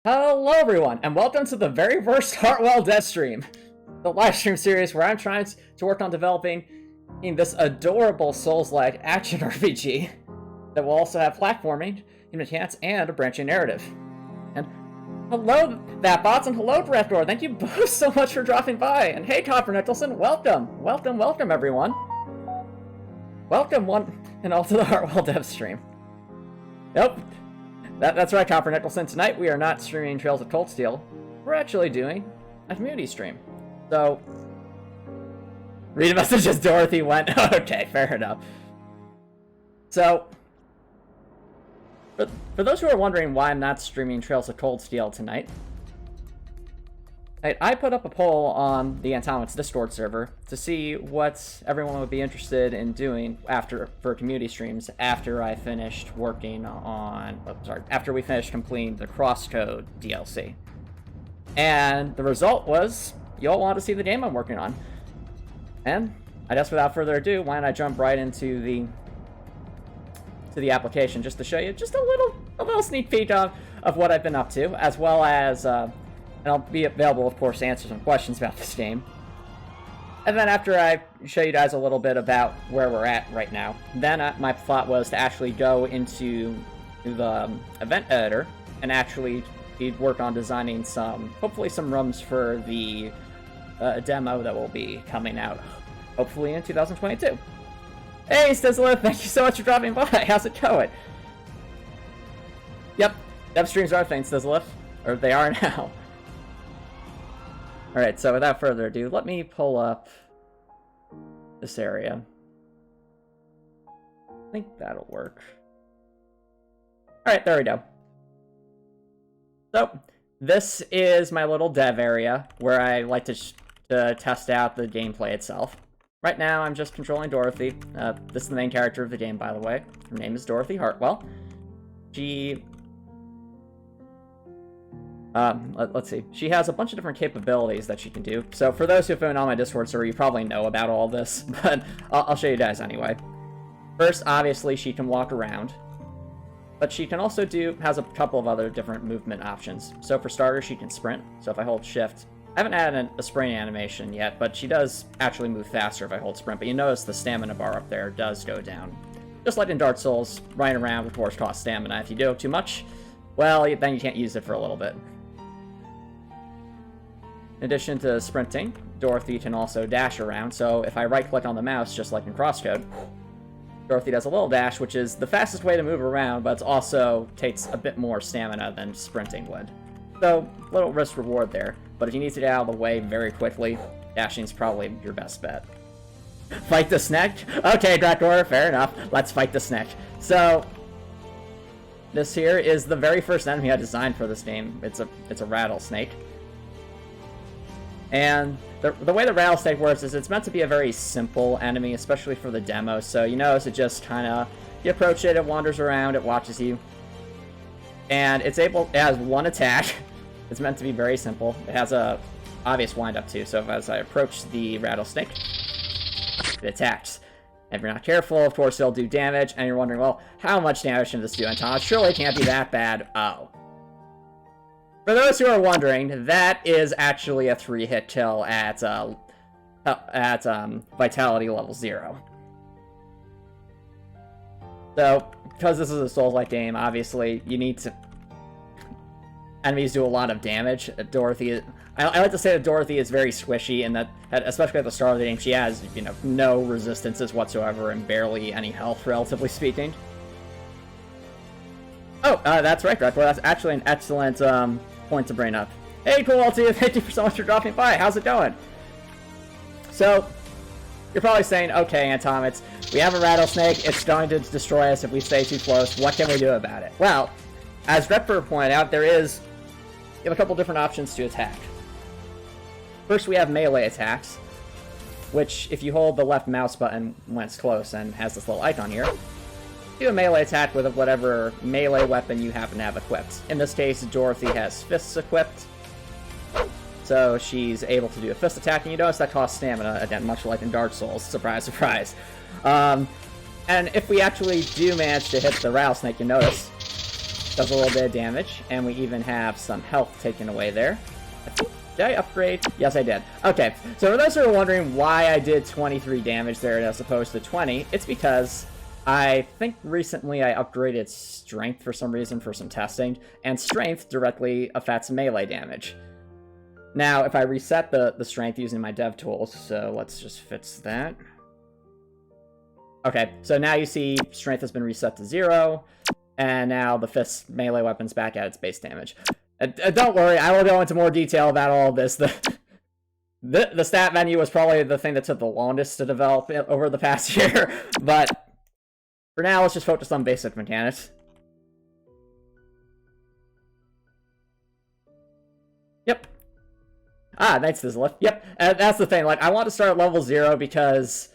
Hello everyone, and welcome to the very first Heartwell dev stream, the live stream series where I'm trying to work on developing this adorable Souls-like action RPG that will also have platforming, mechanics, and a branching narrative. And hello, Thatbots, and hello, Breathdoor. Thank you both so much for dropping by. And hey, Copper Nicholson, welcome, welcome, everyone. Welcome one and all to the Heartwell dev stream. Nope. That's right, Copper Nicholson. Tonight we are not streaming Trails of Cold Steel. We're actually doing a community stream. So, read a message as Dorothy went. Okay, fair enough. So, for those who are wondering why I'm not streaming Trails of Cold Steel tonight, I put up a poll on the Antomicx Discord server to see what everyone would be interested in doing for community streams after I finished working on, after we finished completing the Crosscode DLC. And the result was, you all want to see the game I'm working on. And I guess without further ado, why don't I jump right into the application just to show you just a little sneak peek of what I've been up to, as well as and I'll be available, of course, to answer some questions about this game. And then after I show you guys a little bit about where we're at right now, then my thought was to actually go into the event editor and actually work on designing hopefully some rooms for the demo that will be coming out, hopefully in 2022. Hey, Stizzler, thank you so much for dropping by. How's it going? Yep, dev streams are a thing, Stizzler, or they are now. Alright, so without further ado, let me pull up this area. I think that'll work. Alright, there we go. So, this is my little dev area, where I like to test out the gameplay itself. Right now, I'm just controlling Dorothy. This is the main character of the game, by the way. Her name is Dorothy Heartwell. Let's see. She has a bunch of different capabilities that she can do. So for those who've been on my Discord server, you probably know about all this, but I'll show you guys anyway. First, obviously, she can walk around, but she can also has a couple of other different movement options. So for starters, she can sprint. So if I hold shift, I haven't added a sprint animation yet, but she does actually move faster if I hold sprint. But you notice the stamina bar up there does go down. Just like in Dark Souls, running around with force cost stamina. If you do it too much, well, then you can't use it for a little bit. In addition to sprinting, Dorothy can also dash around, so if I right-click on the mouse, just like in Crosscode, Dorothy does a little dash, which is the fastest way to move around, but it also takes a bit more stamina than sprinting would. So, little risk-reward there, but if you need to get out of the way very quickly, dashing's probably your best bet. Fight the snake? Okay, Drakor, fair enough. Let's fight the snake. So, this here is the very first enemy I designed for this game. It's a rattlesnake. And the way the rattlesnake works is it's meant to be a very simple enemy, especially for the demo. So you notice it just kind of, you approach it, it wanders around, it watches you. And it has one attack. It's meant to be very simple. It has a obvious wind-up too, so as I approach the rattlesnake, it attacks. If you're not careful, of course, it'll do damage, and you're wondering, well, how much damage can this do, Antomicx? Surely it can't be that bad. Oh. For those who are wondering, that is actually a 3-hit kill at Vitality level 0. So, because this is a Souls-like game, obviously, you need to... Enemies do a lot of damage. Dorothy... I like to say that Dorothy is very squishy, and that, especially at the start of the game, she has, no resistances whatsoever and barely any health, relatively speaking. Oh, that's right, Gretler. That's actually an excellent point to bring up. Hey, cool LT, thank you so much for dropping by. How's it going? So, you're probably saying, okay, Antomicx, we have a rattlesnake. It's going to destroy us if we stay too close. What can we do about it? Well, as Gretler pointed out, you have a couple different options to attack. First, we have melee attacks, which, if you hold the left mouse button when it's close and has this little icon here, do a melee attack with whatever melee weapon you happen to have equipped. In this case, Dorothy has fists equipped, so she's able to do a fist attack, and you notice that costs stamina, again, much like in Dark Souls. Surprise, surprise. And if we actually do manage to hit the rattlesnake, you notice does a little bit of damage, and we even have some health taken away there. Did I upgrade? Yes, I did. Okay, so for those who are wondering why I did 23 damage there as opposed to 20, it's because I think recently I upgraded Strength for some reason for some testing, and Strength directly affects melee damage. Now, if I reset the Strength using my dev tools, so let's just fix that. Okay, so now you see Strength has been reset to 0, and now the fist melee weapon's back at its base damage. Don't worry, I will go into more detail about all of this. The stat menu was probably the thing that took the longest to develop over the past year, but for now, let's just focus on basic mechanics. Yep. Ah, Knight's Lift. Yep, that's the thing. Like, I want to start at level 0 because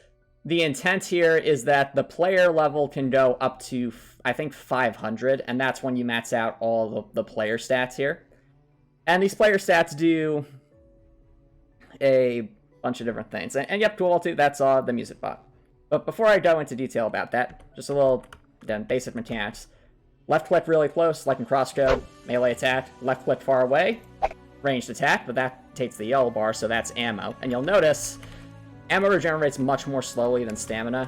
the intent here is that the player level can go up to, I think, 500, and that's when you max out all the player stats here. And these player stats do a bunch of different things. And yep, cool, too, that's the music bot. But before I go into detail about that, just a little, again, basic mechanics. Left click really close, like in crosscode, melee attack. Left click far away, ranged attack, but that takes the yellow bar, so that's ammo. And you'll notice, ammo regenerates much more slowly than stamina.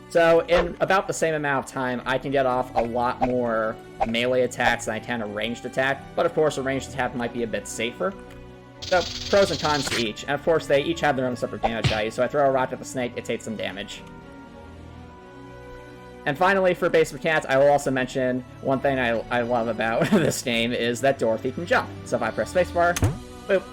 So in about the same amount of time, I can get off a lot more melee attacks than I can a ranged attack. But of course, a ranged attack might be a bit safer. So, pros and cons to each. And of course, they each have their own separate damage value. So I throw a rock at the snake, it takes some damage. And finally, for base mechanics, I will also mention one thing I love about this game is that Dorothy can jump. So if I press spacebar, boop,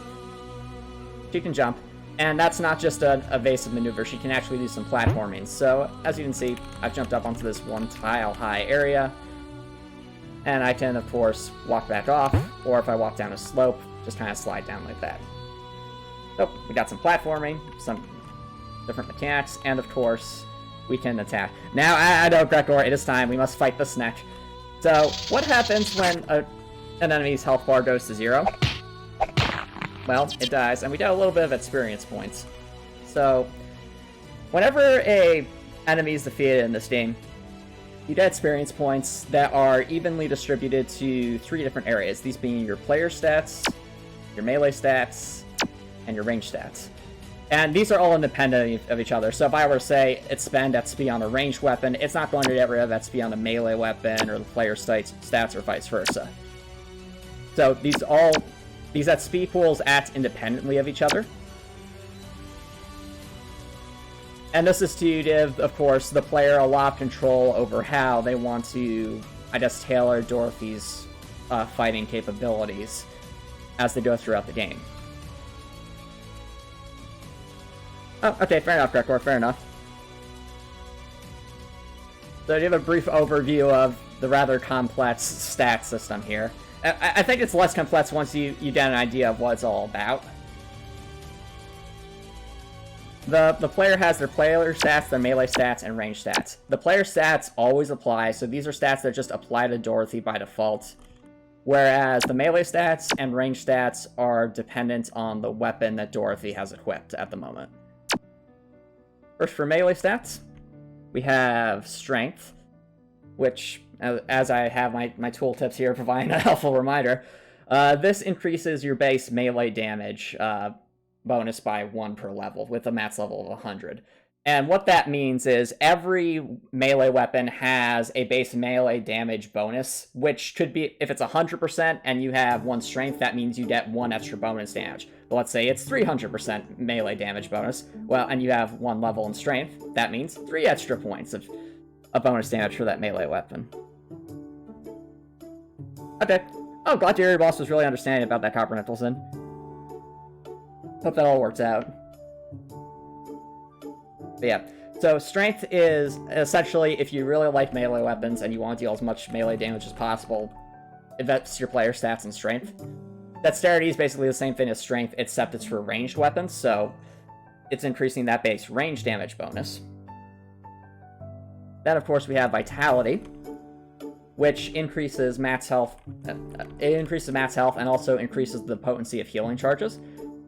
she can jump. And that's not just an evasive maneuver, she can actually do some platforming. So, as you can see, I've jumped up onto this one tile high area. And I can, of course, walk back off, or if I walk down a slope, just kind of slide down like that. So, we got some platforming, some different mechanics, and of course, we can attack. Now, I know, Gregor, it is time, we must fight the snake. So, what happens when an enemy's health bar goes to 0? Well, it dies, and we get a little bit of experience points. So, whenever a enemy is defeated in this game, you get experience points that are evenly distributed to 3 different areas, these being your player stats, your melee stats, and your range stats. And these are all independent of each other, so if I were to say spend XP on a ranged weapon, it's not going to get rid of XP on a melee weapon or the player stats or vice versa. So these XP pools act independently of each other. And this is to give, of course, the player a lot of control over how they want to, I guess, tailor Dorothy's fighting capabilities as they go throughout the game. Oh, okay, fair enough, Gregor, fair enough. So to give a brief overview of the rather complex stat system here. I think it's less complex once you get an idea of what it's all about. The player has their player stats, their melee stats, and range stats. The player stats always apply, so these are stats that just apply to Dorothy by default. Whereas the melee stats and range stats are dependent on the weapon that Dorothy has equipped at the moment. First, for melee stats, we have Strength, which, as I have my tooltips here providing a helpful reminder, this increases your base melee damage bonus by 1 per level, with a max level of 100. And what that means is every melee weapon has a base melee damage bonus, which could be, if it's 100% and you have 1 strength, that means you get 1 extra bonus damage. But let's say it's 300% melee damage bonus, well, and you have 1 level in strength, that means 3 extra points of bonus damage for that melee weapon. Okay. Oh, glad your boss was really understanding about that, Copper Nicholson. Hope that all works out. But yeah, so Strength is essentially, if you really like melee weapons and you want to deal as much melee damage as possible, invest your player stats in Strength. Dexterity is basically the same thing as Strength, except it's for ranged weapons, so it's increasing that base range damage bonus. Then, of course, we have Vitality, which increases max health. It increases max health and also increases the potency of healing charges.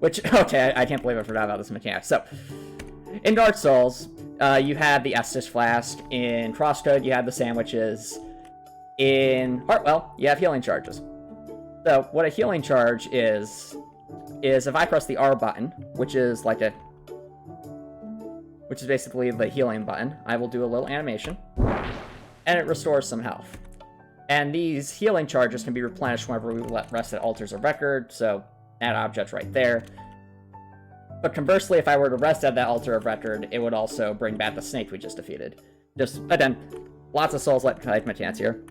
Which, okay, I can't believe I forgot about this mechanic. So, in Dark Souls, you have the Estus Flask. In Crosscode, you have the sandwiches. in Heartwell, you have healing charges. So what a healing charge is if I press the R button, which is basically the healing button, I will do a little animation, and it restores some health. And these healing charges can be replenished whenever we rest at altars of record, so that object right there. But conversely, if I were to rest at that altar of record, it would also bring back the snake we just defeated. Just, again, lots of Souls-like type mechanics here.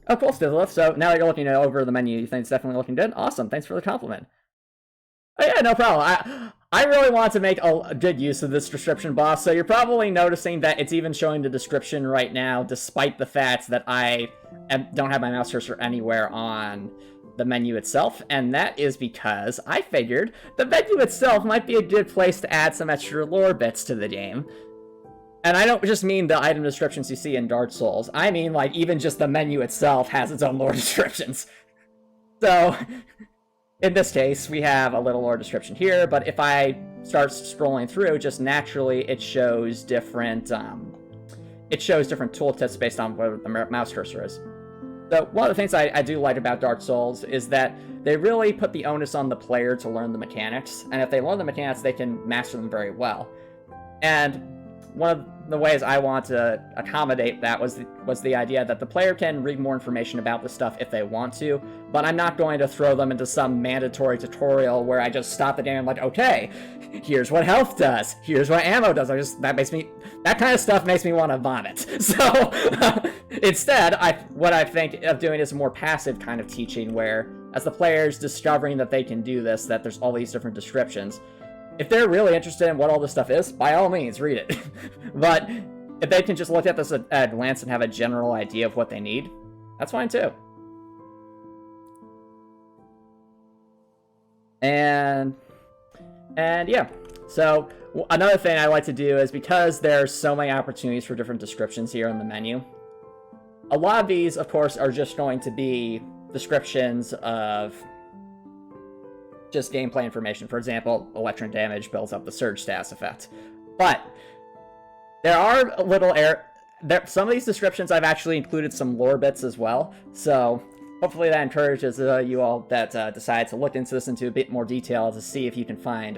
Oh, cool, Stithlith. So now that you're looking over the menu, you think it's definitely looking good? Awesome, thanks for the compliment. Oh yeah, no problem. I really want to make a good use of this description boss, so you're probably noticing that it's even showing the description right now, despite the fact that I don't have my mouse cursor anywhere on the menu itself, and that is because I figured the menu itself might be a good place to add some extra lore bits to the game. And I don't just mean the item descriptions you see in Dark Souls, I mean, like, even just the menu itself has its own lore descriptions. So, in this case, we have a little lore description here, but if I start scrolling through, just naturally it shows different tooltips based on where the mouse cursor is. So one of the things I do like about Dark Souls is that they really put the onus on the player to learn the mechanics, and if they learn the mechanics, they can master them very well. And one of the ways I want to accommodate that was the idea that the player can read more information about the stuff if they want to, but I'm not going to throw them into some mandatory tutorial where I just stop the game and I'm like, okay, here's what health does, here's what ammo does. That kind of stuff makes me want to vomit. So instead, what I think of doing is a more passive kind of teaching where, as the player's discovering that they can do this, that there's all these different descriptions, if they're really interested in what all this stuff is, by all means, read it. But if they can just look at this at a glance and have a general idea of what they need, that's fine too. And yeah, so another thing I like to do is, because there's so many opportunities for different descriptions here in the menu, a lot of these, of course, are just going to be descriptions of just gameplay information. For example, electron damage builds up the surge status effect. But there are some of these descriptions I've actually included some lore bits as well. So hopefully that encourages you all that decide to look into this into a bit more detail to see if you can find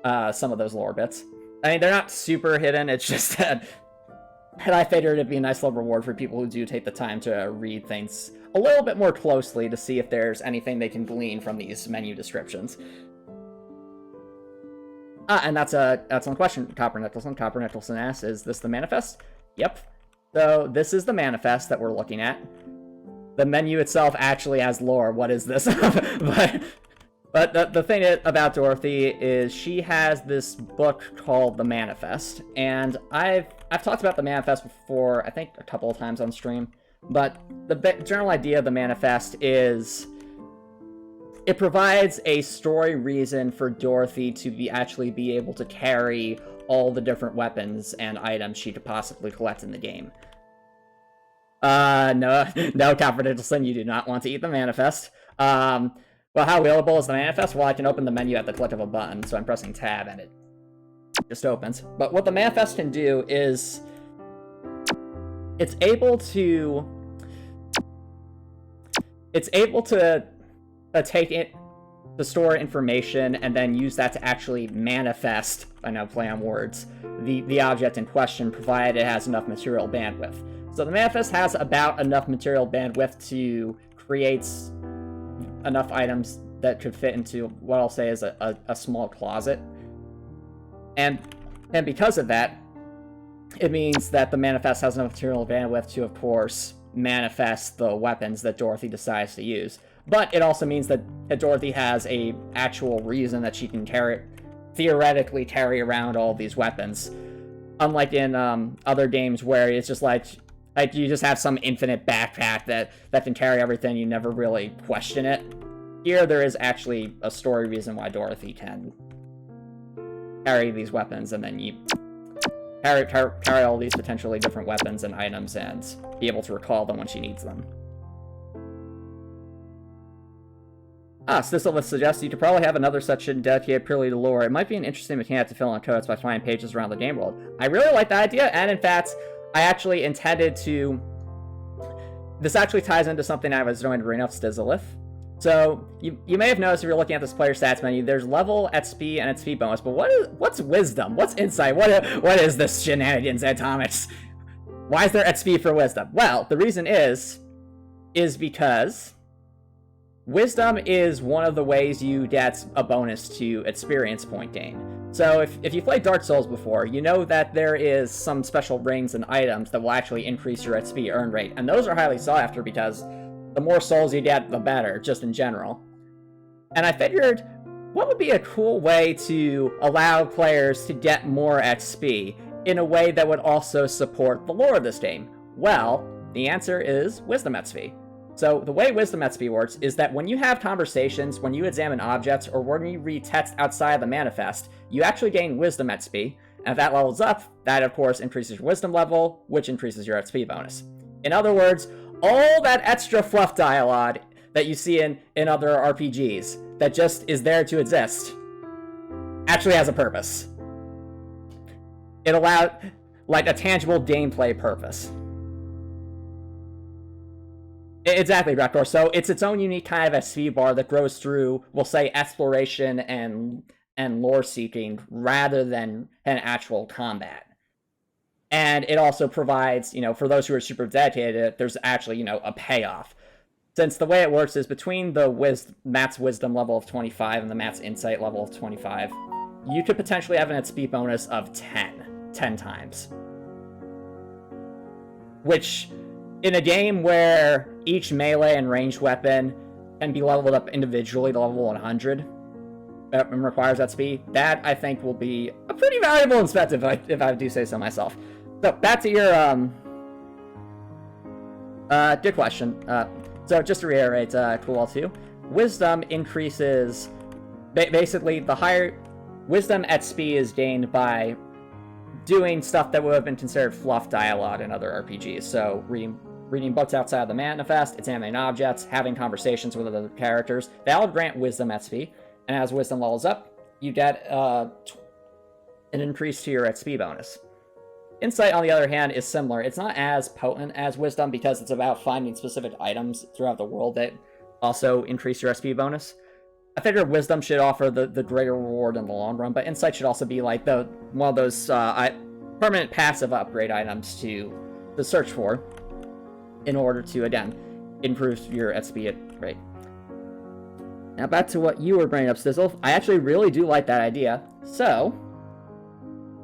some of those lore bits. I mean, they're not super hidden. It's just that I figured it'd be a nice little reward for people who do take the time to read things a little bit more closely to see if there's anything they can glean from these menu descriptions. And that's one question. Copper Nicholson asks, is this the manifest? Yep. So this is the manifest that we're looking at. The menu itself actually has lore. What is this? But the thing about Dorothy is she has this book called The Manifest, and I've talked about The Manifest before, I think a couple of times on stream, but the general idea of The Manifest is it provides a story reason for Dorothy to actually be able to carry all the different weapons and items she could possibly collect in the game. No, Copper Nicholson, you do not want to eat the Manifest. Well, how available is the Manifest? Well, I can open the menu at the click of a button, so I'm pressing tab and it just opens. But what the Manifest can do is it's able to take it to store information and then use that to actually manifest, I know, play on words, the object in question, provided it has enough material bandwidth. So the Manifest has about enough material bandwidth to create enough items that could fit into what I'll say is a small closet. And because of that, it means that the Manifest has enough material bandwidth to, of course, manifest the weapons that Dorothy decides to use. But it also means that Dorothy has a actual reason that she can theoretically carry around all these weapons. Unlike in other games where it's just like you just have some infinite backpack that can carry everything, you never really question it. Here there is actually a story reason why Dorothy can carry these weapons, and then you carry all these potentially different weapons and items and be able to recall them when she needs them. Sisselith suggests you could probably have another section dedicated purely to lore. It might be an interesting mechanic to fill in codes by finding pages around the game world. I really like that idea, and in fact, I actually intended to... This actually ties into something I was going to bring up, Sisselith. So, you may have noticed if you're looking at this player stats menu, there's level, XP, and XP bonus, but what's wisdom? What's insight? What is this shenanigans, Antomicx? Why is there XP for wisdom? Well, the reason is because wisdom is one of the ways you get a bonus to experience point gain. So if you've played Dark Souls before, you know that there is some special rings and items that will actually increase your XP earn rate, and those are highly sought after because the more souls you get, the better, just in general. And I figured, what would be a cool way to allow players to get more XP in a way that would also support the lore of this game? Well, the answer is Wisdom XP. So the way Wisdom XP works is that when you have conversations, when you examine objects, or when you read text outside of the Manifest, you actually gain Wisdom XP, and if that levels up, that of course increases your Wisdom level, which increases your XP bonus. In other words, all that extra fluff dialogue that you see in other RPGs that just is there to exist actually has a purpose. It allowed, like, a tangible gameplay purpose. Exactly, Raptor. So it's its own unique kind of XP bar that grows through, we'll say, exploration and lore seeking rather than an actual combat. And it also provides, for those who are super dedicated, there's actually, a payoff. Since the way it works is between the Matt's Wisdom level of 25 and the Matt's Insight level of 25, you could potentially have an XP bonus of 10 times. Which, in a game where each melee and ranged weapon can be leveled up individually to level 100, and requires XP, that, I think, will be a pretty valuable incentive, if I do say so myself. So, back to your, good question. So, just to reiterate, Cool 2, Wisdom increases, basically, the higher, Wisdom XP is gained by doing stuff that would have been considered fluff dialogue in other RPGs. So, reading books outside of the Manifest, examining objects, having conversations with other characters, that will grant Wisdom XP, and as Wisdom levels up, you get an increase to your XP bonus. Insight, on the other hand, is similar. It's not as potent as Wisdom because it's about finding specific items throughout the world that also increase your XP bonus. I figure Wisdom should offer the greater reward in the long run, but Insight should also be like one of those permanent passive upgrade items to search for in order to, again, improve your XP rate. Now back to what you were bringing up, Stizzle. I actually really do like that idea, so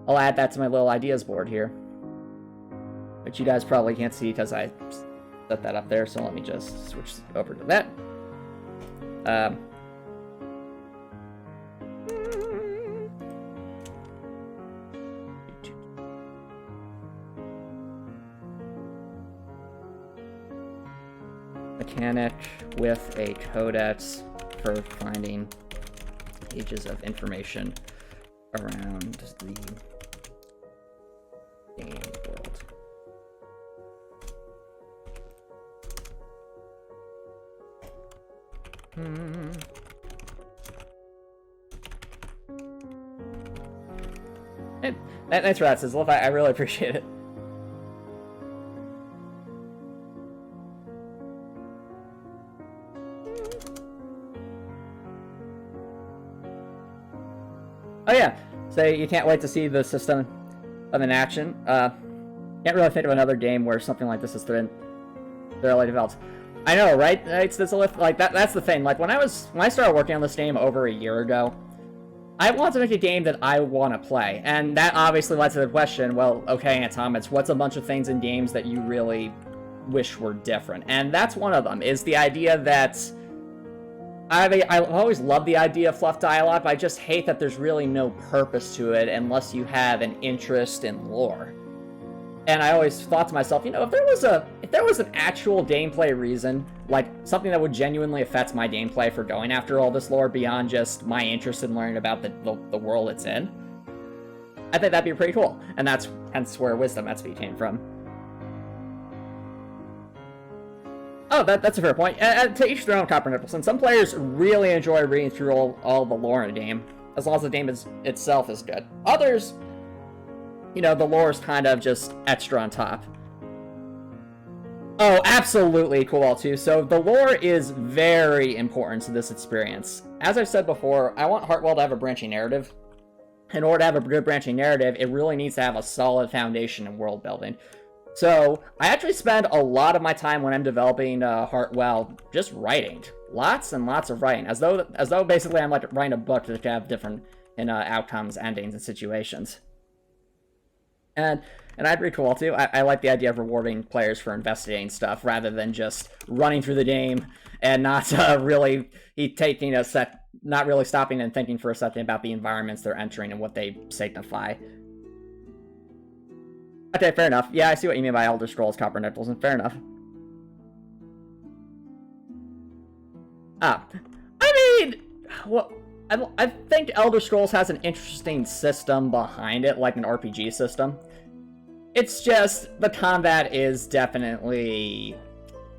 I'll add that to my little ideas board here, which you guys probably can't see because I set that up there, so let me just switch over to that. Mechanic with a codex for finding pages of information around the game world. Thanks for that, Sizzle. I really appreciate it. Oh yeah, so you can't wait to see the system in action. Can't really think of another game where something like this is thoroughly developed. I know, right? It's like that's the thing. Like when I started working on this game over a year ago, I wanted to make a game that I want to play, and that obviously led to the question. Well, okay, Antomicx, what's a bunch of things in games that you really wish were different? And that's one of them. Is the idea that I always love the idea of fluff dialogue, but I just hate that there's really no purpose to it unless you have an interest in lore. And I always thought to myself, if there was an actual gameplay reason, like something that would genuinely affect my gameplay for going after all this lore beyond just my interest in learning about the world it's in, I think that'd be pretty cool. And that's hence where Wisdom XP came from. Oh, that's a fair point. To each their own, Copper Nicholson. Some players really enjoy reading through all the lore in a game, as long as the game itself is good. Others, you know, the lore is kind of just extra on top. Oh, absolutely, cool too. So the lore is very important to this experience. As I've said before, I want Heartwell to have a branching narrative. In order to have a good branching narrative, it really needs to have a solid foundation in world building. So I actually spend a lot of my time when I'm developing Heartwell just writing, lots and lots of writing, as though basically I'm like writing a book that could have different outcomes, endings, and situations. And I'd pretty cool too. I like the idea of rewarding players for investigating stuff rather than just running through the game and not really taking a set, not really stopping and thinking for a second about the environments they're entering and what they signify. Okay, fair enough. Yeah, I see what you mean by Elder Scrolls Copper Nicholson. Fair enough. I mean, well, I think Elder Scrolls has an interesting system behind it, like an RPG system. It's just, the combat is definitely...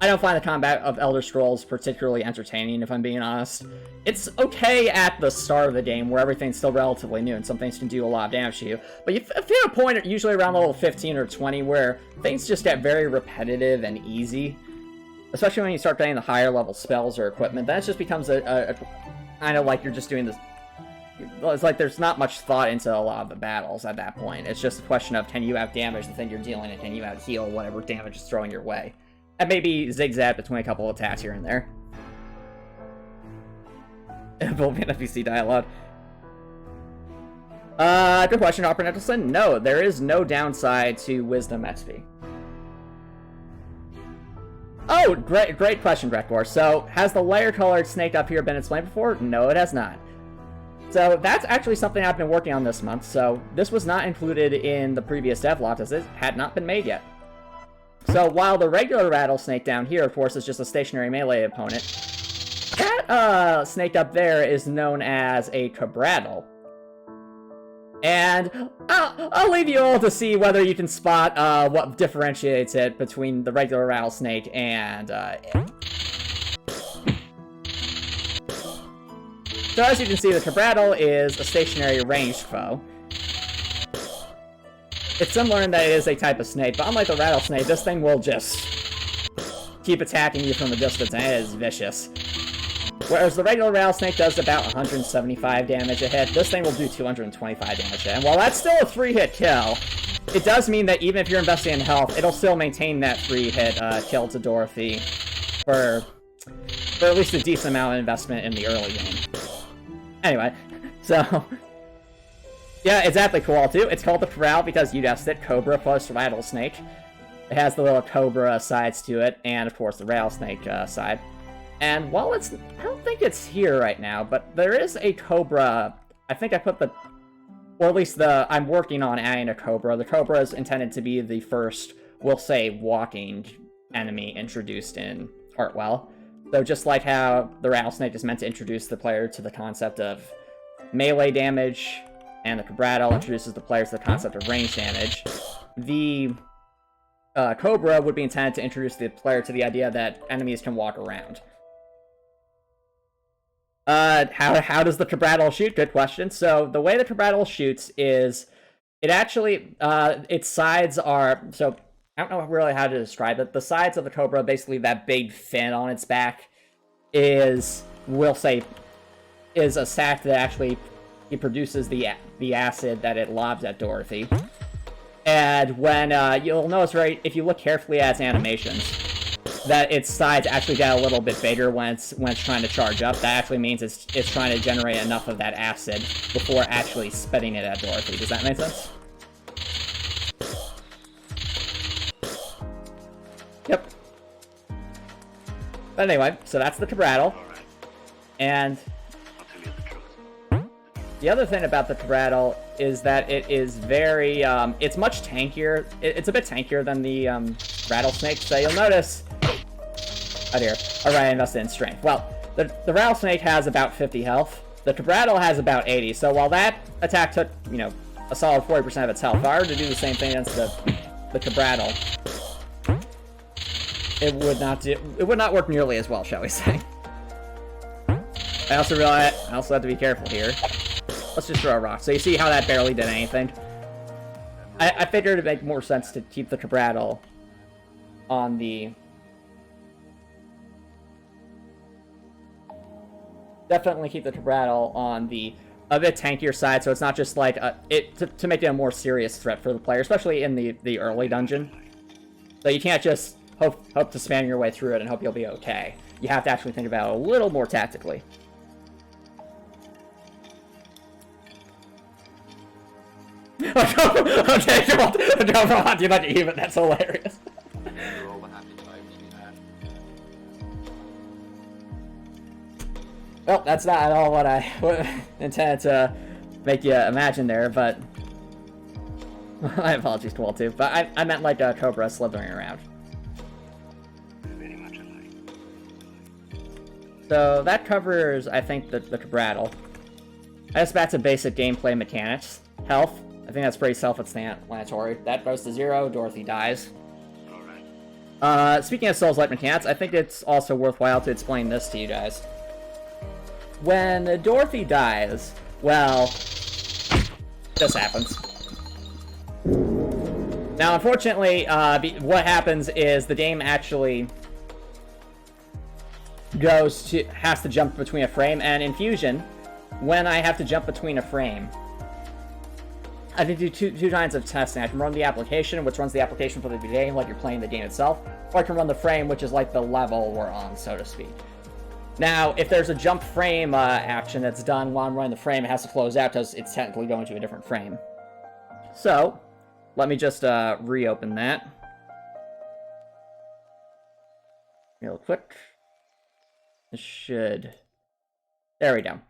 I don't find the combat of Elder Scrolls particularly entertaining, if I'm being honest. It's okay at the start of the game, where everything's still relatively new, and some things can do a lot of damage to you. But you hit a point, usually around level 15 or 20, where things just get very repetitive and easy. Especially when you start getting the higher level spells or equipment. Then it just becomes a kind of like you're just doing this... It's like there's not much thought into a lot of the battles at that point. It's just a question of, can you out damage the thing you're dealing, and can you out heal whatever damage is throwing your way. And maybe zigzag between a couple of attacks here and there. Involving NPC dialogue. Good question, Copper Nicholson. No, there is no downside to Wisdom XP. Oh, great question, Grekor. So, has the layer-colored snake up here been explained before? No, it has not. So, that's actually something I've been working on this month, so this was not included in the previous devlog, as it had not been made yet. So, while the regular rattlesnake down here, of course, is just a stationary melee opponent, that snake up there is known as a cabrattle. And I'll leave you all to see whether you can spot what differentiates it between the regular rattlesnake and So as you can see, the cabrattle is a stationary ranged foe. It's similar in that it is a type of snake, but unlike the rattlesnake, this thing will just keep attacking you from a distance, and it is vicious. Whereas the regular rattlesnake does about 175 damage a hit, this thing will do 225 damage a hit. And while that's still a 3-hit kill, it does mean that even if you're investing in health, it'll still maintain that 3-hit kill to Dorothy for at least a decent amount of investment in the early game. Anyway, so... yeah, it's aptly cool too. It's called the Corral because, you guessed it, Cobra plus Rattlesnake. It has the little Cobra sides to it, and of course the Rattlesnake side. And while it's... I don't think it's here right now, but there is a Cobra... I think I put the... Well, at least I'm working on adding a Cobra. The Cobra is intended to be the first, we'll say, walking enemy introduced in Heartwell. So just like how the Rattlesnake is meant to introduce the player to the concept of melee damage, and the cabrattle introduces the players to the concept of range damage, the Cobra would be intended to introduce the player to the idea that enemies can walk around. How does the cabrattle shoot? Good question. So the way the cabrattle shoots is, it actually, its sides are, so I don't know really how to describe it. The sides of the Cobra, basically that big fin on its back, is, we'll say, is a sac that actually it produces the acid that it lobs at Dorothy. And when, you'll notice, right, if you look carefully at its animations, that its sides actually get a little bit bigger when it's trying to charge up. That actually means it's trying to generate enough of that acid before actually spitting it at Dorothy. Does that make sense? Yep. But anyway, so that's the cabrattle. And the other thing about the cabrattle is that it is very, it's much tankier. It's a bit tankier than the rattlesnake. So you'll notice, oh dear, alright, I invested in strength. Well, the rattlesnake has about 50 health. The cabrattle has about 80. So while that attack took, you know, a solid 40% of its health, if I were to do the same thing against the cabrattle, it would not work nearly as well, shall we say. I also realize I also have to be careful here. Let's just throw a rock. So you see how that barely did anything? I figured it'd make more sense to keep the Cabrattle on the... Definitely keep the Cabrattle on the a bit tankier side, so it's not just like to make it a more serious threat for the player, especially in the early dungeon. So you can't just hope to spam your way through it and hope you'll be okay. You have to actually think about it a little more tactically. Okay, don't you like to even? That's hilarious. Well, that's not at all what I intended to make you imagine there, but my apologies to all too. But I meant like a cobra slithering around. So that covers, I think, the Cabrattle. I guess back to basic gameplay mechanics. Health. I think that's pretty self-explanatory. That goes to 0, Dorothy dies. Alright. Speaking of Souls-like mechanics, I think it's also worthwhile to explain this to you guys. When Dorothy dies, well, this happens. Now, unfortunately, what happens is the game actually has to jump between a frame, and in Fusion, when I have to jump between a frame, I can do two kinds of testing. I can run the application, which runs the application for the game, like you're playing the game itself, or I can run the frame, which is like the level we're on, so to speak. Now, if there's a jump frame action that's done while I'm running the frame, it has to close out because it's technically going to a different frame. So, let me just reopen that real quick. This should... There we go.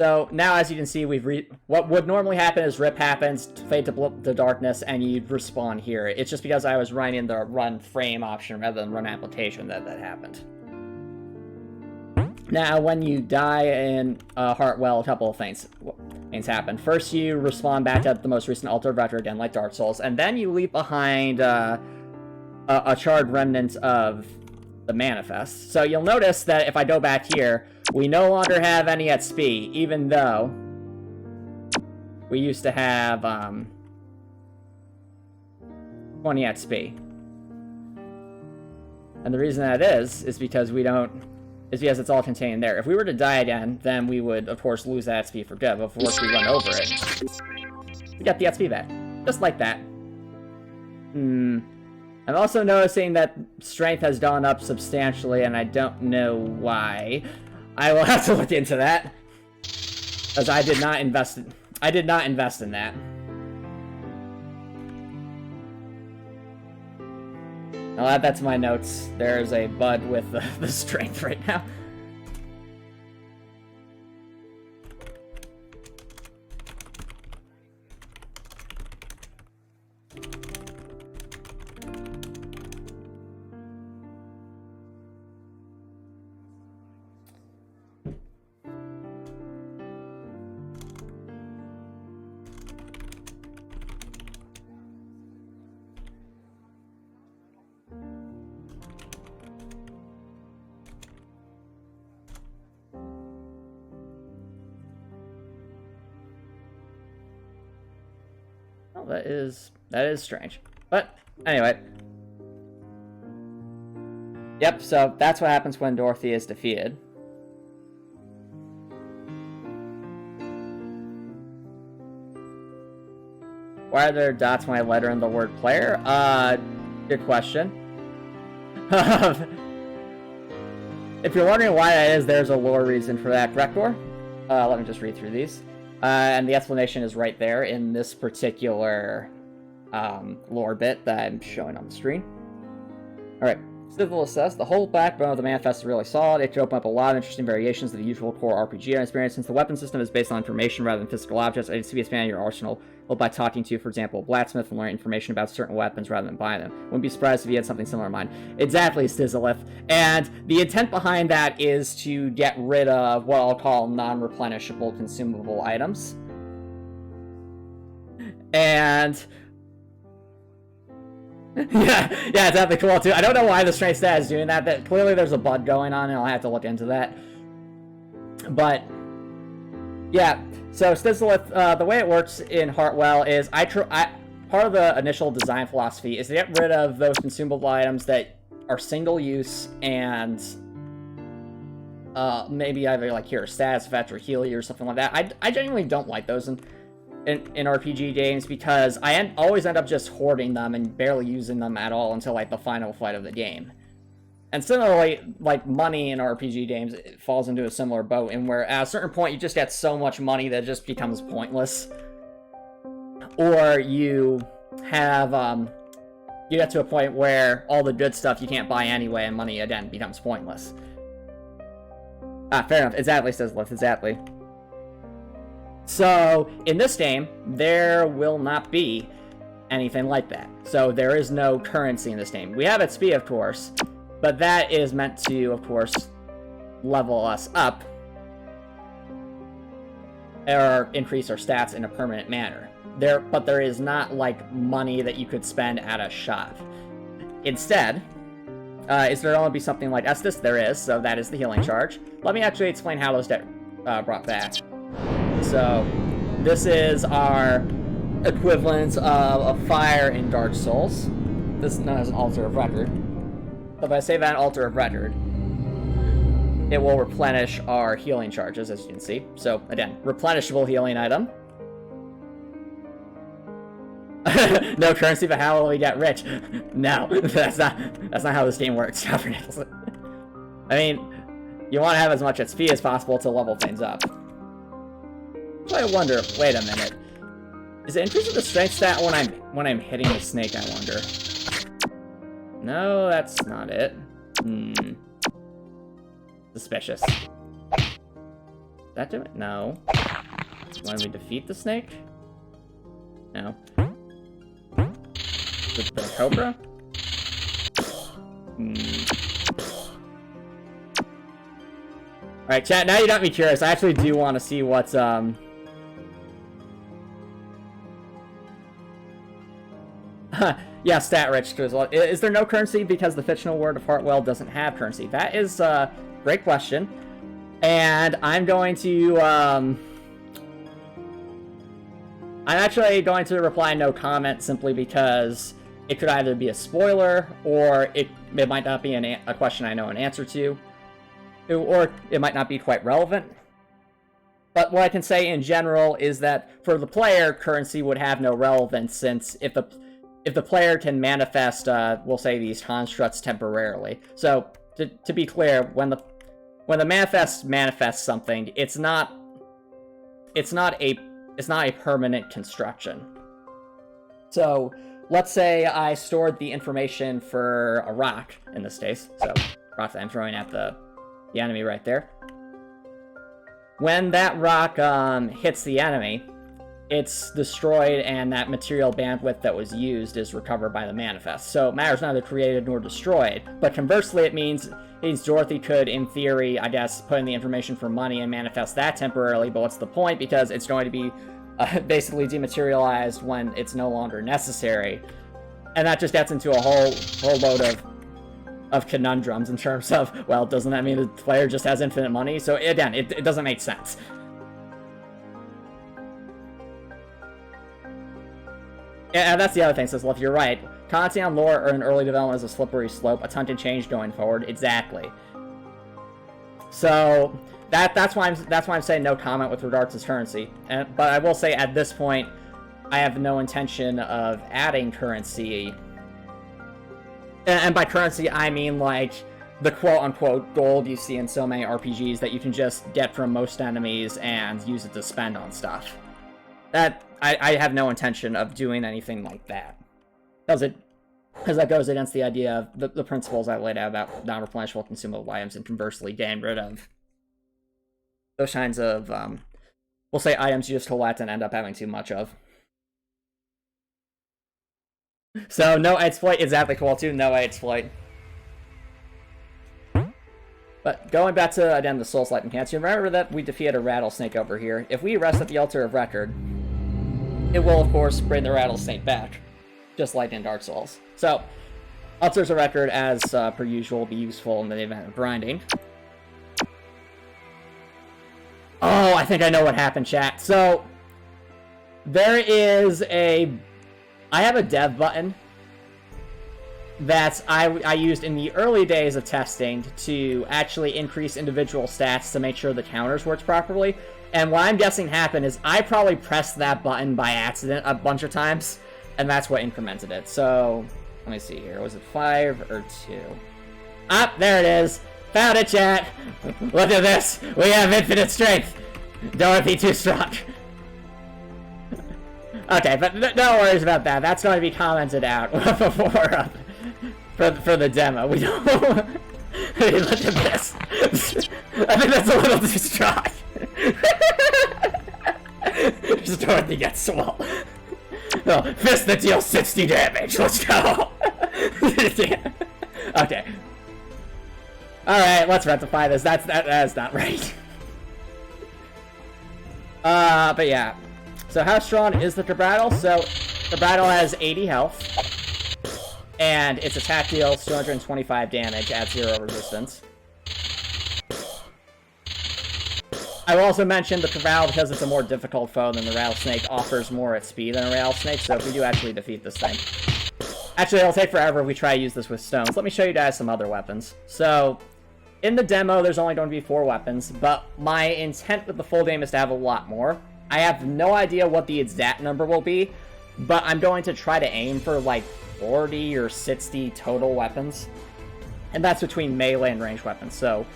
So now, as you can see, what would normally happen is rip happens, fade to darkness, and you'd respawn here. It's just because I was running the run frame option rather than run application that happened. Now, when you die in Heartwell, a couple of things happen. First, you respawn back at the most recent altar vector again, like Dark Souls, and then you leave behind a charred remnant of the Manifest. So you'll notice that if I go back here, we no longer have any at XP, even though we used to have 20 at XP. And the reason that is because because it's all contained there. If we were to die again, then we would, of course, lose that XP for good. But of course, we run over it. We got the XP back. Just like that. I'm also noticing that strength has gone up substantially, and I don't know why. I will have to look into that, because I did not invest in that. I'll add that to my notes. There's a bud with the strength right now. Well, that is strange. But anyway. Yep, so that's what happens when Dorothy is defeated. Why are there dots when I letter in the word player? Good question. If you're wondering why that is, there's a lore reason for that. Rector? Let me just read through these. And the explanation is right there in this particular lore bit that I'm showing on the screen. Alright, Civil says, the whole backbone of the Manifest is really solid. It can open up a lot of interesting variations of the usual core RPG experience. Since the weapon system is based on information rather than physical objects, it needs to be expanding your arsenal by talking to, for example, a blacksmith and learning information about certain weapons rather than buying them. Wouldn't be surprised if you had something similar in mind. Exactly, Stizzleth. And the intent behind that is to get rid of what I'll call non-replenishable consumable items. Yeah, yeah, it's definitely cool too. I don't know why the strength stat is doing that. That clearly there's a bug going on, and I'll have to look into that. But yeah, so Stizzleth, the way it works in Heartwell is part of the initial design philosophy is to get rid of those consumable items that are single use and maybe either like here status fetch or heal you or something like that. I genuinely don't like those in RPG games because I always end up just hoarding them and barely using them at all until like the final fight of the game. And similarly, like money in RPG games, it falls into a similar boat, in where at a certain point you just get so much money that it just becomes pointless. Or you have you get to a point where all the good stuff you can't buy anyway, and money again becomes pointless. Fair enough. Exactly, says Lith. Exactly. So, in this game, there will not be anything like that. So, there is no currency in this game. We have XP, of course, but that is meant to, of course, level us up or increase our stats in a permanent manner. But there is not, like, money that you could spend at a shop. Instead, is there only be something like Estus? There is, so that is the healing charge. Let me actually explain how those get brought back. So, this is our equivalent of a fire in Dark Souls. This is known as an Altar of Record. So if I save that Altar of Record, it will replenish our healing charges, as you can see. So, again, replenishable healing item. No currency, but how will we get rich? No, that's not how this game works. I mean, you want to have as much XP as possible to level things up. So I wonder, wait a minute. Is it increasing the strength stat when I'm hitting the snake, I wonder? No, that's not it. Suspicious. Does that do it? No. When we defeat the snake? No. The cobra? Alright, chat, now you got me curious. I actually do want to see what's, yeah, stat rich as well. Is there no currency because the fictional world of Heartwell doesn't have currency? That is a great question. And I'm going to, I'm actually going to reply no comment simply because it could either be a spoiler or it might not be a question I know an answer to. Or it might not be quite relevant. But what I can say in general is that for the player, currency would have no relevance, since if the player can manifest, we'll say, these constructs temporarily. So to be clear, when the manifests something, it's not a permanent construction. So let's say I stored the information for a rock in this case. So rock that I'm throwing at the enemy right there. When that rock hits the enemy, it's destroyed, and that material bandwidth that was used is recovered by the manifest. So matter is neither created nor destroyed. But conversely, it means Dorothy could, in theory, I guess, put in the information for money and manifest that temporarily. But what's the point? Because it's going to be basically dematerialized when it's no longer necessary, and that just gets into a whole load of conundrums in terms of, well, doesn't that mean the player just has infinite money? So again, it doesn't make sense. And that's the other thing, says Love, you're right. Content on lore or in early development is a slippery slope. A ton can change going forward. Exactly. So that's why I'm saying no comment with regards to currency. But I will say at this point, I have no intention of adding currency. And by currency, I mean like the quote-unquote gold you see in so many RPGs that you can just get from most enemies and use it to spend on stuff. That I have no intention of doing anything like that, because that goes against the idea of the principles I laid out about non-replenishable consumable items, and conversely getting rid of those kinds of, we'll say, items you just collect and end up having too much of. So, no exploit, exactly, cool too, no exploit. But going back to, again, the Souls-like mechanics, you remember that we defeated a rattlesnake over here. If we rest at the Altar of Record, it will, of course, bring the rattlesnake back. just like in Dark Souls. So, Altars of Record, as per usual, will be useful in the event of grinding. Oh, I think I know what happened, chat. So, there is I have a dev button that I used in the early days of testing to actually increase individual stats to make sure the counters worked properly. And what I'm guessing happened is I probably pressed that button by accident a bunch of times, and that's what incremented it. So, let me see here. Was it 5 or 2? Ah, there it is. Found it, chat. Look at this. We have infinite strength. Don't be too strong. Okay, but no worries about that. That's going to be commented out before for the demo. We don't. Hey, look at this. I think that's a little too strong. Just Dorothy gets swole. Oh, fist that deals 60 damage. Let's go. Okay. All right, let's rectify this. That's not right. But yeah. So how strong is the Cabrattle? So the Cabrattle has 80 health, and its attack deals 225 damage at 0 resistance. I will also mention the Cabrattle, because it's a more difficult foe than the Rattlesnake, offers more at speed than a Rattlesnake, so if we do actually defeat this thing. Actually, it'll take forever if we try to use this with stones. Let me show you guys some other weapons. So, in the demo, there's only going to be 4 weapons, but my intent with the full game is to have a lot more. I have no idea what the exact number will be, but I'm going to try to aim for like 40 or 60 total weapons. And that's between melee and ranged weapons, so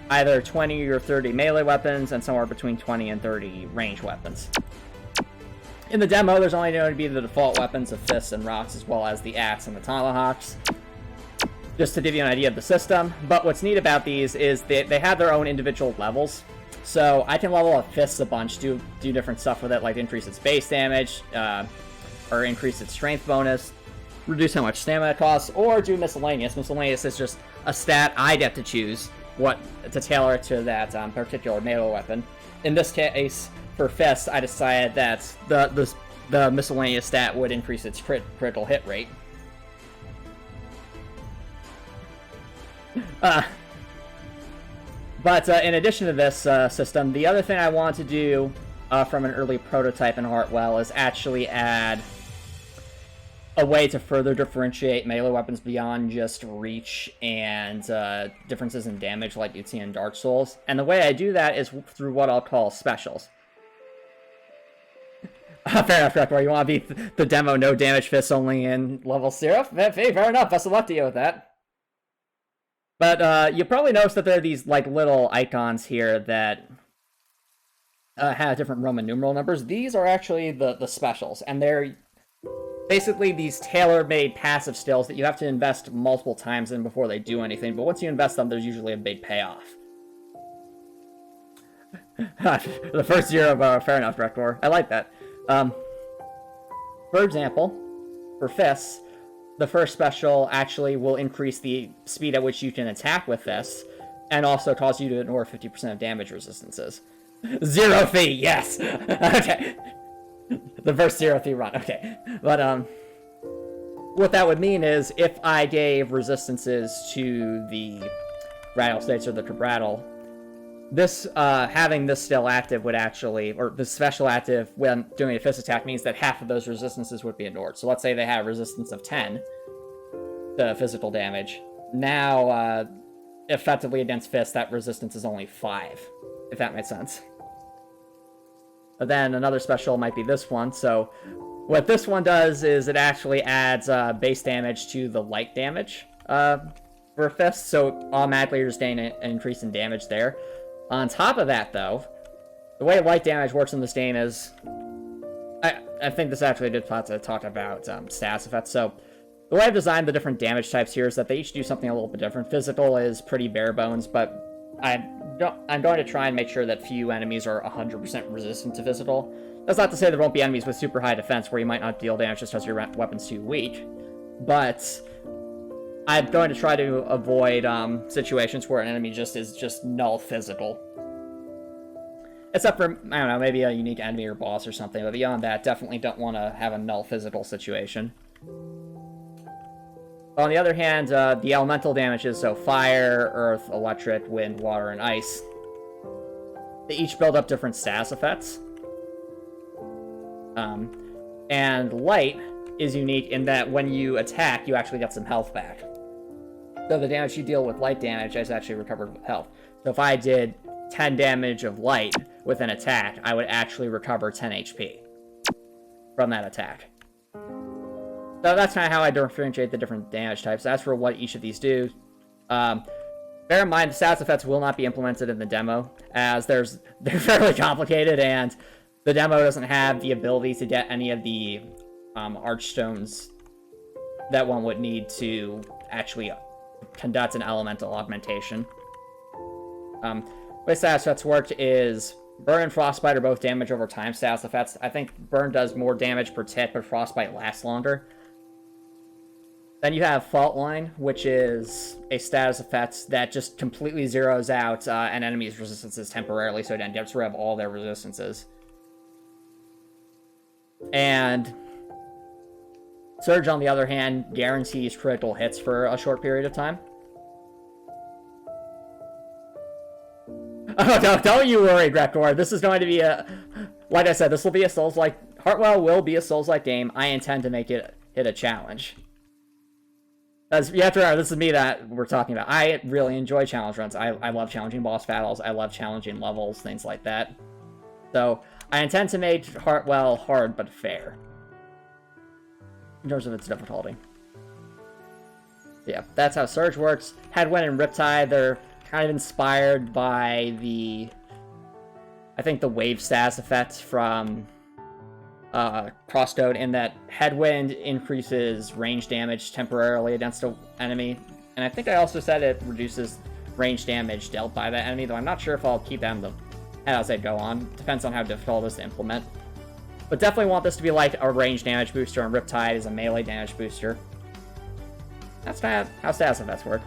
either 20 or 30 melee weapons and somewhere between 20 and 30 ranged weapons. In the demo, there's only going to be the default weapons of fists and rocks, as well as the axe and the tomahawks, just to give you an idea of the system. But what's neat about these is they have their own individual levels. So I can level up fists a bunch, do different stuff with it, like increase its base damage, or increase its strength bonus, reduce how much stamina it costs, or do miscellaneous. Miscellaneous is just a stat I get to choose what to tailor it to that particular melee weapon. In this case, for fists, I decided that the miscellaneous stat would increase its critical hit rate. But in addition to this system, the other thing I want to do from an early prototype in Heartwell is actually add a way to further differentiate melee weapons beyond just reach and differences in damage like you'd see in Dark Souls. And the way I do that is through what I'll call specials. Fair enough, Record. You want to be the demo no damage fists only in level 0? Fair enough. Best of luck to you with that. But you probably noticed that there are these like little icons here that have different Roman numeral numbers. These are actually the specials, and they're basically these tailor-made passive skills that you have to invest multiple times in before they do anything, but once you invest them, there's usually a big payoff. The first 0, fair enough, Rector. I like that. For example, for fists, the first special actually will increase the speed at which you can attack with fists, and also cause you to ignore 50% of damage resistances. 0 fee, yes! Okay. The first 0 fee run, okay. But, what that would mean is, if I gave resistances to the Rattlesnakes or the Cabrattle, this, having this still active would actually, or the special active when doing a fist attack means that half of those resistances would be ignored. So let's say they have resistance of 10 to physical damage. Now, effectively against fists, that resistance is only 5, if that makes sense. But then another special might be this one. So what this one does is it actually adds base damage to the light damage for a fist, so automatically you're just getting an increase in damage there. On top of that, though, the way light damage works in this game is... I think this actually did plot to talk about status effects. So, the way I've designed the different damage types here is that they each do something a little bit different. Physical is pretty bare bones, but I'm going to try and make sure that few enemies are 100% resistant to physical. That's not to say there won't be enemies with super high defense where you might not deal damage just because your weapon's too weak. But I'm going to try to avoid situations where an enemy is just null physical. Except for, I don't know, maybe a unique enemy or boss or something, but beyond that, definitely don't want to have a null physical situation. But on the other hand, the elemental damages, so fire, earth, electric, wind, water, and ice, they each build up different status effects. And light is unique in that when you attack, you actually get some health back. So the damage you deal with light damage is actually recovered with health. So if I did 10 damage of light with an attack, I would actually recover 10 HP from that attack. So that's kind of how I differentiate the different damage types. As for what each of these do, bear in mind the status effects will not be implemented in the demo, as they're fairly complicated, and the demo doesn't have the ability to get any of the archstones that one would need to actually conduct an elemental augmentation. The way status effects work is Burn and Frostbite are both damage over time status effects. I think Burn does more damage per tick, but Frostbite lasts longer. Then you have Fault Line, which is a status effect that just completely zeroes out an enemy's resistances temporarily, so it gets rid of all their resistances. And Surge, on the other hand, guarantees critical hits for a short period of time. Oh, no, don't you worry, Grekor. This is going to be a... Like I said, this will be a Souls-like... Heartwell will be a Souls-like game. I intend to make it a challenge. As you have to remember, this is me that we're talking about. I really enjoy challenge runs. I love challenging boss battles. I love challenging levels, things like that. So, I intend to make Heartwell hard but fair. In terms of its difficulty. Yeah, that's how Surge works. Headwind and Riptide, they're kind of inspired by the... I think the wave status effect from Crosscode, in that Headwind increases range damage temporarily against an enemy. And I think I also said it reduces range damage dealt by that enemy, though I'm not sure if I'll keep that in the head as I go on. Depends on how difficult it is to implement. But definitely want this to be like a range damage booster, and Riptide is a melee damage booster. That's not how status effects work.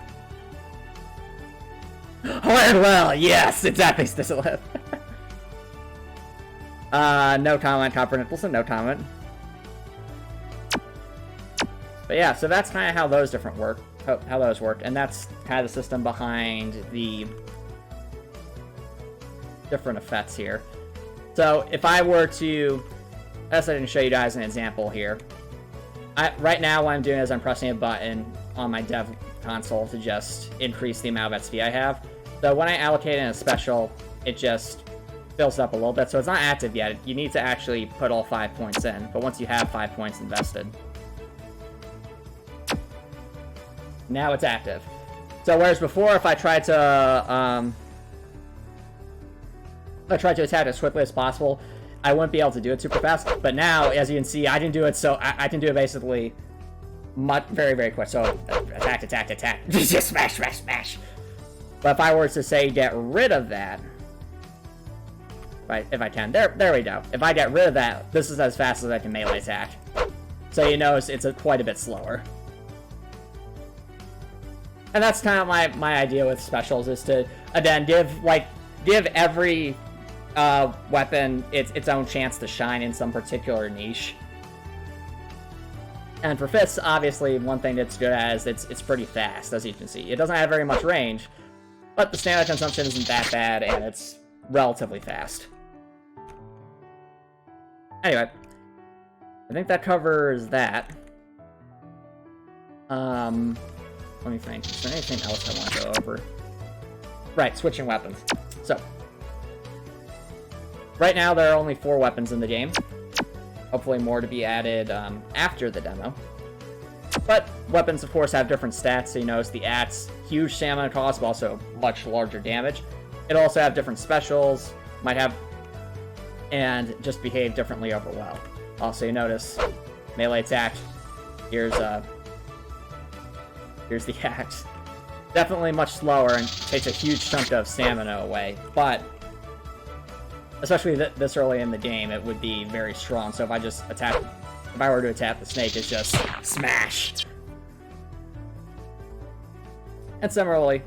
Heartwell, yes, exactly. No comment, Copper Nicholson, no comment. But yeah, so that's kind of how those different work, how those work, and that's kind of the system behind the different effects here. So if I were to, I didn't show you guys an example here. Right now what I'm doing is I'm pressing a button on my dev console to just increase the amount of XP I have. So when I allocate in a special, it just fills up a little bit. So it's not active yet. You need to actually put all 5 points in. But once you have 5 points invested, now it's active. So whereas before, if I tried to attack as quickly as possible, I wouldn't be able to do it super fast. But now, as you can see, I can do it. So I can do it basically very, very quick. So attack, attack, attack, just smash, smash, smash. But if I were to say get rid of that, right? If I can, there we go. If I get rid of that, this is as fast as I can melee attack. So you notice it's quite a bit slower. And that's kind of my idea with specials, is to again give every weapon its own chance to shine in some particular niche. And for fists, obviously, one thing that's good at is it's pretty fast, as you can see. It doesn't have very much range, but the stamina consumption isn't that bad, and it's relatively fast. Anyway, I think that covers that. Let me think. Is there anything else I want to go over? Right, switching weapons. So, right now there are only 4 weapons in the game. Hopefully more to be added after the demo. But weapons, of course, have different stats, so you notice the axe, huge stamina cost, but also much larger damage. It'll also have different specials, might have, and just behave differently overall. Also, you notice melee attack. Here's the axe. Definitely much slower and takes a huge chunk of stamina away, but especially this early in the game, it would be very strong. So if I were to attack the snake, it's just smash. And similarly,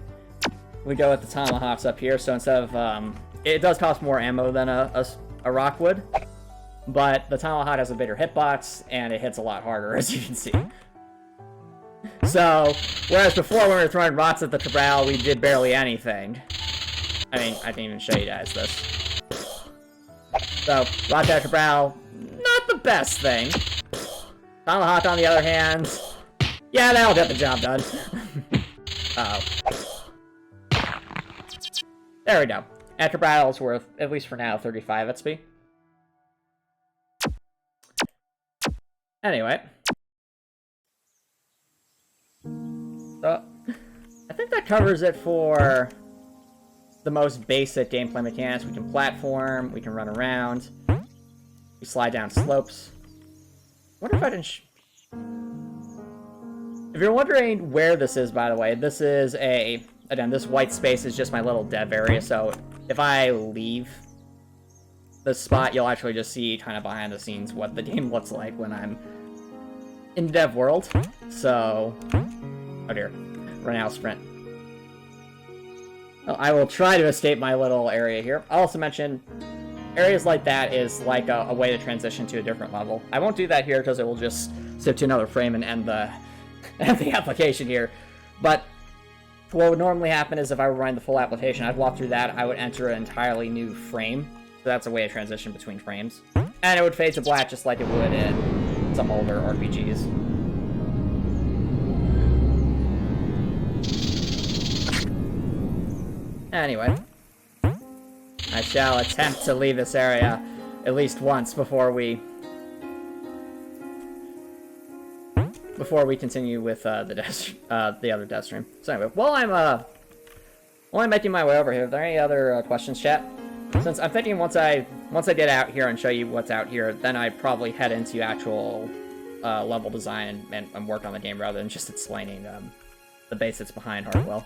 we go with the tomahawks up here. So instead of it does cost more ammo than a rock would, but the Tomahawk has a bigger hitbox, and it hits a lot harder, as you can see. So, whereas before when we were throwing rocks at the Cabral, we did barely anything. I mean, I didn't even show you guys this. So, rock at Cabral, not the best thing. Tomahawk, on the other hand, yeah, that'll get the job done. Uh-oh. There we go. After Battle's worth, at least for now, 35 XP. Anyway. So, I think that covers it for the most basic gameplay mechanics. We can platform, we can run around, we slide down slopes. I wonder if I didn't... If you're wondering where this is, by the way, this is a... Again, this white space is just my little dev area, so if I leave this spot, you'll actually just see kind of behind the scenes what the game looks like when I'm in dev world. So... Oh dear. Run out sprint. Well, I will try to escape my little area here. I'll also mention, areas like that is like a way to transition to a different level. I won't do that here because it will just skip to another frame and end the, end the application here. But what would normally happen is if I were running the full application, I'd walk through that, I would enter an entirely new frame. So that's a way to transition between frames. And it would fade to black just like it would in some older RPGs. Anyway, I shall attempt to leave this area at least once before we continue with the other death stream. So anyway, while I'm making my way over here, are there any other questions, chat? Since I'm thinking once I get out here and show you what's out here, then I'd probably head into actual level design and work on the game rather than just explaining the basics behind Heartwell.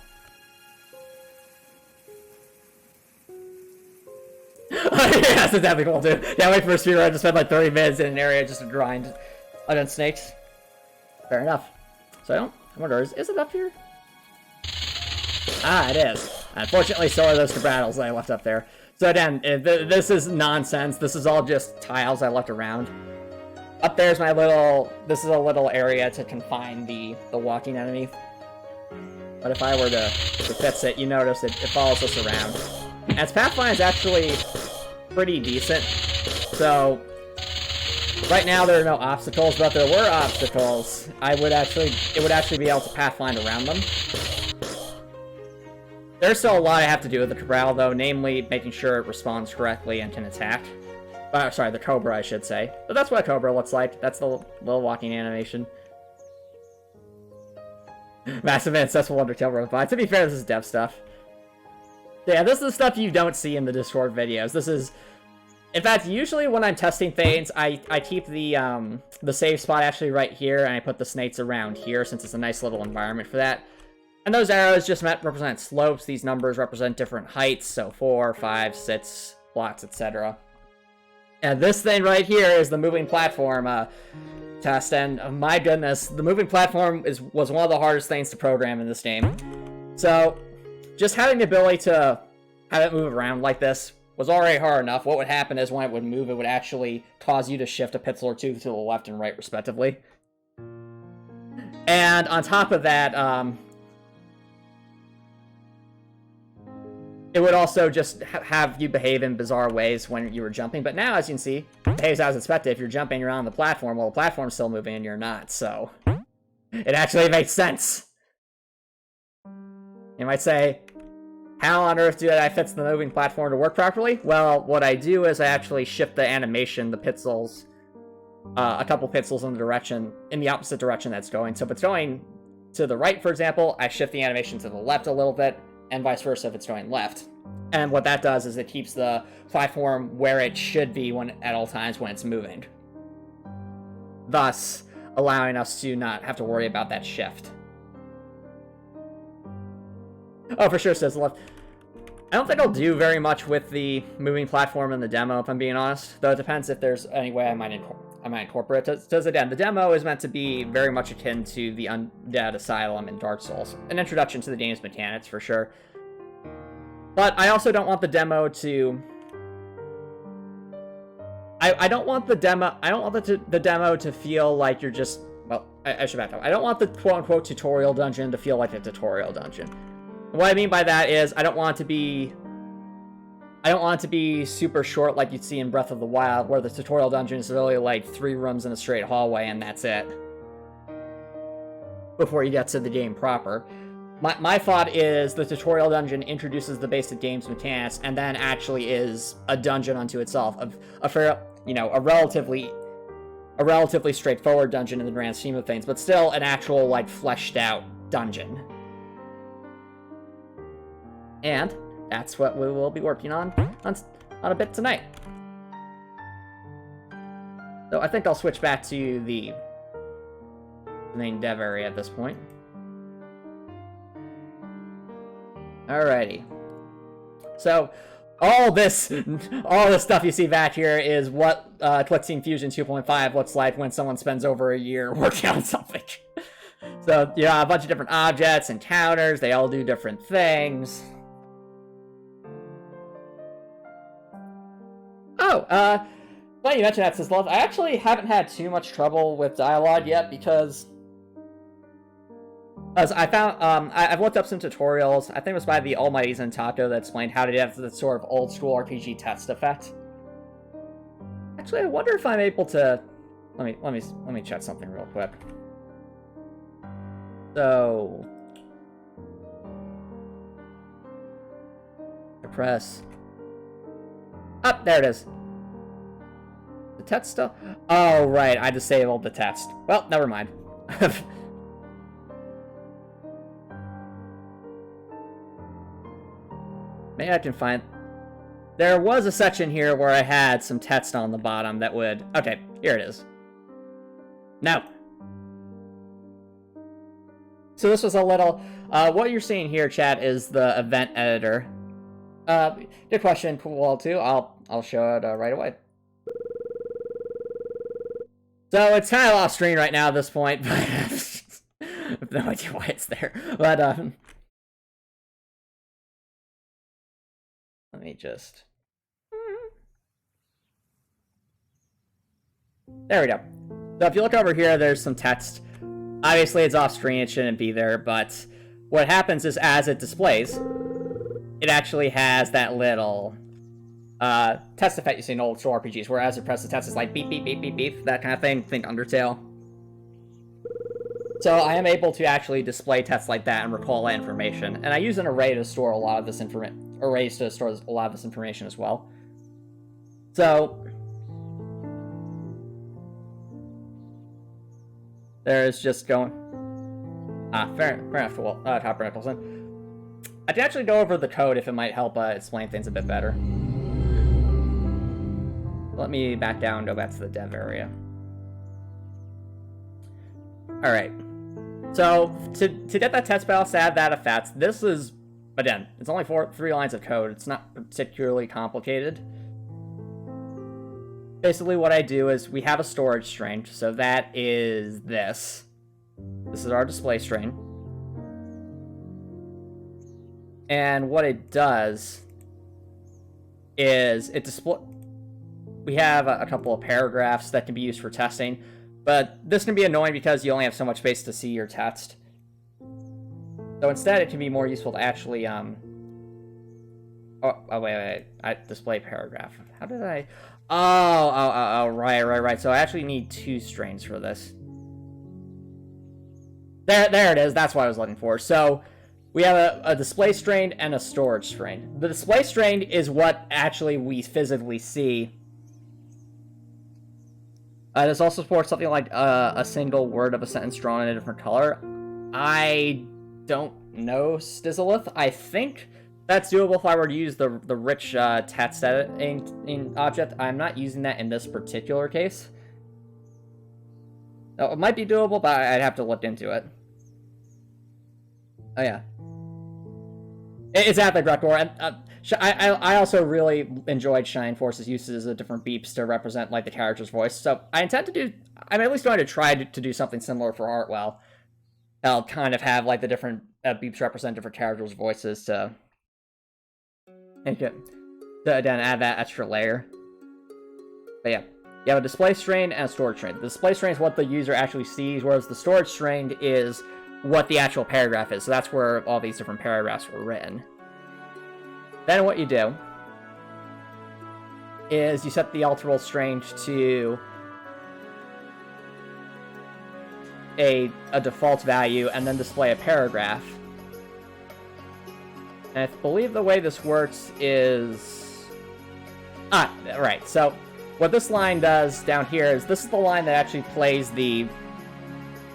Yes, it's definitely cool too. Yeah, wait for a speedrun to spend like 30 minutes in an area just to grind against snakes. Fair enough. So I wonder, is it up here? Ah, it is. Unfortunately, so are those two battles that I left up there. So again, this is nonsense. This is all just tiles I left around. Up there's my little... This is a little area to confine the walking enemy. But if I were to fix it, you notice it follows us around. And its pathfinder is actually pretty decent. So right now there are no obstacles, but if there were obstacles, it would actually be able to pathfind around them. There's still a lot I have to do with the Cabral, though, namely making sure it responds correctly and can attack. Sorry, the Cobra, I should say. But that's what a Cobra looks like. That's the little walking animation. Massive and successful Undertale robot. To be fair, this is dev stuff. Yeah, this is the stuff you don't see in the Discord videos. This is... In fact, usually when I'm testing things, I keep the save spot actually right here, and I put the snakes around here, since it's a nice little environment for that. And those arrows just represent slopes. These numbers represent different heights, so 4, 5, 6 blocks, etc. And this thing right here is the moving platform test, and my goodness, the moving platform was one of the hardest things to program in this game. So, just having the ability to have it move around like this was already hard enough. What would happen is when it would move, it would actually cause you to shift a pixel or two to the left and right, respectively. And on top of that, it would also just have you behave in bizarre ways when you were jumping. But now, as you can see, it behaves as expected. If you're jumping around the platform, well, the platform's still moving and you're not. So, it actually makes sense. You might say, how on earth do I fix the moving platform to work properly? Well, what I do is I actually shift the animation, the pixels, a couple pixels in the opposite direction that's going. So if it's going to the right, for example, I shift the animation to the left a little bit, and vice versa if it's going left. And what that does is it keeps the platform where it should be at all times when it's moving. Thus, allowing us to not have to worry about that shift. Oh, for sure, says left. I don't think I'll do very much with the moving platform in the demo, if I'm being honest. Though it depends if there's any way I might incorporate it. Because again, the demo is meant to be very much akin to the Undead Asylum in Dark Souls. An introduction to the game's mechanics, for sure. But I also don't want the demo to... I don't want the demo. I don't want the demo to feel like you're just. Well, I should back up. I don't want the quote-unquote tutorial dungeon to feel like a tutorial dungeon. What I mean by that is I don't want it to be. I don't want it to be super short like you'd see in Breath of the Wild, where the tutorial dungeon is really like 3 rooms in a straight hallway and that's it. Before you get to the game proper. My thought is the tutorial dungeon introduces the basic game's mechanics and then actually is a dungeon unto itself. A relatively straightforward dungeon in the grand scheme of things, but still an actual, like, fleshed out dungeon. And that's what we will be working on a bit tonight. So I think I'll switch back to the main dev area at this point. Alrighty. So, all this stuff you see back here is what Clickteam Fusion 2.5 looks like when someone spends over a year working on something. So, a bunch of different objects, encounters, they all do different things. Oh, well, you mentioned that, Sislov. I actually haven't had too much trouble with dialogue yet because I found, I've looked up some tutorials. I think it was by the almighty Zentato that explained how to have the sort of old-school RPG test effect. Actually, I wonder if I'm able to. Let me check something real quick. So, I press. Oh, there it is. The text stuff. Oh, right. I disabled the text. Well, never mind. Maybe I can find. There was a section here where I had some text on the bottom that would. Okay, here it is. No. So this was a little. What you're seeing here, chat, is the event editor. Good question, Cool too. I'll show it right away. So it's kind of off screen right now at this point, but I have no idea why it's there. But let me just. There we go. So if you look over here, there's some text. Obviously, it's off screen, it shouldn't be there, but what happens is as it displays, it actually has that little text effect you see in old school RPGs, where as it presses the text, it's like beep, beep, beep, beep, beep, that kind of thing. Think Undertale. So I am able to actually display text like that and recall that information. And I use an array to store a lot of this information as well. So there's just going. Fair enough. Well, Copper Nicholson. I can actually go over the code if it might help explain things a bit better. Let me back down, go back to the dev area. Alright. So, to get that test balance to add that effect, this is, again, it's only 3 lines of code. It's not particularly complicated. Basically what I do is, we have a storage string, so that is this. This is our display string. And what it does is, we have a couple of paragraphs that can be used for testing, but this can be annoying because you only have so much space to see your text. So instead, it can be more useful to actually, wait, I display paragraph. How did I? Oh, right. So I actually need 2 strings for this. There it is. That's what I was looking for. So we have a display string and a storage string. The display string is what actually we physically see. This also supports something like a single word of a sentence drawn in a different color. I don't know, Stizzleth. I think that's doable if I were to use the rich text editing object. I'm not using that in this particular case. Now, it might be doable, but I'd have to look into it. Oh yeah. Exactly, Grekor. And I also really enjoyed Shine Force's uses of different beeps to represent like the character's voice. So I intend to do. I'm at least going to try to do something similar for Heartwell. I'll kind of have like the different beeps represent different characters' voices to make it to again add that extra layer. But yeah, You have a display string and a storage string. The display string is what the user actually sees, whereas the storage string is what the actual paragraph is. So that's where all these different paragraphs were written. Then what you do is you set the alterable string to a default value and then display a paragraph. And I believe the way this works is... right, so what this line does down here is this is the line that actually plays the,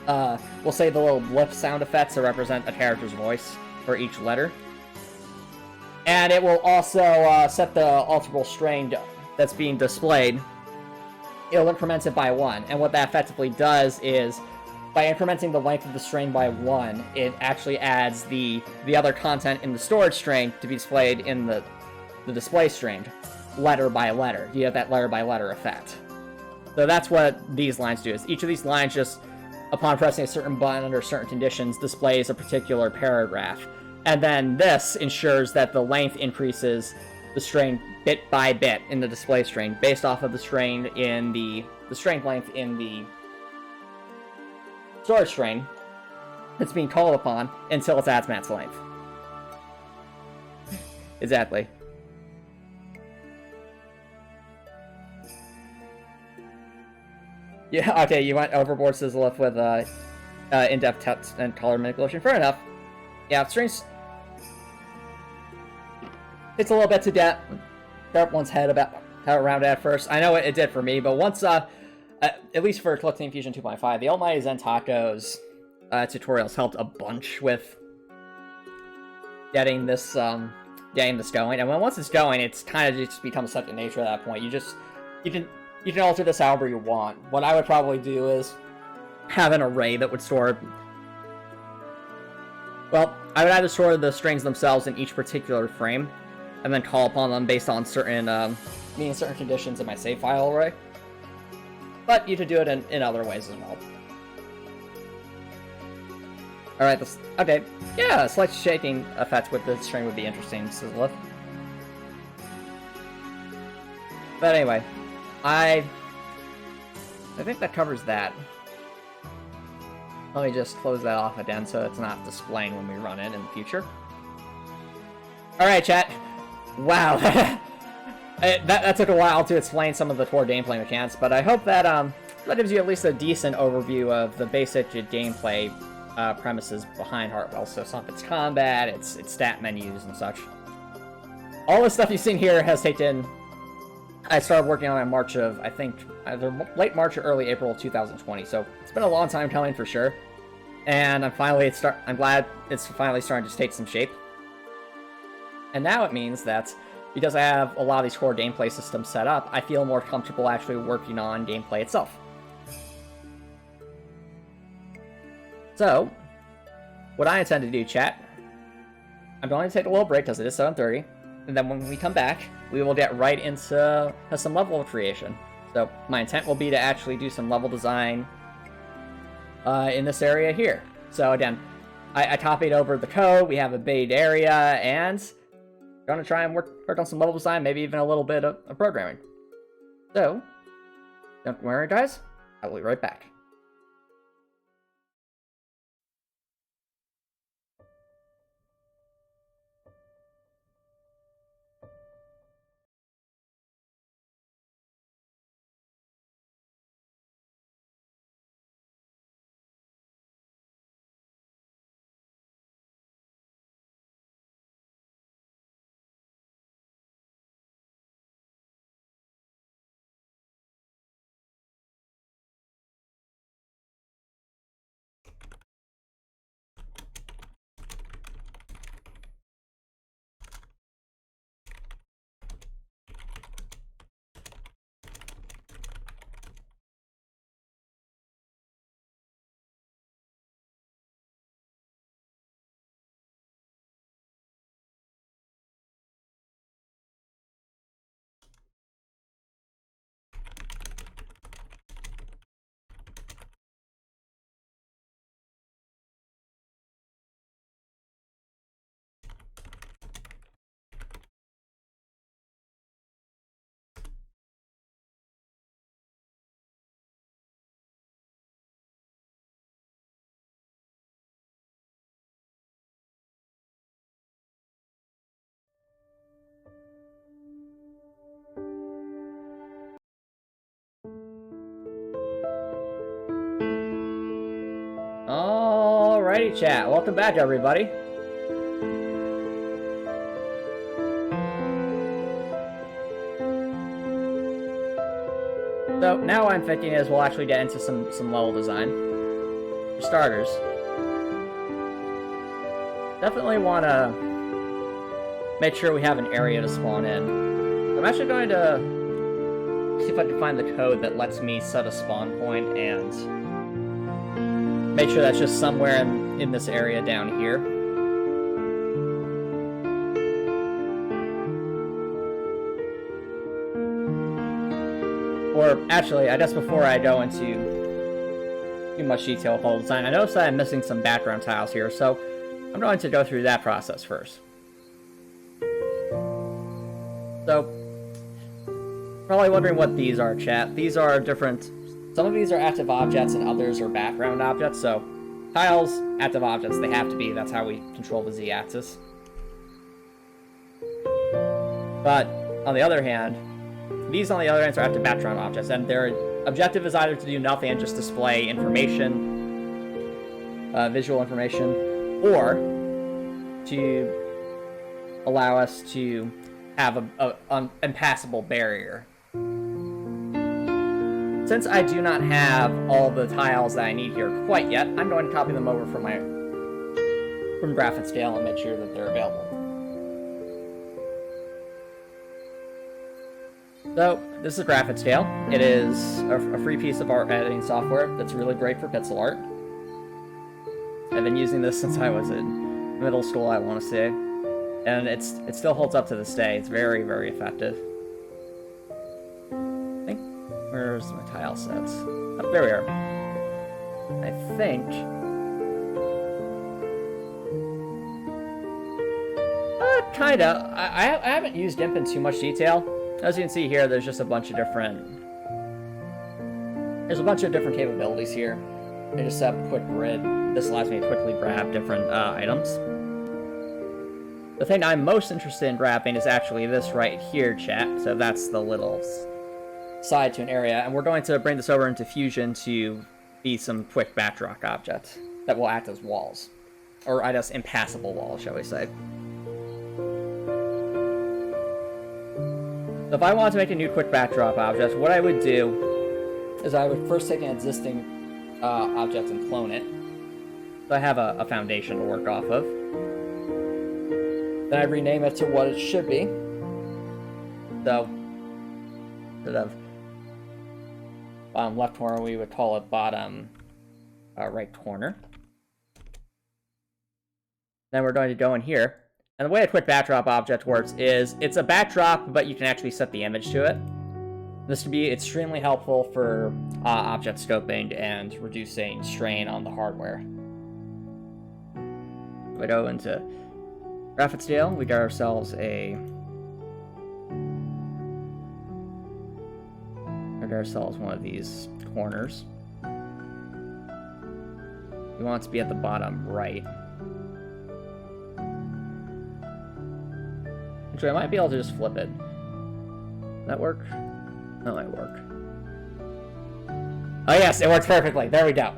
we'll say the little blip sound effects that represent a character's voice for each letter. And it will also set the alterable string that's being displayed. It'll increment it by 1, and what that effectively does is, by incrementing the length of the string by 1, it actually adds the other content in the storage string to be displayed in the display string, letter by letter. You have that letter by letter effect. So that's what these lines do, is each of these lines just, upon pressing a certain button under certain conditions, displays a particular paragraph. And then this ensures that the length increases the string bit by bit in the display string, based off of the string in the string length in the storage string that's being called upon until it's at max length. Exactly. Yeah, okay, you went overboard, Sizzleth, with in-depth text and color manipulation. Fair enough. Yeah, strings... It's a little bit to get one's head around it at first. I know it did for me, but once, at least for Clickteam Fusion 2.5, the Almighty Zen Taco's tutorials helped a bunch with getting this going. And once it's going, it's kind of just becomes second nature at that point. You can alter this however you want. What I would probably do is have an array that would store... Well, I would either store the strings themselves in each particular frame, and then call upon them based on certain, meeting certain conditions in my save file array. But you could do it in other ways as well. Alright, okay. Yeah, slight shaking effect with the string would be interesting, Sizzleth. But anyway, I think that covers that. Let me just close that off again so it's not displaying when we run it in the future. Alright, chat. Wow. that took a while to explain some of the core gameplay mechanics, but I hope that that gives you at least a decent overview of the basic gameplay premises behind Heartwell. So some of its combat, its stat menus, and such. All the stuff you've seen here has taken... I started working on it in March of, I think, either late March or early April of 2020, so it's been a long time coming for sure. And I'm glad it's finally starting to take some shape. And now it means that, because I have a lot of these core gameplay systems set up, I feel more comfortable actually working on gameplay itself. So, what I intend to do, chat, I'm going to take a little break because it is 7:30, and then when we come back, we will get right into some level creation. So, my intent will be to actually do some level design in this area here. So again, I copied over the code, we have a big area, and gonna try and work on some level design, maybe even a little bit of programming. So, don't worry guys, I will be right back. Alrighty, chat. Welcome back, everybody. So now what I'm thinking is we'll actually get into some level design. For starters, definitely want to make sure we have an area to spawn in. I'm actually going to see if I can find the code that lets me set a spawn point and make sure that's just somewhere in this area down here. Or actually, I guess before I go into too much detail with all the design, I noticed that I'm missing some background tiles here, so I'm going to go through that process first. So, probably wondering what these are, chat. These are different. Some of these are active objects and others are background objects, so tiles, active objects, they have to be. That's how we control the z-axis. But, on the other hand, these on the other hand are active background objects, and their objective is either to do nothing and just display information, visual information, or to allow us to have an impassable barrier. Since I do not have all the tiles that I need here quite yet, I'm going to copy them over from Graphic Scale and make sure that they're available. So, this is Graphic Scale. It is a free piece of art editing software that's really great for pixel art. I've been using this since I was in middle school, I want to say. And it still holds up to this day. It's very, very effective. I think... Where's my tile sets? Oh, there we are. I think... kinda. I haven't used GIMP in too much detail. As you can see here, there's just a bunch of different... There's a bunch of different capabilities here. I just have a quick grid. This allows me to quickly grab different items. The thing I'm most interested in grabbing is actually this right here, chat. So that's the little side to an area. And we're going to bring this over into Fusion to be some quick backdrop objects that will act as walls. Or I guess impassable walls, shall we say. So if I wanted to make a new quick backdrop object, what I would do is I would first take an existing object and clone it. So I have a foundation to work off of. Then I rename it to what it should be. So, instead of bottom left corner, we would call it bottom right corner. Then we're going to go in here. And the way a quick backdrop object works is it's a backdrop, but you can actually set the image to it. This can be extremely helpful for object scoping and reducing strain on the hardware. We go into Graphic Scale, we got ourselves one of these corners. We want it to be at the bottom right. Actually, I might be able to just flip it. Does that work? That might work. Oh yes, it works perfectly. There we go.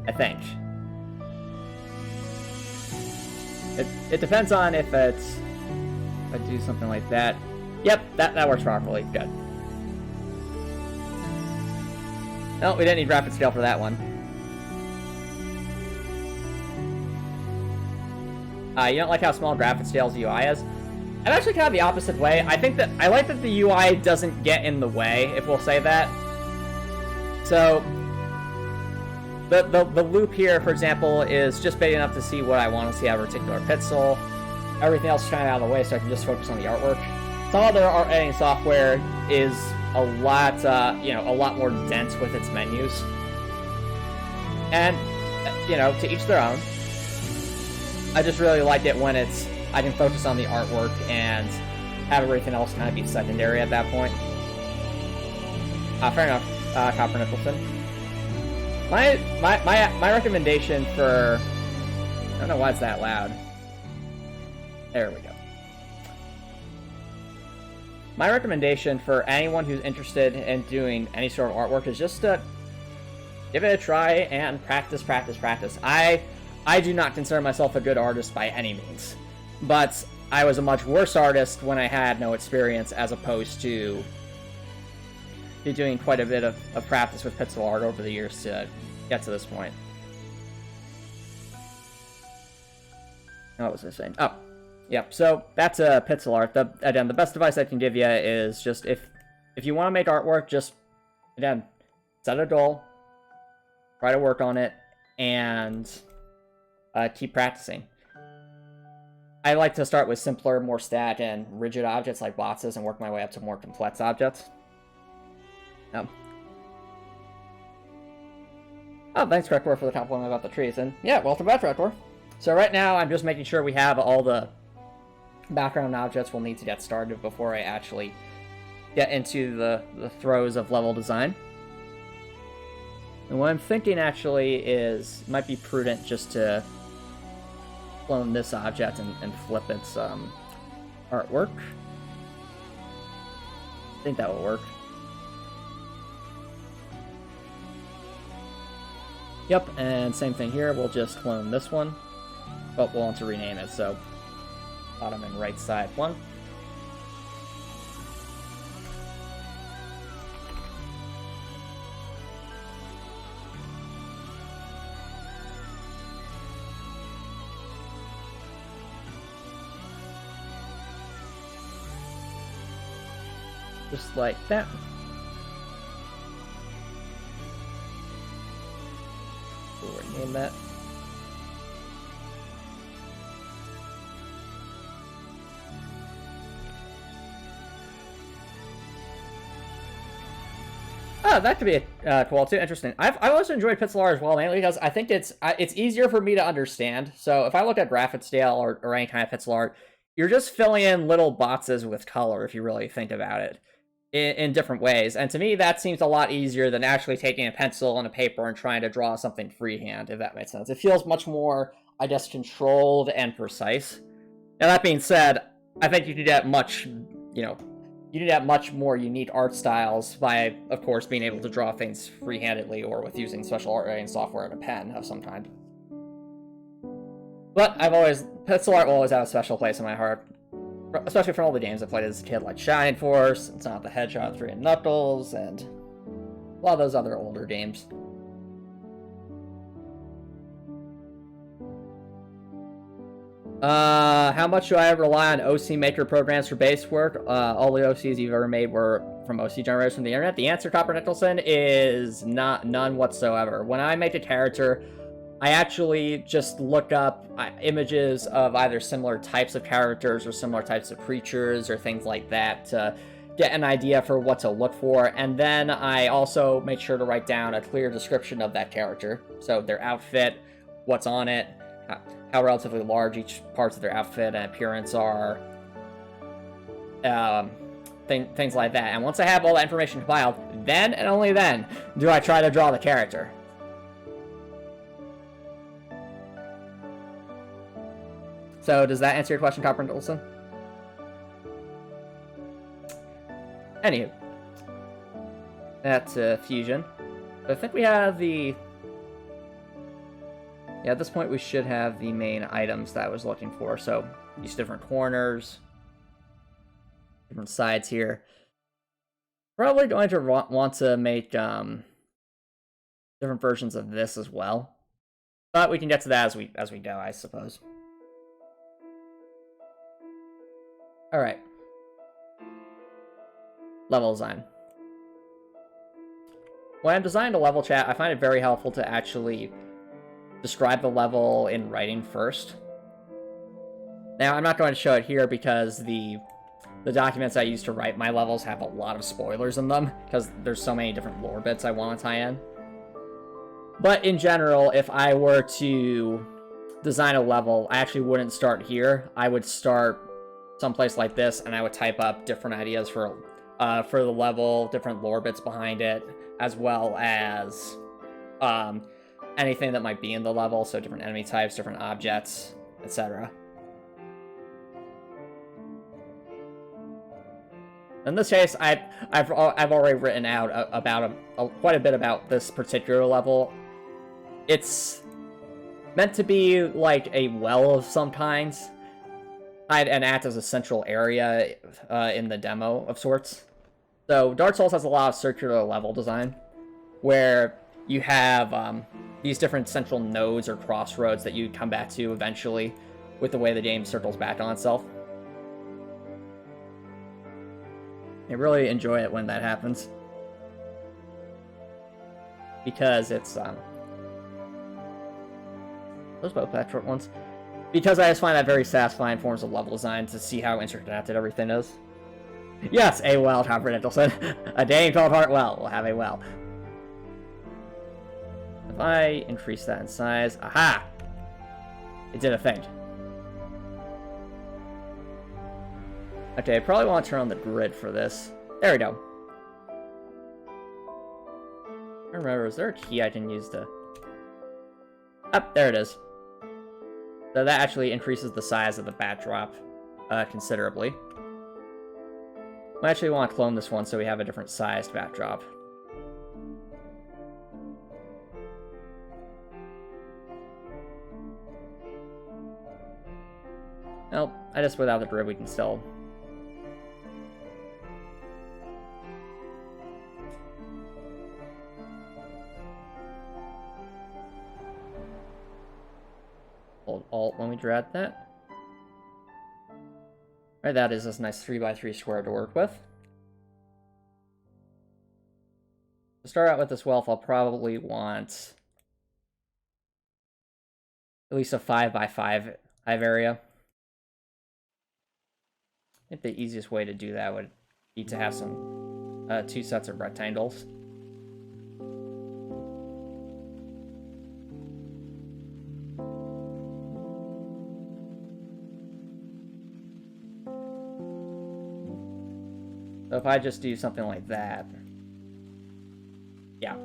I think. It depends on if it's... If I do something like that. Yep, that works properly. Good. No, we didn't need Graphic Scale for that one. You don't like how small Graphic Scale's UI is? I'm actually kind of the opposite way. I like that the UI doesn't get in the way, if we'll say that. So, the loop here, for example, is just big enough to see what I want to see out of a particular pixel. Everything else is kind of out of the way, so I can just focus on the artwork. Some other art editing software is a lot more dense with its menus. And, to each their own. I just really like it when I can focus on the artwork and have everything else kind of be secondary at that point. Fair enough, Copper Nicholson. My recommendation for... I don't know why it's that loud. There we go. My recommendation for anyone who's interested in doing any sort of artwork is just to give it a try and practice, practice, practice. I do not consider myself a good artist by any means, but I was a much worse artist when I had no experience, as opposed to doing quite a bit of practice with pixel art over the years to get to this point. What was I saying? Oh, yeah. So that's pixel art. Again, the best advice I can give you is just if you want to make artwork, just again set a goal, try to work on it, and keep practicing. I like to start with simpler, more static and rigid objects like boxes and work my way up to more complex objects. Oh, thanks, Crector, for the compliment about the trees. And yeah, welcome back, Crector. So right now, I'm just making sure we have all the background objects we'll need to get started before I actually get into the throes of level design. And what I'm thinking, actually, is it might be prudent just to clone this object and flip its artwork. I think that will work. Yep, and same thing here, we'll just clone this one. But we'll want to rename it, so bottom and right side one. Just like that. We'll rename that. Oh, that could be cool too. Interesting. I've also enjoyed pixel art as well, mainly because I think it's easier for me to understand. So if I look at graphic scale or any kind of pixel art, you're just filling in little boxes with color if you really think about it in different ways. And to me, that seems a lot easier than actually taking a pencil and a paper and trying to draw something freehand, if that makes sense. It feels much more, I guess, controlled and precise. Now, that being said, I think you can get much, you can get much more unique art styles by, of course, being able to draw things freehandedly or with using special art writing software and a pen of some kind. But pixel art will always have a special place in my heart, especially for all the games I played as a kid, like Shining Force, and Sonic the Hedgehog 3 and Knuckles, and a lot of those other older games. How much do I rely on OC Maker programs for base work? All the OCs you've ever made were from OC generators from the internet? The answer, Copper Nicholson, is none whatsoever. When I make a character, I actually just look up images of either similar types of characters or similar types of creatures or things like that to get an idea for what to look for, and then I also make sure to write down a clear description of that character. So their outfit, what's on it, how relatively large each parts of their outfit and appearance are, things like that. And once I have all that information compiled, then and only then do I try to draw the character. So does that answer your question, Copper Nicholson? Anywho, that's Fusion. I think we have the... Yeah, at this point we should have the main items that I was looking for. So these different corners, different sides here. Probably going to want to make different versions of this as well. But we can get to that as we go, I suppose. Alright. Level design. When I'm designing a level, chat, I find it very helpful to actually describe the level in writing first. Now, I'm not going to show it here because the documents I use to write my levels have a lot of spoilers in them, because there's so many different lore bits I want to tie in. But in general, if I were to design a level, I actually wouldn't start here. I would start someplace like this, and I would type up different ideas for the level, different lore bits behind it, as well as anything that might be in the level, so different enemy types, different objects, etc. In this case, I've already written out about quite a bit about this particular level. It's meant to be like a well of some kinds, and act as a central area in the demo of sorts. So Dark Souls has a lot of circular level design, where you have these different central nodes or crossroads that you come back to eventually with the way the game circles back on itself. I really enjoy it when that happens, because it's those both that short ones. Because I just find that very satisfying forms of level design to see how interconnected everything is. Yes, a well, Tom Nicholson. A dame called Heartwell will have a well. If I increase that in size, aha! It did a thing. Okay, I probably want to turn on the grid for this. There we go. I remember, is there a key I can use to... Oh, there it is. So that actually increases the size of the backdrop considerably. I actually want to clone this one so we have a different sized backdrop. Nope, I just without the grid we can still... Hold Alt when we drag that. Right, that is this nice 3x3 square to work with. To start out with this wealth, I'll probably want at least a 5x5 area. I think the easiest way to do that would be to have some 2 sets of rectangles. So if I just do something like that, yeah.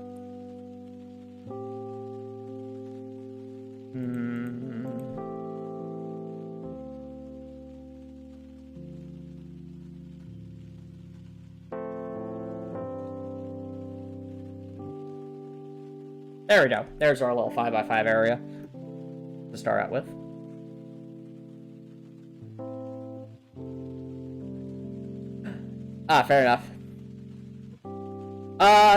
There we go. There's our little 5x5 area to start out with. Ah, fair enough.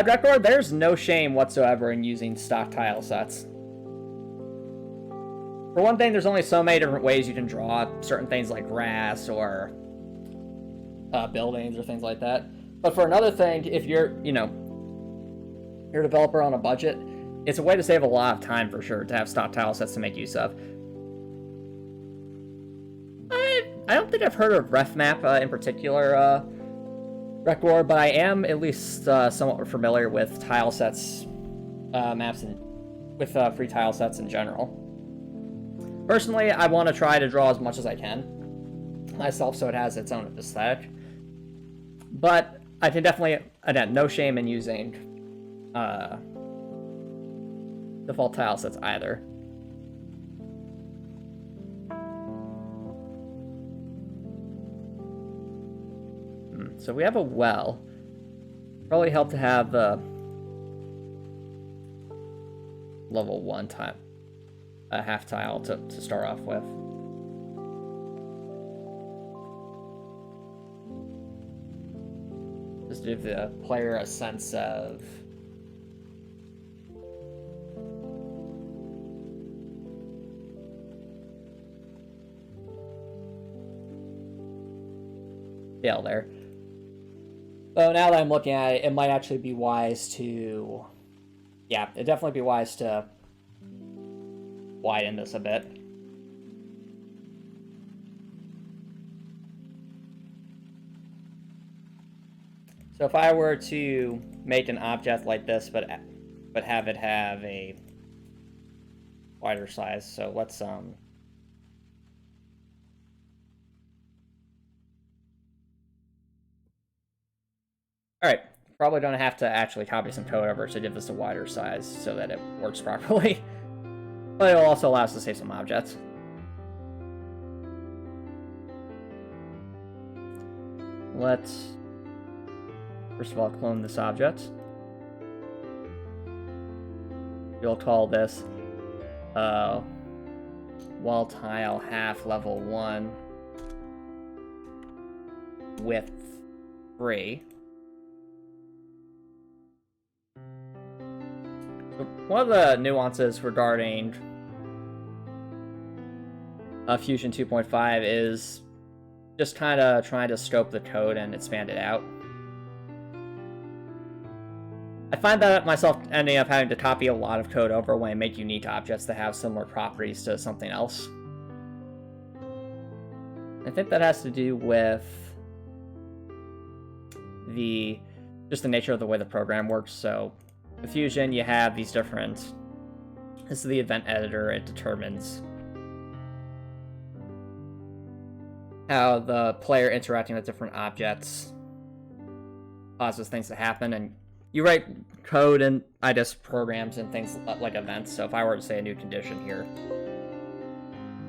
Record, there's no shame whatsoever in using stock tile sets. For one thing, there's only so many different ways you can draw certain things like grass or buildings or things like that. But for another thing, if you're, you're a developer on a budget, it's a way to save a lot of time for sure to have stock tile sets to make use of. I don't think I've heard of RefMap in particular, Record, but I am at least somewhat familiar with tile sets, maps, and with free tile sets in general. Personally, I want to try to draw as much as I can myself, so it has its own aesthetic. But I can definitely, again, no shame in using default tile sets either. So we have a well. Probably help to have the level 1 time a half tile to start off with. Just to give the player a sense of scale there. So now that I'm looking at it, it might actually be wise to... Yeah, it'd definitely be wise to widen this a bit. So if I were to make an object like this, but have it have a wider size, so let's Alright, probably gonna have to actually copy some code over to give this a wider size so that it works properly. But it'll also allow us to save some objects. Let's First of all, clone this object. We'll call this wall tile half level 1 width 3. So one of the nuances regarding Fusion 2.5 is just kind of trying to scope the code and expand it out. I find that myself ending up having to copy a lot of code over when I make unique objects that have similar properties to something else. I think that has to do with just the nature of the way the program works. So with Fusion, you have these different... This is the event editor. It determines how the player interacting with different objects causes things to happen, and you write code and IDES programs and things like events. So if I were to say a new condition here,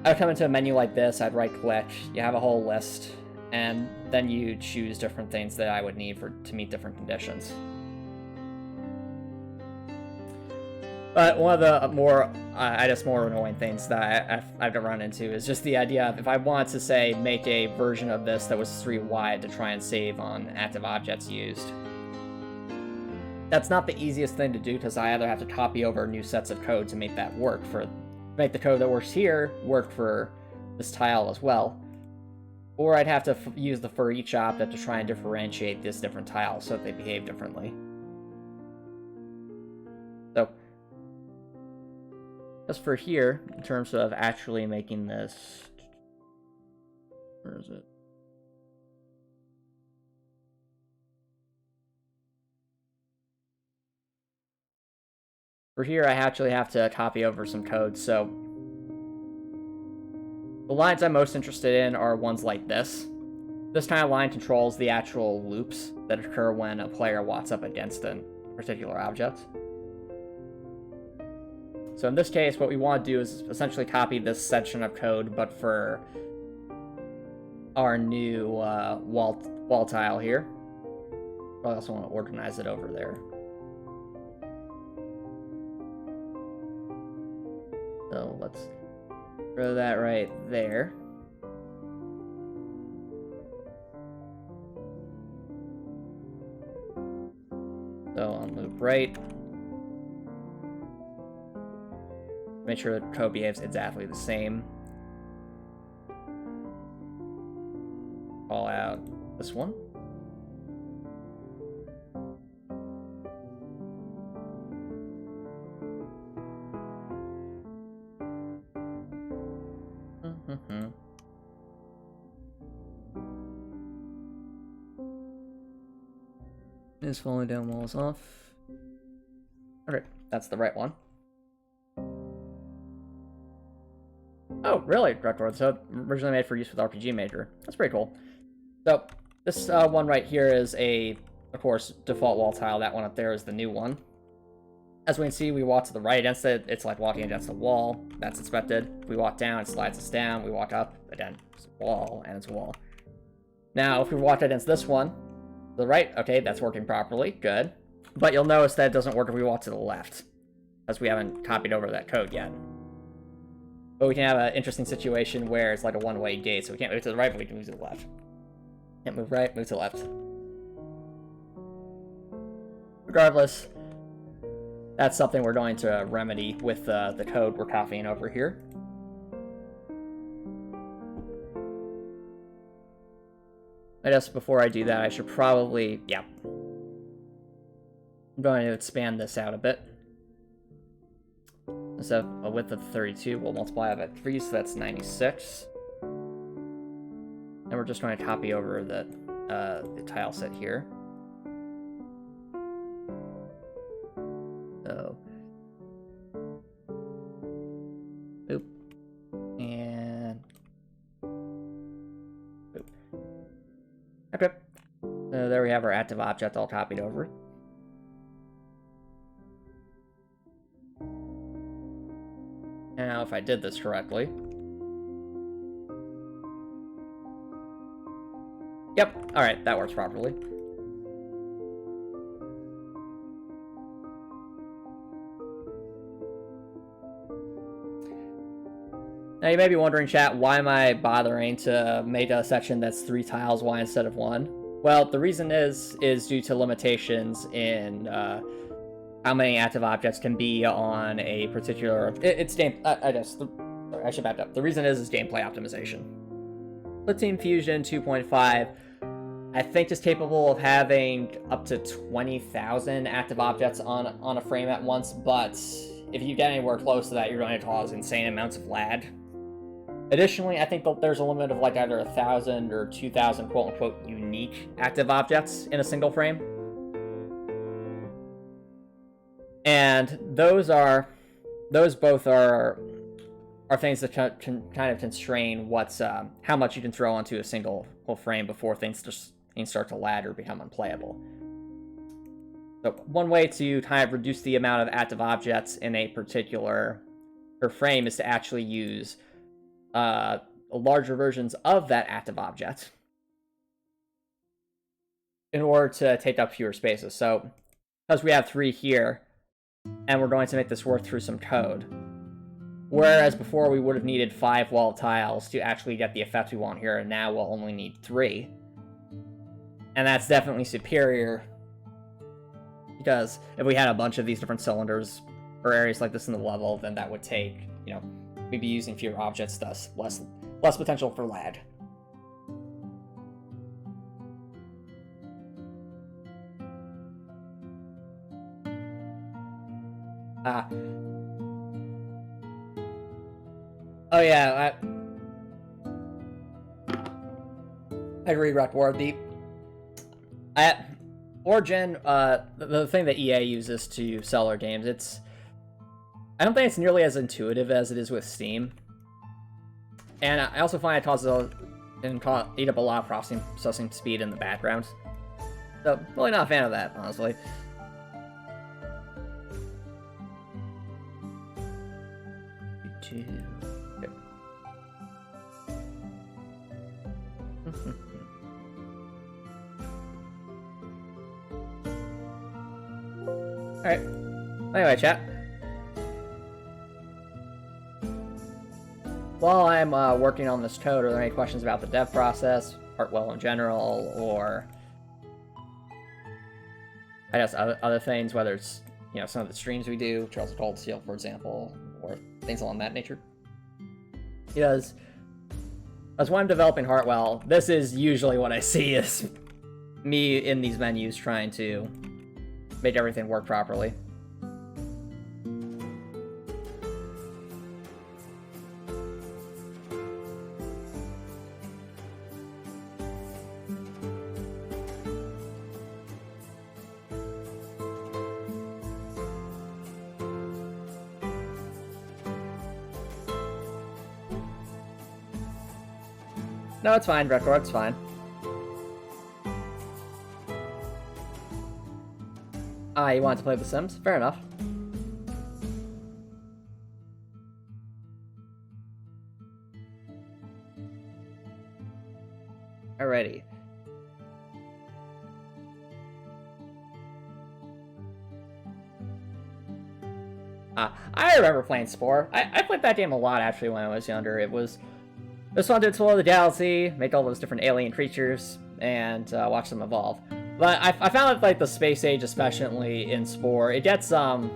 I would come into a menu like this, I'd right click, you have a whole list, and then you choose different things that I would need to meet different conditions. But one of the more annoying things that I've run into is just the idea of if I want to, say, make a version of this that was 3 wide to try and save on active objects used. That's not the easiest thing to do, because I either have to copy over new sets of code to make that work, make the code that works here work for this tile as well. Or I'd have to use the for each object to try and differentiate this different tiles so that they behave differently. So, as for here, in terms of actually making this... Where is it? For here, I actually have to copy over some code, so... The lines I'm most interested in are ones like this. This kind of line controls the actual loops that occur when a player walks up against a particular object. So in this case, what we want to do is essentially copy this section of code, but for our new wall tile here. I also want to organize it over there. So let's throw that right there. So on loop right. Make sure the code behaves exactly the same. Call out this one. Is falling down walls off. Okay, that's the right one. Oh, really? Director. So originally made for use with RPG Maker. That's pretty cool. So this one right here is of course, default wall tile. That one up there is the new one. As we can see, we walk to the right against it. It's like walking against a wall. That's expected. If we walk down, it slides us down. We walk up, again, it's a wall, and it's a wall. Now, if we walk against this one, to the right, okay, that's working properly. Good. But you'll notice that it doesn't work if we walk to the left, because we haven't copied over that code yet. But we can have an interesting situation where it's like a one-way gate, so we can't move to the right, but we can move to the left. Can't move right, move to the left. Regardless, that's something we're going to remedy with the code we're copying over here. I guess before I do that, I should probably, I'm going to expand this out a bit. Instead of a width of 32, we'll multiply by 3, so that's 96. And we're just going to copy over the tile set here. So, boop, and boop. Okay, so there we have our active object all copied over. Now, if I did this correctly, yep, all right, that works properly. Now you may be wondering, chat, why am I bothering to make a section that's 3 tiles wide instead of 1? Well, the reason is due to limitations in how many active objects can be on a particular... It's game... I should back up. The reason is gameplay optimization. Clickteam Fusion 2.5, I think, is capable of having up to 20,000 active objects on a frame at once, but if you get anywhere close to that, you're going to cause insane amounts of lag. Additionally, I think that there's a limit of like either 1,000 or 2,000 quote-unquote unique active objects in a single frame. And those both are things that can kind of constrain what's how much you can throw onto a single whole frame before things start to lag or become unplayable. So one way to kind of reduce the amount of active objects in a particular frame is to actually use larger versions of that active object in order to take up fewer spaces. So because we have 3 here, and we're going to make this work through some code. Whereas before we would have needed 5 wall tiles to actually get the effect we want here, and now we'll only need 3. And that's definitely superior, because if we had a bunch of these different cylinders or areas like this in the level, then that would take, you know, we'd be using fewer objects, thus less potential for lag. Oh yeah, I agree, Reckward. Origin, the thing that EA uses to sell their games, I don't think it's nearly as intuitive as it is with Steam. And I also find it eat up a lot of processing speed in the background. So, really not a fan of that, honestly. Alright. Anyway, chat. While I'm working on this code, are there any questions about the dev process, Heartwell in general, or I guess other things, whether it's, you know, some of the streams we do, Trails of Cold Steel, for example, or things along that nature? Because as when I'm developing Heartwell, this is usually what I see as me in these menus trying to make everything work properly. No, it's fine, Retro, it's fine. You wanted to play The Sims? Fair enough. Alrighty. I remember playing Spore. I played that game a lot, actually, when I was younger. It was fun to explore the galaxy, make all those different alien creatures, and watch them evolve. But I found that, like, the space age, especially in Spore, it gets, there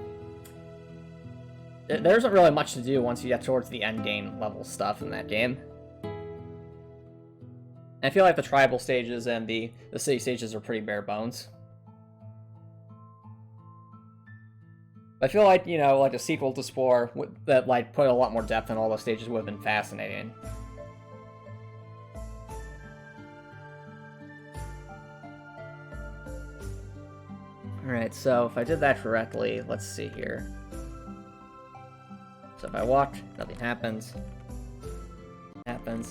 isn't really much to do once you get towards the end game level stuff in that game. I feel like the tribal stages and the city stages are pretty bare bones. I feel like, you know, like a sequel to Spore that, like, put a lot more depth in all those stages would have been fascinating. Alright, so if I did that correctly, let's see here. So if I walk, nothing happens. Nothing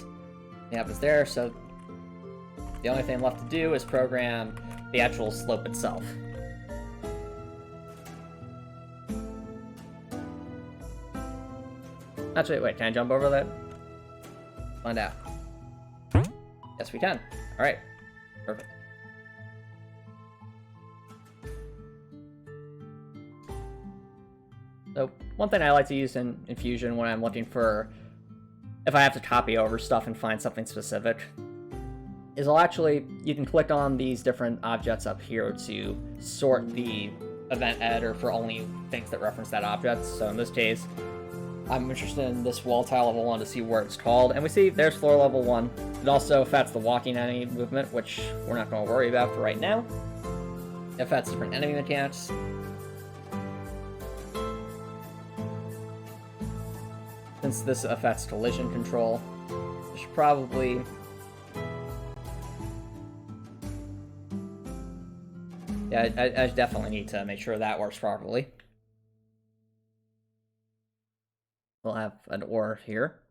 happens there, so the only thing left to do is program the actual slope itself. Actually, wait, can I jump over that? Find out. Yes, we can. Alright, perfect. So, one thing I like to use in Fusion when I'm looking for if I have to copy over stuff and find something specific, is you can click on these different objects up here to sort the event editor for only things that reference that object. So in this case, I'm interested in this wall tile level 1 to see where it's called, and we see there's floor level 1. It also affects the walking enemy movement, which we're not going to worry about for right now. It affects different enemy mechanics. Since this affects collision control, I should probably... Yeah, I definitely need to make sure that works properly. We'll have an ore here.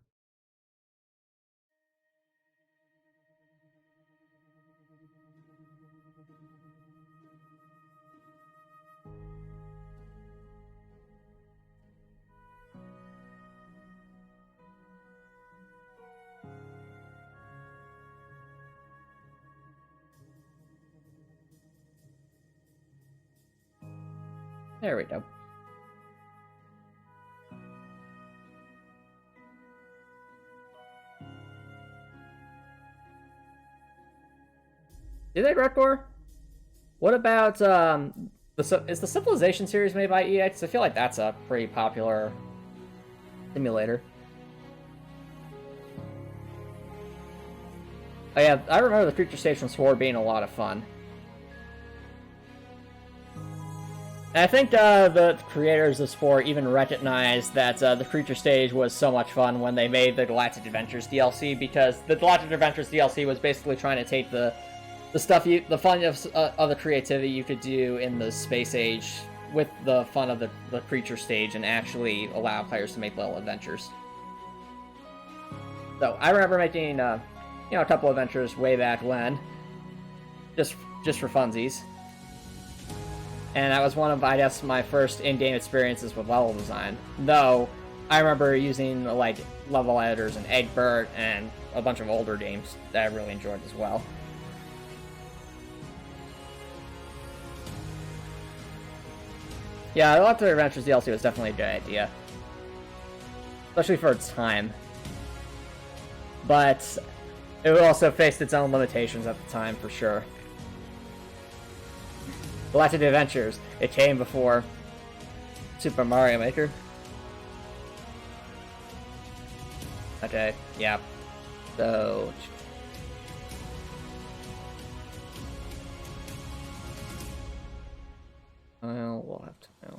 There we go. Did they record? What about is the Civilization series made by EA? I feel like that's a pretty popular simulator. Oh yeah, I remember the Creature Stage from Sword being a lot of fun. And I think the creators of Spore even recognized that the Creature Stage was so much fun when they made the Galactic Adventures DLC, because the Galactic Adventures DLC was basically trying to take the fun of the creativity you could do in the Space Age with the fun of the Creature Stage and actually allow players to make little adventures. So I remember making a couple adventures way back when, just for funsies. And that was one of, I guess, my first in-game experiences with level design. Though, I remember using, like, level editors and Egbert and a bunch of older games that I really enjoyed as well. Yeah, the Galactic Adventures DLC was definitely a good idea. Especially for its time. But it also faced its own limitations at the time, for sure. Galactic Adventures, it came before Super Mario Maker. Okay, yeah. So... well, we'll have to know.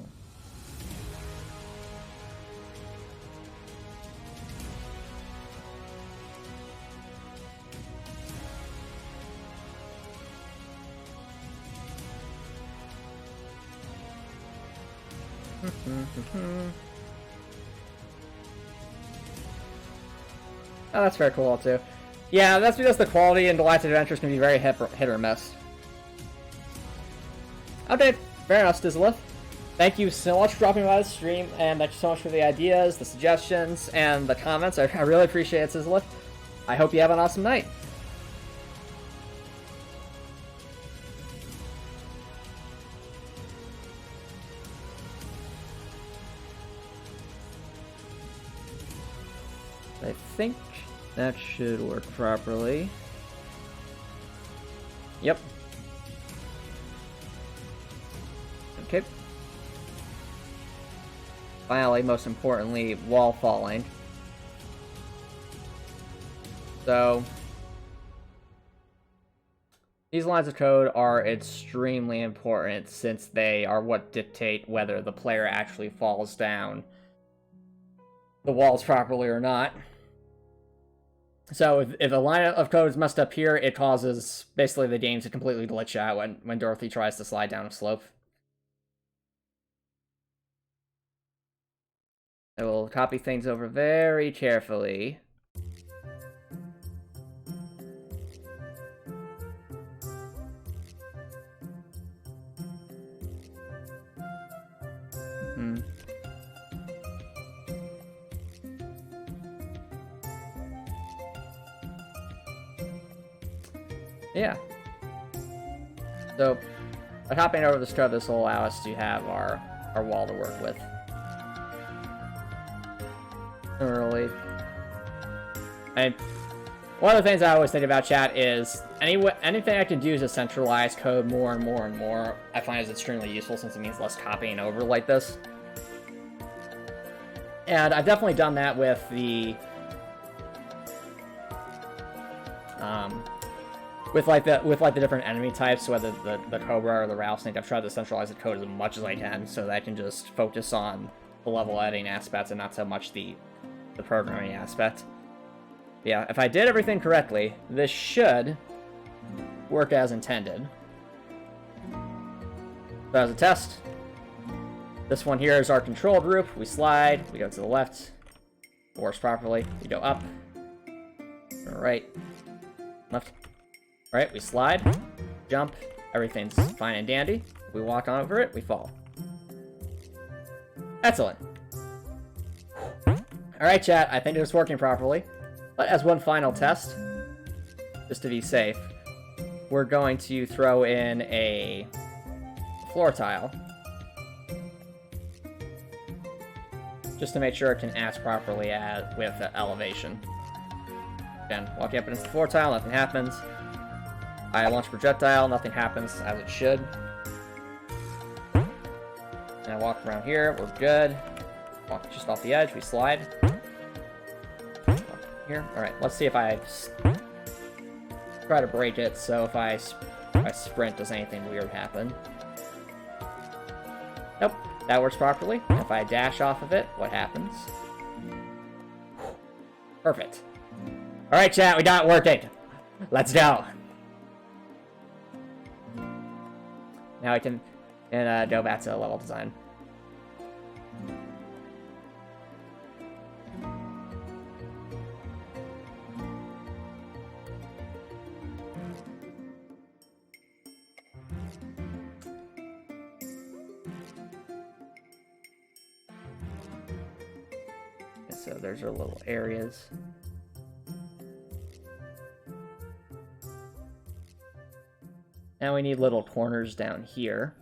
Oh, that's very cool too. Yeah, that's because the quality in Galactic Adventures can be very hit or miss. Okay, fair enough, Stizzleth. Thank you so much for dropping by the stream, and thank you so much for the ideas, the suggestions, and the comments. I really appreciate it, Stizzleth. I hope you have an awesome night. I think that should work properly. Yep. Okay. Finally, most importantly, wall falling. So, these lines of code are extremely important since they are what dictate whether the player actually falls down the walls properly or not. So if a line of code is messed up here, it causes basically the game to completely glitch out when Dorothy tries to slide down a slope. I will copy things over very carefully. Yeah. So, by copying over this code, this will allow us to have our wall to work with. Similarly, And one of the things I always think about, chat, is anything I can do to centralize code more and more and more, I find is extremely useful since it means less copying over like this. And I've definitely done that with the with the different enemy types, whether the Cobra or the Rattlesnake. I've tried to centralize the code as much as I can so that I can just focus on the level editing aspects and not so much the programming aspect. Yeah, if I did everything correctly, this should work as intended. So as a test, this one here is our control group. We slide, we go to the left, it works properly. We go up, right, left, right, we slide, jump, everything's fine and dandy. If we walk on over it, we fall. Excellent. Alright, chat, I think it's working properly. But as one final test, just to be safe, we're going to throw in a floor tile. Just to make sure it can act properly with the elevation. Again, walking up against the floor tile, nothing happens. I launch projectile, nothing happens as it should. And I walk around here, we're good. Walk just off the edge, we slide. Here. Alright, let's see if I try to break it, so if I sprint, does anything weird happen? Nope, that works properly. If I dash off of it, what happens? Perfect. Alright, chat, we got it working. Let's go. Now I can go back to level design. So there's our little areas. Now we need little corners down here.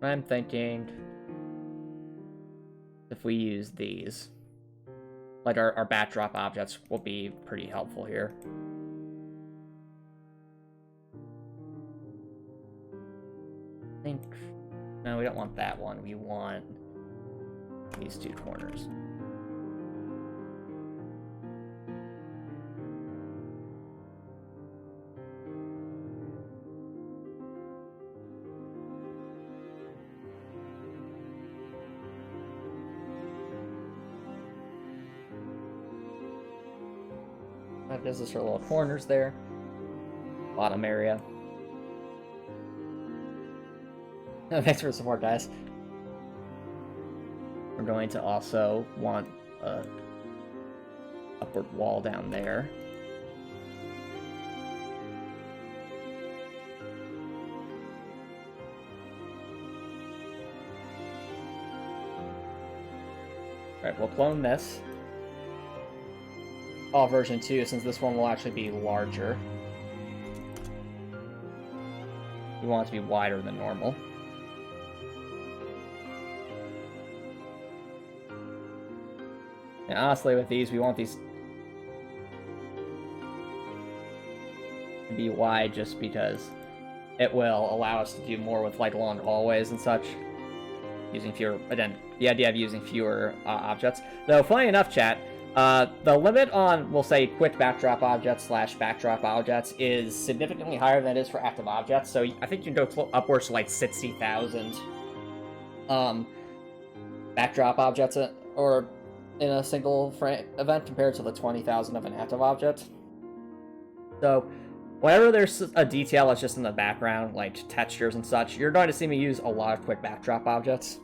I'm thinking if we use these, like our backdrop objects will be pretty helpful here. I think, no, we don't want that one. We want these two corners. That gives us our little corners there. Bottom area. Thanks for the support, guys. We're going to also want a upward wall down there. Alright, we'll clone this. All version 2, since this one will actually be larger. We want it to be wider than normal. And honestly, with these, we want these to be wide just because it will allow us to do more with like long hallways and such. Using fewer, again, the idea of using fewer objects. Though, funny enough, chat, the limit on, we'll say, quick backdrop objects / backdrop objects is significantly higher than it is for active objects. So I think you can go upwards to like 60,000 backdrop objects or in a single frame event compared to the 20,000 of an active object. So whenever there's a detail that's just in the background, like textures and such, you're going to see me use a lot of quick backdrop objects,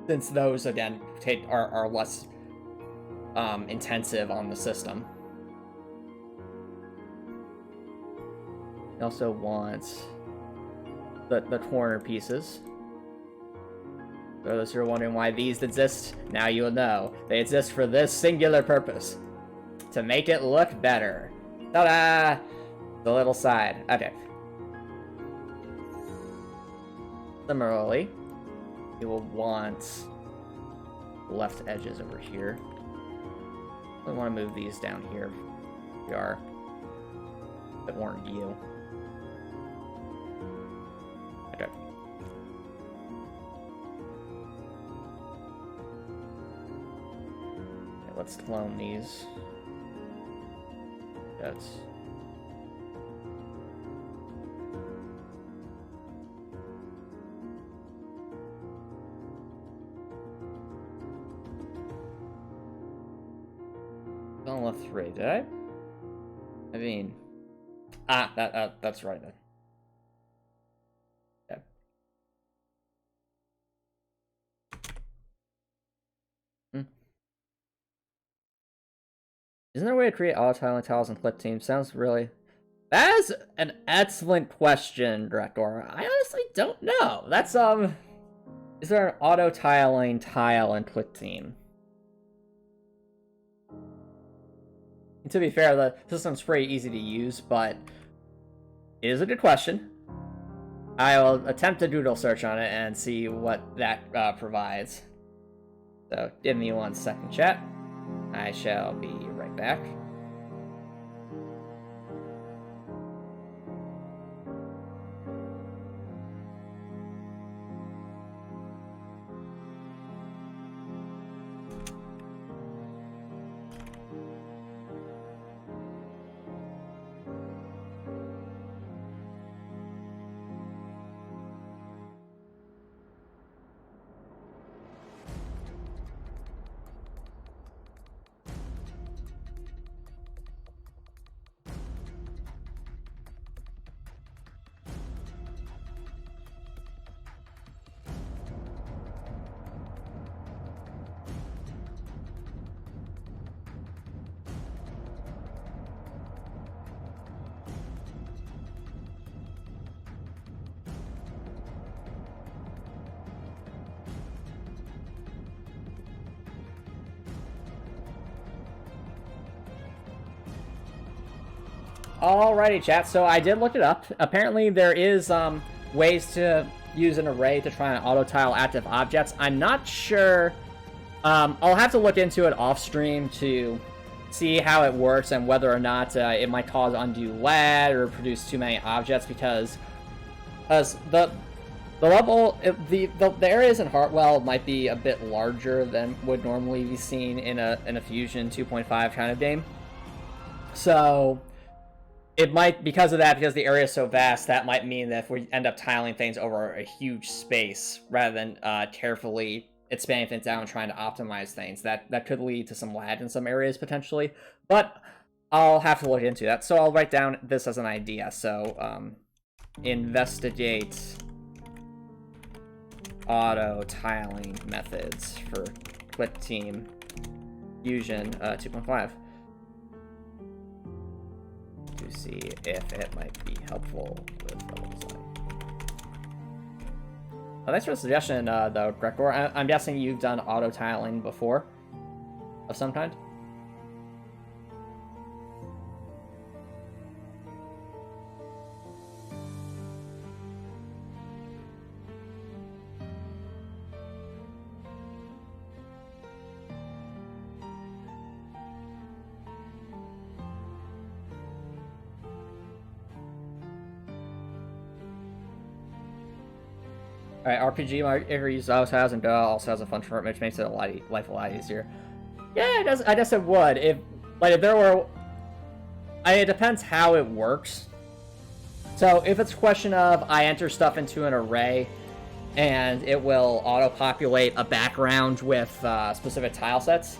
since those, again, are less intensive on the system. You also want the corner pieces. For those who are wondering why these exist, now you'll know. They exist for this singular purpose. To make it look better. Ta-da! The little side. Okay. Similarly, you will want left edges over here. We want to move these down here. We are that weren't you. Okay. Okay, let's clone these. That's on left 3, did I? I mean, that's right then. Okay. Isn't there a way to create auto-tiling tiles in Clickteam? Sounds really... That is an excellent question, Drekor. I honestly don't know. That's, Is there an auto-tiling tile in Clickteam? To be fair, the system's pretty easy to use, but it is a good question. I will attempt a doodle search on it and see what that provides. So, give me 1 second, chat. I shall be right back. Alrighty, chat. So I did look it up. Apparently, there is ways to use an array to try and auto-tile active objects. I'm not sure. I'll have to look into it off-stream to see how it works and whether or not it might cause undue lag or produce too many objects, because the level, the areas in Heartwell might be a bit larger than would normally be seen in a Fusion 2.5 kind of game. So it might, because of that, because the area is so vast, that might mean that if we end up tiling things over a huge space rather than carefully expanding things down and trying to optimize things, that could lead to some lag in some areas potentially. But I'll have to look into that. So I'll write down this as an idea. So investigate auto tiling methods for Clickteam Fusion 2.5. to see if it might be helpful with level design. Thanks for the suggestion, though, Gregor. I'm guessing you've done auto tiling before, of some kind? Alright, RPG ever use auto tiles, and Go also has a fun short, which makes it life a lot easier. Yeah, it does. I guess it would. If there were, it depends how it works. So if it's a question of I enter stuff into an array, and it will auto-populate a background with specific tile sets,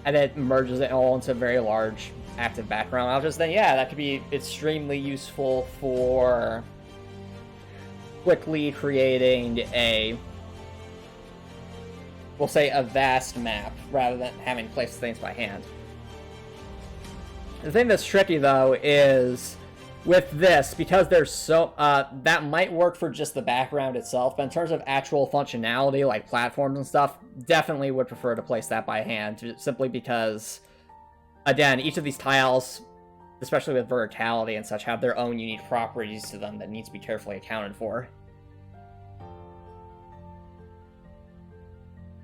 and it merges it all into a very large active background objects, then yeah, that could be extremely useful for quickly creating a, we'll say, a vast map, rather than having to place things by hand. The thing that's tricky, though, is with this, because there's so, that might work for just the background itself, but in terms of actual functionality, like platforms and stuff, definitely would prefer to place that by hand, simply because, again, each of these tiles, especially with verticality and such, have their own unique properties to them that needs to be carefully accounted for.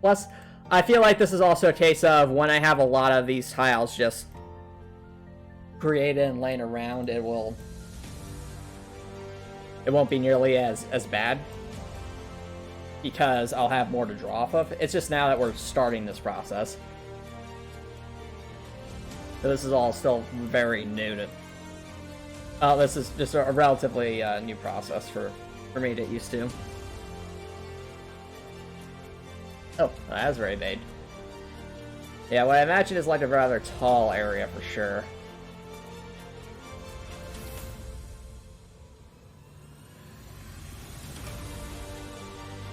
Plus, I feel like this is also a case of when I have a lot of these tiles just created and laying around, it won't be nearly as bad, because I'll have more to draw off of. It's just now that we're starting this process. So this is all still very new to... this is just a relatively new process for me to get used to. Oh, that's very made. Yeah, what I imagine is like a rather tall area for sure.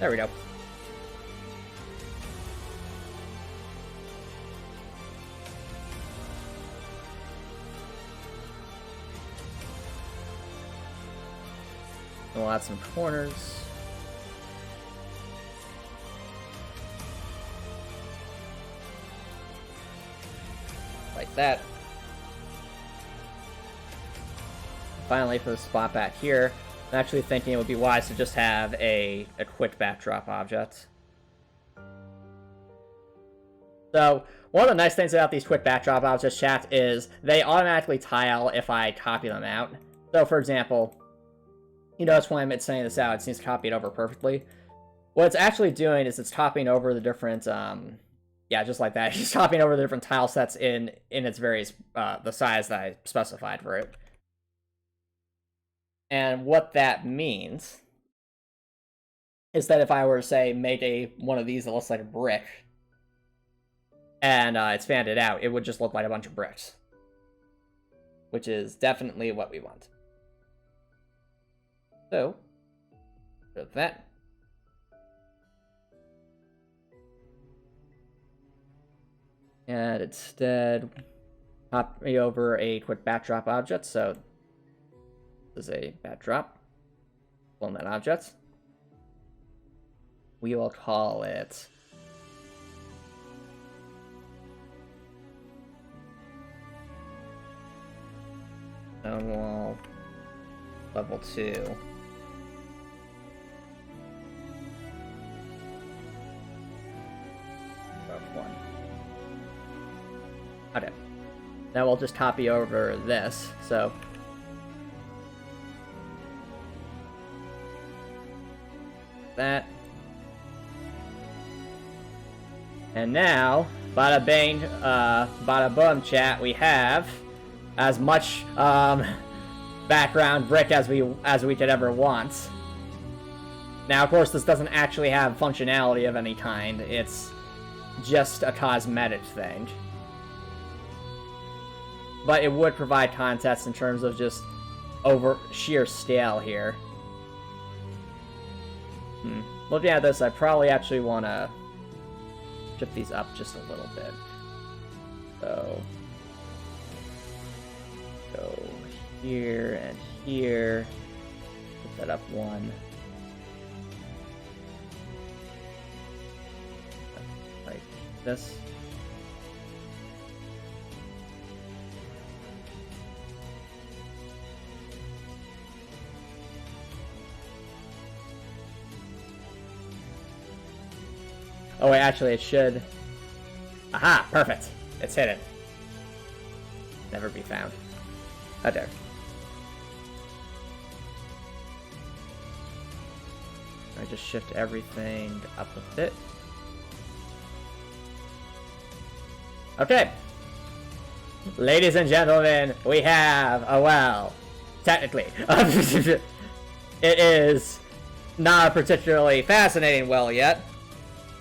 There we go. We'll add some corners. Like that. Finally, for the spot back here, I'm actually thinking it would be wise to just have a quick backdrop object. So, one of the nice things about these quick backdrop objects, chat, is they automatically tile if I copy them out. So, for example, you notice when I'm sending this out, it seems to copy it over perfectly. What it's actually doing is it's copying over the different, yeah, just like that. It's copying over the different tile sets in its various, the size that I specified for it. And what that means is that if I were to, say, make one of these that looks like a brick, and expand it out, it would just look like a bunch of bricks. Which is definitely what we want. So, with that. And instead, copy over a quick backdrop object. So, this is a backdrop. On that object. We will call it stone wall level 2. One. Okay. Now we'll just copy over this, so that. And now, bada bang, bada boom, chat, we have as much background brick as we could ever want. Now, of course, this doesn't actually have functionality of any kind. It's just a cosmetic thing. But it would provide context in terms of just over sheer scale here. Looking at this, I probably actually want to shift these up just a little bit. So, go here and here. Put that up one. Like this. Oh wait, actually it should... Aha! Perfect! It's hidden. Never be found. Oh, there. I just shift everything up a bit. Okay! Ladies and gentlemen, we have a well. Technically. It is not a particularly fascinating well yet.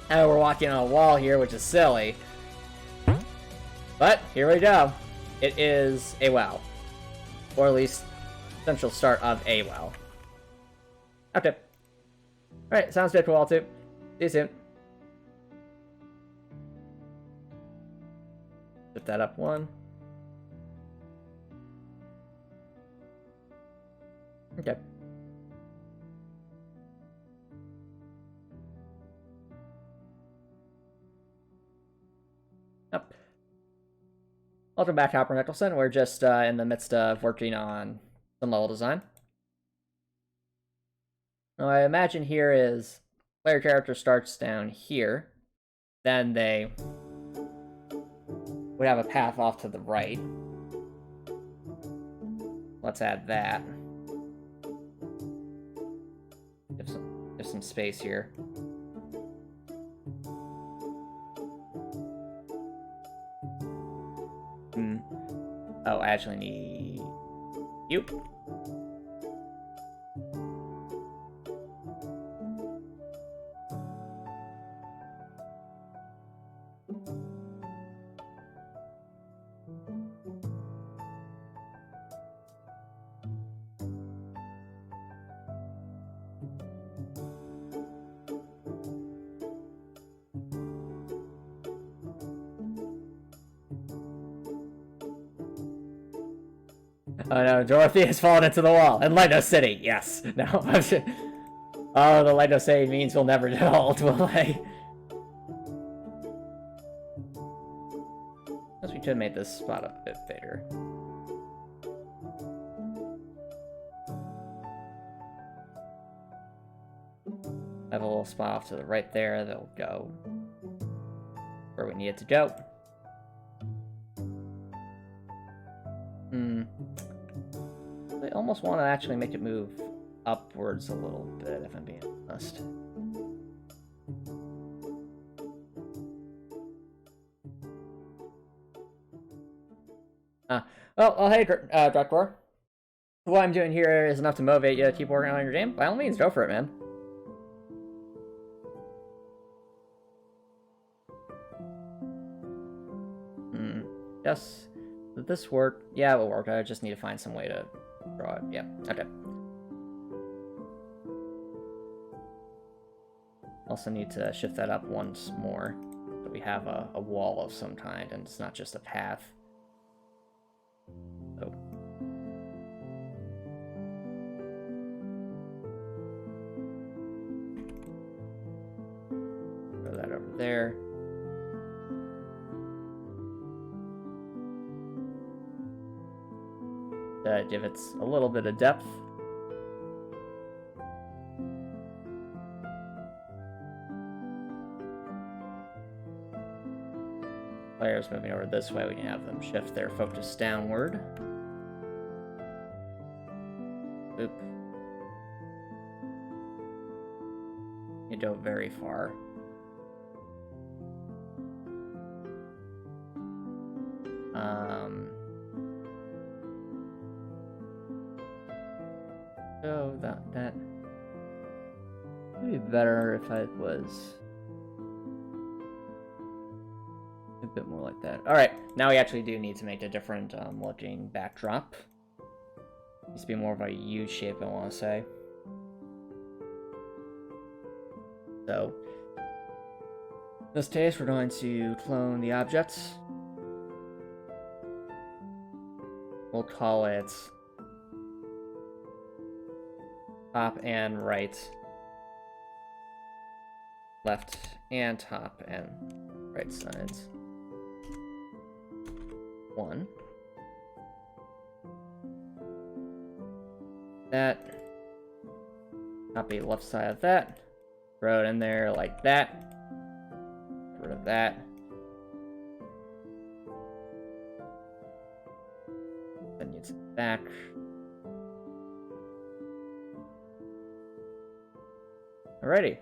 And we're walking on a wall here, which is silly. But, here we go. It is a well. Or at least, potential start of a well. Okay. Alright, sounds good, Koala too. See you soon. Lift that up one. Okay. Yep. Welcome back, Hopper Nicholson. We're just in the midst of working on some level design. Now, I imagine here is player character starts down here. then they would have a path off to the right. Let's add that. Give some space here. Oh, I actually need you. Oh no, Dorothy has fallen into the wall. And Lighto City, yes. No, I'm sure. Oh, the Lighto City means we'll never get old, will they? Guess we could make this spot a bit bigger. I have a little spot off to the right there that'll go where we need it to go. I almost want to actually make it move upwards a little bit, if I'm being honest. Well, hey, Drakor. What I'm doing here is enough to motivate you to keep working on your game. By all means, go for it, man. Yes. Did this work? Yeah, it will work. I just need to find some way to draw it. Yeah, okay. Also need to shift that up once more, so we have a wall of some kind, and it's not just a path. So. Throw that over there. Give it a little bit of depth. Players moving over this way, we can have them shift their focus downward. Oop. You don't very far. So that would be better if I was a bit more like that. Alright, now we actually do need to make a different looking backdrop. Needs to be more of a U shape, I want to say. So, in this case, we're going to clone the objects. We'll call it top and right, left and top and right sides. 1. That. Copy left side of that. Throw it in there like that. Get rid of that. Then use it back. Alrighty.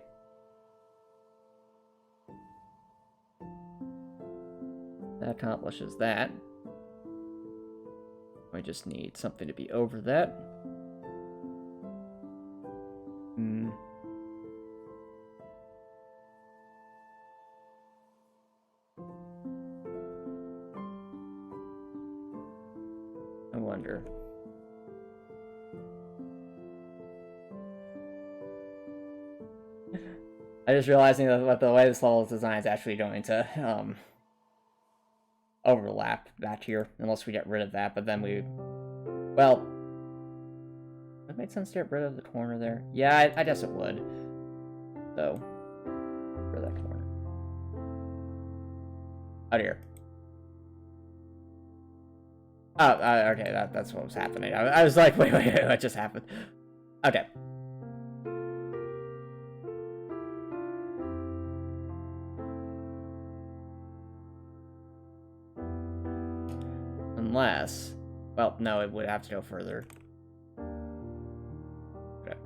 That accomplishes that. We just need something to be over that. I wonder. I just realizing that the way this level is designed is actually going to overlap back here, unless we get rid of that, but then well, would it make sense to get rid of the corner there? Yeah, I guess it would. So, for that corner. Out here. Oh, okay, that's what was happening. I was like, wait, what just happened? Okay. Unless... Well, no, it would have to go further. Okay.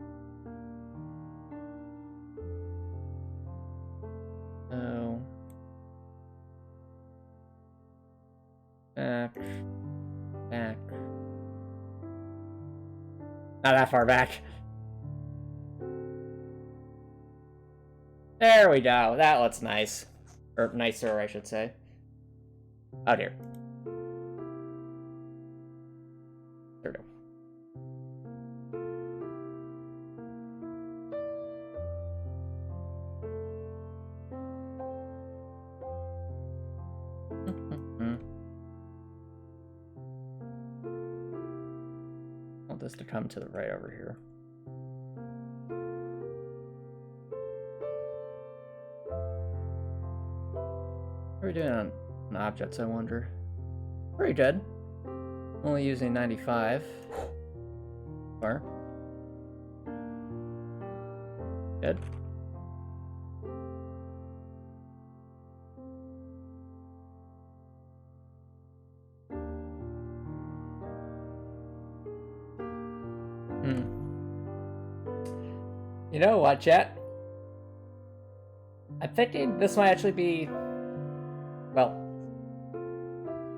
So... Back. Back. Not that far back. There we go. That looks nice. Or nicer, I should say. Oh dear. There we go. I want this to come to the right over here. What are we doing on objects, I wonder? Pretty good. Only using 95. Or good. You know what, chat? I'm thinking this might actually be... Well,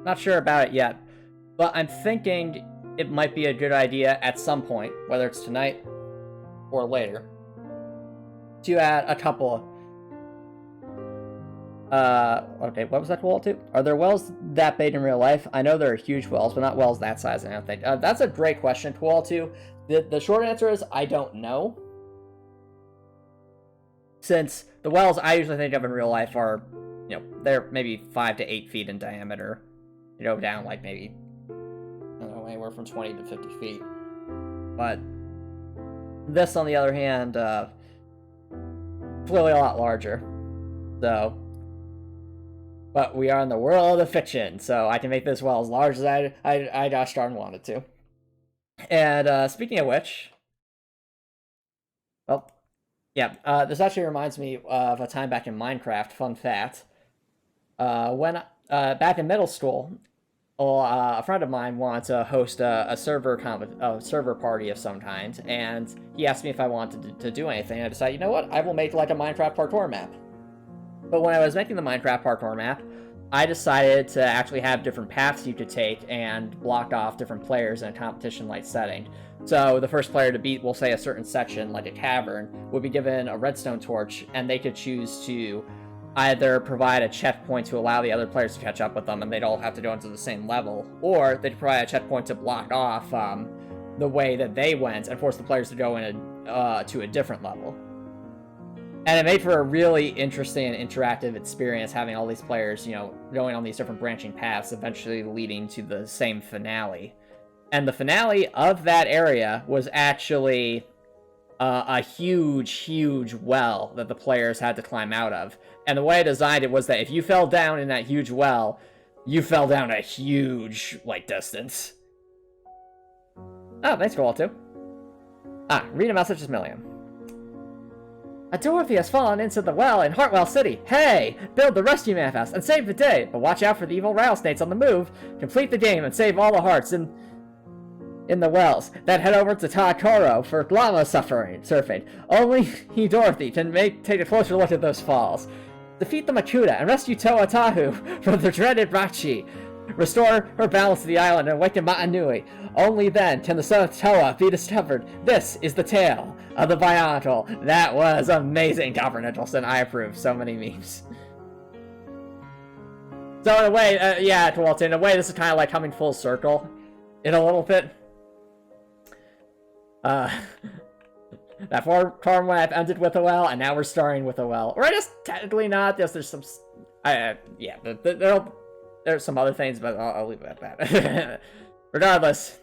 not sure about it yet, but I'm thinking it might be a good idea at some point, whether it's tonight or later, to add a couple okay, what was that called to? Are there wells that big in real life? I know there are huge wells, but not wells that size, I don't think. That's a great question, Koal2. The short answer is I don't know. Since the wells I usually think of in real life are, you know, they're maybe 5 to 8 feet in diameter. You know, down like maybe, I don't know, anywhere from 20 to 50 feet. But this, on the other hand, clearly a lot larger. So, but we are in the world of fiction, so I can make this well as large as I gosh darn wanted to. And speaking of which, well, yeah, this actually reminds me of a time back in Minecraft. Fun fact: when back in middle school, a friend of mine wanted to host a server party of some kind, and he asked me if I wanted to do anything. I decided, you know what, I will make like a Minecraft parkour map. But when I was making the Minecraft parkour map, I decided to actually have different paths you could take and block off different players in a competition-like setting. So the first player to beat, we'll say, a certain section, like a cavern, would be given a redstone torch, and they could choose to either provide a checkpoint to allow the other players to catch up with them, and they'd all have to go into the same level, or they'd provide a checkpoint to block off the way that they went and force the players to go in to a different level. And it made for a really interesting and interactive experience, having all these players, you know, going on these different branching paths, eventually leading to the same finale. And the finale of that area was actually a huge, huge well that the players had to climb out of. And the way I designed it was that if you fell down in that huge well, you fell down a huge, like, distance. Oh, thanks, Koal2. Read a message to Milliam. A Dorothy has fallen into the well in Heartwell City. Hey! Build the rescue manifest and save the day, but watch out for the evil rattlesnakes on the move. Complete the game and save all the hearts in the wells. Then head over to Takoro for llama surfing. Only Dorothy can take a closer look at those falls. Defeat the Makuta and rescue Toa Tahu from the dreaded Rachi. Restore her balance to the island and awaken Ma'anui. Only then can the son of Toa be discovered. This is the tale of the Bionicle. That was amazing, Copper Nicholson. I approve. So many memes. So in a way, yeah, Koal2, in a way this is kind of like coming full circle in a little bit. That farm map ended with a well, and now we're starting with a well. Or I guess technically not. There's some... yeah, there's some other things, but I'll leave it at that. Regardless,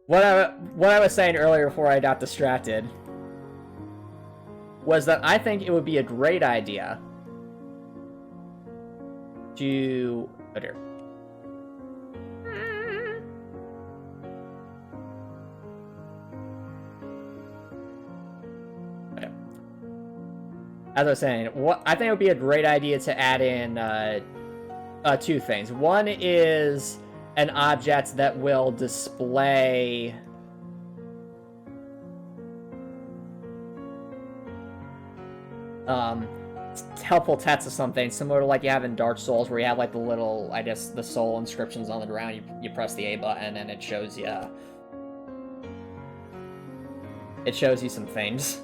what I was saying earlier before I got distracted was that I think it would be a great idea to... Oh dear. Okay. As I was saying, I think it would be a great idea to add in two things. One is an object that will display helpful text or something, similar to like you have in Dark Souls, where you have like the little, I guess, the soul inscriptions on the ground. You press the A button and it shows you some things.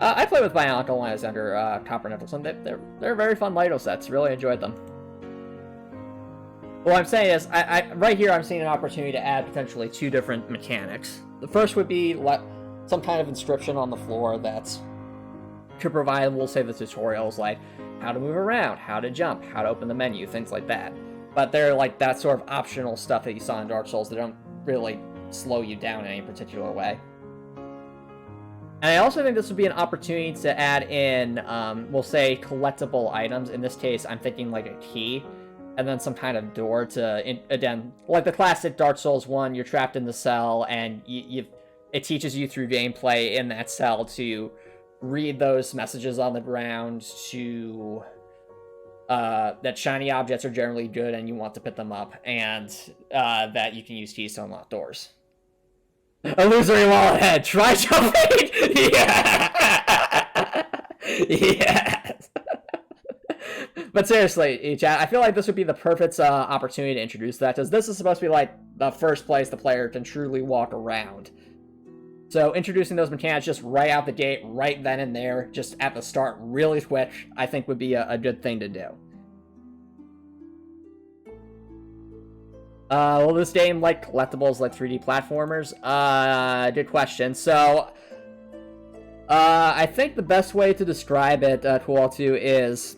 I played with my uncle when I was under Copper Nicholson. They're very fun Lego sets. Really enjoyed them. What I'm saying is, I right here I'm seeing an opportunity to add potentially 2 different mechanics. The first would be some kind of inscription on the floor that could provide, we'll say, the tutorials like how to move around, how to jump, how to open the menu, things like that. But they're like that sort of optional stuff that you saw in Dark Souls that don't really slow you down in any particular way. And I also think this would be an opportunity to add in, we'll say, collectible items. In this case, I'm thinking like a key, and then some kind of door to, again, like the classic Dark Souls 1, you're trapped in the cell, and it teaches you through gameplay in that cell to read those messages on the ground, to that shiny objects are generally good and you want to pick them up, and that you can use keys to unlock doors. Illusory wall ahead. Try jumping. Yeah. Yes. But seriously, chat, I feel like this would be the perfect opportunity to introduce that, because this is supposed to be like the first place the player can truly walk around. So introducing those mechanics just right out the gate, right then and there, just at the start, really quick, I think would be a good thing to do. Will this game like collectibles like 3D platformers? Good question. So, I think the best way to describe it, Kualtu, is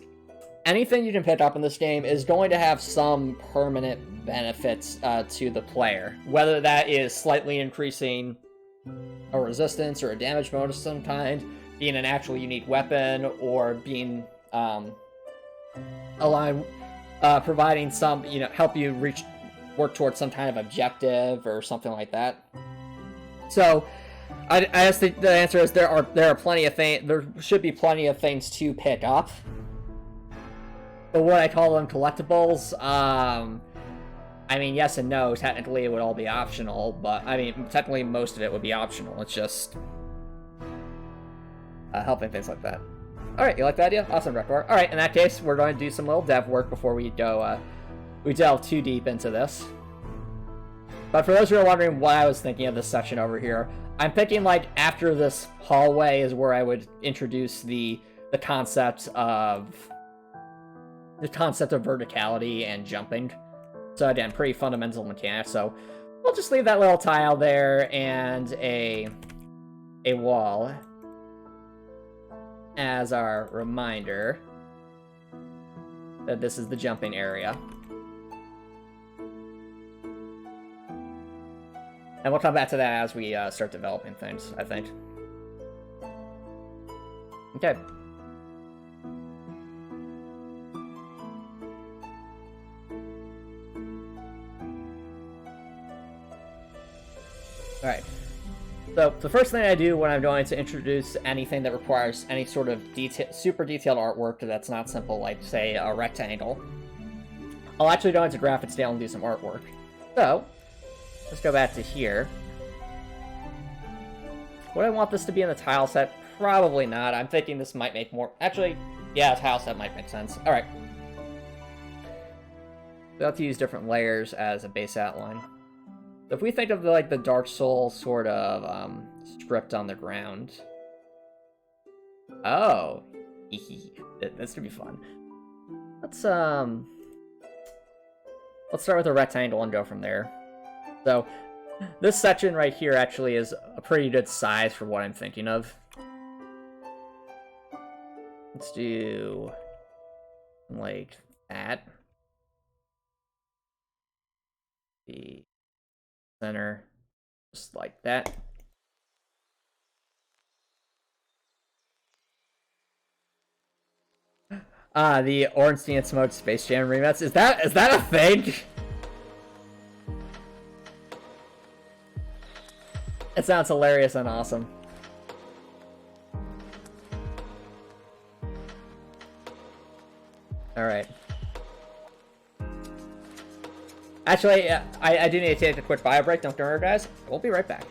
anything you can pick up in this game is going to have some permanent benefits to the player. Whether that is slightly increasing a resistance or a damage bonus of some kind, being an actual unique weapon, or being, providing some, help you work towards some kind of objective or something like that. So, I guess the answer is there are plenty of things. There should be plenty of things to pick up. But what I call them collectibles, I mean, yes and no. Technically, it would all be optional, but I mean, technically, most of it would be optional. It's just helping things like that. All right, you like that idea? Awesome, Rektor. All right, in that case, we're going to do some little dev work before we go. We delve too deep into this. But for those who are wondering what I was thinking of this section over here, I'm thinking like after this hallway is where I would introduce the concept of verticality and jumping. So again, pretty fundamental mechanics. So we'll just leave that little tile there and a wall as our reminder that this is the jumping area. And we'll come back to that as we start developing things, I think. Okay. Alright. So, the first thing I do when I'm going to introduce anything that requires any sort of super detailed artwork that's not simple, like, say, a rectangle, I'll actually go into graphics scale and do some artwork. So, let's go back to here. Would I want this to be in the tile set? Probably not. I'm thinking this might make more... Actually, yeah, a tile set might make sense. Alright. We'll have to use different layers as a base outline. So if we think of the Dark Souls sort of script on the ground... Oh! This could be fun. Let's start with a rectangle and go from there. So, this section right here actually is a pretty good size for what I'm thinking of. Let's do like that. The center, just like that. The Ornstein and Smoke Space Jam remix. Is that a thing? It sounds hilarious and awesome. Alright. Actually, I do need to take a quick bio break. Don't worry, guys. We'll be right back.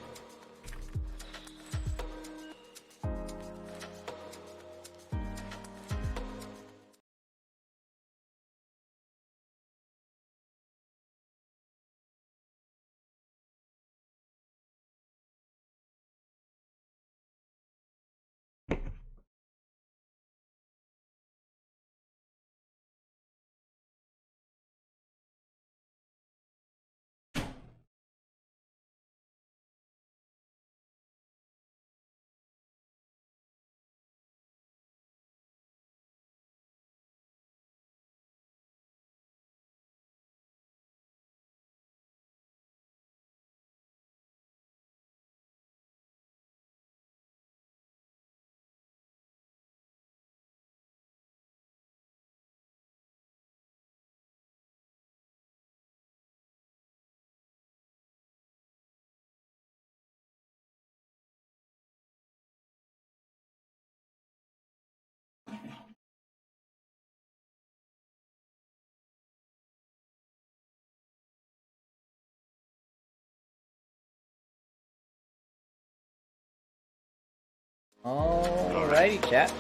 Alrighty, chat.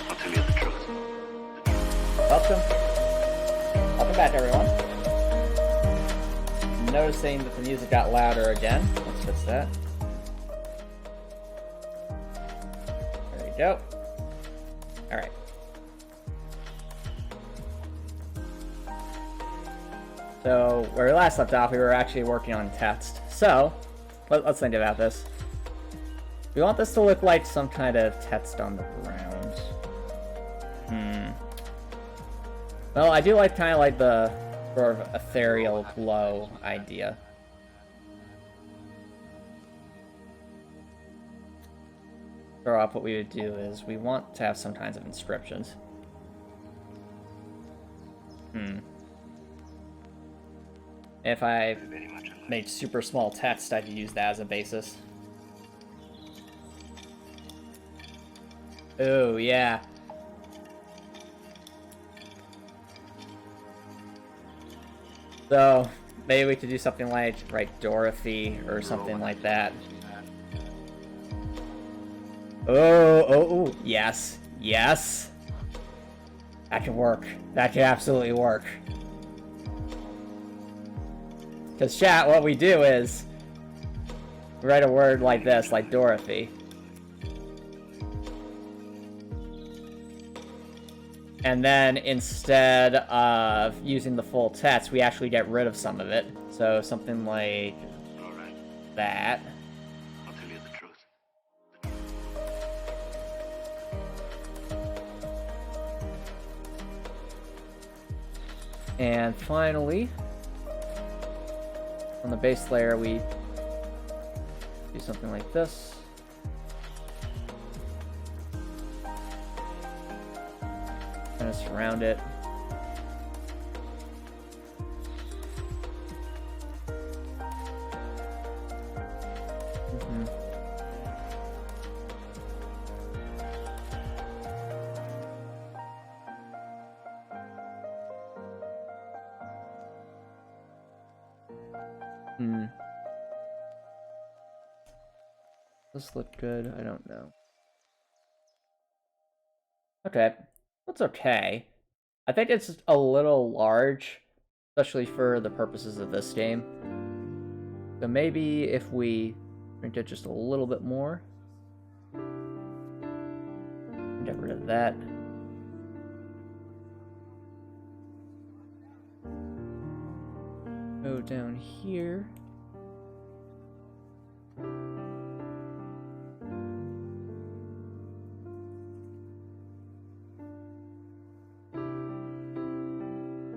I'll tell you the truth. Welcome. Welcome back, everyone. Noticing that the music got louder again. Let's fix that. There we go. Alright. So, where we last left off, we were actually working on text. So, let's think about this. We want this to look like some kind of text on the ground. Well, I do like kind of like the sort of ethereal glow idea. Throw up what we would do is we want to have some kinds of inscriptions. If I made super small text, I could use that as a basis. Oh, yeah. So, maybe we could do something like, Dorothy, or something like that. Oh, yes, yes. That can work. That can absolutely work. Because, chat, what we do is, we write a word like this, like Dorothy. And then instead of using the full text, we actually get rid of some of it. So something like that. I'll tell you the truth. And finally, on the base layer, we do something like this. Kind of surround it. Does this look good? I don't know. Okay. That's okay. I think it's a little large, especially for the purposes of this game. So maybe if we shrink it just a little bit more. Get rid of that. Go down here.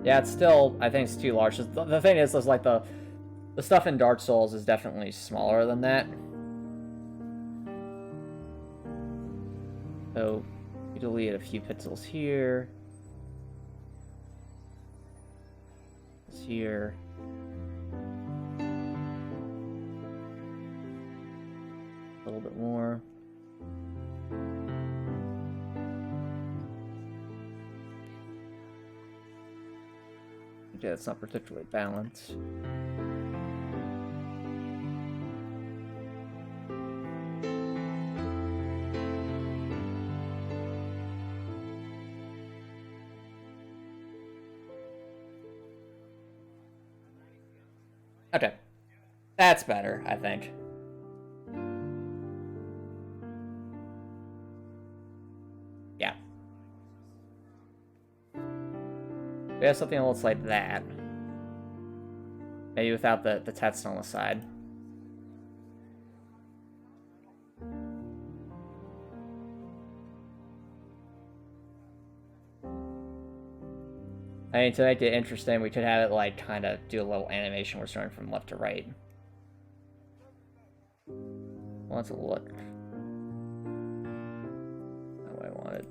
Yeah, it's still, I think it's too large. The thing is like the stuff in Dark Souls is definitely smaller than that. So, you delete a few pixels here. It's here. A little bit more. Yeah, it's not particularly balanced. Okay. That's better, I think. Yeah. We have something that looks like that. Maybe without the text on the side. I mean, to make it interesting, we could have it, like, kind of do a little animation. We're starting from left to right. Wants to look how I want it.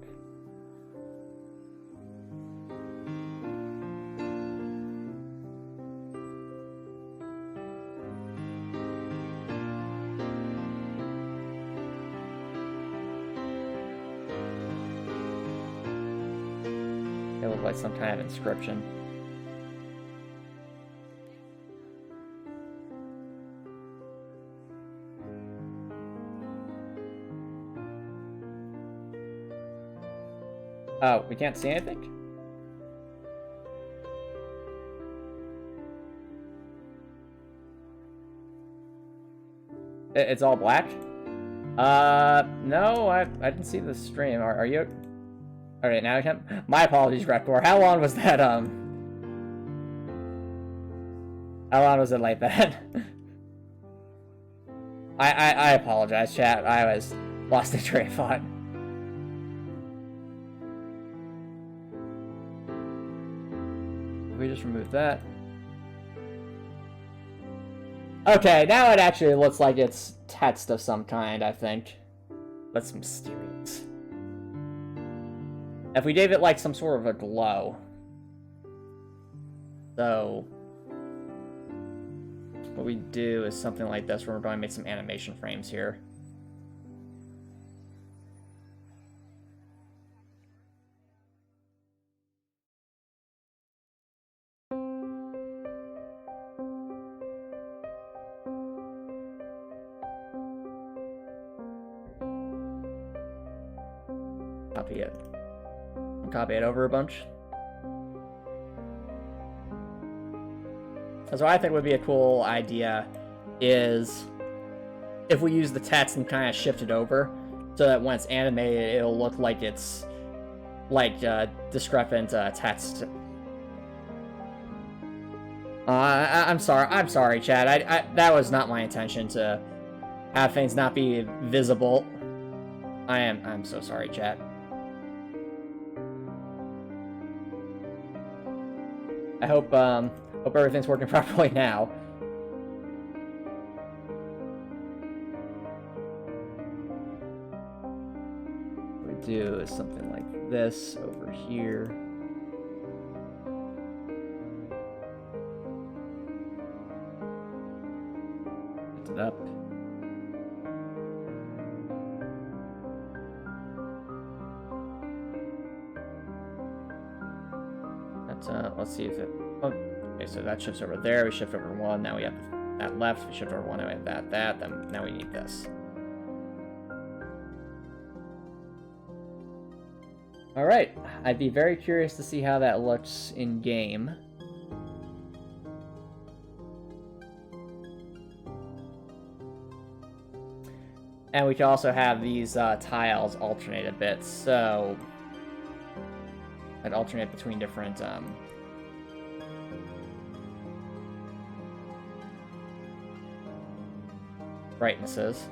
It looks like some kind of inscription. Oh, we can't see anything? It's all black? No, I didn't see the stream. Are you... Alright, now I can... My apologies, Grepcore. How long was that, How long was it like that? I apologize, chat. I was lost in train of thought. We just removed that. Okay, now it actually looks like it's text of some kind, I think. That's mysterious. If we gave it, like, some sort of a glow. So... what we do is something like this, where we're going to make some animation frames here. Copy it. Copy it over a bunch. So what I think would be a cool idea is if we use the text and kind of shift it over so that when it's animated, it'll look like it's like discrepant text. I'm sorry, Chad. That was not my intention to have things not be visible. I'm so sorry, chat. I hope everything's working properly now. What we do is something like this over here. Lift it up. Let's see if it... Oh, okay, so that shifts over there. We shift over one. Now we have that left. We shift over one. Now we have that. Then now we need this. All right. I'd be very curious to see how that looks in game. And we can also have these tiles alternate a bit. So I'd alternate between different brightnesses.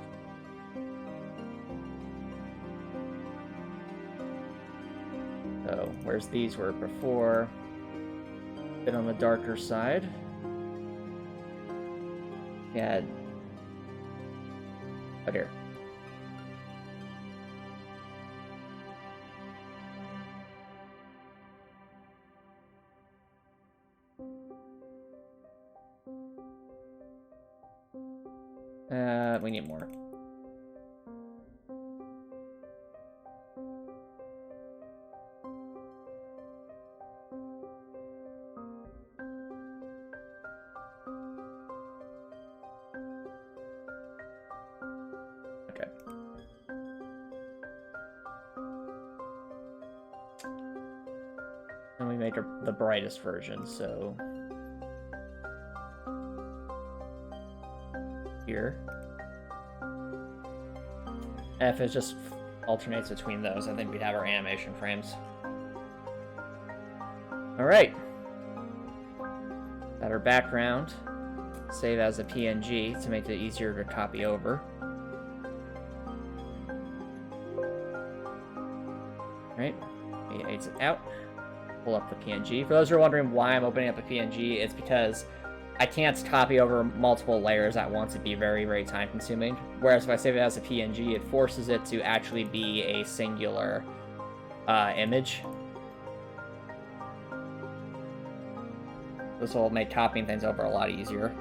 So, whereas these were before, a bit on the darker side. Yeah. Oh, here. We need more. And we make the brightest version, so... Here. And if it just alternates between those, I think we'd have our animation frames. Alright. Got our background. Save as a PNG to make it easier to copy over. Alright. We exit out. Pull up the PNG. For those who are wondering why I'm opening up a PNG, it's because I can't copy over multiple layers at once. It'd be very, very time consuming. Whereas if I save it as a PNG, it forces it to actually be a singular image. This will make copying things over a lot easier.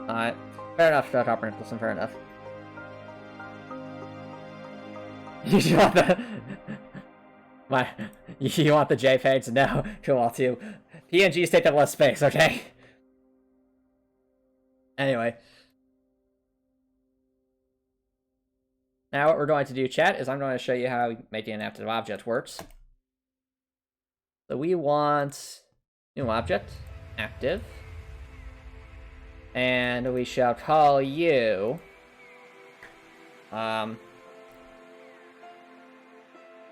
Fair enough, Dr. Nicholson, fair enough. You want the... You want the JPEGs? No, cool, too. PNGs take up less space, okay? Anyway. Now what we're going to do, chat, is I'm going to show you how making an active object works. So we want new object, active. And we shall call you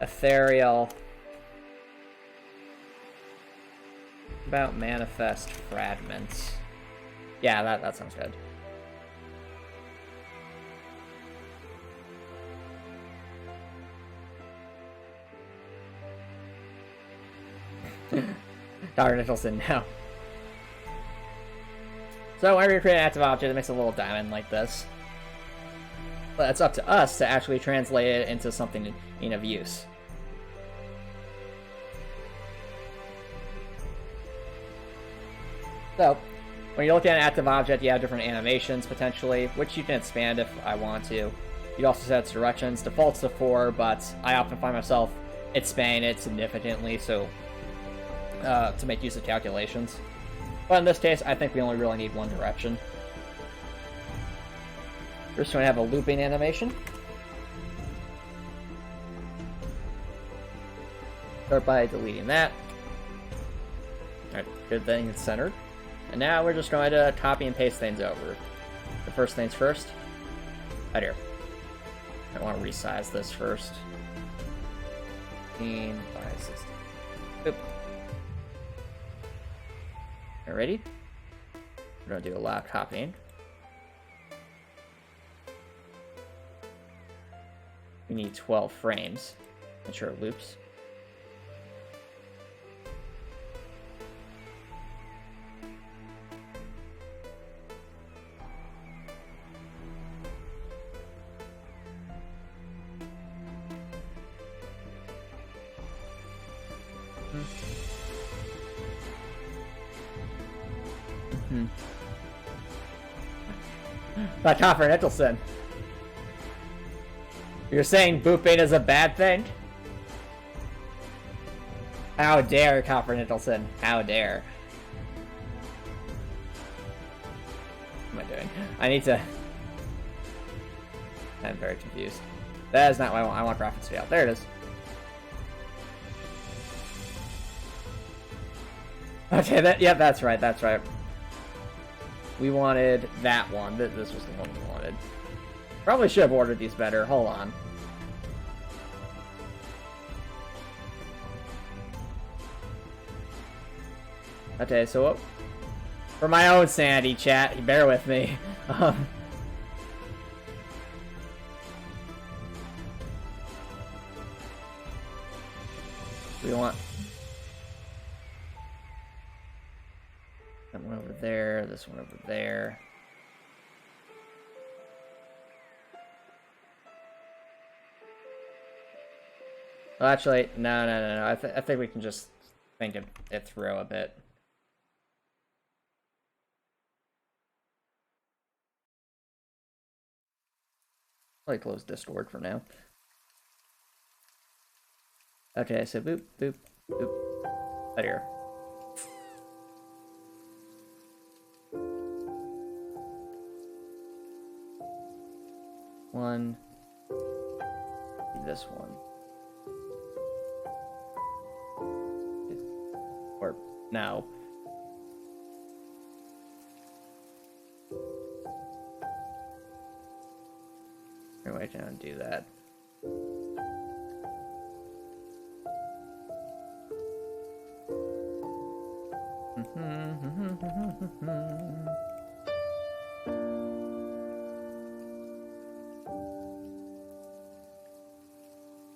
ethereal about Manifest Fragments. Yeah, that sounds good. Dr. Nicholson, no. So whenever you create an active object, it makes a little diamond like this. But it's up to us to actually translate it into something of use. So, when you're looking at an active object, you have different animations, potentially, which you can expand if I want to. You also set its directions. Default's to 4, but I often find myself expanding it significantly, so to make use of calculations. But in this case, I think we only really need one direction. We're just going to have a looping animation. Start by deleting that. Alright, good thing it's centered. And now we're just going to copy and paste things over. The first things first. Right here. I want to resize this first. 15 by 16. Boop. Alrighty. We're going to do a lot of copying. We need 12 frames. Ensure it loops. By Copper Nicholson. You're saying booping is a bad thing? How dare, Copper Nicholson? How dare? What am I doing? I need to... I'm very confused. That is not what I want. I want graphics scale. There it is. Okay, that's right, that's right. We wanted that one. This was the one we wanted. Probably should have ordered these better. Hold on. Okay, so for my own sanity, chat, bear with me. We want that one over there, this one over there. Well, actually, no. I think we can just think it through a bit. I'll close Discord for now. Okay, so boop, boop, boop. Right here. one. This one. Or no. Wait, I don't do that.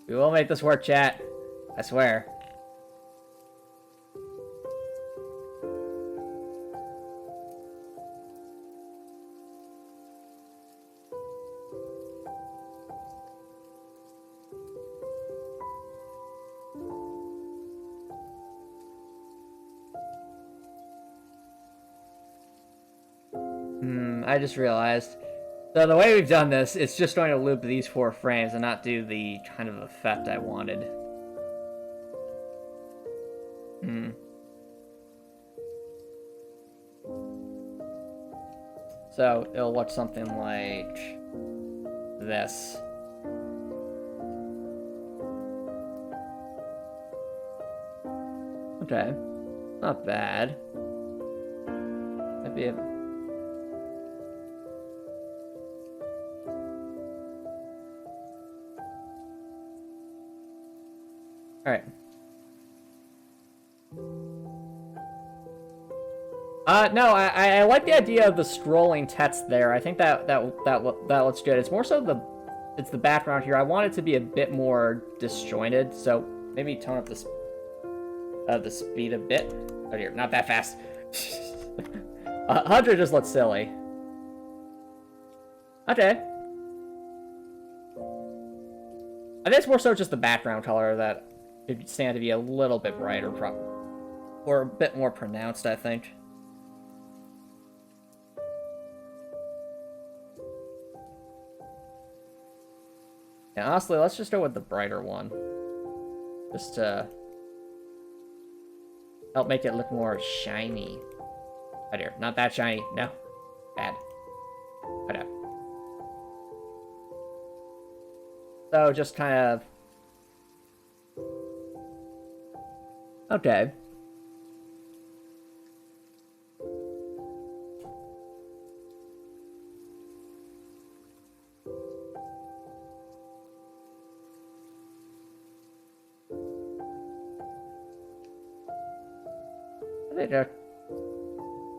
We will make this work, chat. I swear. I just realized. So the way we've done this, it's just going to loop these 4 frames and not do the kind of effect I wanted. So it'll look something like this. Okay. Not bad. Might be a... Alright. No, I like the idea of the scrolling text there. I think that looks good. It's more so the background here. I want it to be a bit more disjointed, so maybe tone up the speed a bit. Oh dear, not that fast. 100 just looks silly. Okay. I think it's more so just the background color that could stand to be a little bit brighter, or a bit more pronounced, I think. Yeah, honestly, let's just go with the brighter one. Just to help make it look more shiny. Right here. Not that shiny. No. Bad. Right up. So, just kind of... Okay.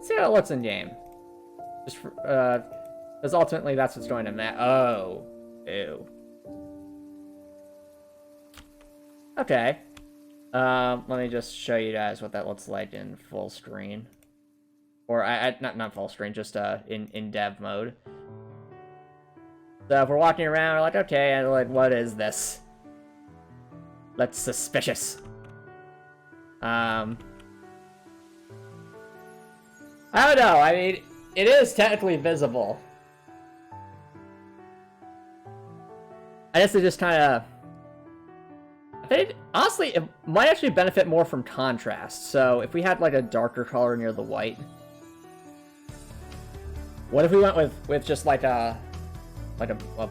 See how it looks in game. Just because ultimately that's what's going to matter. Oh, ew. Okay. Let me just show you guys what that looks like in full screen, or not full screen, just in dev mode. So if we're walking around, we're like, okay, and like, what is this? That's suspicious. I don't know, I mean, it is technically visible. I guess it just kind of... I think, honestly, it might actually benefit more from contrast. So, if we had, like, a darker color near the white... What if we went with just, like a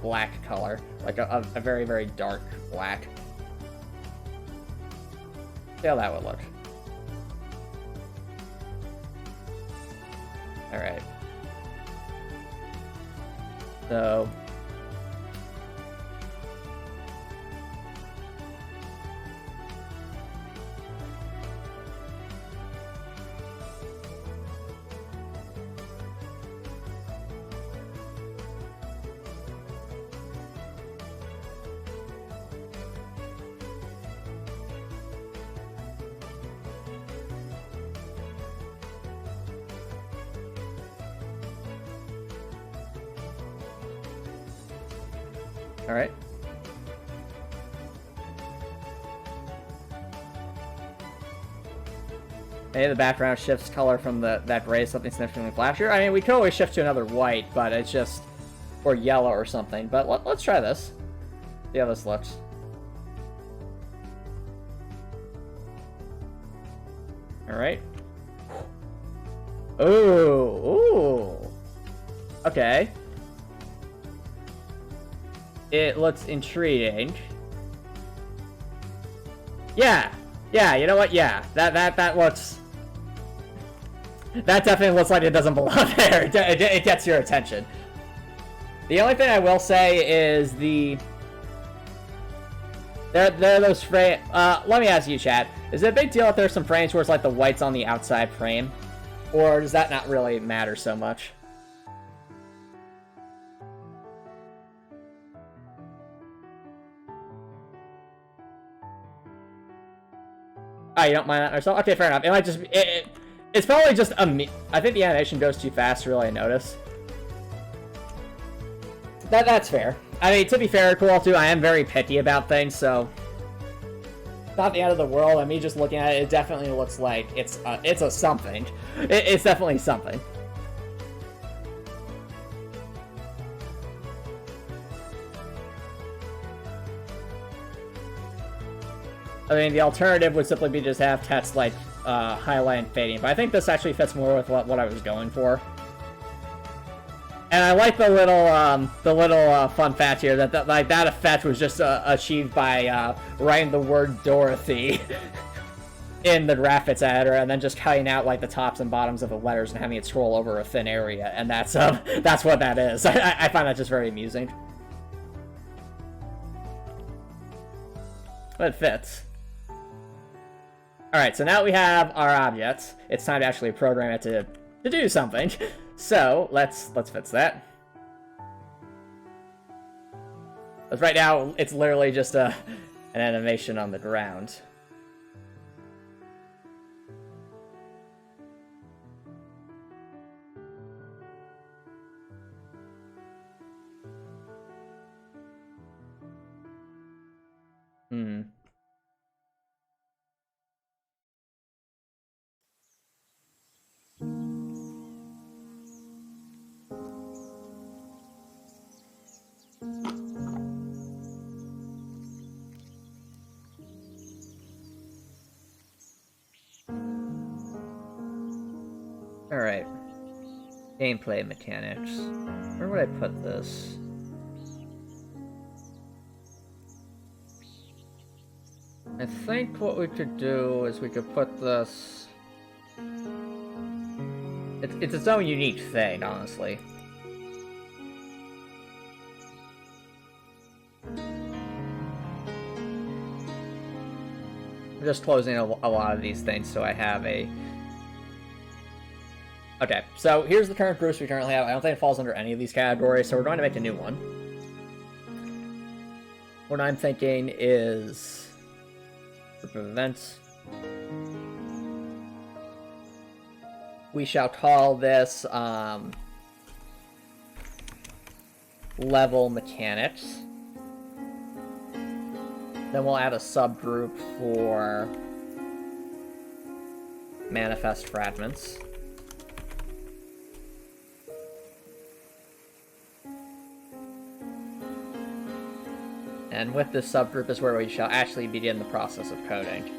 black color? Like a very, very dark black. See how that would look. Alright. So... Alright. Maybe the background shifts color from that gray to something significantly flashier. I mean, we could always shift to another white, but it's just... Or yellow or something. But let's try this. See how this looks. Alright. Ooh. Ooh. Okay. it looks intriguing. Yeah, you know what? Yeah, that looks... That definitely looks like it doesn't belong there. It gets your attention. The only thing I will say is the... There are those frame... let me ask you, chat. Is it a big deal if there's some frames where it's like the white's on the outside frame? Or does that not really matter so much? Oh, you don't mind that yourself? Okay, fair enough. It might just be... It's probably just a... I think the animation goes too fast to really notice. That's fair. I mean, to be fair, cool too, I am very picky about things, so... Not the end of the world, and me just looking at it, it definitely looks like it's a something. It's definitely something. I mean, the alternative would simply be just have text like highlight and fading, but I think this actually fits more with what I was going for. And I like the little fun fact here that that effect was just achieved by writing the word Dorothy in the graphics editor and then just cutting out like the tops and bottoms of the letters and having it scroll over a thin area, and that's what that is. I find that just very amusing. But it fits. Alright, so now we have our objects. It's time to actually program it to do something. So, let's fix that. Because right now, it's literally just an animation on the ground. Alright. Gameplay mechanics. Where would I put this? I think what we could do is we could put this... It's its own unique thing, honestly. I'm just closing a lot of these things so I have a... Okay, so here's the current groups we currently have. I don't think it falls under any of these categories, so we're going to make a new one. What I'm thinking is... Group of events. We shall call this, level mechanics. Then we'll add a subgroup for Manifest Fragments. And with this subgroup is where we shall actually begin the process of coding.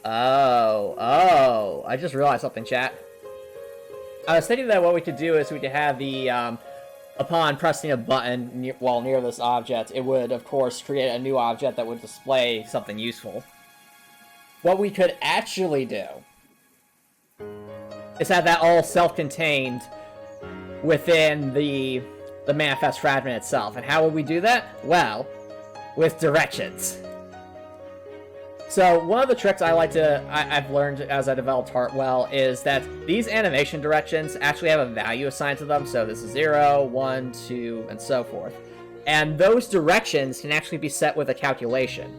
Oh, I just realized something, chat. I was thinking that what we could do is we could have the, upon pressing a button near this object, it would, of course, create a new object that would display something useful. What we could actually do is have that all self-contained within the Manifest Fragment itself. And how would we do that? Well, with directions. So, one of the tricks I've learned as I developed Heartwell is that these animation directions actually have a value assigned to them. So this is 0, 1, 2, and so forth. And those directions can actually be set with a calculation.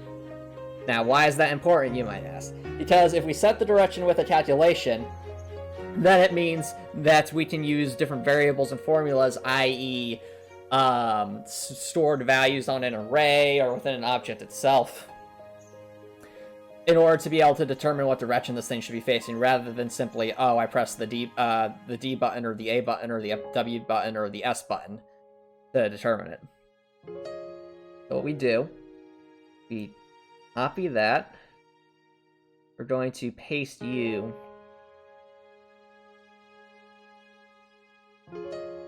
Now, why is that important, you might ask? Because if we set the direction with a calculation, then it means that we can use different variables and formulas, i.e., stored values on an array or within an object itself, in order to be able to determine what direction this thing should be facing, rather than simply, oh, I press the D button, or the A button, or the W button, or the S button to determine it. So what we do, we copy that. We're going to paste you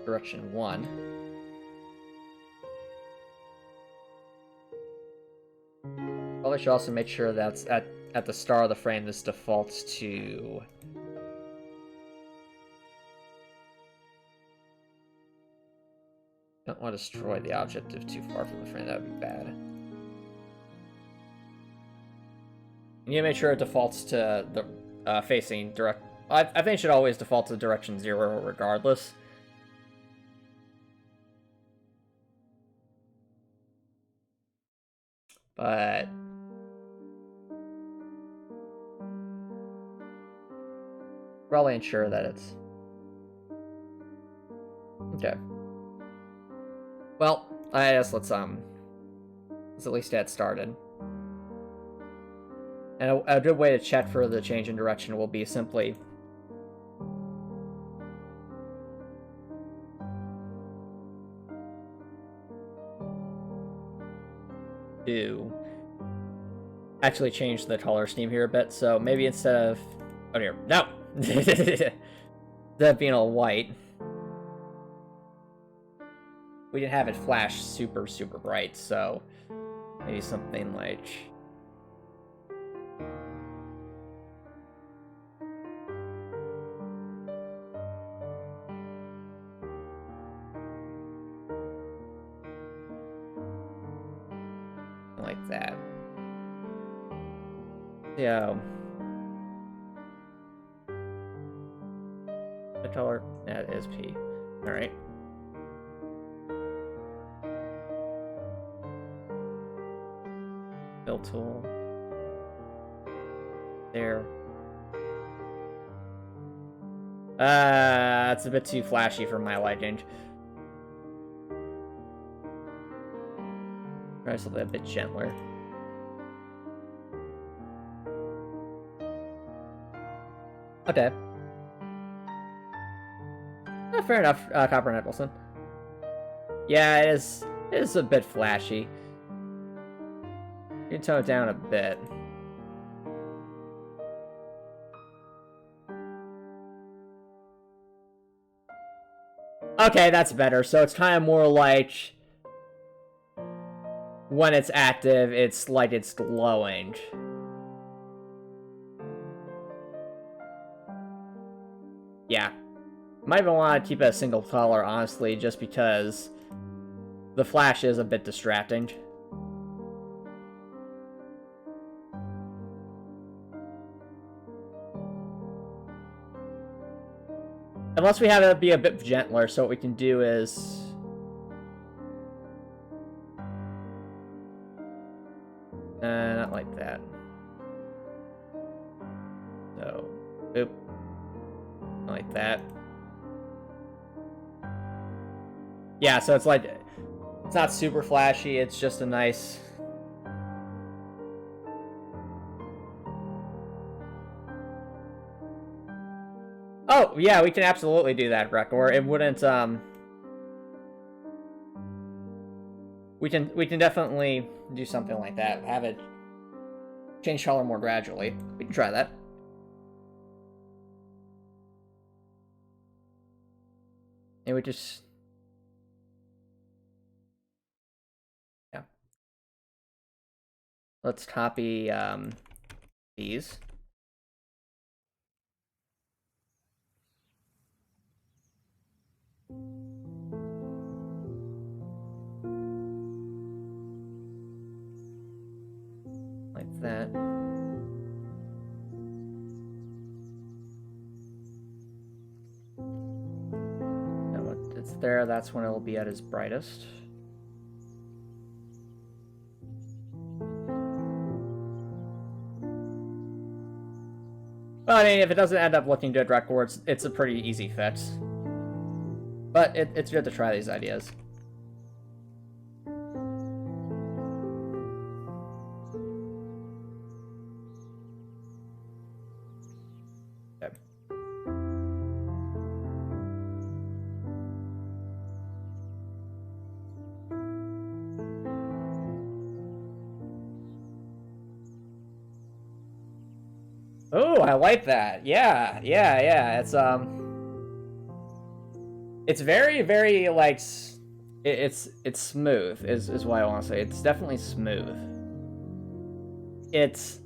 direction 1. Probably should also make sure that's at the start of the frame this defaults to... Don't want to destroy the object if too far from the frame, that would be bad. You need to make sure it defaults to the facing direct... I think it should always default to direction 0 regardless. But... probably ensure that it's... Okay. Well, I guess let's at least get started. And a good way to check for the change in direction will be simply to actually change the color scheme here a bit. So maybe instead of... oh dear, no! Instead of being all white, we didn't have it flash super bright, so maybe something like... like that. Yeah. The color, that is P. Alright. Fill tool. There. It's a bit too flashy for my liking. Try something a bit gentler. Okay. Fair enough, Copper Nicholson. Yeah, it is a bit flashy. You can tone it down a bit. Okay, that's better. So it's kind of more like... when it's active, it's like it's glowing. Yeah. Might even want to keep it a single color, honestly, just because the flash is a bit distracting. Unless we have it be a bit gentler, so what we can do is... not like that. So, oop. Like that. Yeah, so it's like, it's not super flashy, it's just a nice... Oh, yeah, we can absolutely do that, Breck, or it wouldn't, we can definitely do something like that. Have it change color more gradually. We can try that. And we just... yeah. Let's copy these. Like that. And when it's there, that's when it will be at its brightest. Well, I mean, if it doesn't end up looking good records, it's a pretty easy fix. But it's good to try these ideas. Okay. Oh, I like that. Yeah. It's, It's very, very, like, it's smooth, is what I want to say. It's definitely smooth. It's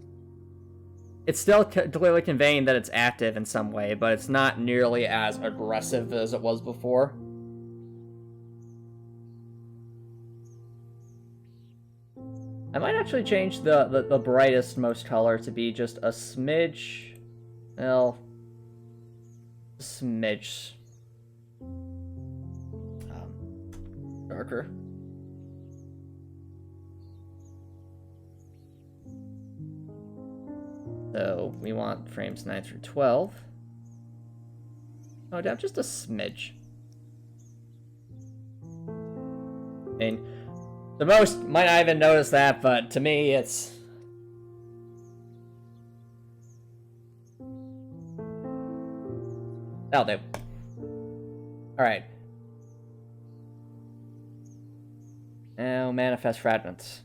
still clearly conveying that it's active in some way, but it's not nearly as aggressive as it was before. I might actually change the brightest most color to be just a smidge, well, smidge darker. So we want frames 9 through 12. Oh, down just a smidge. I mean, the most might not even notice that, but to me, it's... That'll do. Alright. Now, Manifest Fragments.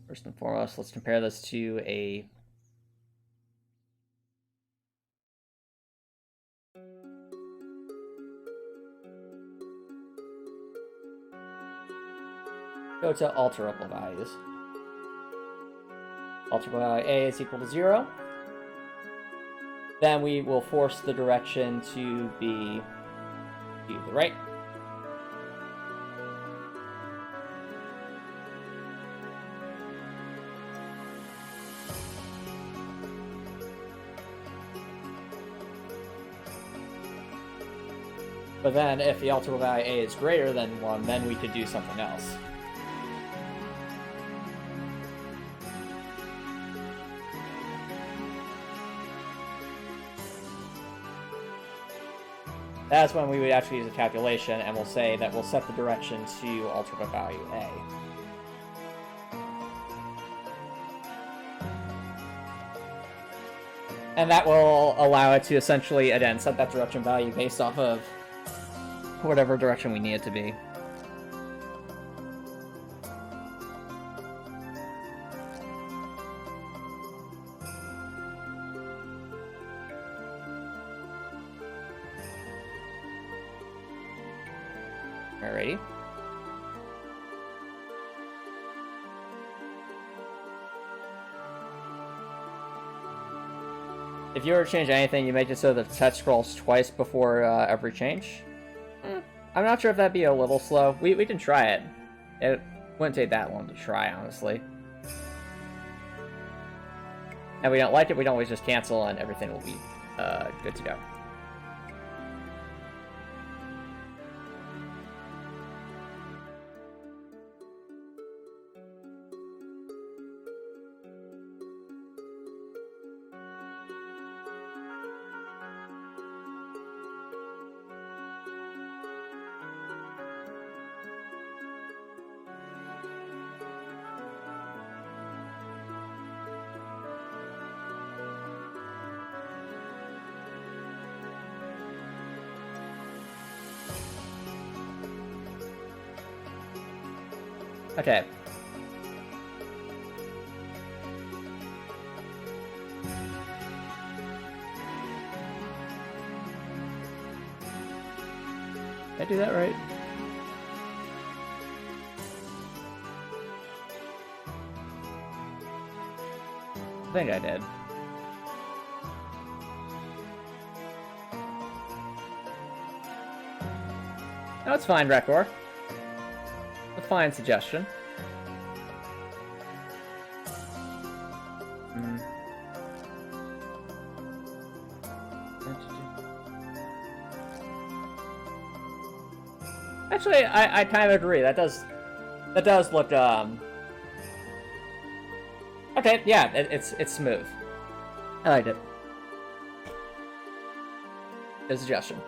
First and foremost, let's compare this to a... Go to alterable values. Alterable value A is equal to 0. Then we will force the direction to be to the right. But then, if the alterable value A is greater than 1, then we could do something else. That's when we would actually use a calculation, and we'll say that we'll set the direction to alterable value A. And that will allow it to essentially, again, set that direction value based off of whatever direction we need it to be. Alrighty. If you were to change anything, you make it so that the text scrolls twice before every change. I'm not sure if that'd be a little slow. We can try it. It wouldn't take that long to try, honestly. And we don't like it, we don't always just cancel, and everything will be good to go. Okay. Did I do that right? I think I did. No, it's fine, Rekor. A fine suggestion. Actually, I kind of agree. That does look okay, yeah, it's smooth. I liked it. Good suggestion.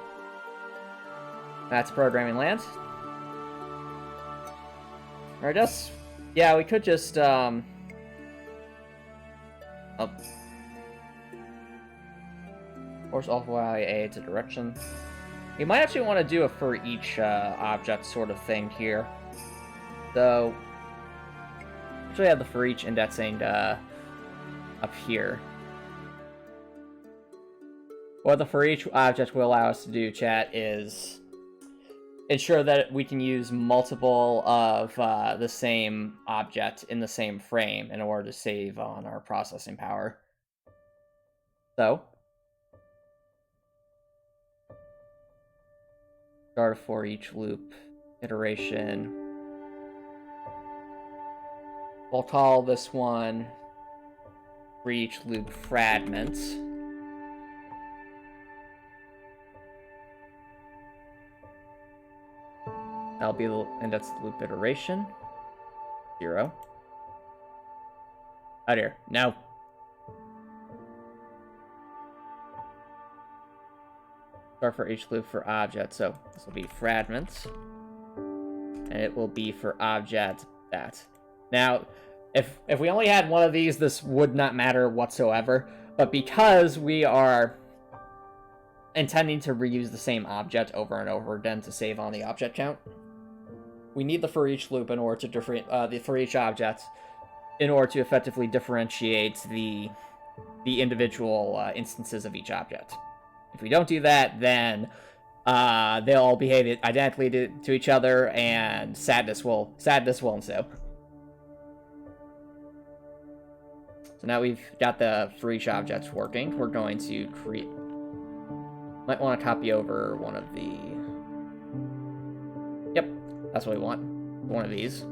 That's programming land. Or I guess, yeah, we could just, force alpha value A to direction. You might actually want to do it for each object sort of thing here. So, Actually, I have the for each indexing up here. What the for each object will allow us to do, chat, is ensure that we can use multiple of the same object in the same frame in order to save on our processing power. So, start a for each loop iteration. We'll call this one for each loop fragment. That'll be the index loop iteration. 0. Out here. No. Start for each loop for object. So this will be fragments. And it will be for object that. Now, if we only had one of these, this would not matter whatsoever. But because we are intending to reuse the same object over and over again to save on the object count, we need the for each loop in order to the for each object in order to effectively differentiate the individual instances of each object. If we don't do that, then they'll all behave identically to each other, and sadness will ensue. So now we've got the for each object working. We're going to create. Might want to copy over one of the. Yep, that's what we want. One of these.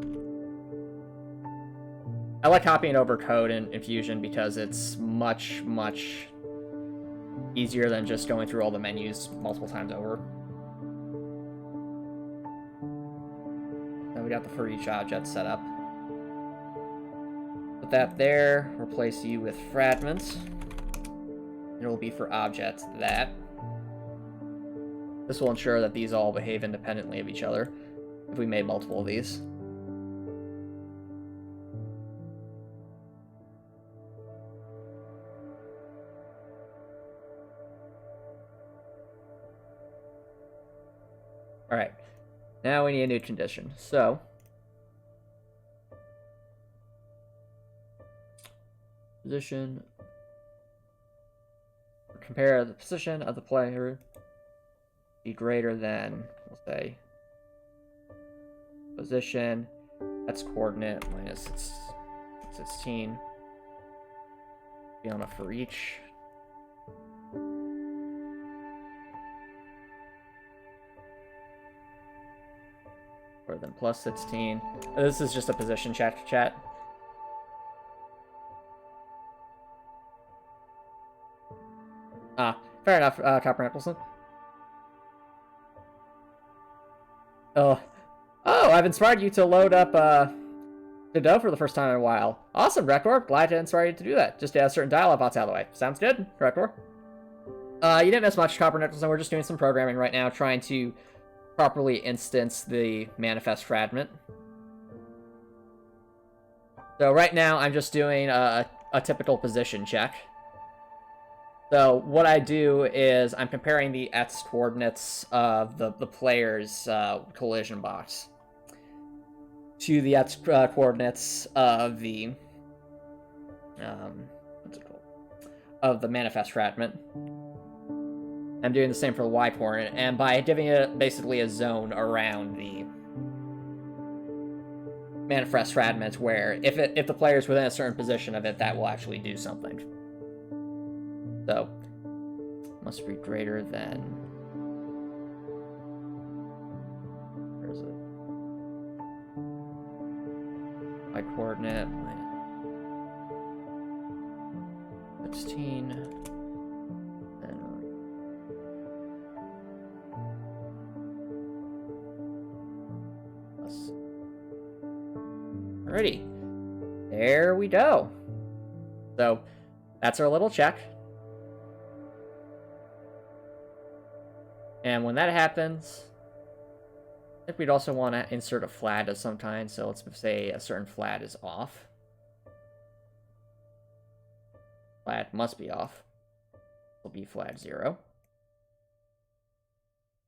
I like copying over code in Fusion because it's much, much easier than just going through all the menus multiple times over. Now we got the for each object set up. Put that there, replace you with fragments. It will be for object that. This will ensure that these all behave independently of each other if we made multiple of these. Alright, now we need a new condition. So, position, compare the position of the player be greater than, we'll say, position, that's coordinate minus 16, be on a for each. Than plus 16. This is just a position check to chat. Fair enough, Copper Nicholson. Oh, I've inspired you to load up Godot for the first time in a while. Awesome, Rektor. Glad to inspire you to do that. Just to have certain dialogue bots out of the way. Sounds good, Rektor. You didn't miss much, Copper Nicholson. We're just doing some programming right now, trying to properly instance the manifest fragment. So right now I'm just doing a typical position check. So what I do is I'm comparing the x coordinates of the player's collision box to the x coordinates of the what's it called? Of the manifest fragment. I'm doing the same for the y coordinate, and by giving it basically a zone around the manifest fragment, where if the player's within a certain position of it, that will actually do something. So, must be greater than. Where is it? Y coordinate minus 16. Alrighty, there we go. So that's our little check. And when that happens, I think we'd also want to insert a flag of some kind. So let's say a certain flag is off. Flag must be off. Will be flag 0.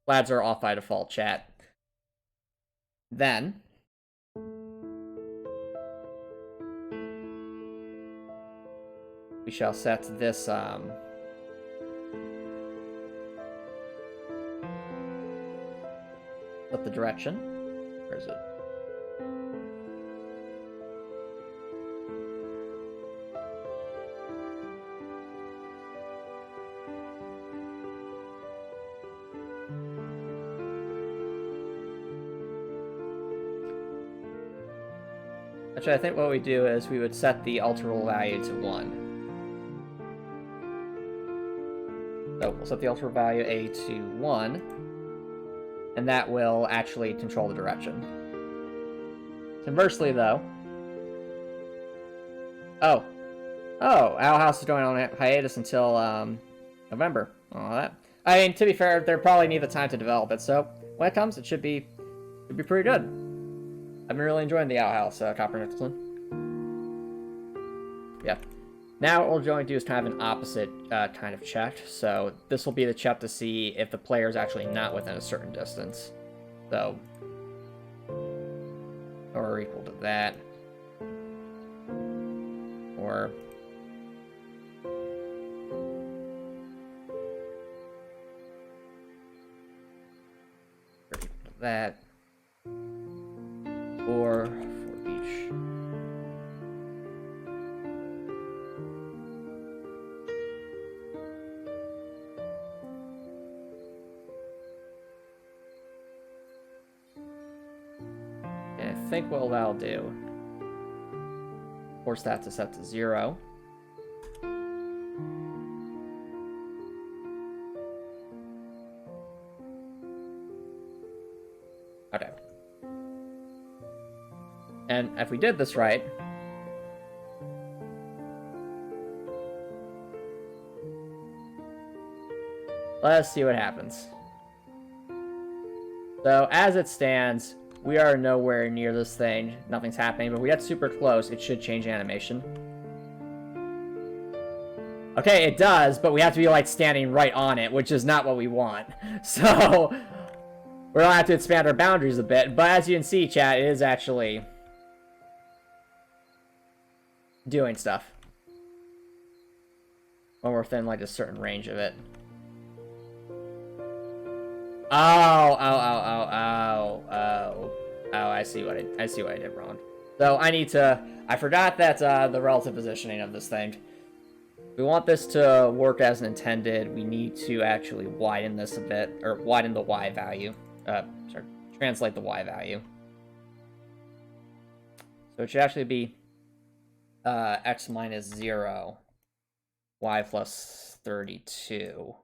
Flags are off by default, chat. Then we shall set this, set the direction. Where is it? Actually, I think what we do is we would set the alterable value to 1. So we'll set the alterable value A to 1, and that will actually control the direction. Conversely, though... Oh, Owl House is going on hiatus until November. All that. I mean, to be fair, they probably need the time to develop it, so when it comes, it should be pretty good. I've been really enjoying the Owl House, Copper Nicholson. Yeah. Now what we're going to do is kind of an opposite kind of check. So this will be the check to see if the player is actually not within a certain distance. So, or equal to that. Or... equal to that. Or for each. And I think what that'll do, force that to set to 0. Okay. And if we did this right, let's see what happens. So as it stands, we are nowhere near this thing. Nothing's happening, but if we get super close, it should change animation. Okay, it does, but we have to be like standing right on it, which is not what we want. So we're gonna have to expand our boundaries a bit, but as you can see, chat, it is actually doing stuff when we're within like a certain range of it. Oh, I see what I did wrong. So I forgot that the relative positioning of this thing. If we want this to work as intended, we need to actually widen this a bit, or widen the Y value. Sorry, translate the Y value. So it should actually be x minus 0, y plus 32,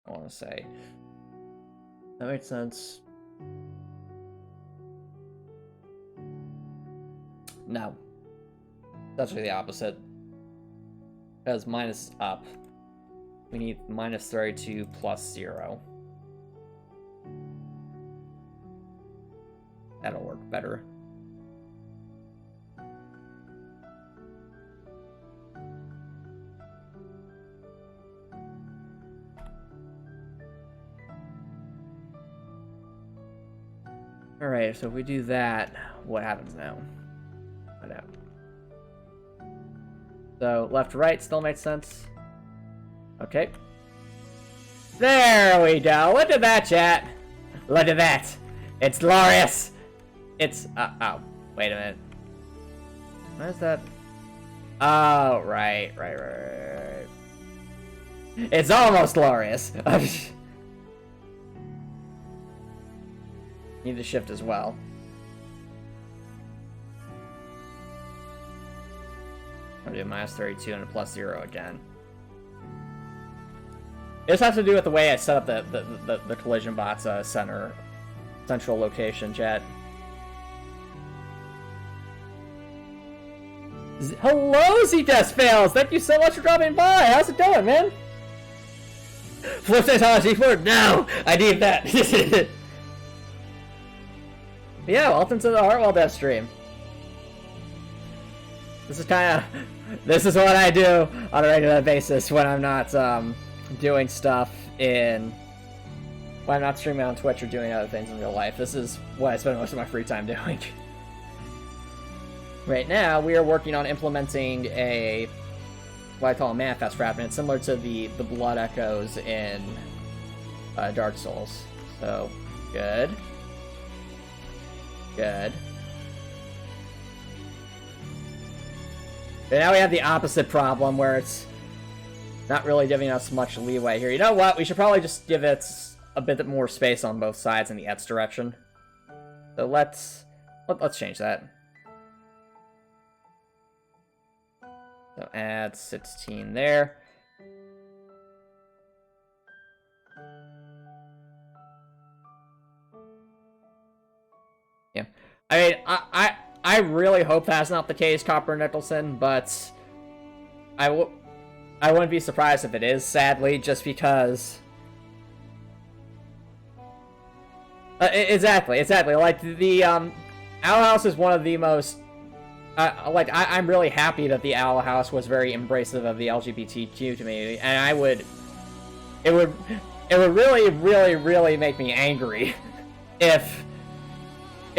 I want to say. That makes sense. No. That's actually the opposite. Because minus is up. We need minus 32 plus 0. That'll work better. Alright, so if we do that, what happens now? Find out. So, left to right still makes sense. Okay. There we go! Look at that, chat! Look at that! It's glorious! It's, oh, wait a minute. What is that? Oh, right. It's almost glorious! Need to shift as well. I'm gonna do minus 32 and a plus 0 again. This has to do with the way I set up the collision bot's central location, chat. Hello, Z-Test Fails! Thank you so much for dropping by! How's it going, man? Flip technology forward? No! I need that! Yeah, welcome to the Heartwell dev stream. This is what I do on a regular basis when I'm not doing stuff when I'm not streaming on Twitch or doing other things in real life. This is what I spend most of my free time doing. Right now, we are working on implementing what I call a Manifest Fragment. It's similar to the blood echoes in Dark Souls. So, good. Good. And now we have the opposite problem, where it's not really giving us much leeway here. You know what? We should probably just give it a bit more space on both sides in the X direction. So let's change that. So add 16 there. Yeah. I mean, I really hope that's not the case, Copper Nicholson, but I wouldn't be surprised if it is, sadly, just because... Exactly. Like, the, Owl House is one of the most... I'm really happy that the Owl House was very embracive of the LGBTQ community, and it would really, really, really make me angry if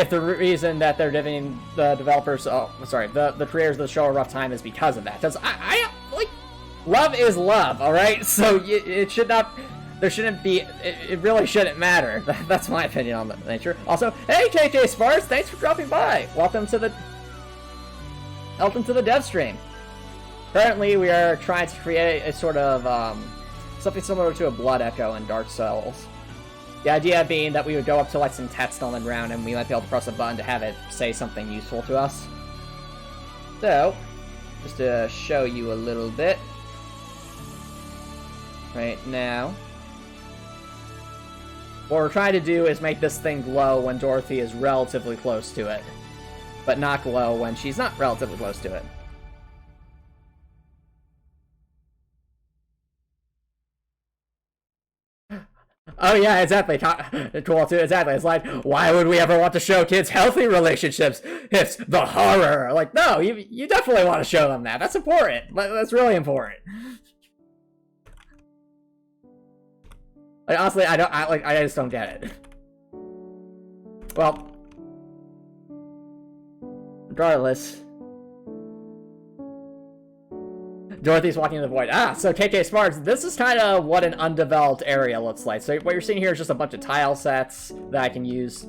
the reason that they're giving the developers, the creators of the show a rough time is because of that. Because I like, love is love, alright? So it should not, there shouldn't be, it really shouldn't matter. That's my opinion on the nature. Also, hey KK Sparks, thanks for dropping by. Welcome to the dev stream. Currently, we are trying to create a sort of, something similar to a blood echo in Dark Souls. The idea being that we would go up to like some text on the ground and we might be able to press a button to have it say something useful to us. So, just to show you a little bit. Right now, what we're trying to do is make this thing glow when Dorothy is relatively close to it, but not glow when she's not relatively close to it. Oh yeah, exactly. Cool too. Exactly. It's like, why would we ever want to show kids healthy relationships? It's the horror. Like, no, you definitely want to show them that. That's important. That's really important. Like, honestly, I just don't get it. Well, regardless, Dorothy's walking in the void. Ah, so KK Sparks, this is kind of what an undeveloped area looks like. So what you're seeing here is just a bunch of tile sets that I can use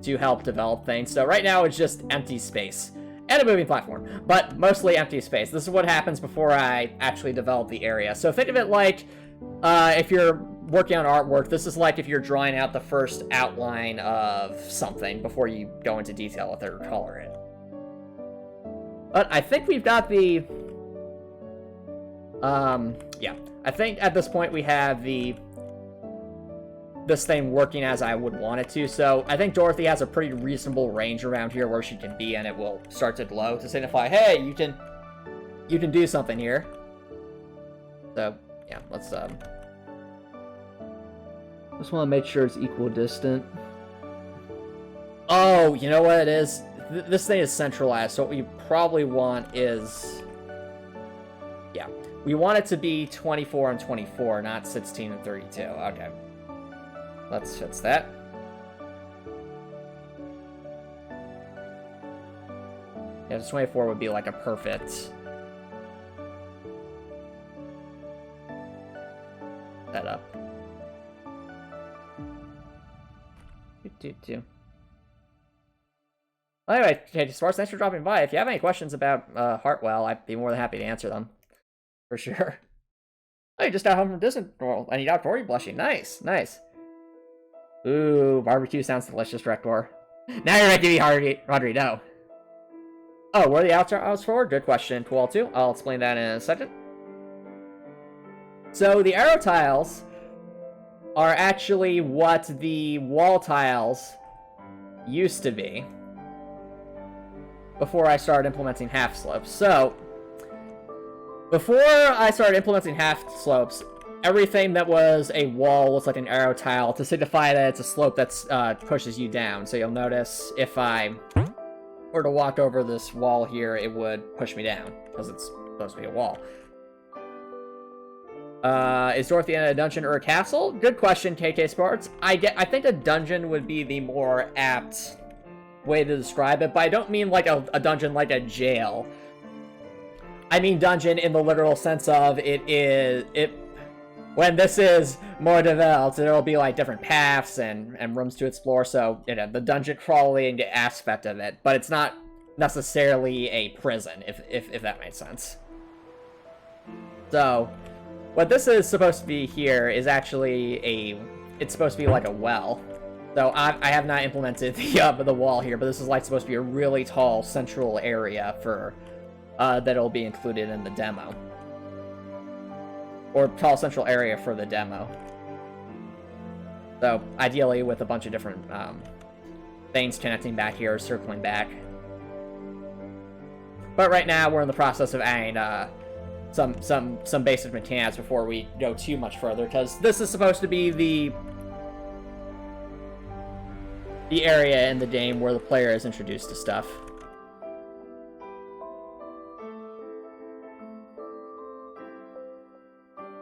to help develop things. So right now it's just empty space and a moving platform, but mostly empty space. This is what happens before I actually develop the area. So think of it like if you're working on artwork, this is like if you're drawing out the first outline of something before you go into detail with it or color it. But I think we've got the... yeah. I think at this point we have this thing working as I would want it to, so I think Dorothy has a pretty reasonable range around here where she can be, and it will start to glow to signify, hey, you can do something here. So, yeah, let's, just want to make sure it's equidistant. Oh, you know what it is? This thing is centralized, so what we probably want is... yeah. We want it to be 24 and 24, not 16 and 32. Okay. Let's fix that. Yeah, 24 would be like a perfect setup. Well, anyway, KJ Sparks, thanks for dropping by. If you have any questions about Heartwell, I'd be more than happy to answer them. For sure. Oh, you just got home from Disney World, and you got Tori blushing. Nice, nice. Ooh, barbecue sounds delicious, Rector. Now you're making me hungry, no. Oh, where are the outs for? Good question, 12-2. I'll explain that in a second. So, the arrow tiles are actually what the wall tiles used to be before I started implementing half slopes. So, before I started implementing half slopes, everything that was a wall was like an arrow tile to signify that it's a slope that pushes you down. So you'll notice if I were to walk over this wall here, it would push me down because it's supposed to be a wall. Is Dorothy in a dungeon or a castle? Good question, KK Sparks. I think a dungeon would be the more apt way to describe it, but I don't mean like a dungeon like a jail. I mean dungeon in the literal sense of when this is more developed, there'll be like different paths and rooms to explore, so you know, the dungeon crawling aspect of it, but it's not necessarily a prison, if that makes sense. So, what this is supposed to be here is actually it's supposed to be like a well. So I have not implemented the wall here, but this is like supposed to be a really tall central area for that'll be included in the demo. Or tall central area for the demo. So, ideally with a bunch of different things connecting back here, circling back. But right now, we're in the process of adding some basic mechanics before we go too much further, because this is supposed to be the area in the game where the player is introduced to stuff.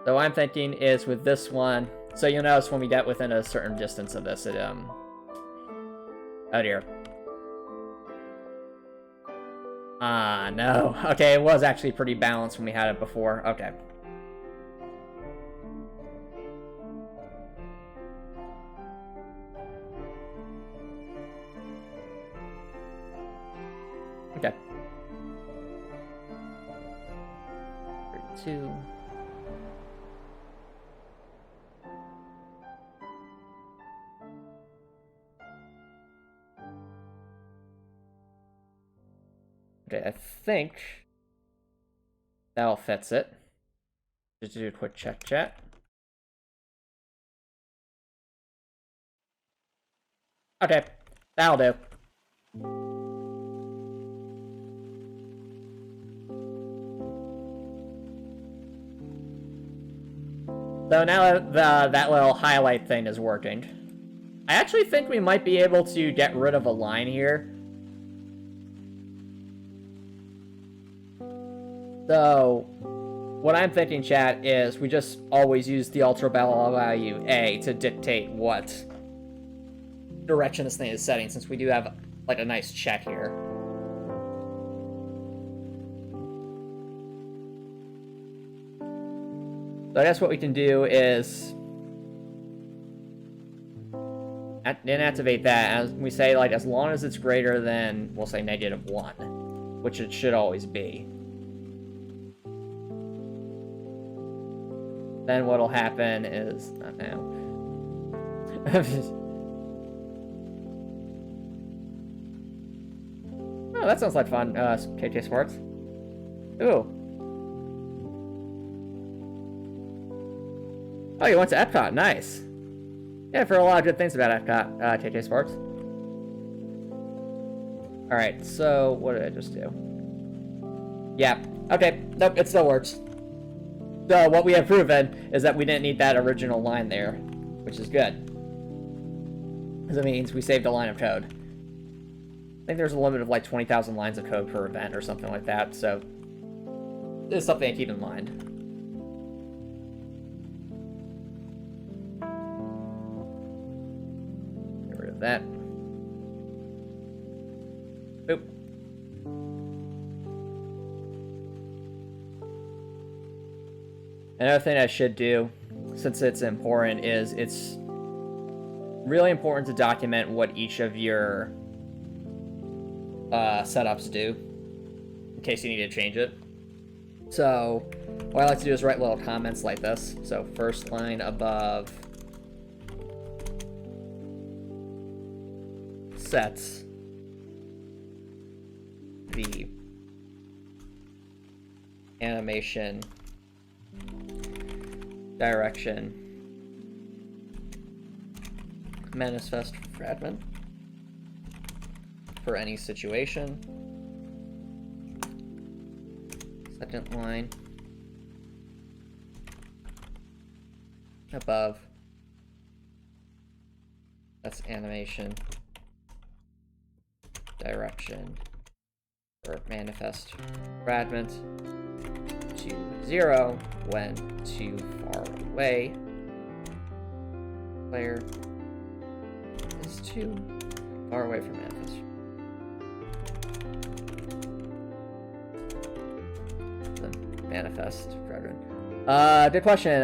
So what I'm thinking is with this one, so you'll notice when we get within a certain distance of this, oh dear. No. Okay, it was actually pretty balanced when we had it before. Okay. Okay. 32. Okay, I think that'll fits it. Just do a quick check chat. Okay, that'll do. So now that that little highlight thing is working, I actually think we might be able to get rid of a line here. So, what I'm thinking, chat, is we just always use the ultra value A to dictate what direction this thing is setting, since we do have, like, a nice check here. So I guess what we can do is inactivate that, as we say, like, as long as it's greater than, we'll say, -1, which it should always be. Then what'll happen is, not now. Oh, that sounds like fun, KK Sports. Ooh. Oh, you went to Epcot, nice. Yeah, I've heard a lot of good things about Epcot, KK Sports. Alright, so, what did I just do? Yeah, okay, nope, it still works. So what we have proven is that we didn't need that original line there, which is good. Because it means we saved a line of code. I think there's a limit of like 20,000 lines of code per event or something like that, so it's something to keep in mind. Get rid of that. Boop. Another thing I should do, since it's important, is it's really important to document what each of your setups do, in case you need to change it. So, what I like to do is write little comments like this. So, first line above sets the animation direction manifest fragment for any situation. Second line above, that's animation direction for manifest fragment to 0 when too far away. Player is too far away from manifest. Manifest Fragment. Good question.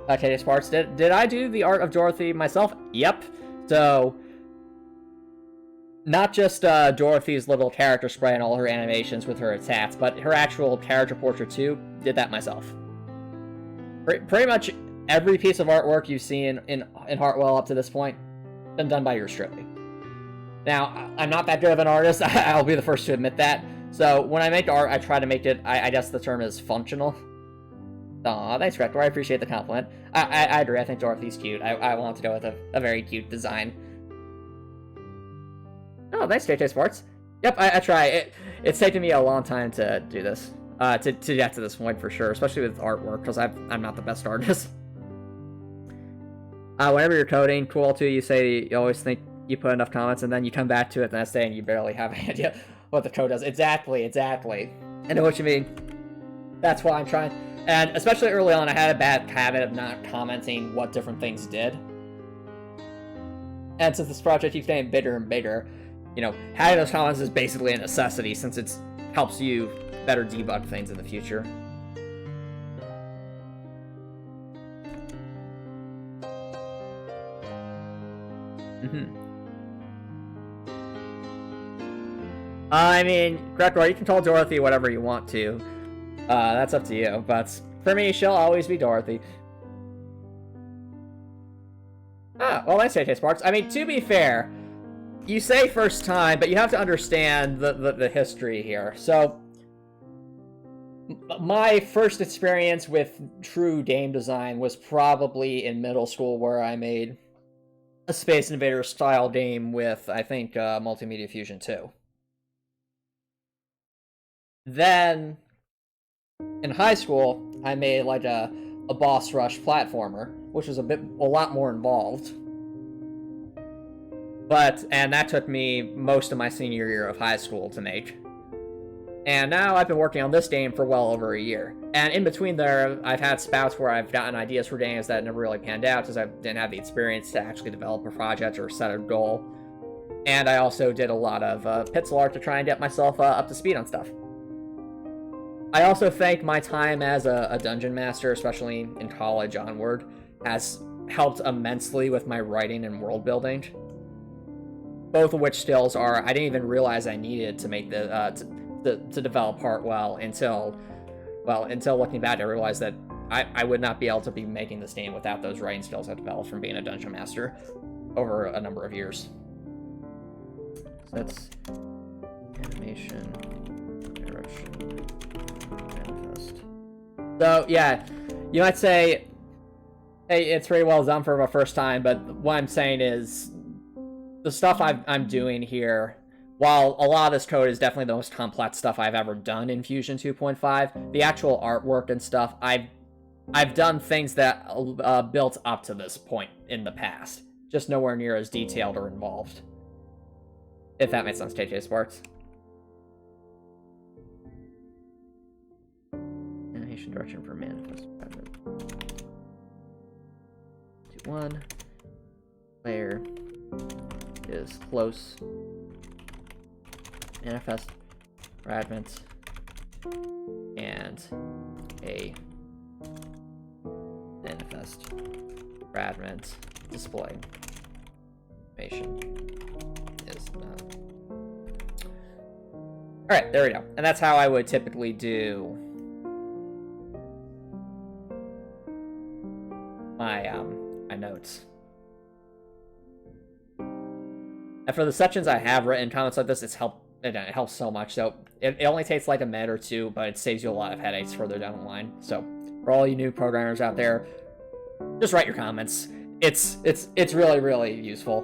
Okay, Sparks, did I do the art of Dorothy myself? Yep. So, not just Dorothy's little character spray and all her animations with her attacks, but her actual character portrait too. Did that myself. Pretty much every piece of artwork you've seen in Heartwell up to this point been done by yours truly. Now, I'm not that good of an artist. I'll be the first to admit that. So when I make art, I try to make it, I guess the term is functional. Aw, thanks, Rector. I appreciate the compliment. I agree. I think Dorothy's cute. I want to go with a very cute design. Oh, thanks, JJ Sports. Yep, I try. It's taken me a long time to do this. To get to this point for sure, especially with artwork, because I'm not the best artist. Whenever you're coding, cool too, you say you always think you put enough comments, and then you come back to it the next day and you barely have an idea what the code does. Exactly. I know what you mean. That's why I'm trying. And especially early on, I had a bad habit of not commenting what different things did. And since this project keeps getting bigger and bigger, you know, having those comments is basically a necessity since it helps you better debug things in the future. I mean, Gregor, you can call Dorothy whatever you want to. That's up to you, but for me, she'll always be Dorothy. Well, thanks, JJ Sparks. I mean, to be fair, you say first time, but you have to understand the history here. So, my first experience with true game design was probably in middle school, where I made a Space Invader style game with, I think, Multimedia Fusion 2. Then, in high school, I made like a boss rush platformer, which was a lot more involved. And that took me most of my senior year of high school to make. And now I've been working on this game for well over a year. And in between there, I've had spouts where I've gotten ideas for games that never really panned out because I didn't have the experience to actually develop a project or set a goal. And I also did a lot of pixel art to try and get myself up to speed on stuff. I also think my time as a dungeon master, especially in college onward, has helped immensely with my writing and world building. Both of which skills I didn't even realize I needed to make to develop Heartwell until looking back, I realized that I would not be able to be making this game without those writing skills I developed from being a dungeon master over a number of years. So that's animation, direction, manifest. So yeah, you might say, hey, it's pretty well done for my first time, but what I'm saying is the stuff I'm doing here, while a lot of this code is definitely the most complex stuff I've ever done in Fusion 2.5, the actual artwork and stuff, I've done things that built up to this point in the past, just nowhere near as detailed or involved. If that makes sense, JJ Sparks. Animation direction for Manifest Fragments. 2-1. Layer is close. Manifest Fragments. And a Manifest Fragment display animation is not. Alright, there we go. And that's how I would typically do my notes. And for the sections I have written comments like this, it helps so much. So it only takes like a minute or two, but it saves you a lot of headaches further down the line. So for all you new programmers out there, just write your comments. It's really, really useful.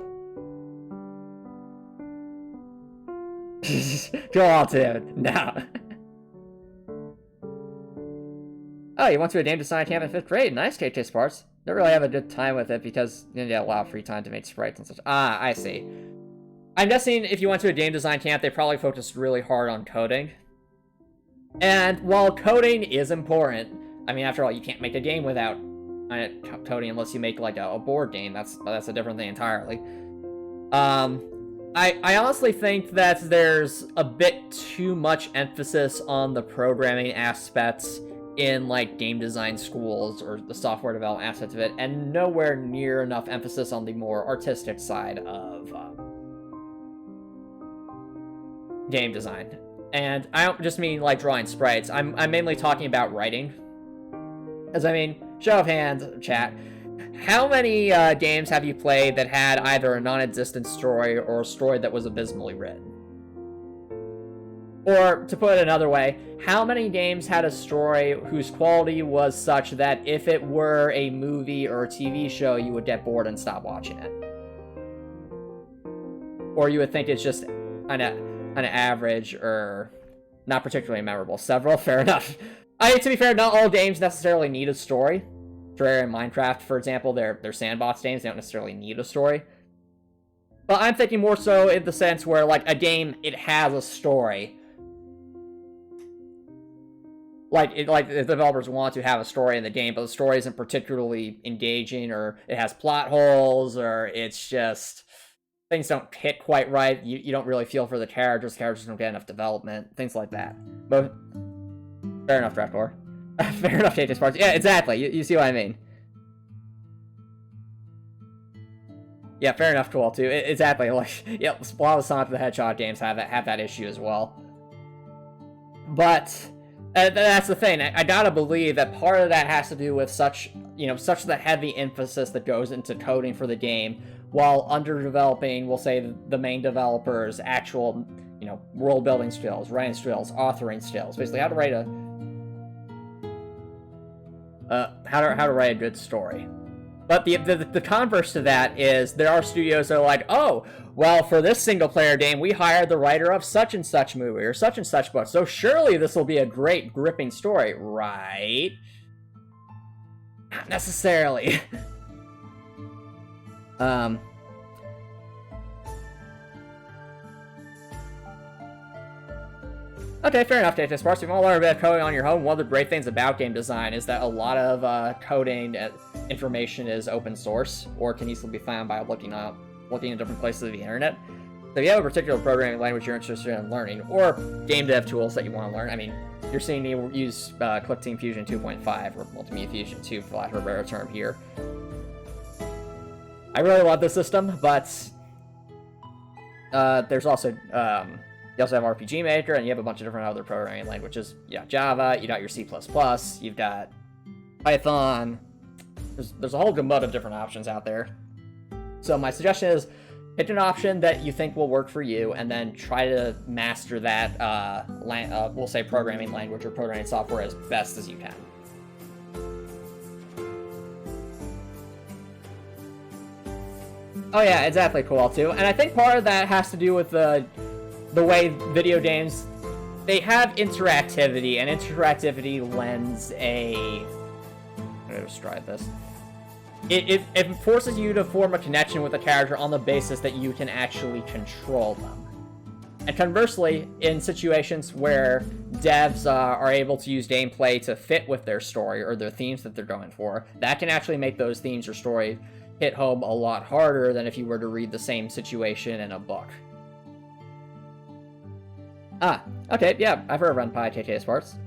Go on, dude. No. Oh, you went to a game design camp in 5th grade. Nice, KT Sparks. Don't really have a good time with it because you didn't get a lot of free time to make sprites and such. Ah, I see. I'm guessing if you went to a game design camp, they probably focused really hard on coding. And while coding is important, I mean, after all, you can't make a game without coding unless you make like a board game. That's a different thing entirely. I honestly think that there's a bit too much emphasis on the programming aspects in, like, game design schools or the software development aspect of it, and nowhere near enough emphasis on the more artistic side of game design. And I don't just mean, like, drawing sprites. I'm mainly talking about writing. As I mean, show of hands, chat. How many games have you played that had either a non-existent story or a story that was abysmally written? Or, to put it another way, how many games had a story whose quality was such that if it were a movie or a TV show, you would get bored and stop watching it? Or you would think it's just an average or not particularly memorable? Several? Fair enough. To be fair, not all games necessarily need a story. Terraria and Minecraft, for example, they're sandbox games. They don't necessarily need a story. But I'm thinking more so in the sense where, like, a game, it has a story. Like the developers want to have a story in the game, but the story isn't particularly engaging, or it has plot holes, or it's just things don't hit quite right. You don't really feel for the characters don't get enough development, things like that. But fair enough, Draftor. Fair enough, JJ Sparks. Yeah, exactly. You see what I mean. Yeah, fair enough, Cool, too. Exactly. Like, yeah, a lot of Sonic the Hedgehog games have that issue as well. But that's the thing. I gotta believe that part of that has to do with such the heavy emphasis that goes into coding for the game, while underdeveloping, we'll say, the main developer's actual, world building skills, writing skills, authoring skills. Basically, how to write a good story. But the converse to that is there are studios that are like, oh, well, for this single-player game, we hired the writer of such and such movie or such and such book, so surely this will be a great, gripping story, right? Not necessarily. Okay, fair enough, JJ Sparks. If you want to learn a bit of coding on your own, one of the great things about game design is that a lot of coding information is open source, or can easily be found by looking at different places of the internet. So if you have a particular programming language you're interested in learning, or game dev tools that you want to learn, I mean, you're seeing me use Clickteam Fusion 2.5, or Multimedia Fusion 2, for lack of a better term here. I really love this system, but there's also... you also have RPG Maker, and you have a bunch of different other programming languages. You got Java, you got your C++, you've got Python. There's a whole gamut of different options out there. So my suggestion is, pick an option that you think will work for you, and then try to master that, we'll say, programming language or programming software as best as you can. Oh yeah, exactly, Cool, too. And I think part of that has to do with the way video games, they have interactivity, and interactivity lends a... Let's try this. It forces you to form a connection with a character on the basis that you can actually control them. And conversely, in situations where devs are able to use gameplay to fit with their story or their themes that they're going for, that can actually make those themes or story hit home a lot harder than if you were to read the same situation in a book. Ah, okay, yeah, I've heard of RunPy, KK Sparks.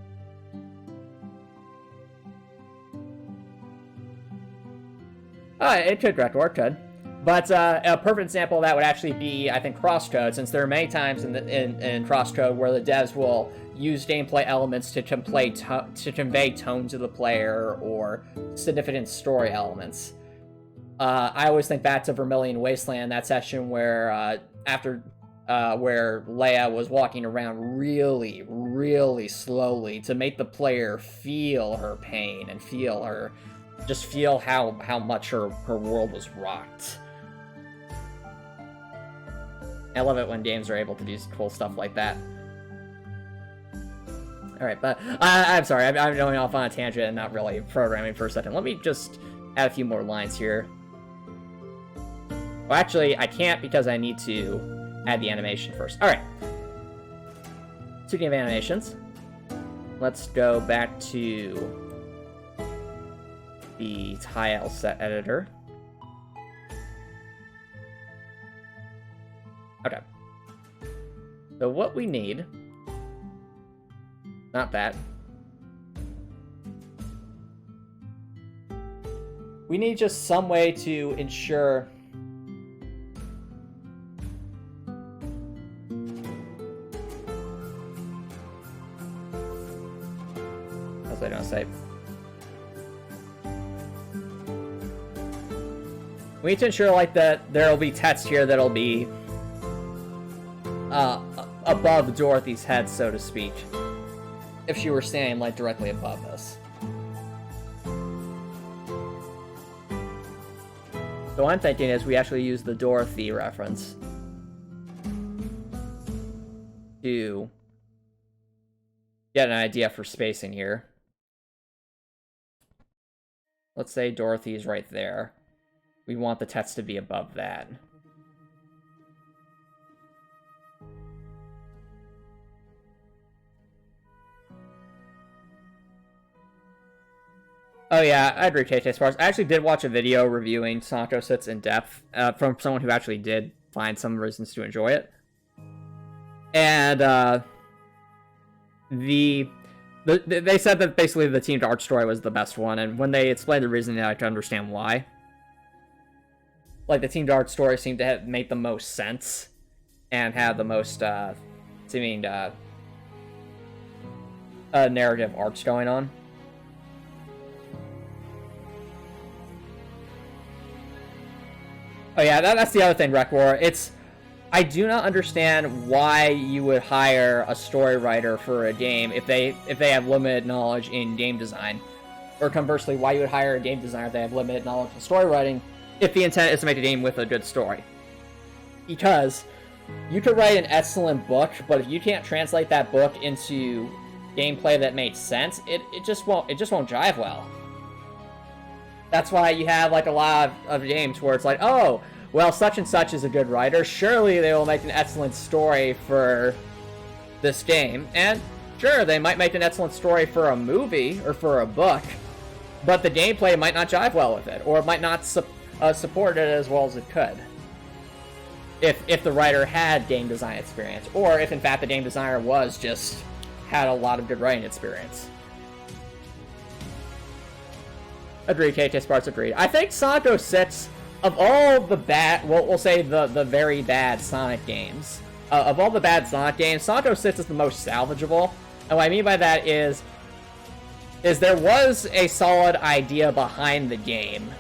It could, Rector, it could. But a perfect example of that would actually be, I think, crosscode, since there are many times in crosscode where the devs will use gameplay elements to convey tone to the player or significant story elements. I always think back to Vermilion Wasteland, that session where where Leia was walking around really, really slowly to make the player feel her pain and feel how much her world was rocked. I love it when games are able to do cool stuff like that. Alright, but I'm sorry, I'm going off on a tangent and not really programming for a second. Let me just add a few more lines here. Well, actually, I can't because I need to add the animation first. Alright. Speaking of animations, let's go back to the tile set editor. Okay. So what we need... Not that. We need just some way to ensure... As I don't say... We need to ensure, like, that there'll be text here that'll be above Dorothy's head, so to speak. If she were standing, like, directly above us. So what I'm thinking is we actually use the Dorothy reference to get an idea for spacing here. Let's say Dorothy's right there. We want the text to be above that. Oh yeah, I agree, KT Sparks. I actually did watch a video reviewing Santo Sits in depth from someone who actually did find some reasons to enjoy it. And they said that basically the teamed art story was the best one, and when they explained the reasoning, I could understand why. Like, the teamed art story seemed to make the most sense and have the most seeming narrative arcs going on. Oh yeah, that's the other thing, Rekwar. I do not understand why you would hire a story writer for a game if they have limited knowledge in game design, or conversely, why you would hire a game designer if they have limited knowledge in story writing, if the intent is to make a game with a good story. Because you could write an excellent book, but if you can't translate that book into gameplay that makes sense, it just won't jive well. That's why you have, like, a lot of games where it's like, oh, well, such and such is a good writer, surely they will make an excellent story for this game. And sure, they might make an excellent story for a movie or for a book, but the gameplay might not jive well with it, or it might not support it as well as it could. If the writer had game design experience, or if in fact the game designer had a lot of good writing experience. Agreed, KT Sparks, agreed. I think Sonic 06, of all the bad, well, we'll say the very bad Sonic games, of all the bad Sonic games, Sonic 06 is the most salvageable. And what I mean by that is there was a solid idea behind the game,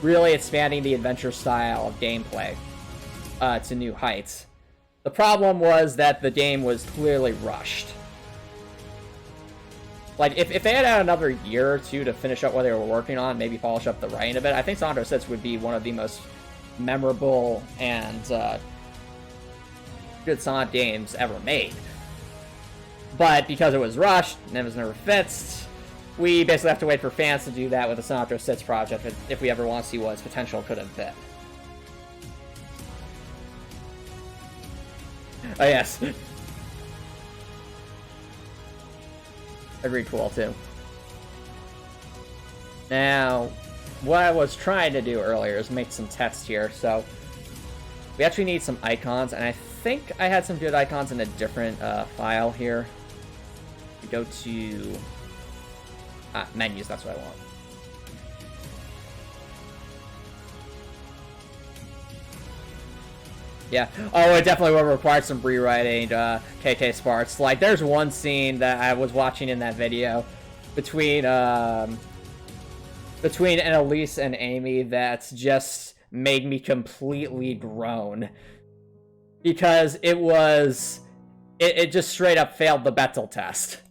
really expanding the adventure style of gameplay to new heights. The problem was that the game was clearly rushed. Like, if they had another year or two to finish up what they were working on, maybe polish up the writing a bit, I think Sonic 06 would be one of the most memorable and good Sonic games ever made. But because it was rushed and it was never fixed, we basically have to wait for fans to do that with the Sonic 06 project if we ever want to see what its potential could have been. Oh, yes. Agreed, cool, too. Now, what I was trying to do earlier is make some tests here, so we actually need some icons, and I think I had some good icons in a different file here. We go to menus, that's what I want. Yeah. Oh, it definitely will require some rewriting, KK Sparks. Like, there's one scene that I was watching in that video between Annalise and Amy that's just made me completely groan. Because it just straight up failed the Bechdel test.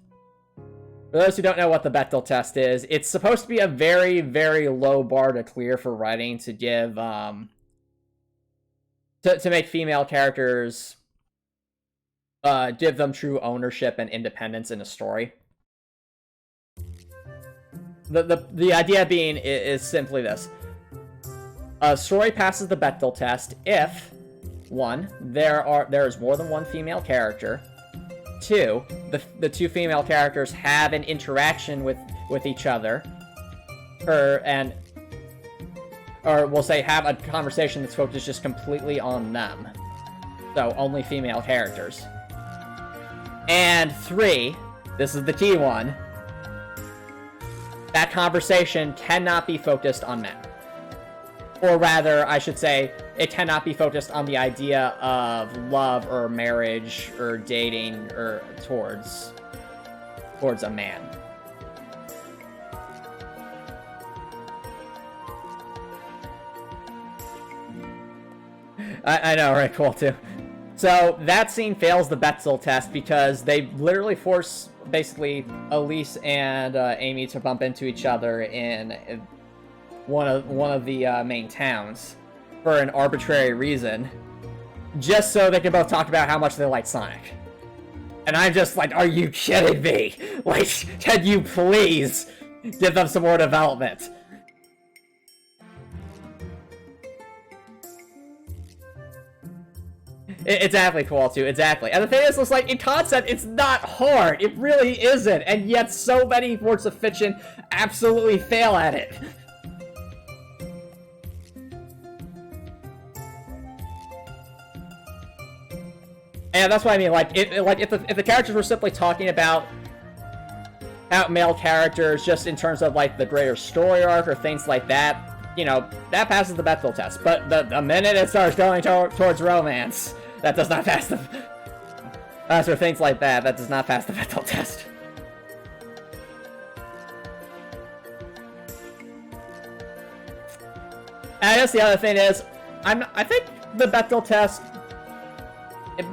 For those who don't know what the Bechdel test is, it's supposed to be a very, very low bar to clear for writing to give, to make female characters, give them true ownership and independence in a story. The idea being is simply this. A story passes the Bechdel test if, 1, there is more than one female character, 2, the two female characters have an interaction with each other, or we'll say have a conversation that's focused just completely on them. So only female characters. And 3, this is the key one, that conversation cannot be focused on men. Or rather, I should say, it cannot be focused on the idea of love or marriage or dating or towards a man. I know, right? Cool, too. So, that scene fails the Bechdel test because they literally force, basically, Elise and Amy to bump into each other in one of the main towns for an arbitrary reason, just so they can both talk about how much they like Sonic. And I'm just like, are you kidding me? Like, can you please give them some more development? Exactly, cool too. Exactly. And the thing is, it's like, in concept, it's not hard. It really isn't. And yet, so many works of fiction absolutely fail at it. And that's what I mean. Like, if the characters were simply talking about male characters just in terms of like the greater story arc or things like that, you know, that passes the Bechdel test. But the minute it starts going towards romance, that does not pass the... or things like that, that does not pass the Bechdel test. And I guess the other thing is, I think the Bechdel test,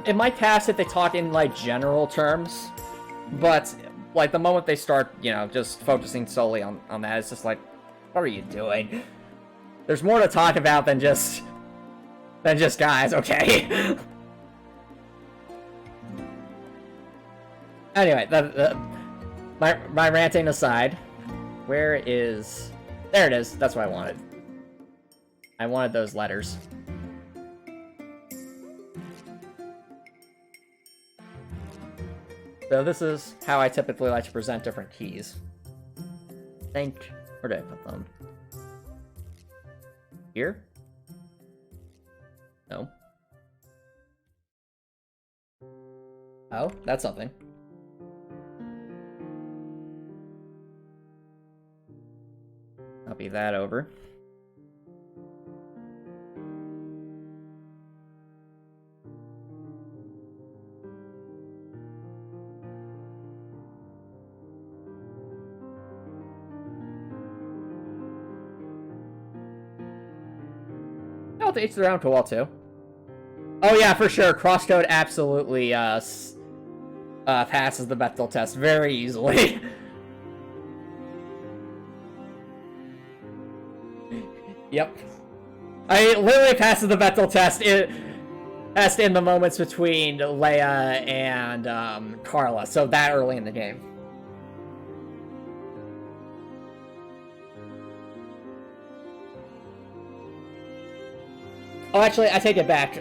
it might pass if they talk in, like, general terms, but, like, the moment they start, you know, just focusing solely on that, it's just like, what are you doing? There's more to talk about than just guys, okay? Anyway, my ranting aside, where is... There it is, that's what I wanted. I wanted those letters. So this is how I typically like to present different keys. Where did I put them? Here? No. Oh, that's something. Copy that over. Oh, to each their own, cool too. Oh yeah, for sure. Crosscode absolutely passes the Bechdel test very easily. Yep. It literally passes the Bechdel test in the moments between Leia and Carla, so that early in the game. Oh, actually, I take it back.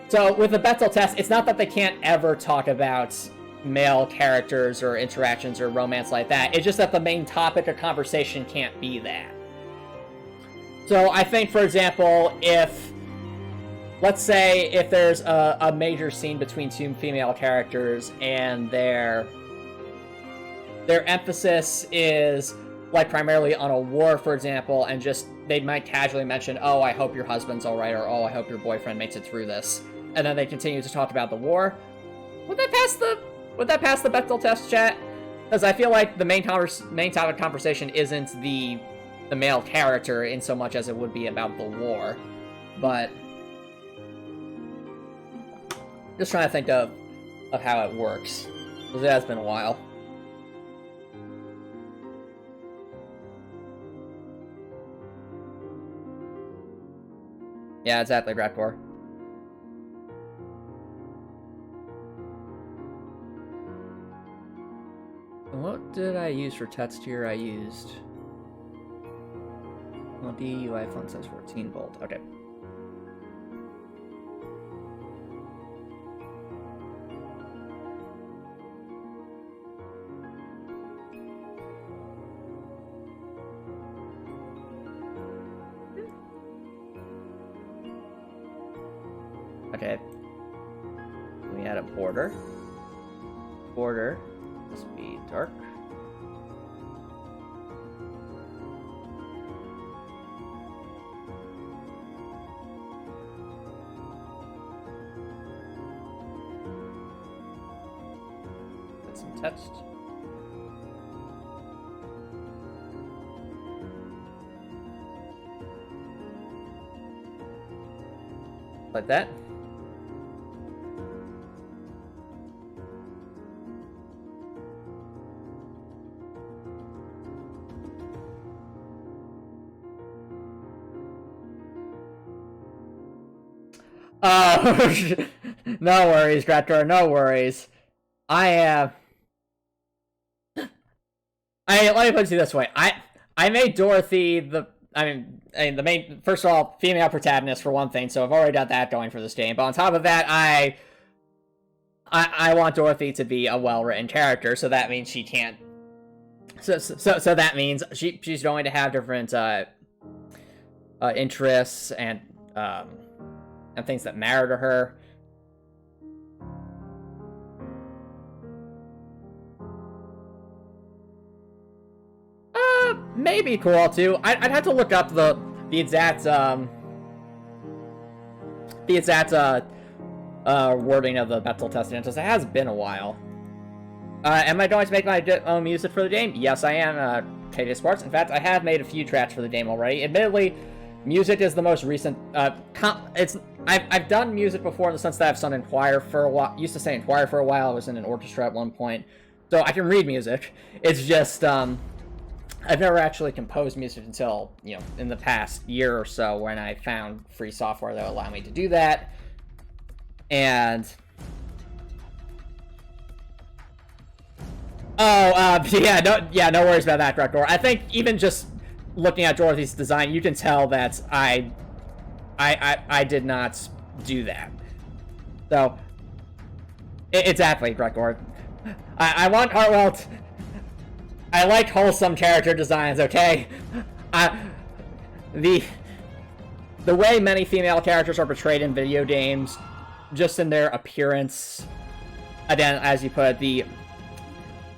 So, with the Bechdel test, it's not that they can't ever talk about male characters or interactions or romance like that. It's just that the main topic of conversation can't be that. So, I think, for example, let's say if there's a major scene between two female characters and their emphasis is, like, primarily on a war, for example, and just they might casually mention, oh, I hope your husband's alright, or oh, I hope your boyfriend makes it through this. And then they continue to talk about the war. Would that pass the Bechdel test, chat? Because I feel like the main topic of conversation isn't the male character in so much as it would be about the war. But just trying to think of how it works. Because it has been a while. Yeah, exactly, Raptor. What did I use for text here? I used... Well, DUI font size 14 bold. Okay. Okay. add a border. Border must be dark. Put some text. Like that. Oh, no worries, Grettor, no worries. Let me put it this way. I made Dorothy the main, first of all, female protagonist for one thing, so I've already got that going for this game. But on top of that, I want Dorothy to be a well-written character, so that means she can't. So that means she's going to have different interests and things that matter to her. Maybe cool too. I'd have to look up the exact wording of the mental test because it has been a while. Am I going to make my own music for the game? Yes, I am. KJ Sports. In fact, I have made a few tracks for the game already. Admittedly, music is the most recent. I've done music before in the sense that I've sung in choir for a while. Used to sing in choir for a while. I was in an orchestra at one point, so I can read music. It's just I've never actually composed music until, in the past year or so when I found free software that would allow me to do that. And no worries about that, Grettor. I think even just looking at Dorothy's design, you can tell that I did not do that. So exactly, Grettor. I want Heartwell. I like wholesome character designs, okay? The way many female characters are portrayed in video games, just in their appearance, again, as you put it,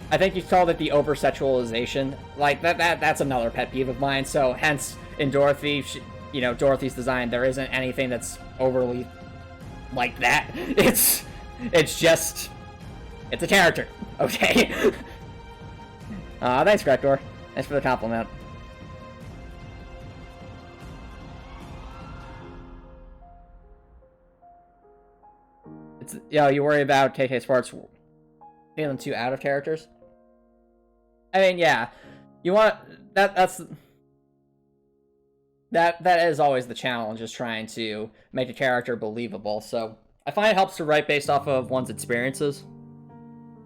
I think you called it the over-sexualization. Like, that's another pet peeve of mine, so hence, in Dorothy, Dorothy's design, there isn't anything that's overly like that. It's just, it's a character, okay? Thanks, Grettor. Thanks for the compliment. You worry about KK Sports feeling too out of characters? I mean, yeah. You want... That is always the challenge, is trying to make a character believable, so... I find it helps to write based off of one's experiences.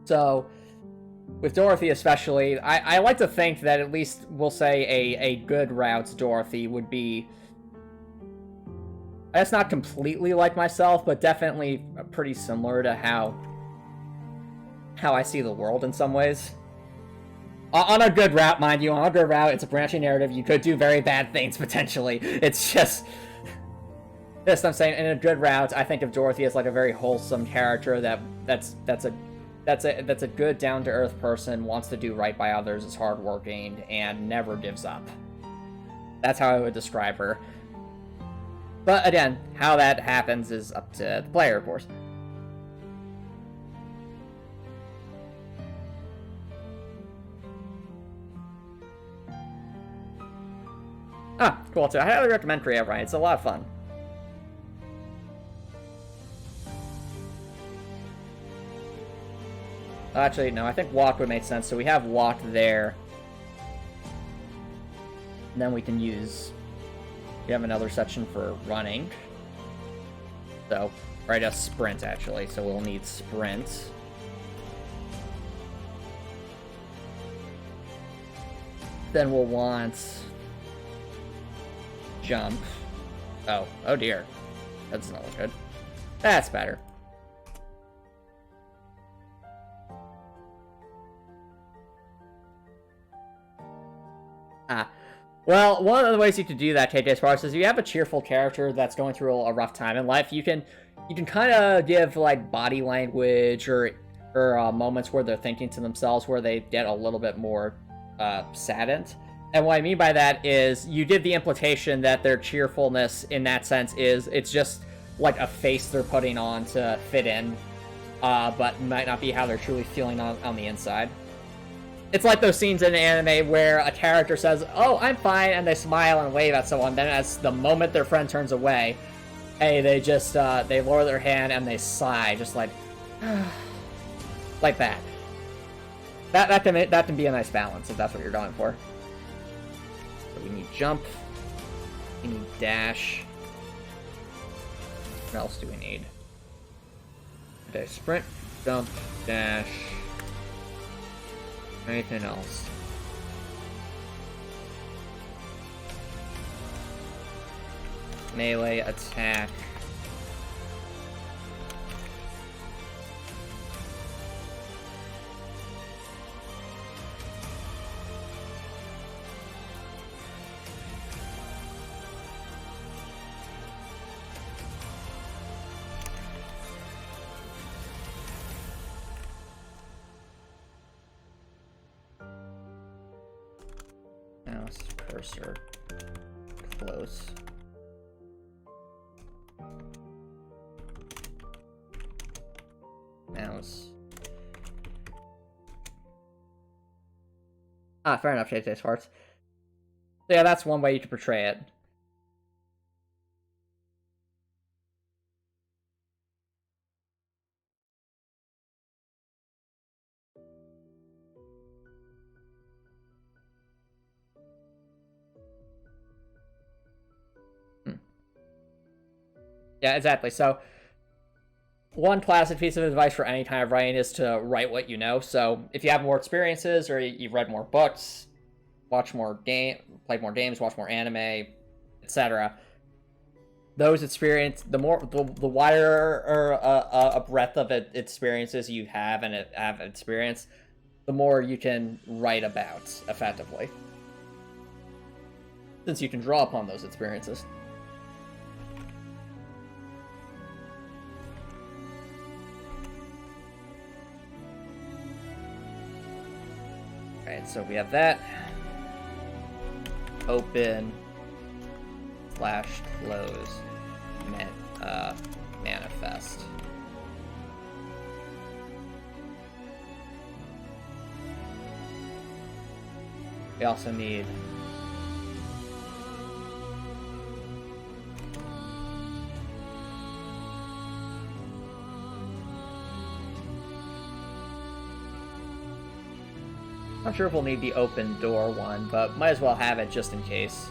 So... With Dorothy especially, I like to think that at least, we'll say, a good route to Dorothy would be... That's not completely like myself, but definitely pretty similar to how I see the world in some ways. On a good route, mind you, on a good route, it's a branching narrative, you could do very bad things, potentially. It's just... This, I'm saying, in a good route, I think of Dorothy as like a very wholesome character that's a good, down-to-earth person, wants to do right by others, is hardworking, and never gives up. That's how I would describe her. But again, how that happens is up to the player, of course. Cool too. I highly recommend Creative Writing. It's a lot of fun. Actually, no, I think walk would make sense. So we have walk there. And then we can use... We have another section for running. So, right, a sprint, actually. So we'll need sprint. Then we'll want... jump. Oh dear. That does not look good. That's better. Well, one of the ways you could do that, KJ Sparks, is you have a cheerful character that's going through a rough time in life. You can kind of give like body language or moments where they're thinking to themselves where they get a little bit more saddened. And what I mean by that is you give the implication that their cheerfulness in that sense is it's just like a face they're putting on to fit in, but might not be how they're truly feeling on the inside. It's like those scenes in anime where a character says, "Oh, I'm fine," and they smile and wave at someone. Then, as the moment their friend turns away, hey, they just they lower their hand and they sigh, just like, like that. That can be a nice balance if that's what you're going for. So we need jump. We need dash. What else do we need? Okay, sprint, jump, dash. Anything else? Melee attack. Mouse cursor close. Mouse. Fair enough, JJ Sparks. So yeah, that's one way you can portray it. Yeah, exactly. So, one classic piece of advice for any kind of writing is to write what you know. So, if you have more experiences or you've read more books, played more games, watch more anime, etc., those experience, the wider a breadth of experiences you have and have experience, the more you can write about effectively, since you can draw upon those experiences. Alright, so we have that. Open / close manifest. We also need not sure if we'll need the open door one, but might as well have it just in case.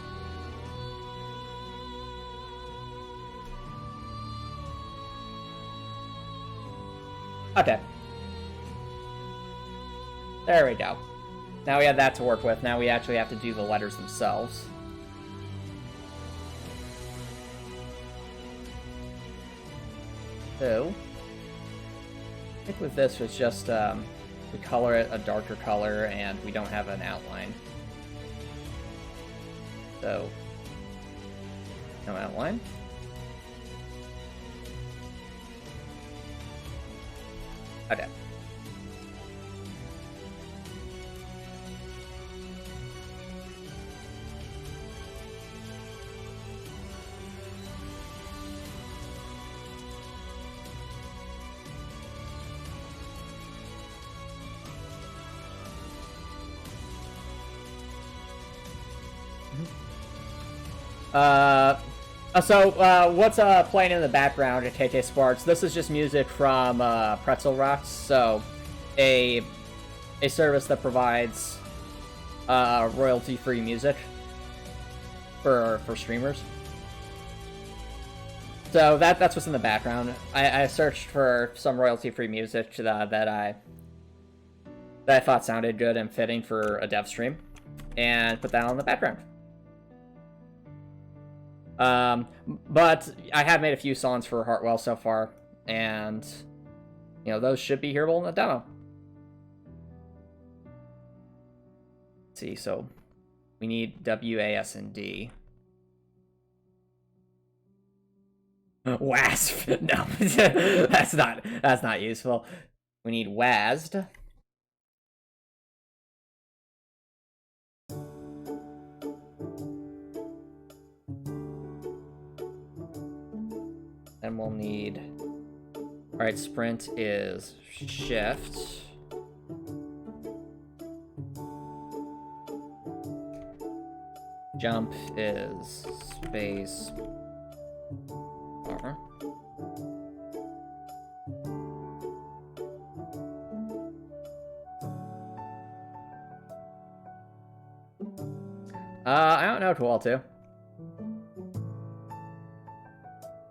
Okay. There we go. Now we have that to work with. Now we actually have to do the letters themselves. So, I think with this was just, we color it a darker color and we don't have an outline. So, no outline. Okay. What's playing in the background at KK Sparks? This is just music from Pretzel Rocks, so a service that provides royalty-free music for streamers. So that's what's in the background. I searched for some royalty-free music that I thought sounded good and fitting for a dev stream, and put that on the background. But I have made a few songs for Heartwell so far, and, you know, those should be hearable in the demo. Let's see, so We need W, A, S, and D. WASP. No, that's not useful. We need WASD. Then we'll need. All right, sprint is shift. Jump is space. R. I don't know Tool 2.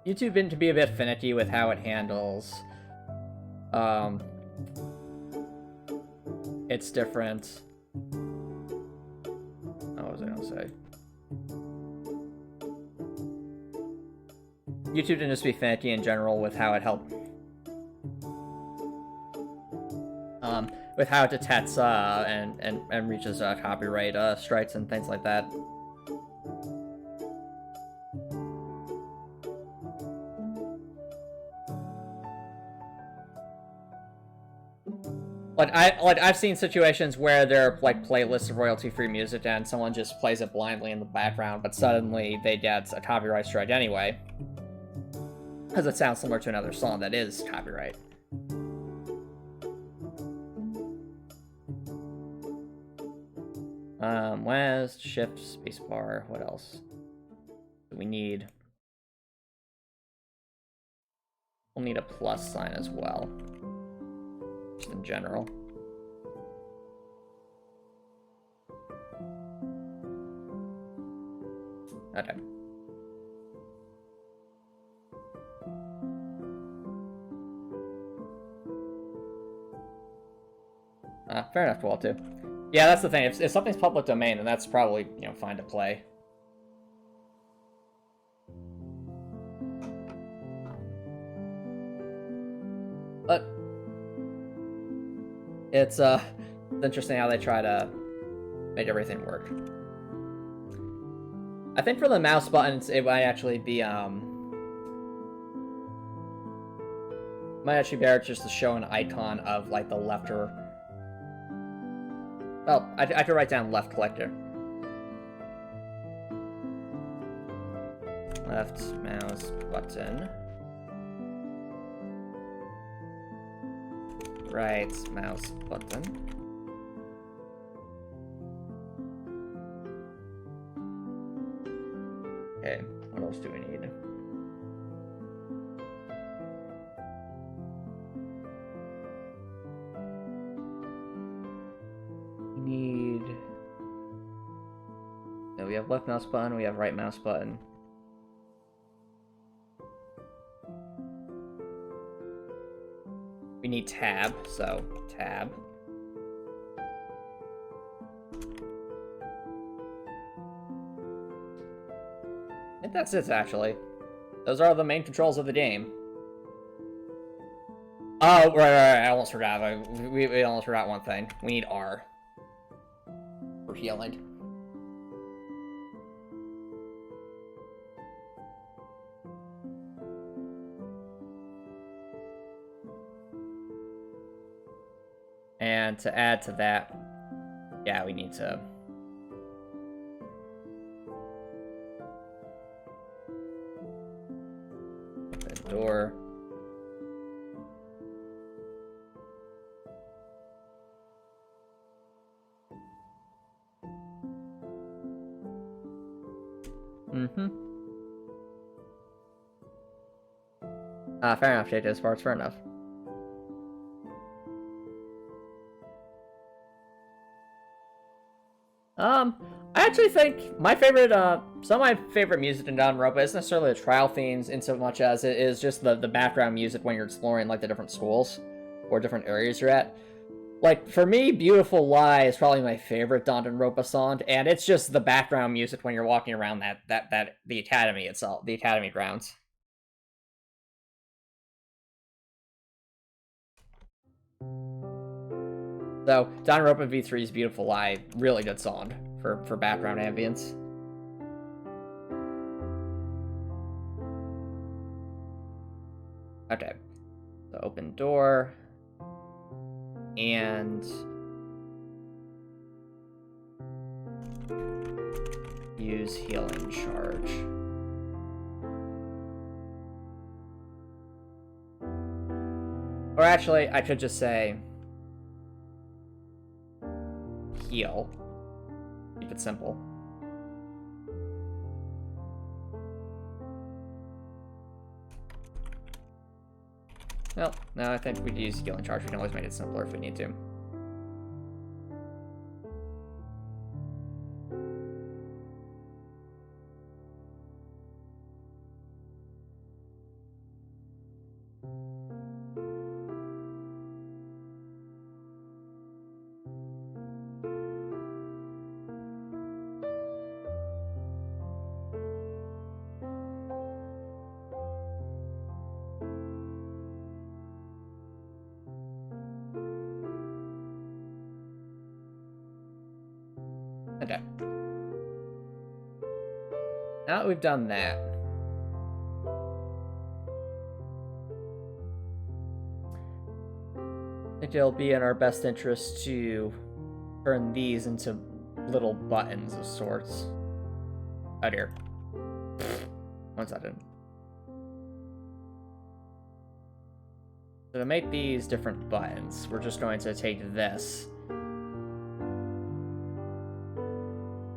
YouTube been to be a bit finicky with how it handles. It's different. What was I gonna say? YouTube didn't just be finicky in general with how it helped. With how it detects and reaches copyright strikes and things like that. I've seen situations where there are like playlists of royalty-free music and someone just plays it blindly in the background, but suddenly they get a copyright strike anyway. Because it sounds similar to another song that is copyright. WASD, shift, spacebar, what else? We need... We'll need a plus sign as well. Just in general. Okay. Fair enough, Wall 2. Yeah, that's the thing. If something's public domain, then that's probably, you know, fine to play. But it's interesting how they try to make everything work. I think for the mouse buttons, it might actually be might actually be better just to show an icon of like the left or. Well, I could write down left collector. Left mouse button. Right mouse button. Okay, what else do we need? So we have left mouse button, we have right mouse button. We need tab, so tab. I think that's it, actually. Those are the main controls of the game. Oh, right, I almost forgot. We almost forgot one thing. We need R. For healing. And to add to that, yeah, we need to... the door. Fair enough, JJ's parts, fair enough. I actually think my favorite, some of my favorite music in Danganronpa isn't necessarily the trial themes in so much as it is just the background music when you're exploring, like, the different schools or different areas you're at. Like, for me, Beautiful Lie is probably my favorite Danganronpa song, and it's just the background music when you're walking around the academy itself, the academy grounds. So, Danganronpa V3's Beautiful Lie, really good song for background ambience. Okay, so open door, and use healing charge. Or actually, I could just say heal. Keep it simple. Well, no, I think we'd use healing charge. We can always make it simpler if we need to. Okay. Now that we've done that, I think it'll be in our best interest to turn these into little buttons of sorts. Oh dear. 1 second. So to make these different buttons, we're just going to take this,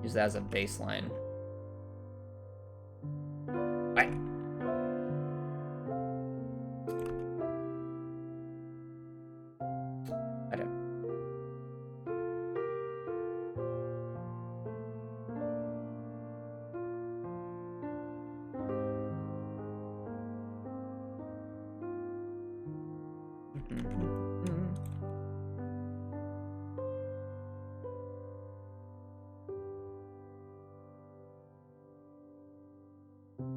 use that as a baseline. Right. Okay.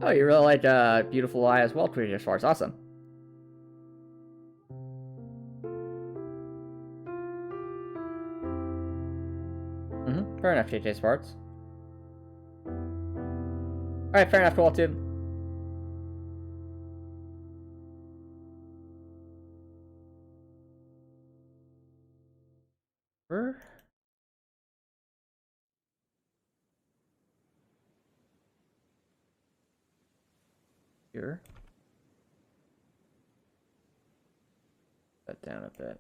Oh, you really like Beautiful Eye as well, Tweety Schwartz. Awesome. Fair enough, JJ Sparks. Alright, fair enough, cool, too. Here. That down a bit.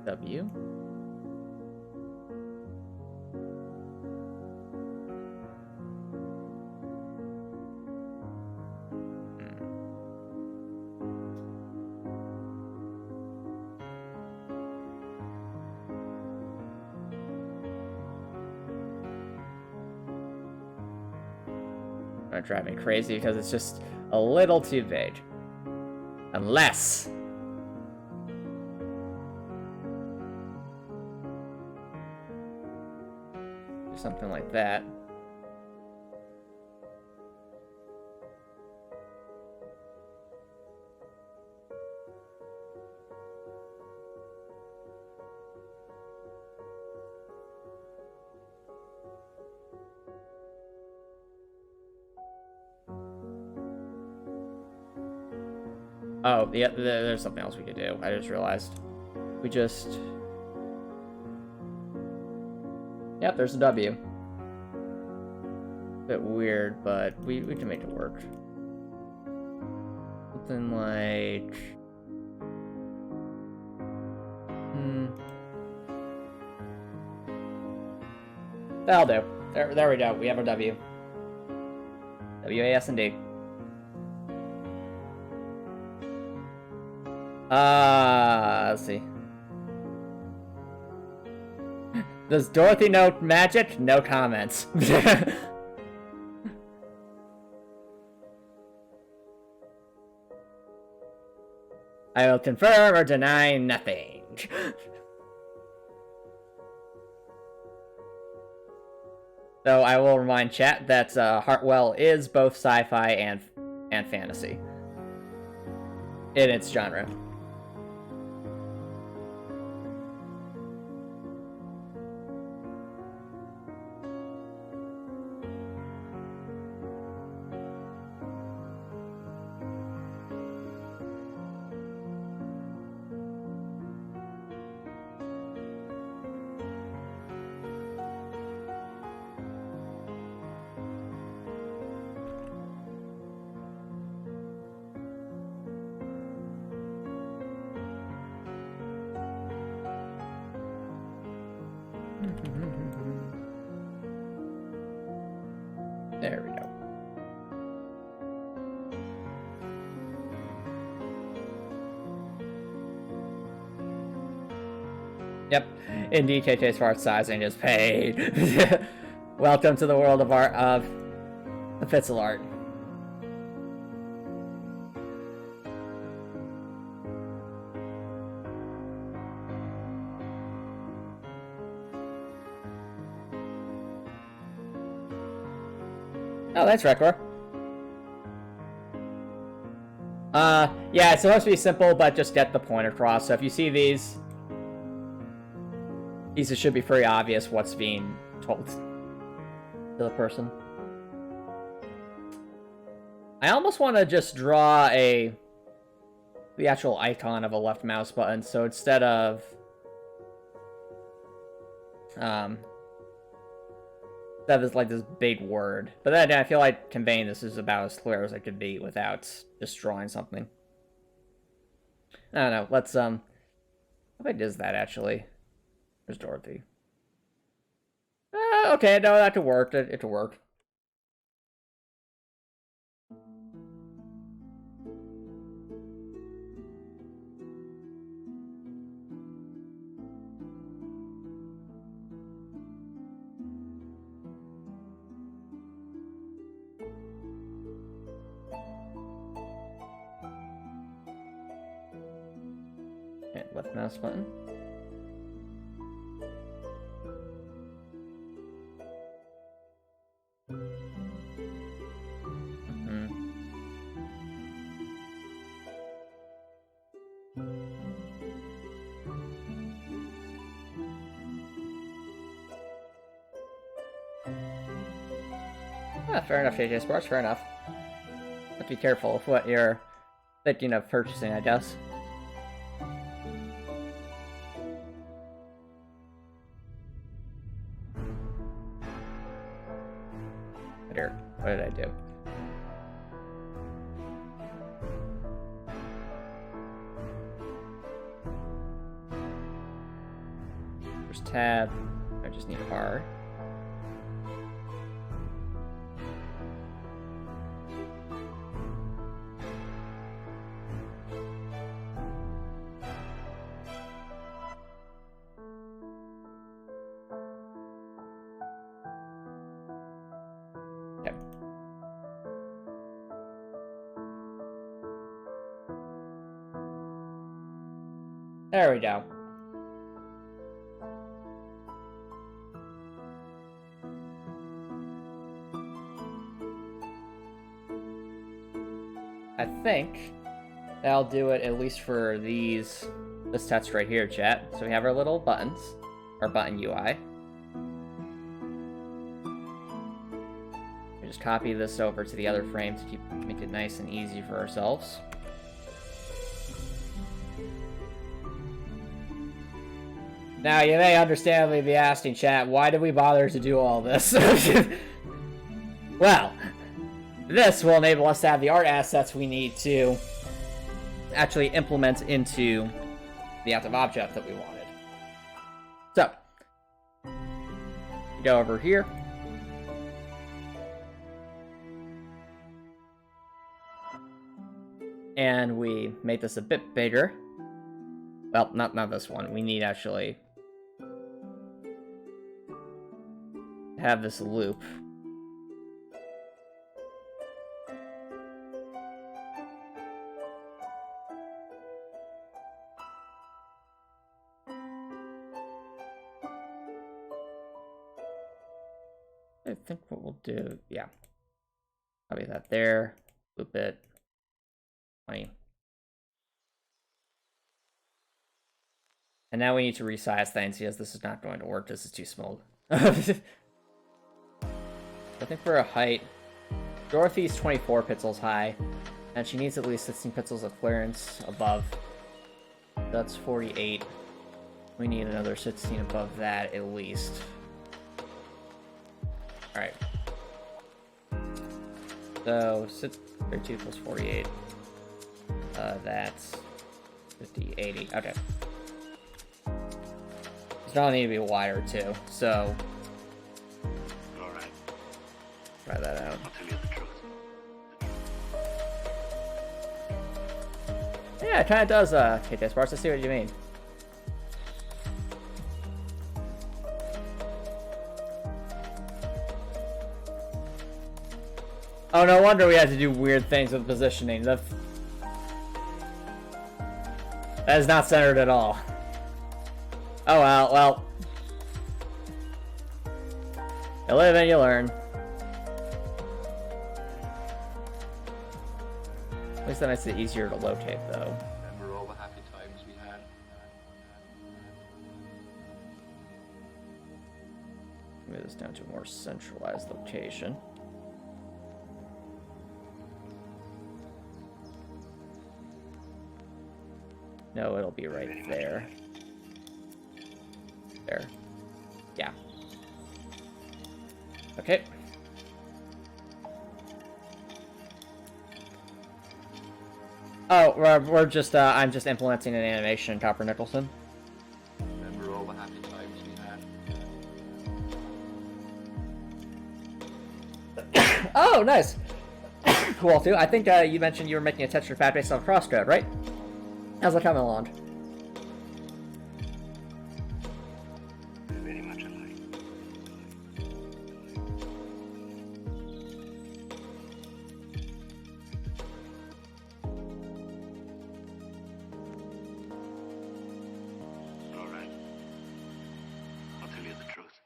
W. Gonna drive me crazy because it's just a little too vague. Unless do something like that. Oh, yeah, there's something else we could do. I just realized. We just... Yep, there's a W. Bit weird, but we can make it work. Something like... That'll do. There we go. We have our W. W-A-S-N-D. Let's see. Does Dorothy know magic? No comments. I will confirm or deny nothing. So I will remind chat that Heartwell is both sci-fi and fantasy. in its genre. There we go. Yep, indeed, KK's fart sizing is paid. Welcome to the world of art of the pixel art. Oh, that's Rekor. Yeah, it's supposed to be simple, but just get the point across. So if you see these it should be pretty obvious what's being told to the person. I almost want to just draw the actual icon of a left mouse button, so instead of like this big word. But then I feel like conveying this is about as clear as I could be without just drawing something. I don't know, let's how big is that actually? There's Dorothy. Okay, no, that could work. It could work. Okay, left mouse button. Fair enough, JJ Sports, fair enough. But be careful of what you're thinking of purchasing, I guess. Here, what did I do? First tab, I just need R. There we go. I think that'll do it, at least for this text right here, chat. So we have our little buttons, our button UI. We just copy this over to the other frame to make it nice and easy for ourselves. Now, you may understandably be asking, chat, why did we bother to do all this? Well, this will enable us to have the art assets we need to actually implement into the active object that we wanted. So, go over here. And we make this a bit bigger. Well, not this one. We need actually have this loop. I think what we'll do, yeah, copy that there, loop it, 20. And now we need to resize things because this is not going to work. This is too small. I think for a height, Dorothy's 24 pixels high, and she needs at least 16 pixels of clearance above. That's 48. We need another 16 above that at least. Alright. So, 32 plus 48. That's 50, 80. Okay. It's gonna need to be wider too, so. Alright. Try that out. I'll tell you the truth. Yeah, it kinda does, KT Sparks. I see what you mean. Oh, no wonder we had to do weird things with positioning. That is not centered at all. Oh well. You live and you learn. At least that makes it easier to locate, though. Remember all the happy times we had? Move this down to a more centralized location. No, it'll be right there. There. Yeah. Okay. Oh, we're just, I'm just implementing an animation in Copper Nicholson. Remember all the happy times we had? Oh, nice. Cool, too. I think you mentioned you were making a texture pad based on Crosscode, right? How's that coming along? Very much alike. Alright. I'll tell you the truth.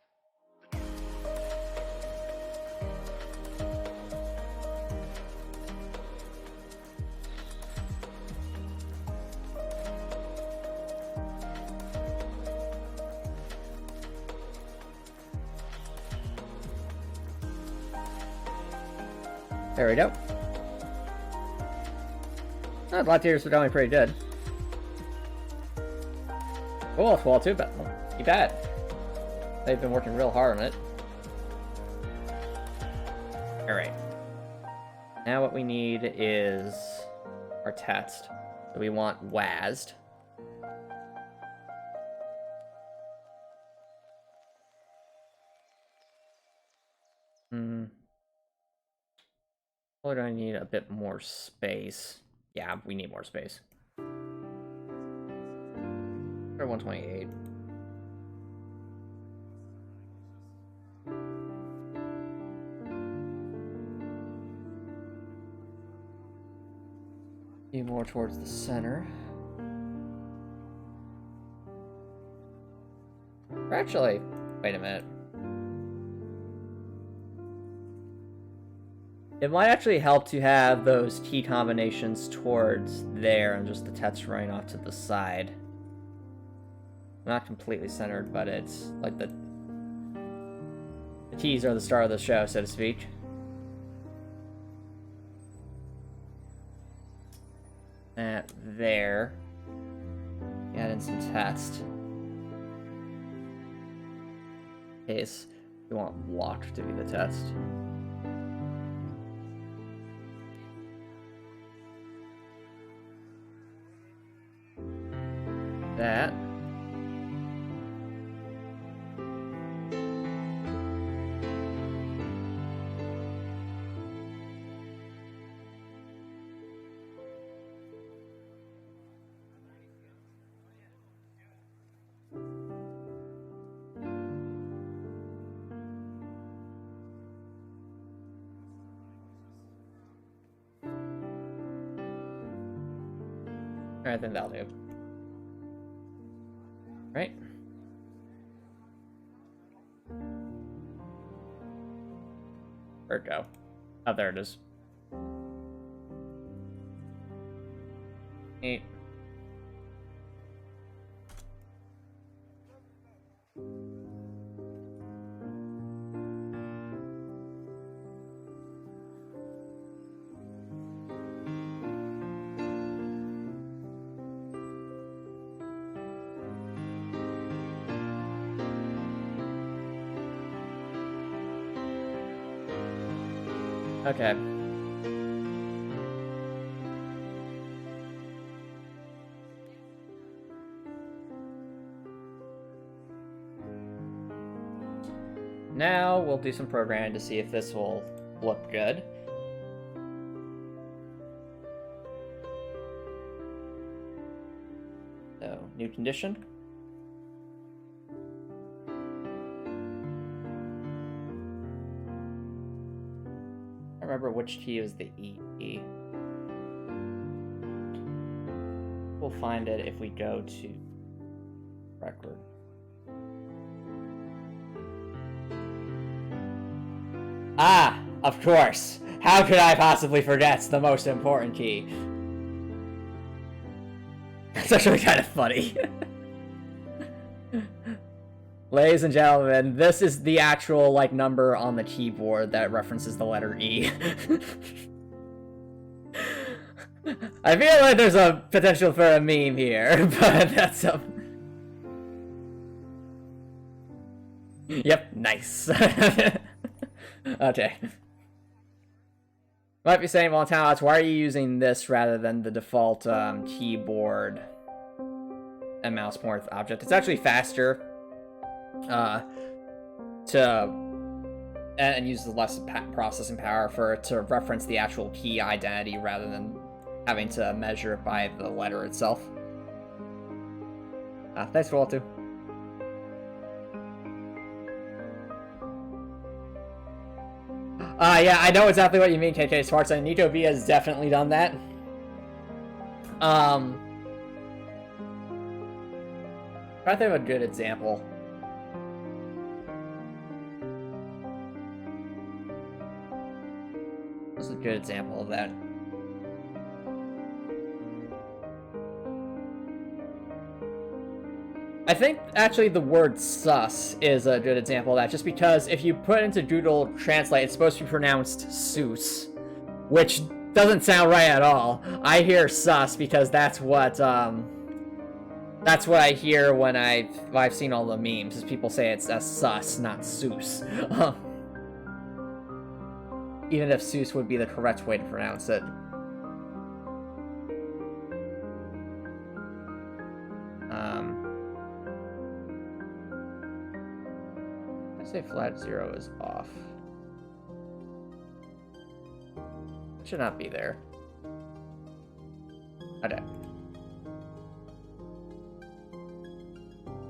There we go. Oh, Black Tears are going pretty good. Cool, well, too bad. You bet. They've been working real hard on it. Alright. Now what we need is our text. So we want WASD. Or do I need a bit more space? Yeah, we need more space. Or 128. Need more towards the center. Or actually, wait a minute. It might actually help to have those key combinations towards there and just the text running off to the side. Not completely centered, but it's like the keys are the star of the show, so to speak. That there. Add in some text. In case you want walk to be the text. That. I think that'll do. Right? Where'd it go? Oh, there it is. 8. Okay. Now we'll do some programming to see if this will look good. So, new condition. I remember which key is the E key. We'll find it if we go to record. Ah, of course. How could I possibly forget the most important key? It's actually kind of funny. Ladies and gentlemen, this is the actual, like, number on the keyboard that references the letter E. I feel like there's a potential for a meme here, but that's a... Yep, nice. Okay. Might be saying, well, Talents, why are you using this rather than the default keyboard and mouse pointer object? It's actually faster and uses less processing power for it to reference the actual key identity rather than having to measure it by the letter itself. Thanks for all, too. Yeah, I know exactly what you mean, KK Sparks, and Nico V has definitely done that. Try to think of a good example. What's a good example of that? I think, actually, the word sus is a good example of that, just because if you put it into Google Translate, it's supposed to be pronounced Seuss, which doesn't sound right at all. I hear sus because that's what I hear when I've seen all the memes, is people say it's a sus, not Seuss. Even if Seuss would be the correct way to pronounce it. Say flat 0 is off. It should not be there. Okay.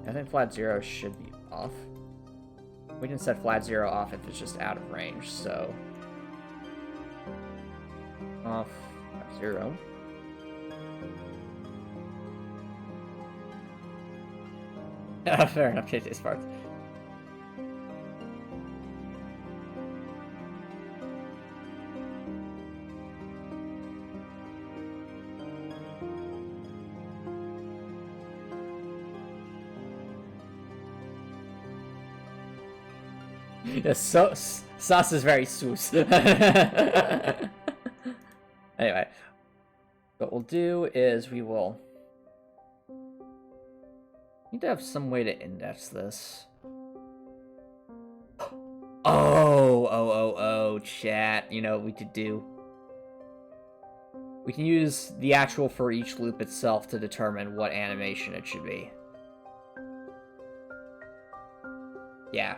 I think flat 0 should be off. We can set flat 0 off if it's just out of range, so... Off flat 0. Fair enough, KJ Sparks. Yes, so sauce is very sus. Anyway, what we'll do is we will need to have some way to index this. Oh, chat. You know what we could do? We can use the actual for each loop itself to determine what animation it should be. Yeah.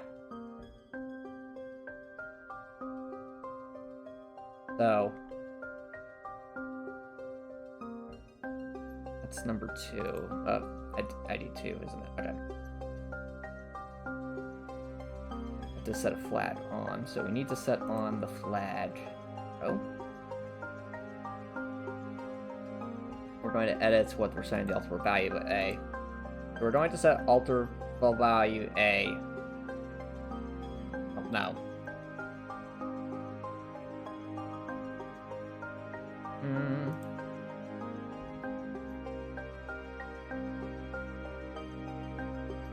So, that's number 2. ID 2, isn't it? Okay. Have to set a flag on, so we need to set on the flag. Oh. We're going to edit what we're setting the alter value to A. So we're going to set alter value A. Oh, no.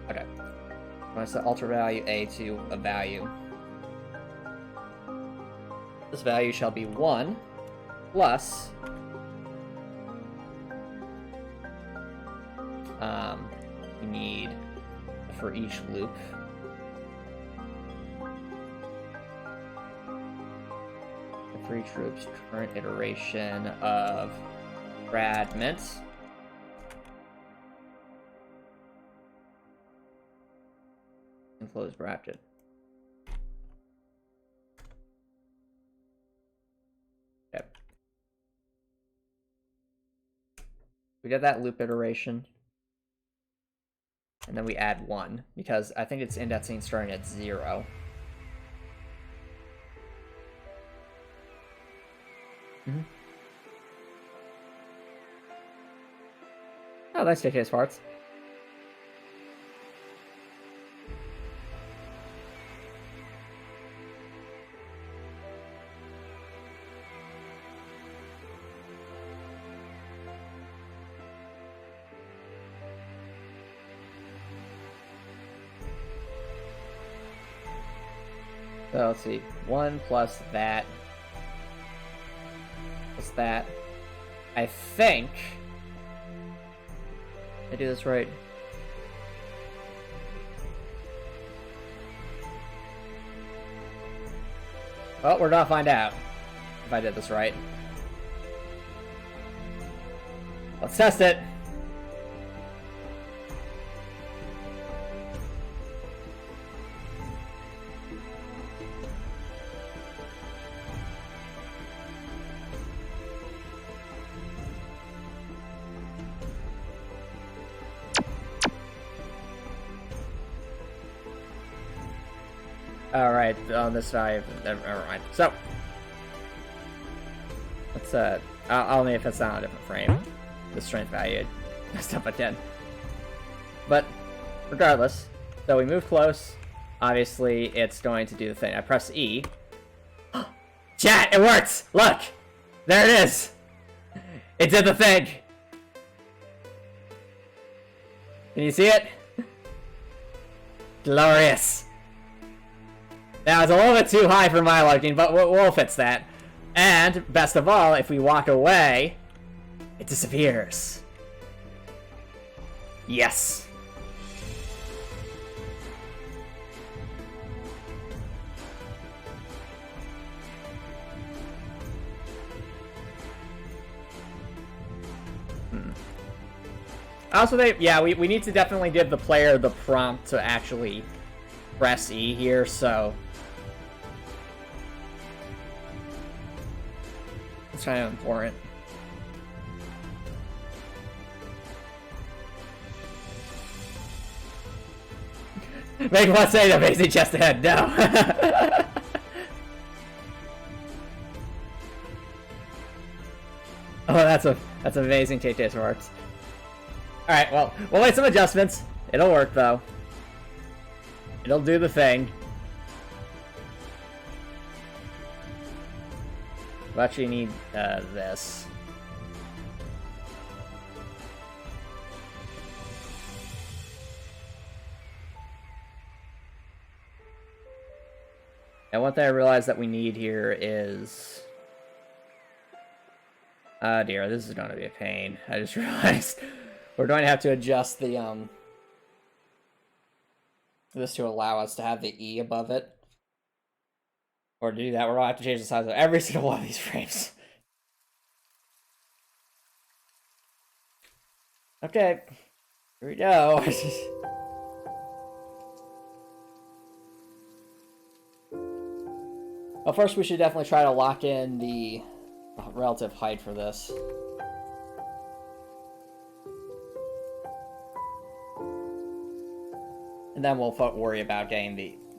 Okay. I'm going to set alter value A to a value. This value shall be 1 plus we need for each loop 3 troops, current iteration of fragments. Enclosed bracket. Okay. We did that loop iteration. And then we add 1, because I think it's indexing starting at 0. Oh, that's JK's parts. So let's see, 1 plus that, plus that. I think I do this right. Well, we're gonna find out if I did this right. Let's test it. Alright, on this side, never mind. So, let's, I'll manifest that on a different frame. The strength value, messed up again. But, regardless, so we move close. Obviously, it's going to do the thing. I press E. Chat, it works! Look! There it is! It did the thing! Can you see it? Glorious! Now, it's a little bit too high for my liking, but we'll fix that. And, best of all, if we walk away, it disappears. Yes! Also, we need to definitely give the player the prompt to actually press E here, so it's kind of important. Make one say the basic chest ahead. No. Oh, that's amazing. TJ's works. All right, well, we'll make some adjustments. It'll work though. It'll do the thing. We actually need this. And one thing I realized that we need here is... Oh dear, this is going to be a pain. I just realized we're going to have to adjust the, this to allow us to have the E above it. Or to do that, we're going to have to change the size of every single one of these frames. Okay, here we go. Well, first we should definitely try to lock in the relative height for this. And then we'll worry about getting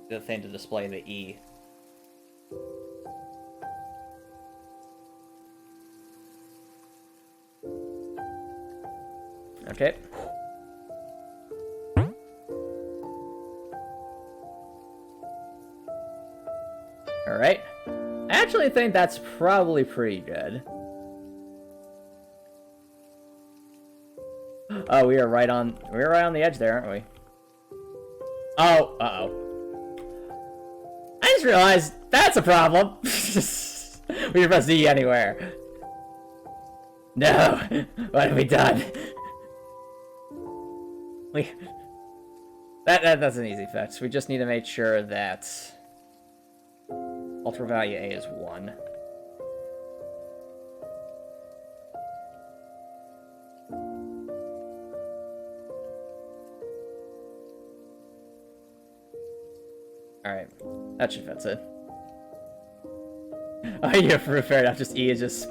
the thing to display the E. Okay. Alright. I actually think that's probably pretty good. Oh, we are right on the edge there, aren't we? Oh, uh-oh. I just realized that's a problem. We can press Z anywhere. No! What have we done? That's an easy fix. We just need to make sure that ultra value A is 1. Alright. That should fit it. Oh, yeah, fair enough. Just E is just...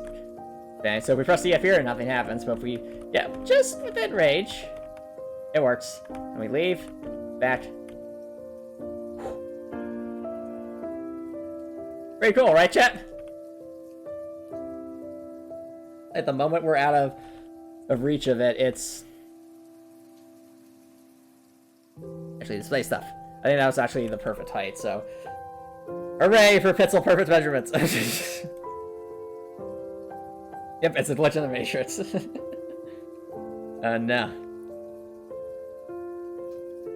Okay, so we press the F here and nothing happens, but if we get just within range, it works. And we leave, back. Pretty cool, right, chat? At the moment we're out of reach of it, it's... Actually, display stuff. I think that was actually the perfect height, so... Hooray for Pixel perfect measurements! Yep, it's a glitch in the Matrix. No.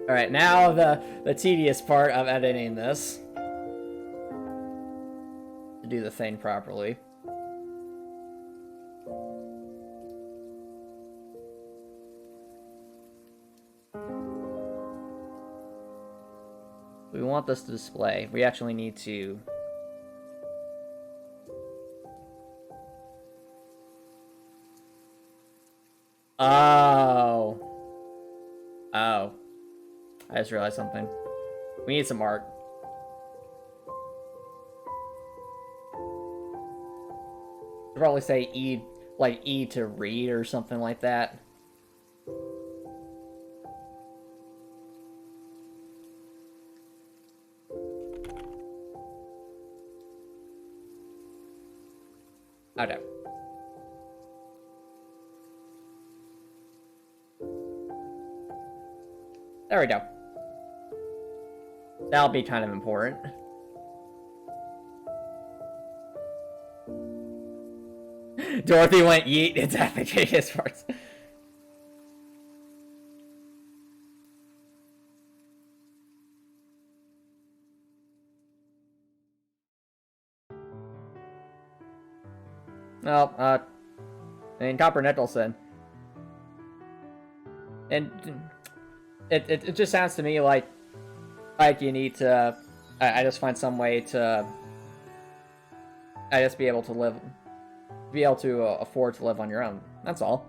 Alright, now the tedious part of editing this. To do the thing properly. We want this to display. We actually need to... Oh. Oh. I just realized something. We need some art. I'd probably say E, like E to read or something like that. Okay. There we go. That'll be kind of important. Dorothy went yeet. It's efficacious parts. Well, I mean, Copper Nicholson. And it just sounds to me like you need to, I just find some way to, I just be able to live, be able to afford to live on your own. That's all.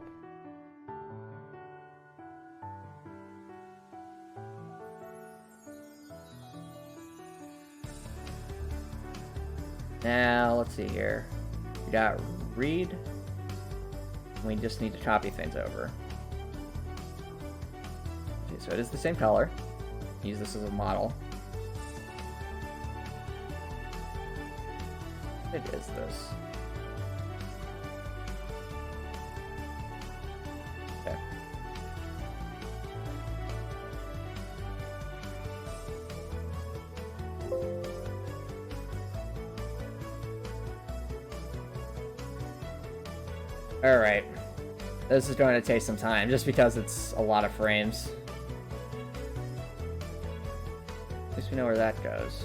Now, let's see here. We got read. We just need to copy things over. Okay, so it is the same color. Use this as a model. It is this. Okay. Alright. This is going to take some time, just because it's a lot of frames. At least we know where that goes.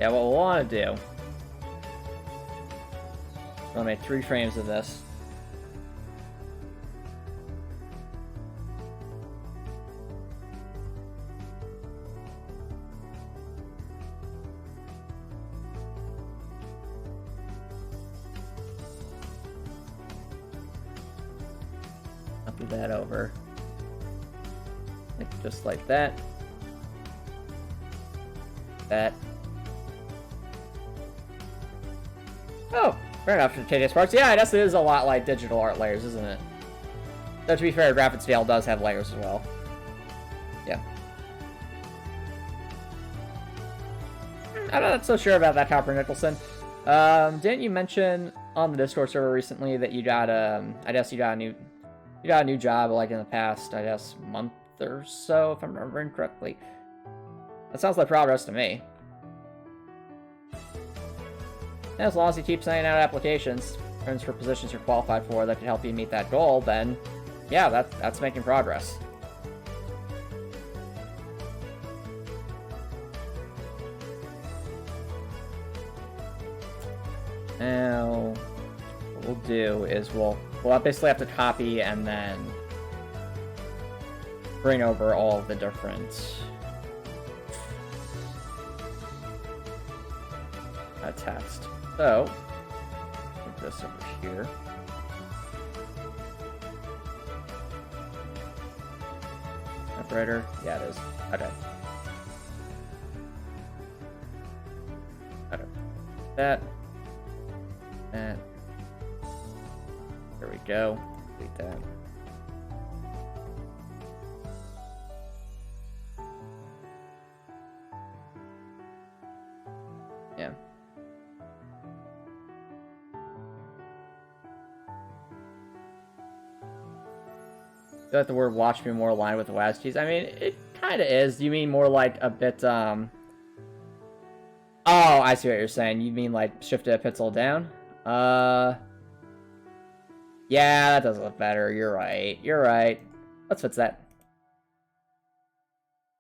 Yeah, what we'll want to do... We'll make 3 frames of this. Copy that over. Just like that. That. Oh, fair enough for tedious parts. Yeah, I guess it is a lot like digital art layers, isn't it? Though to be fair, Graphics Veil does have layers as well. Yeah. I'm not so sure about that, Copper Nicholson. Didn't you mention on the Discord server recently that you got I guess you got a new job like in the past, I guess, month or so, if I'm remembering correctly. That sounds like progress to me. As long as you keep sending out applications, friends for positions you're qualified for that can help you meet that goal, then yeah, that's making progress. Now, what we'll do is we'll basically have to copy and then bring over all of the different that text. So, put this over here. Typewriter? Yeah, it is. Okay. Okay. That. That. There we go. Delete that. Yeah. I like the word watch me more aligned with the last keys. I mean, it kind of is. You mean more like a bit, Oh, I see what you're saying. You mean like shift it a pixel down? Yeah, that does look better. You're right. You're right. Let's fix that.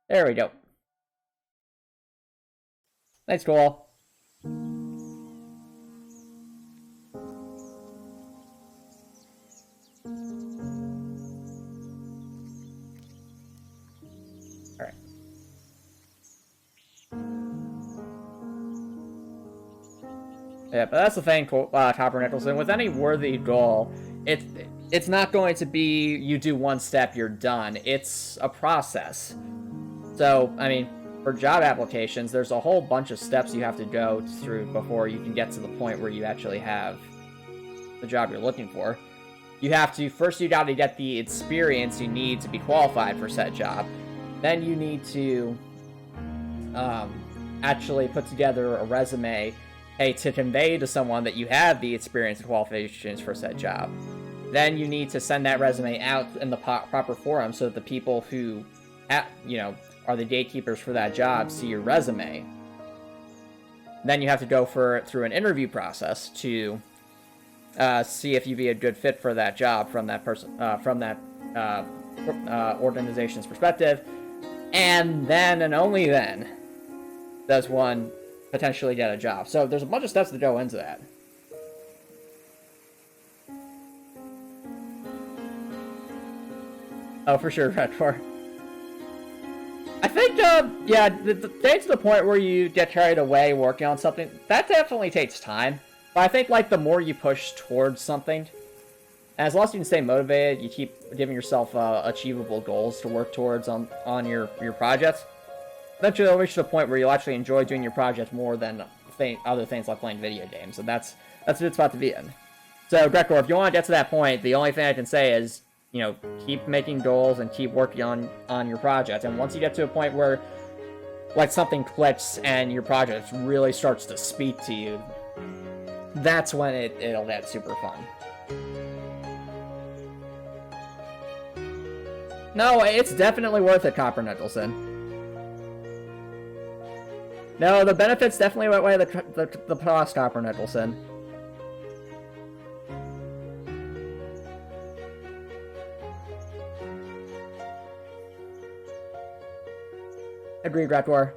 There we go. Thanks, cool. Alright. Yeah, but that's the thing, Copper Nicholson. With any worthy goal, it's not going to be you do one step, you're done. It's a process. So, I mean, for job applications, there's a whole bunch of steps you have to go through before you can get to the point where you actually have the job you're looking for. You have to, first you got to get the experience you need to be qualified for said job. Then you need to actually put together a resume, to convey to someone that you have the experience and qualifications for said job. Then you need to send that resume out in the proper forum so that the people who, are the gatekeepers for that job see your resume. Then you have to go through an interview process to see if you'd be a good fit for that job from that person, from that organization's perspective. And then and only then does one potentially get a job. So there's a bunch of steps that go into that. Oh, for sure, Redcore. I think, yeah, getting to the point where you get carried away working on something, that definitely takes time. But I think, like, the more you push towards something, as long as you can stay motivated, you keep giving yourself achievable goals to work towards on your projects, eventually you'll reach to the point where you'll actually enjoy doing your project more than other things like playing video games, and that's a good spot to be in. So, Gregor, if you want to get to that point, the only thing I can say is, keep making goals and keep working on your project. And once you get to a point where, like, something clicks and your project really starts to speak to you, that's when it'll get super fun. No, it's definitely worth it, Copper Nicholson. No, the benefits definitely outweigh the cost, Copper Nicholson. Agreed, Raptor.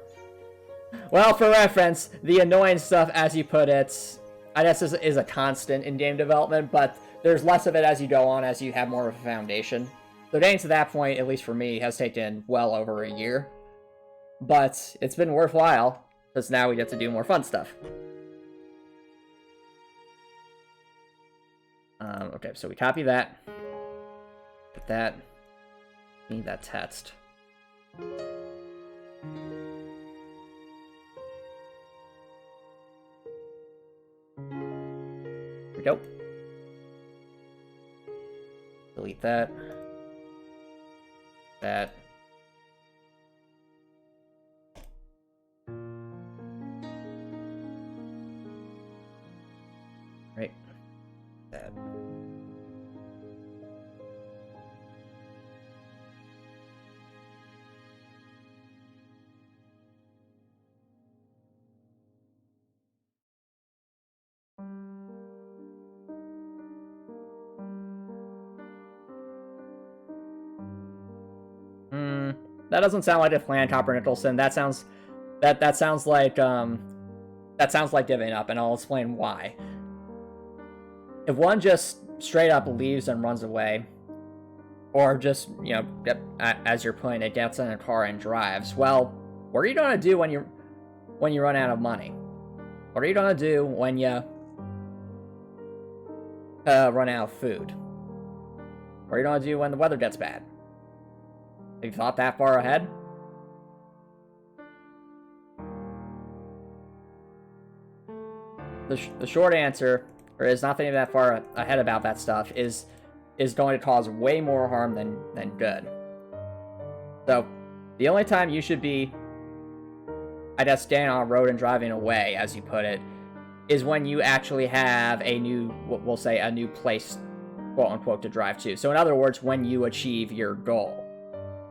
Well, for reference, the annoying stuff, as you put it, I guess is a constant in game development, but there's less of it as you go on, as you have more of a foundation. So getting to that point, at least for me, has taken well over a year. But it's been worthwhile, because now we get to do more fun stuff. Okay, so we copy that. Put that. Need that text. Here we go. Delete that. That. Right. That. That doesn't sound like a plan, Copper Nicholson. That sounds like giving up, and I'll explain why. If one just straight up leaves and runs away, or just, as you're putting it, gets in a car and drives, well, what are you gonna do when you run out of money? What are you gonna do when you run out of food? What are you gonna do when the weather gets bad? Have you thought that far ahead? The short answer, or is not thinking that far ahead about that stuff, is going to cause way more harm than good. So, the only time you should be, I guess, staying on a road and driving away, as you put it, is when you actually have a new, we'll say, a new place, quote-unquote, to drive to. So in other words, when you achieve your goal,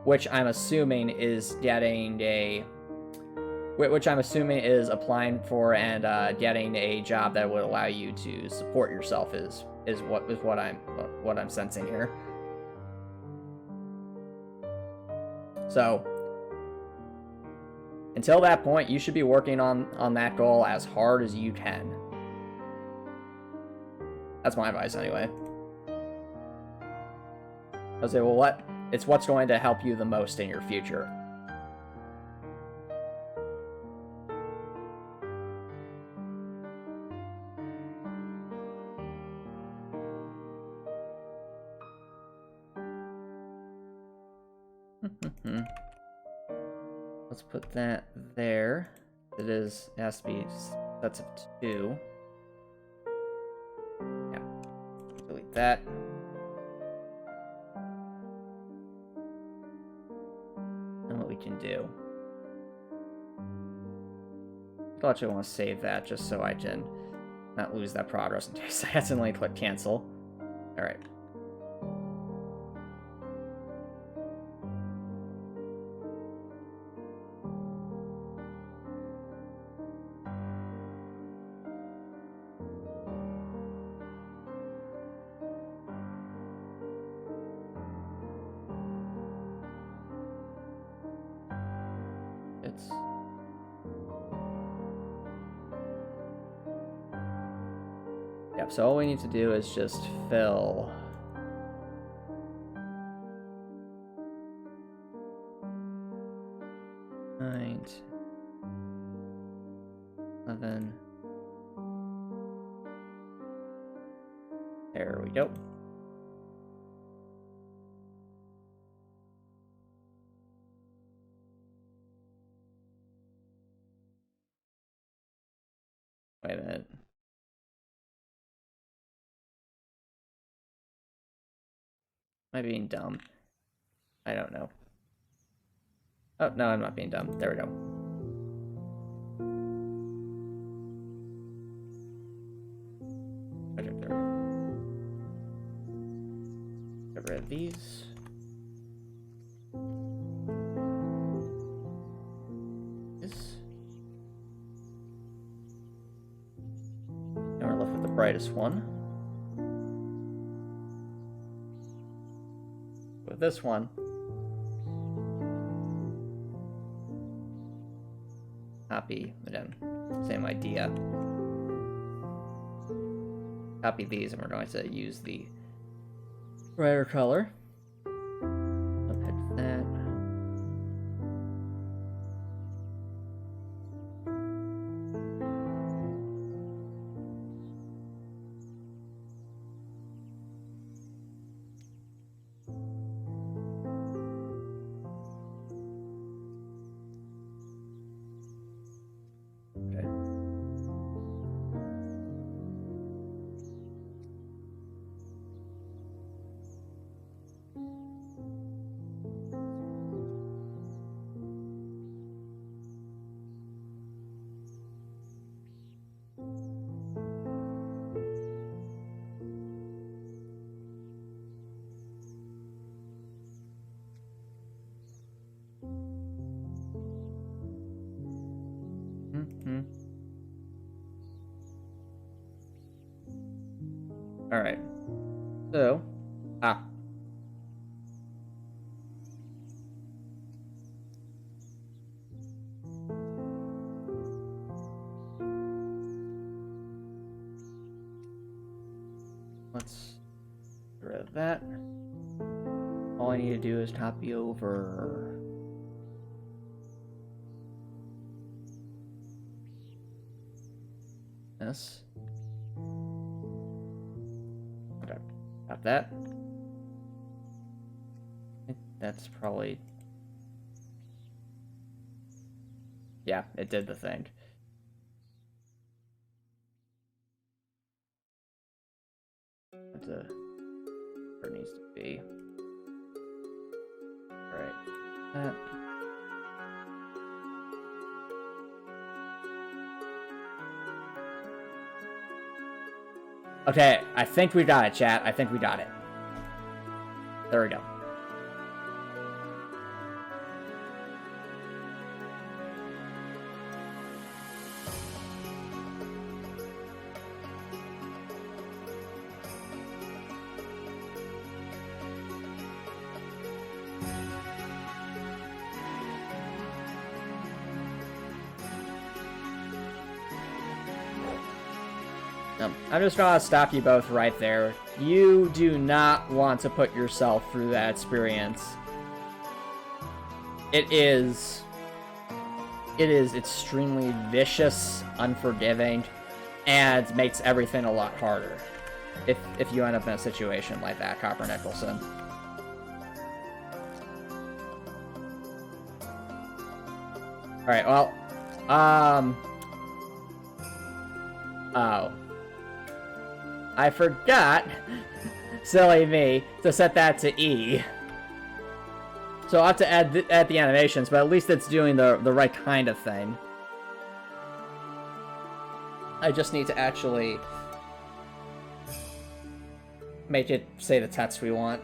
which I'm assuming is getting a... Which I'm assuming is applying for and getting a job that would allow you to support yourself is what I'm sensing here. So until that point, you should be working on that goal as hard as you can. That's my advice anyway. I'll say, well, it's what's going to help you the most in your future. Let's put that there. It has to be sets of 2. Yeah. Delete that. And what we can do. I'll actually want to save that just so I can not lose that progress in case I accidentally click cancel. Alright. Yep, so all we need to do is just fill nine, 11. There we go. Wait a minute. Am I being dumb? I don't know. Oh, no, I'm not being dumb. There we go. Get rid of these. This. And we're left with the brightest one. With this one, copy, again, same idea. Copy these, and we're going to use the brighter color. I'll pick that. All right. So, let's get rid of that. All I need to do is copy over. this. Got that. I think that's probably... Yeah, it did the thing. Where it needs to be. Alright. That. Okay, I think we got it, chat. I think we got it. There we go. I'm just gonna stop you both right there. You do not want to put yourself through that experience. It is extremely vicious, unforgiving, and makes everything a lot harder if you end up in a situation like that, Copper Nicholson. Alright, well, oh. I forgot, silly me, to set that to E. So I'll have to add the animations, but at least it's doing the right kind of thing. I just need to actually make it say the text we want.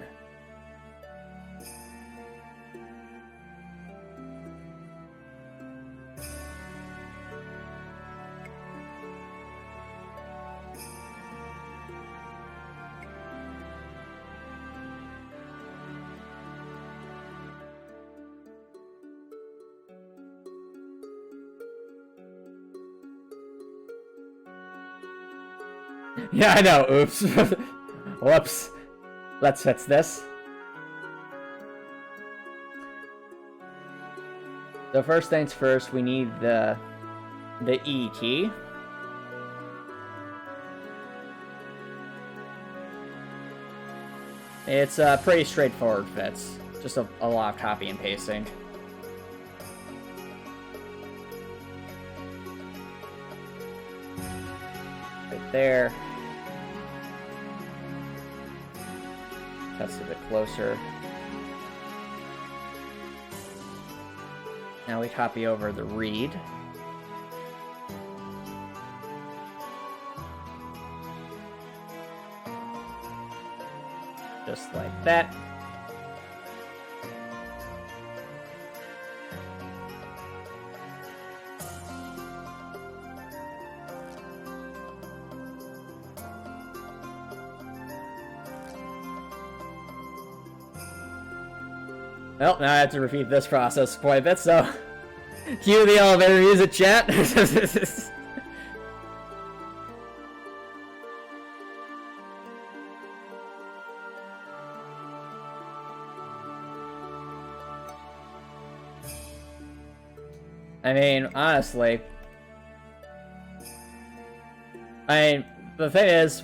Yeah, I know. Oops. Whoops. Let's fix this. So first things first, we need the E key. It's a pretty straightforward fix. Just a lot of copy and pasting. Right there. Test a bit closer. Now we copy over the read. Just like that. Well, now I have to repeat this process quite a bit, so... Cue the elevator music, chat! I mean, honestly... the thing is,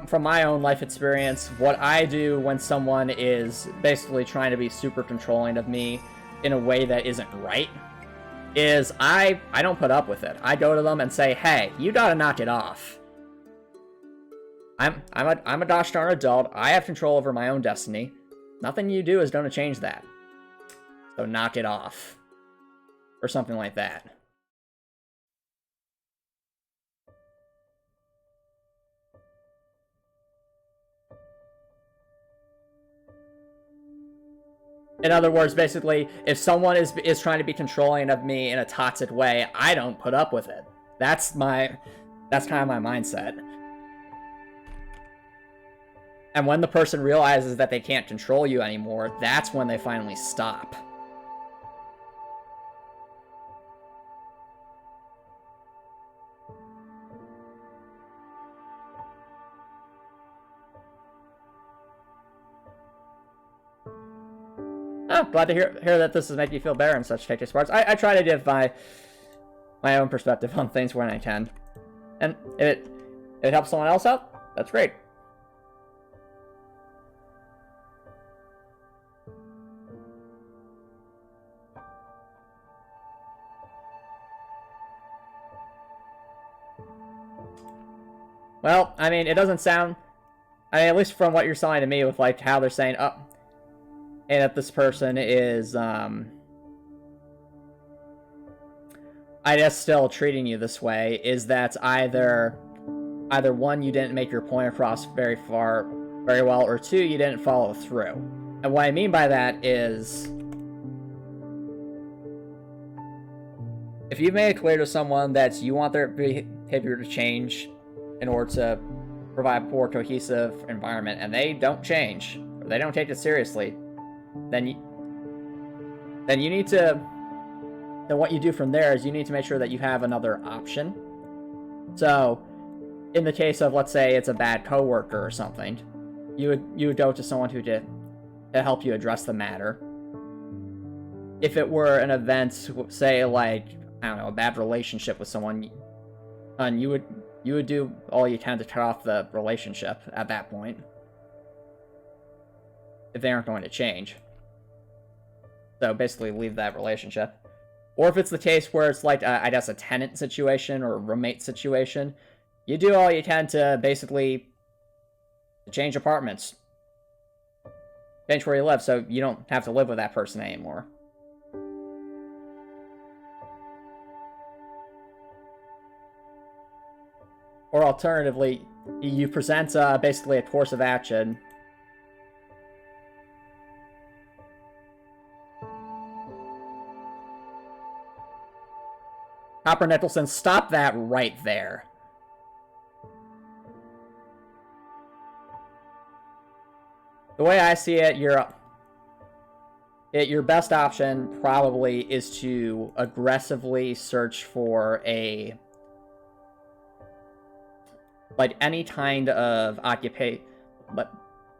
from my own life experience, what I do when someone is basically trying to be super controlling of me in a way that isn't right, is I don't put up with it. I go to them and say, hey, you gotta knock it off. I'm a gosh darn adult. I have control over my own destiny. Nothing you do is gonna change that. So knock it off. Or something like that. In other words, basically, if someone is trying to be controlling of me in a toxic way, I don't put up with it. That's kind of my mindset. And when the person realizes that they can't control you anymore, that's when they finally stop. Oh, glad to hear that this is making you feel better in such hectic parts. I try to give my own perspective on things when I can. And if it helps someone else out, that's great. Well, I mean, it doesn't sound... I mean, at least from what you're saying to me with, like, how they're saying, oh, and if this person is, I guess still treating you this way, is that either one, you didn't make your point across very well, or two, you didn't follow through. And what I mean by that is, if you've made it clear to someone that you want their behavior to change in order to provide a more cohesive environment, and they don't change, or they don't take it seriously, then you need to... Then what you do from there is you need to make sure that you have another option. So, in the case of, let's say, it's a bad coworker or something, you would go to someone to help you address the matter. If it were an event, say, like, I don't know, a bad relationship with someone, and you would do all you can to cut off the relationship at that point, if they aren't going to change. So basically leave that relationship. Or if it's the case where it's like, I guess, a tenant situation or a roommate situation, you do all you can to basically change apartments. Change where you live so you don't have to live with that person anymore. Or alternatively, you present basically a course of action. Copper Nicholson, stop that right there. The way I see it, your best option probably is to aggressively search for like any kind of occupation, but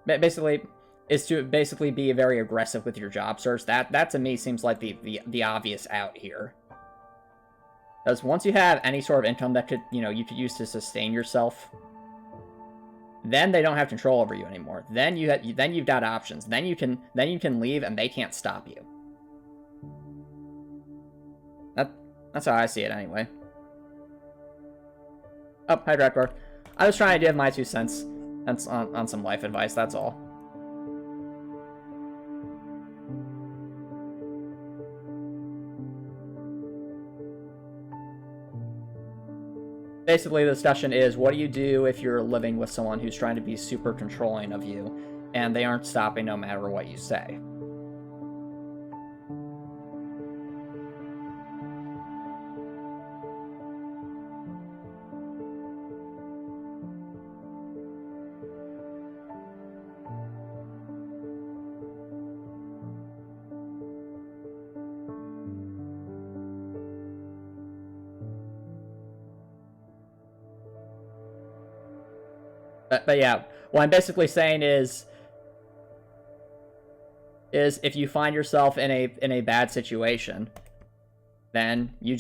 basically is to basically be very aggressive with your job search. That to me seems like the obvious out here. Because once you have any sort of income that you could use to sustain yourself, then they don't have control over you anymore. Then you've got options. Then you can leave and they can't stop you. That's how I see it anyway. Oh, hi Drakor. I was trying to give my 2 cents on some life advice, that's all. Basically, the discussion is, what do you do if you're living with someone who's trying to be super controlling of you, and they aren't stopping no matter what you say? But yeah, what I'm basically saying is if you find yourself in a bad situation, then you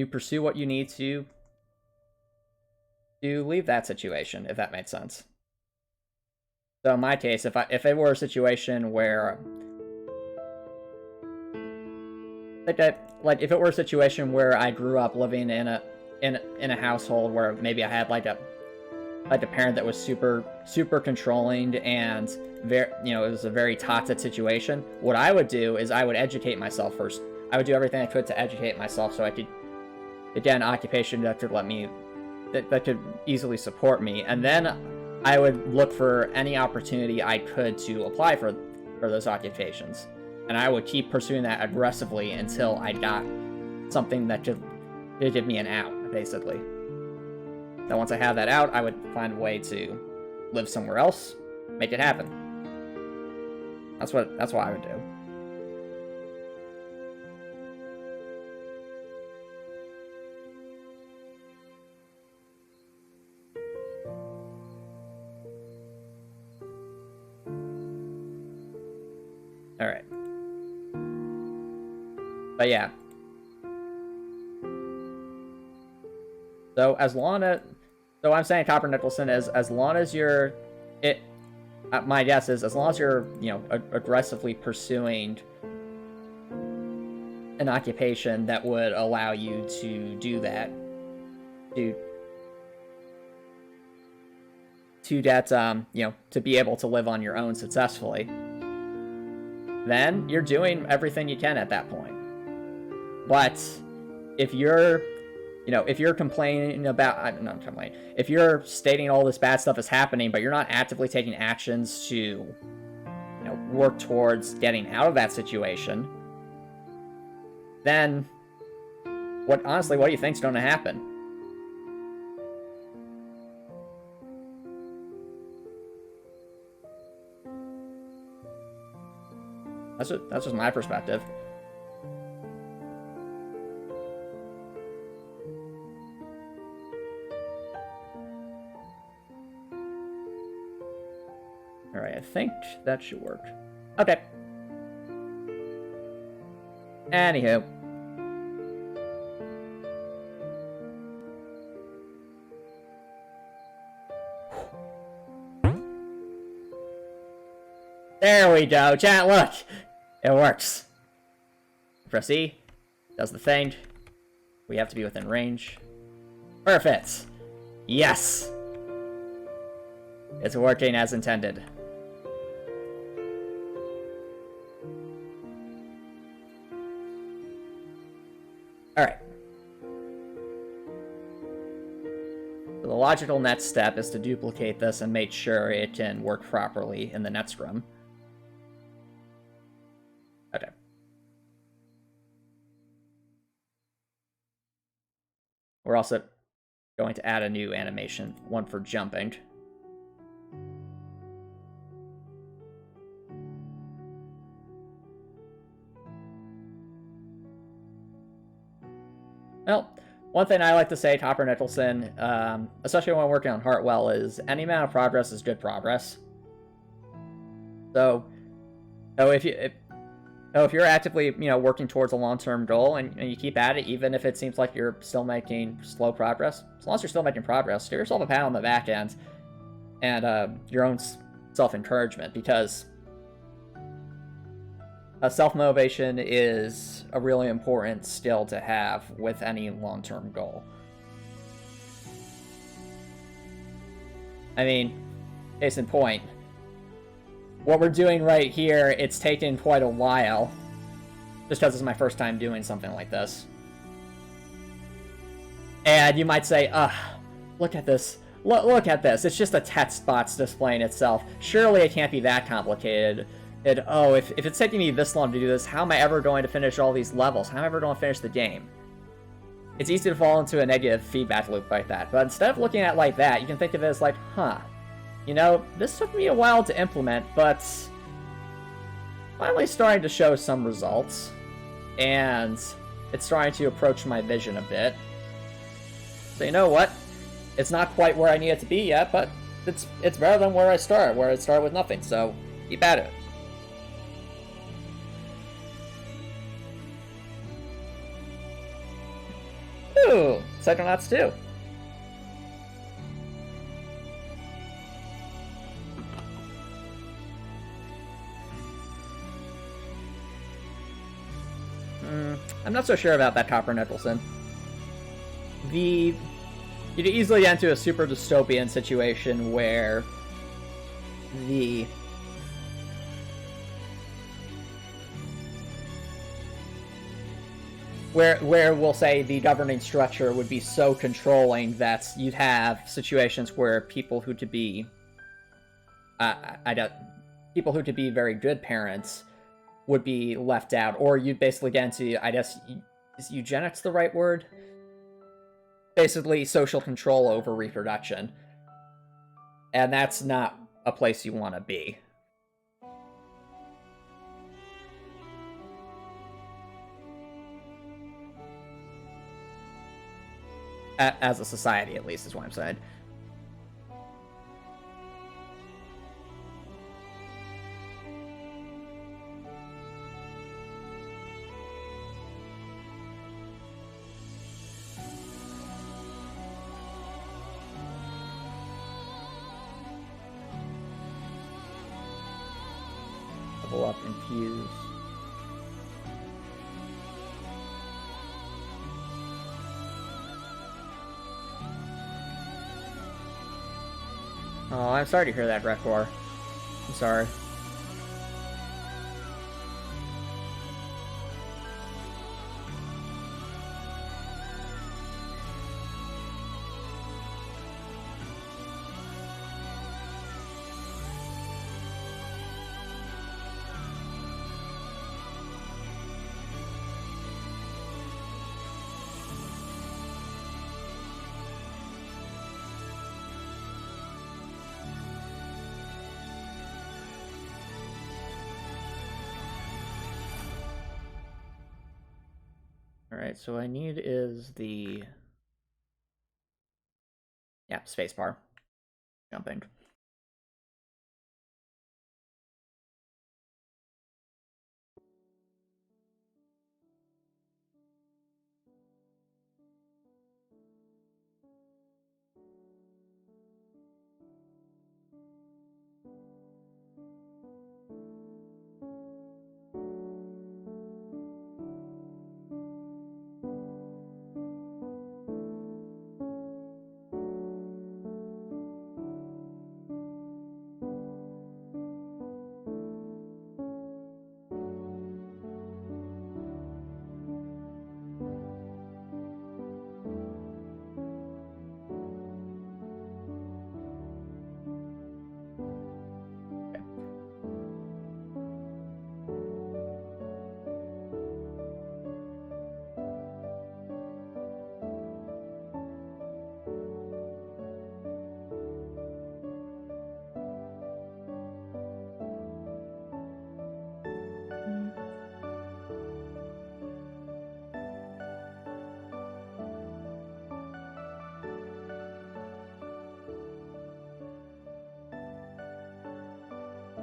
pursue what you need to leave that situation, if that makes sense. So in my case, if it were a situation where like if it were a situation where I grew up living in a household where maybe I had like a parent that was super controlling and it was a very toxic situation, what I would do is I would educate myself first. I would do everything I could to educate myself so I could get an occupation that could easily support me, and then I would look for any opportunity I could to apply for those occupations, and I would keep pursuing that aggressively until I got something that could give me an out, basically. Then once I have that out, I would find a way to live somewhere else, make it happen. That's what I would do. All right. But yeah. So as long as, so I'm saying, Copper Nicholson, is as long as you're, my guess is as long as you're, you know, aggressively pursuing an occupation that would allow you to do that, to that, you know, to be able to live on your own successfully, then you're doing everything you can at that point. But if you're, you know, if you're complaining about, not complaining, if you're stating all this bad stuff is happening, but you're not actively taking actions to, you know, work towards getting out of that situation, then honestly, what do you think's going to happen? That's just my perspective. Alright, I think that should work. Okay. Anywho. There we go, chat, look! It works. Press E, does the thing. We have to be within range. Perfect! Yes! It's working as intended. Alright. So the logical next step is to duplicate this and make sure it can work properly in the next room. Okay. We're also going to add a new animation, one for jumping. Well, one thing I like to say, Copper Nicholson, especially when working on Heartwell, is any amount of progress is good progress. So if you're actively, you know, working towards a long-term goal and you keep at it, even if it seems like you're still making slow progress, as long as you're still making progress, give yourself a pat on the back end and your own self-encouragement, because self-motivation is a really important skill to have with any long-term goal. I mean, case in point, what we're doing right here, it's taken quite a while, just because it's my first time doing something like this. And you might say, look at this. Look at this. It's just a text box displaying itself. Surely it can't be that complicated. Oh, if it's taking me this long to do this, how am I ever going to finish all these levels? How am I ever going to finish the game? It's easy to fall into a negative feedback loop like that. But instead of looking at it like that, you can think of it as like, you know, this took me a while to implement, but finally starting to show some results. And it's starting to approach my vision a bit. So you know what? It's not quite where I need it to be yet, but it's better than where I started with nothing, so keep at it. Ooh, Psychonauts 2. I'm not so sure about that, Copper Nicholson. You could easily get into a super dystopian situation where where we'll say the governing structure would be so controlling that you'd have situations where people who to be people who to be very good parents would be left out, or you'd basically get into, I guess, is eugenics the right word? Basically, social control over reproduction. And that's not a place you want to be. As a society, at least, is what I'm saying. Level up Infuse. Oh, I'm sorry to hear that, Rekor. I'm sorry. Alright, so what I need is the... yeah, spacebar. Jumping.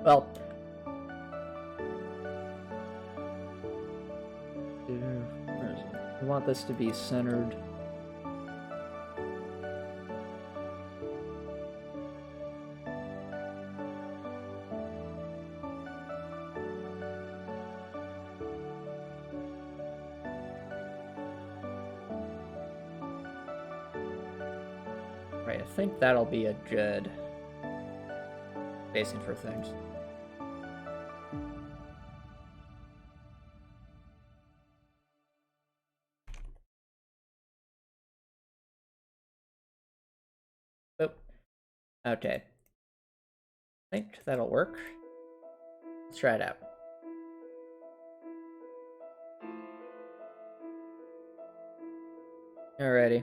Well, where is it? We want this to be centered. Right, I think that'll be a good spacing for things. Oh, okay. I think that'll work. Let's try it out. Alrighty.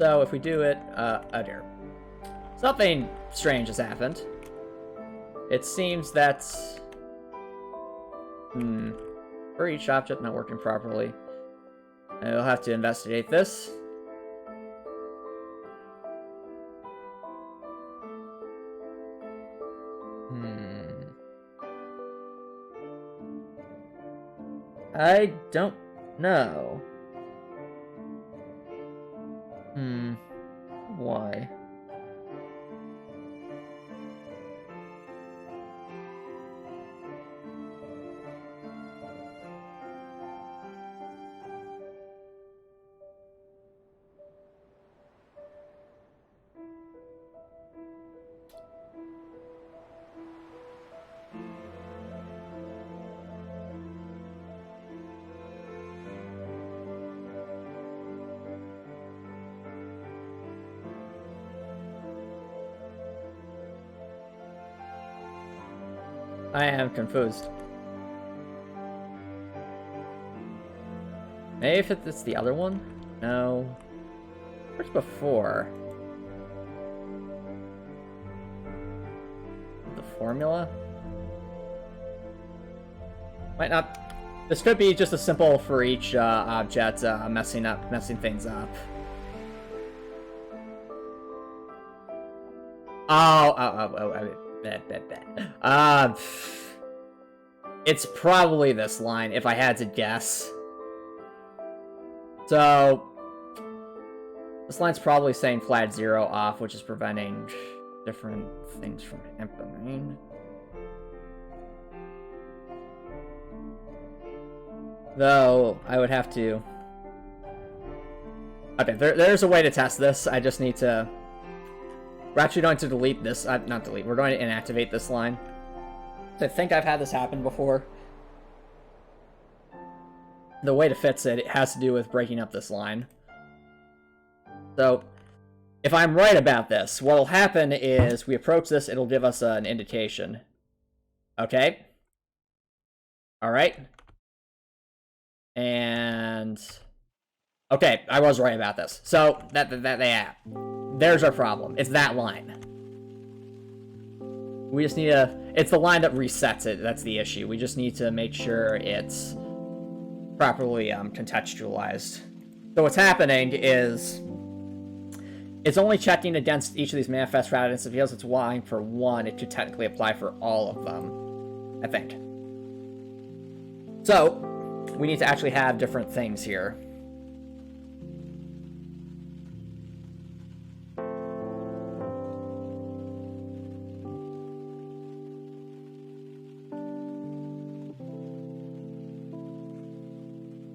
So if we do it, oh dear. Something strange has happened. It seems that... for each object not working properly. I'll have to investigate this. I don't know. Why? I am confused. Maybe if it's the other one? No. Where's before? The formula? Might not... This could be just a simple for each object messing things up. It's probably this line, if I had to guess. So this line's probably saying flat 0 off, which is preventing different things from happening. Though, I would have to... Okay, there's a way to test this. I just need to... We're actually going to delete this... not delete, we're going to inactivate this line. I think I've had this happen before. The way to fix it, it has to do with breaking up this line. So, if I'm right about this, what will happen is we approach this, it'll give us an indication. Okay? Alright. And... Okay, I was right about this. So, there's our problem. It's that line. We just need to... It's the line that resets it, that's the issue. We just need to make sure it's properly contextualized. So what's happening is... It's only checking against each of these manifest fragments. Because it's applying for one, it should technically apply for all of them. I think. So, we need to actually have different things here.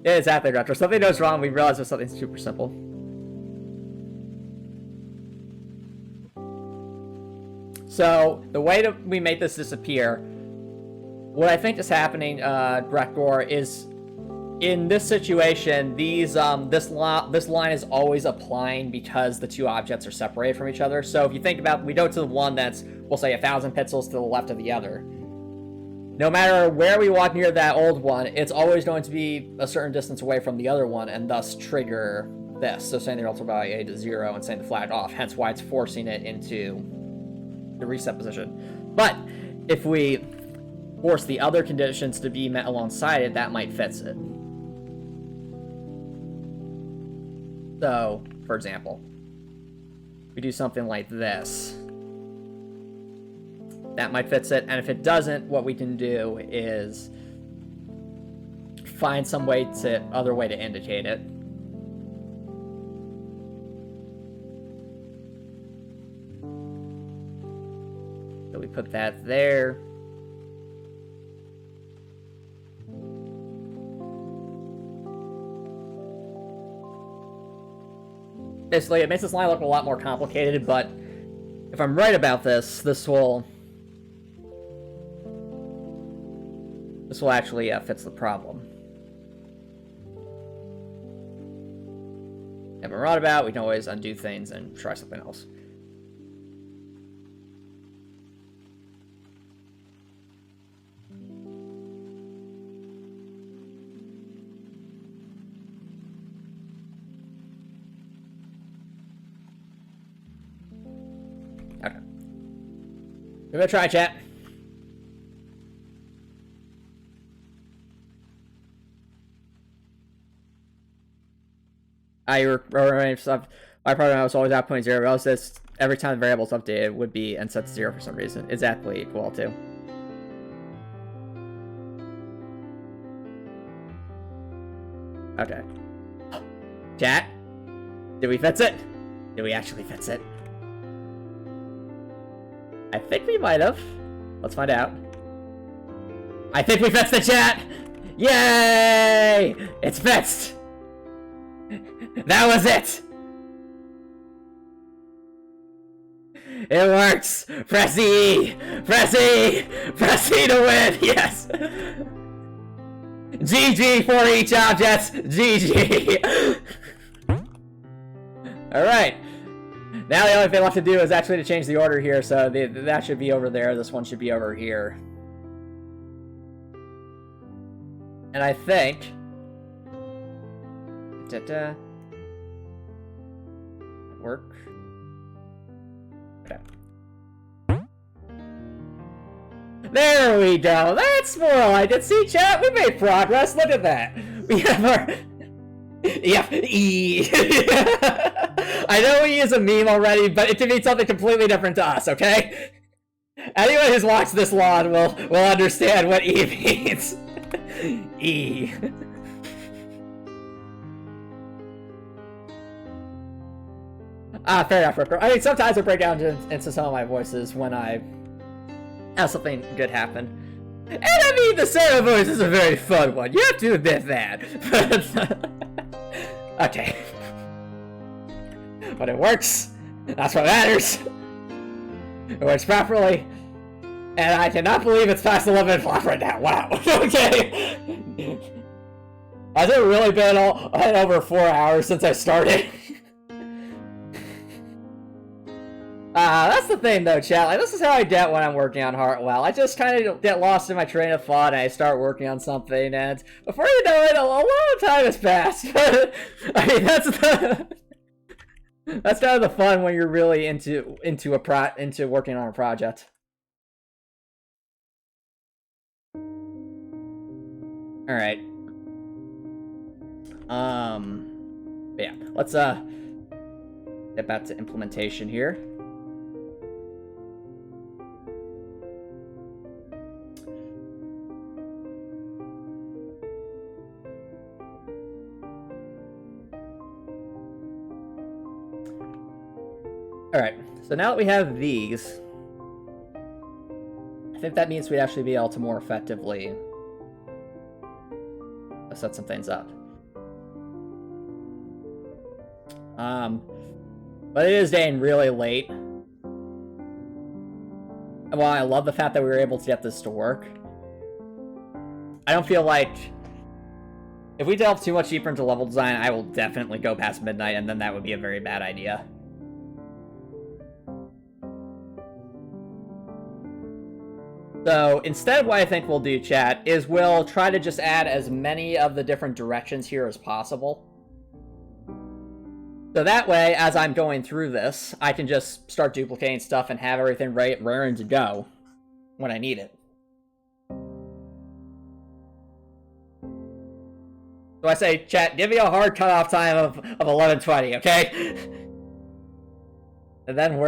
Yeah, exactly, Retro. Something goes wrong, we realize there's something super simple. So, the way that we make this disappear, what I think is happening, Grekor, is in this situation, these this line is always applying because the two objects are separated from each other. So if you think about, we go to the one that's, we'll say, 1,000 pixels to the left of the other. No matter where we walk near that old one, it's always going to be a certain distance away from the other one, and thus trigger this. So setting the relative value A to 0 and setting the flag off. Hence why it's forcing it into the reset position. But if we force the other conditions to be met alongside it, that might fix it. So, for example, we do something like this. That might fix it, and if it doesn't, what we can do is find some other way to indicate it. So we put that there. Basically, it makes this line look a lot more complicated, but if I'm right about this, this will actually fix the problem. If I'm right about, we can always undo things and try something else. Okay. We're gonna try, chat. My program was always outputting 0, else this every time the variable's updated would be and set to 0 for some reason. Exactly equal to. Okay. Chat? Did we fix it? Did we actually fix it? I think we might have. Let's find out. I think we fixed the chat! Yay! It's fixed! That was it! It works! Press E! Press E! Press E to win! Yes! GG for each object! GG! Alright. Now the only thing left to do is actually to change the order here, so that should be over there, this one should be over here. And I think... Work. Okay. There we go! That's more like it! See, chat? We made progress! Look at that! We have our... Yep, E! I know E is a meme already, but it can mean something completely different to us, okay? Anyone who's watched this long will understand what E means. E. Fair enough, Ripper. I mean, sometimes I break down into some of my voices when I have something good happen. And I mean, the Sarah voice is a very fun one. You have to admit that. Okay. But it works. That's what matters. It works properly. And I cannot believe it's past 11 o'clock right now. Wow. Okay. Has it really been over 4 hours since I started? That's the thing though, chat. Like, this is how I get when I'm working on Heartwell. I just kind of get lost in my train of thought and I start working on something, and before you know it, a lot of time has passed. I mean, that's kind of the fun when you're really into working on a project. All right. Yeah. Let's get back to implementation here. Alright, so now that we have these, I think that means we'd actually be able to more effectively set some things up. But it is getting really late. And while I love the fact that we were able to get this to work, I don't feel like if we delve too much deeper into level design, I will definitely go past midnight, and then that would be a very bad idea. So instead, what I think we'll do, chat, is we'll try to just add as many of the different directions here as possible. So that way, as I'm going through this, I can just start duplicating stuff and have everything raring to go when I need it. So I say, chat, give me a hard cutoff time of 11:20, okay? And then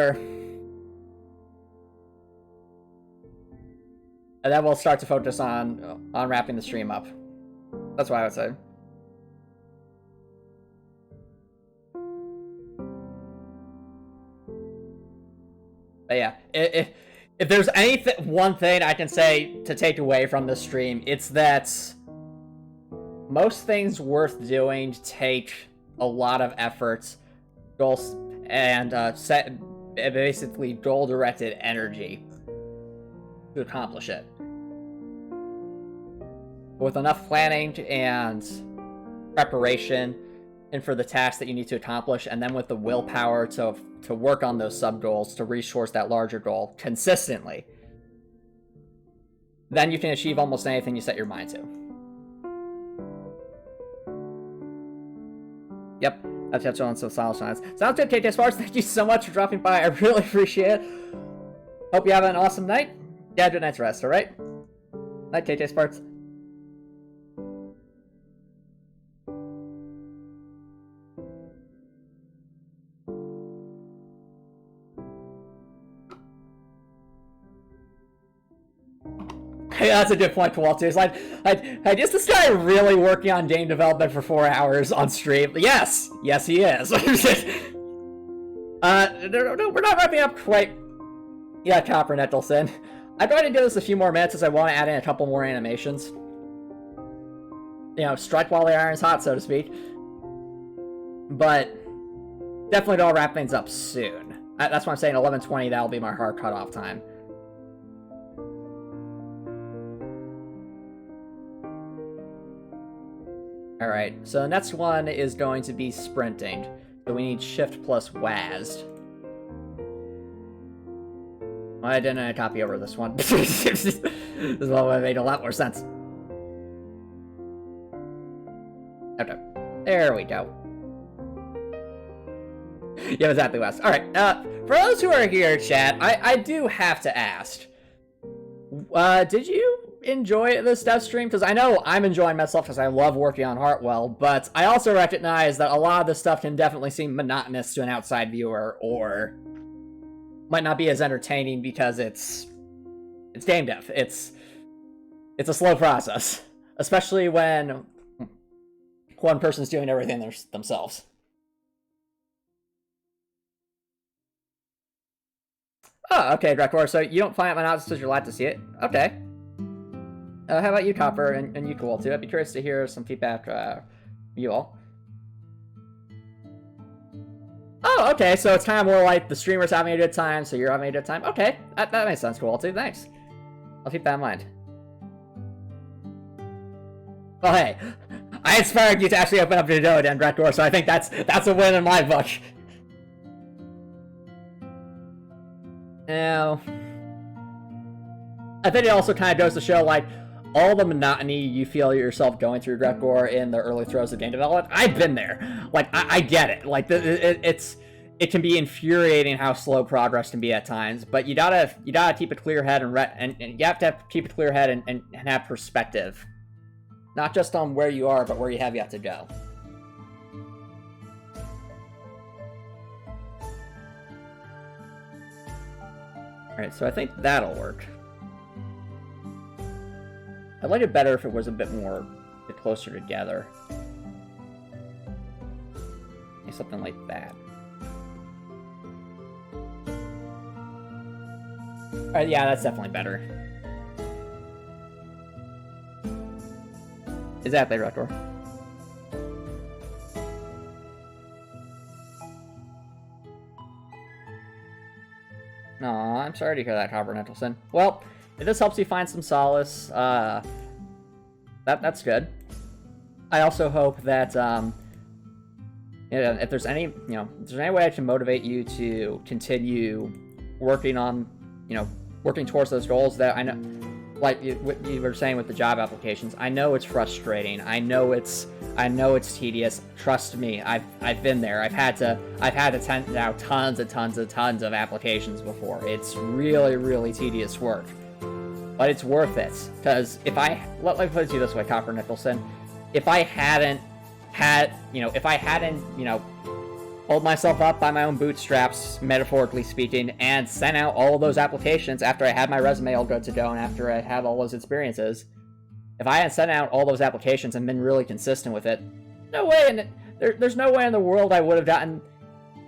we'll start to focus on wrapping the stream up. That's what I would say. But yeah, if there's one thing I can say to take away from this stream, it's that most things worth doing take a lot of effort, goals, and basically goal-directed energy to accomplish it. With enough planning and preparation and for the tasks that you need to accomplish, and then with the willpower to work on those sub-goals to reach towards that larger goal consistently, then you can achieve almost anything you set your mind to. Yep, that's touched on some silent signs. Sounds good, KK Sparks. Thank you so much for dropping by. I really appreciate it. Hope you have an awesome night. Yeah, good night's rest, alright? Night, KK Sparks. Yeah, that's a good point, Kowalski. It's like, is this guy really working on game development for 4 hours on stream? Yes! Yes, he is. No, we're not wrapping up quite yet, Copper Nettleson. I'm going to do this a few more minutes as I want to add in a couple more animations. You know, strike while the iron's hot, so to speak. But definitely don't wrap things up soon. That's why I'm saying 11:20, that'll be my hard cutoff time. Alright, so the next one is going to be sprinting. So we need shift plus WASD. Well, I didn't copy over this one. This one would have made a lot more sense. Okay, there we go. Yeah, exactly, Wes. Alright, for those who are here, chat, I do have to ask. Did you enjoy this dev stream? Because I know I'm enjoying myself because I love working on Heartwell, but I also recognize that a lot of this stuff can definitely seem monotonous to an outside viewer, or might not be as entertaining because it's game dev. It's a slow process, especially when one person's doing everything themselves. Oh, okay, Drakor, so you don't find out my nonsense because you're glad to see it? Okay. How about you, Copper, and you cool too? I'd be curious to hear some feedback from you all. Oh, okay, so it's kind of more like the streamer's having a good time, so you're having a good time. Okay, that makes sense, cool too, thanks. I'll keep that in mind. Oh, hey, I inspired you to actually open up your node and Drakor, so I think that's a win in my book. Now, I think it also kind of goes to show, like, all the monotony you feel yourself going through Drakor in the early throes of game development. I've been there. Like, I get it. Like, it can be infuriating how slow progress can be at times, but you gotta keep a clear head and you have to keep a clear head and have perspective, not just on where you are, but where you have yet to go. All right, so I think that'll work. I'd like it better if it was a bit closer together. Maybe something like that. Alright, yeah, that's definitely better. Exactly, Rektor. Aw, I'm sorry to hear that, Copper Nettleson. Well, if this helps you find some solace, that's good. I also hope that, if there's any, if there's any way I can motivate you to continue working on, working towards those goals that I know, like what you were saying with the job applications, I know it's frustrating. I know it's tedious. Trust me, I've been there. I've had to send out tons of applications before. It's really, really tedious work. But it's worth it, because let me put it to you this way, Copper Nicholson, if I hadn't pulled myself up by my own bootstraps, metaphorically speaking, and sent out all of those applications after I had my resume all good to go and after I had all those experiences, if I hadn't sent out all those applications and been really consistent with it, there's no way in the world I would have gotten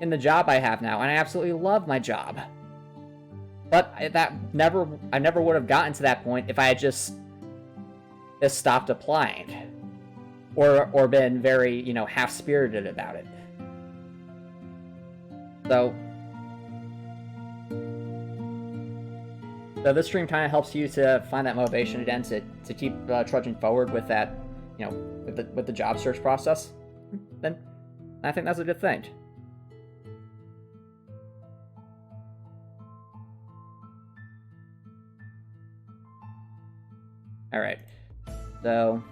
in the job I have now, and I absolutely love my job. But I never would have gotten to that point if I had just stopped applying, or been very, half-spirited about it. So this stream kind of helps you to find that motivation again to keep trudging forward with that, with the job search process. Then I think that's a good thing. All right, so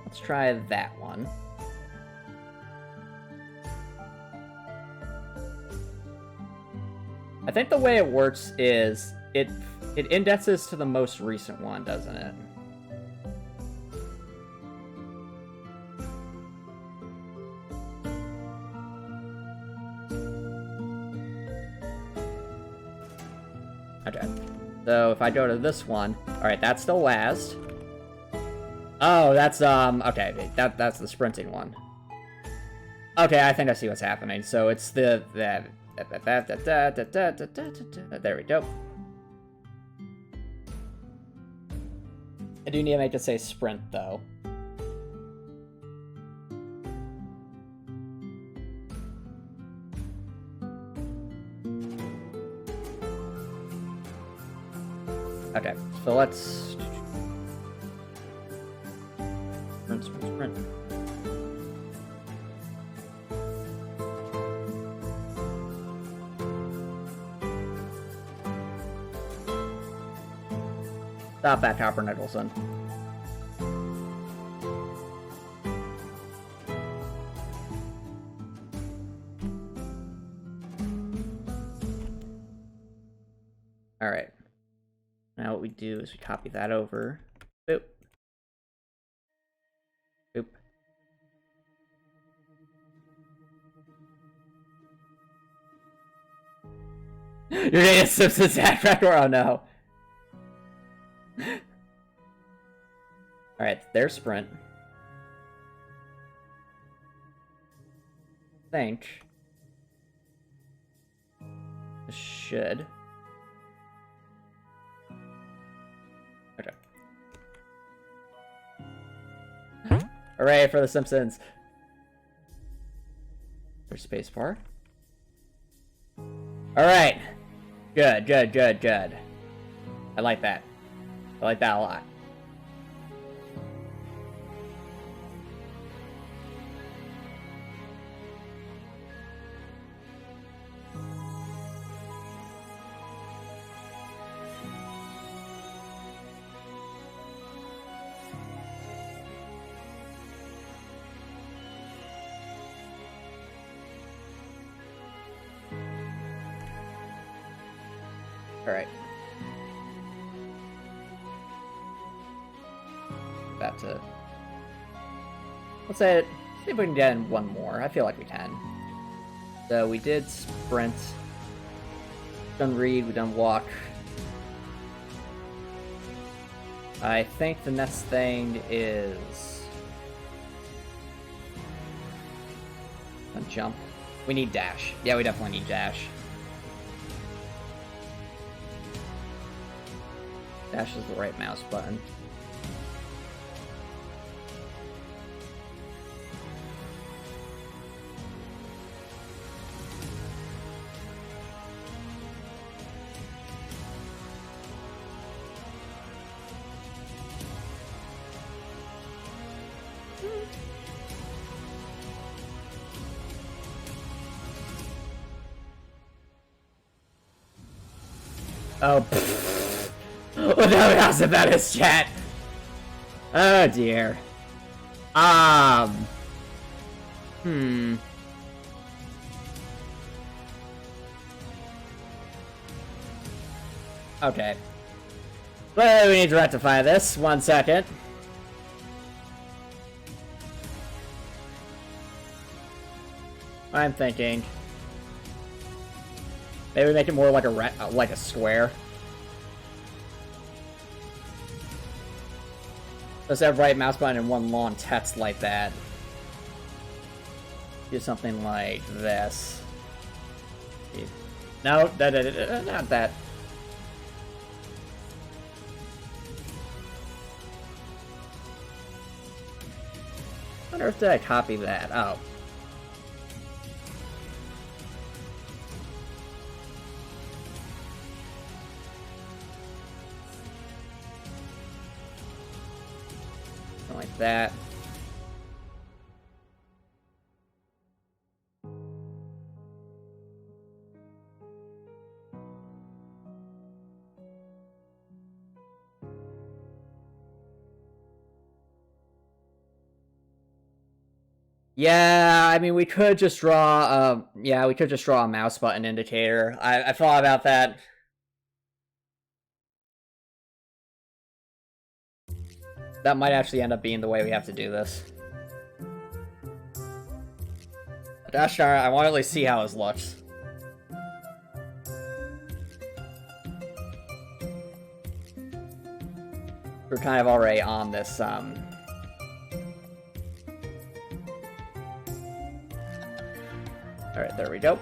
let's try that one. I think the way it works is it indexes to the most recent one, doesn't it? Okay. So if I go to this one, all right, that's still last. Oh, that's okay. That's the sprinting one. Okay, I think I see what's happening. So it's there we go. I do need to make it say sprint though. Okay, so let's sprint. Stop that, Copper Nicholson. Alright. Now what we do is we copy that over. Boop. Boop. You're getting a Simpsons ad record? Oh no. Alright, there's sprint. Should. Okay. Hooray for The Simpsons. There's spacebar. Alright. Good, good, good, good. I like that. I like that a lot. Alright. About to... Let's see if we can get in one more. I feel like we can. So we did sprint. Done read, we done walk. I think the next thing is... jump. We need dash. Yeah, we definitely need dash. Dash is the right mouse button. Oh, pfft. Oh no, that's about his chat. Oh dear. Okay. Well, we need to rectify this. 1 second. I'm thinking. Maybe make it more like a square. Let's have right mouse button and one long text like that. Do something like this. No, not that. On earth did I copy that? Oh. Like that. Yeah, I mean, we could just draw, we could just draw a mouse button indicator. I thought about that. That might actually end up being the way we have to do this. Gosh darn it, I want to at least see how this looks. We're kind of already on this, Alright, there we go.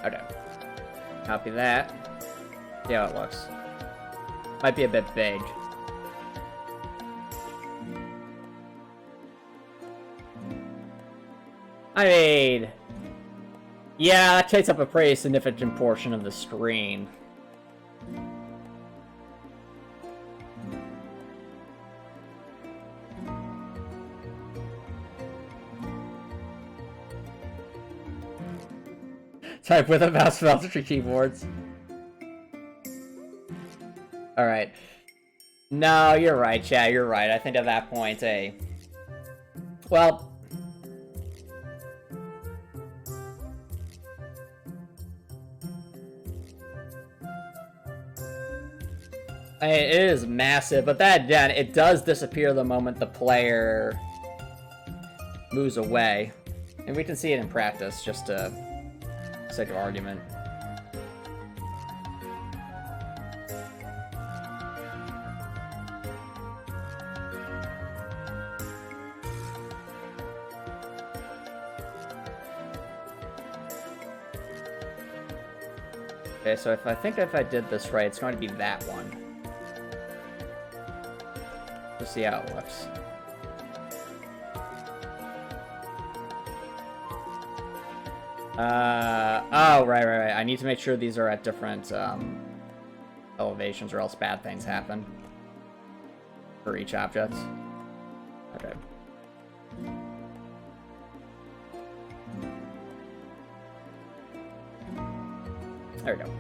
Okay. Copy that. See how it looks. Might be a bit big. I mean... yeah, that takes up a pretty significant portion of the screen. Type with a mouse for three keyboards. Alright. No, you're right, chat, you're right. I think at that point, well... I mean, it is massive, but that, again, it does disappear the moment the player moves away. And we can see it in practice, just to sake of argument. Okay, so if I did this right, it's going to be that one. Let's see how it looks. Oh, right. I need to make sure these are at different, elevations, or else bad things happen. For each object. Okay. There we go.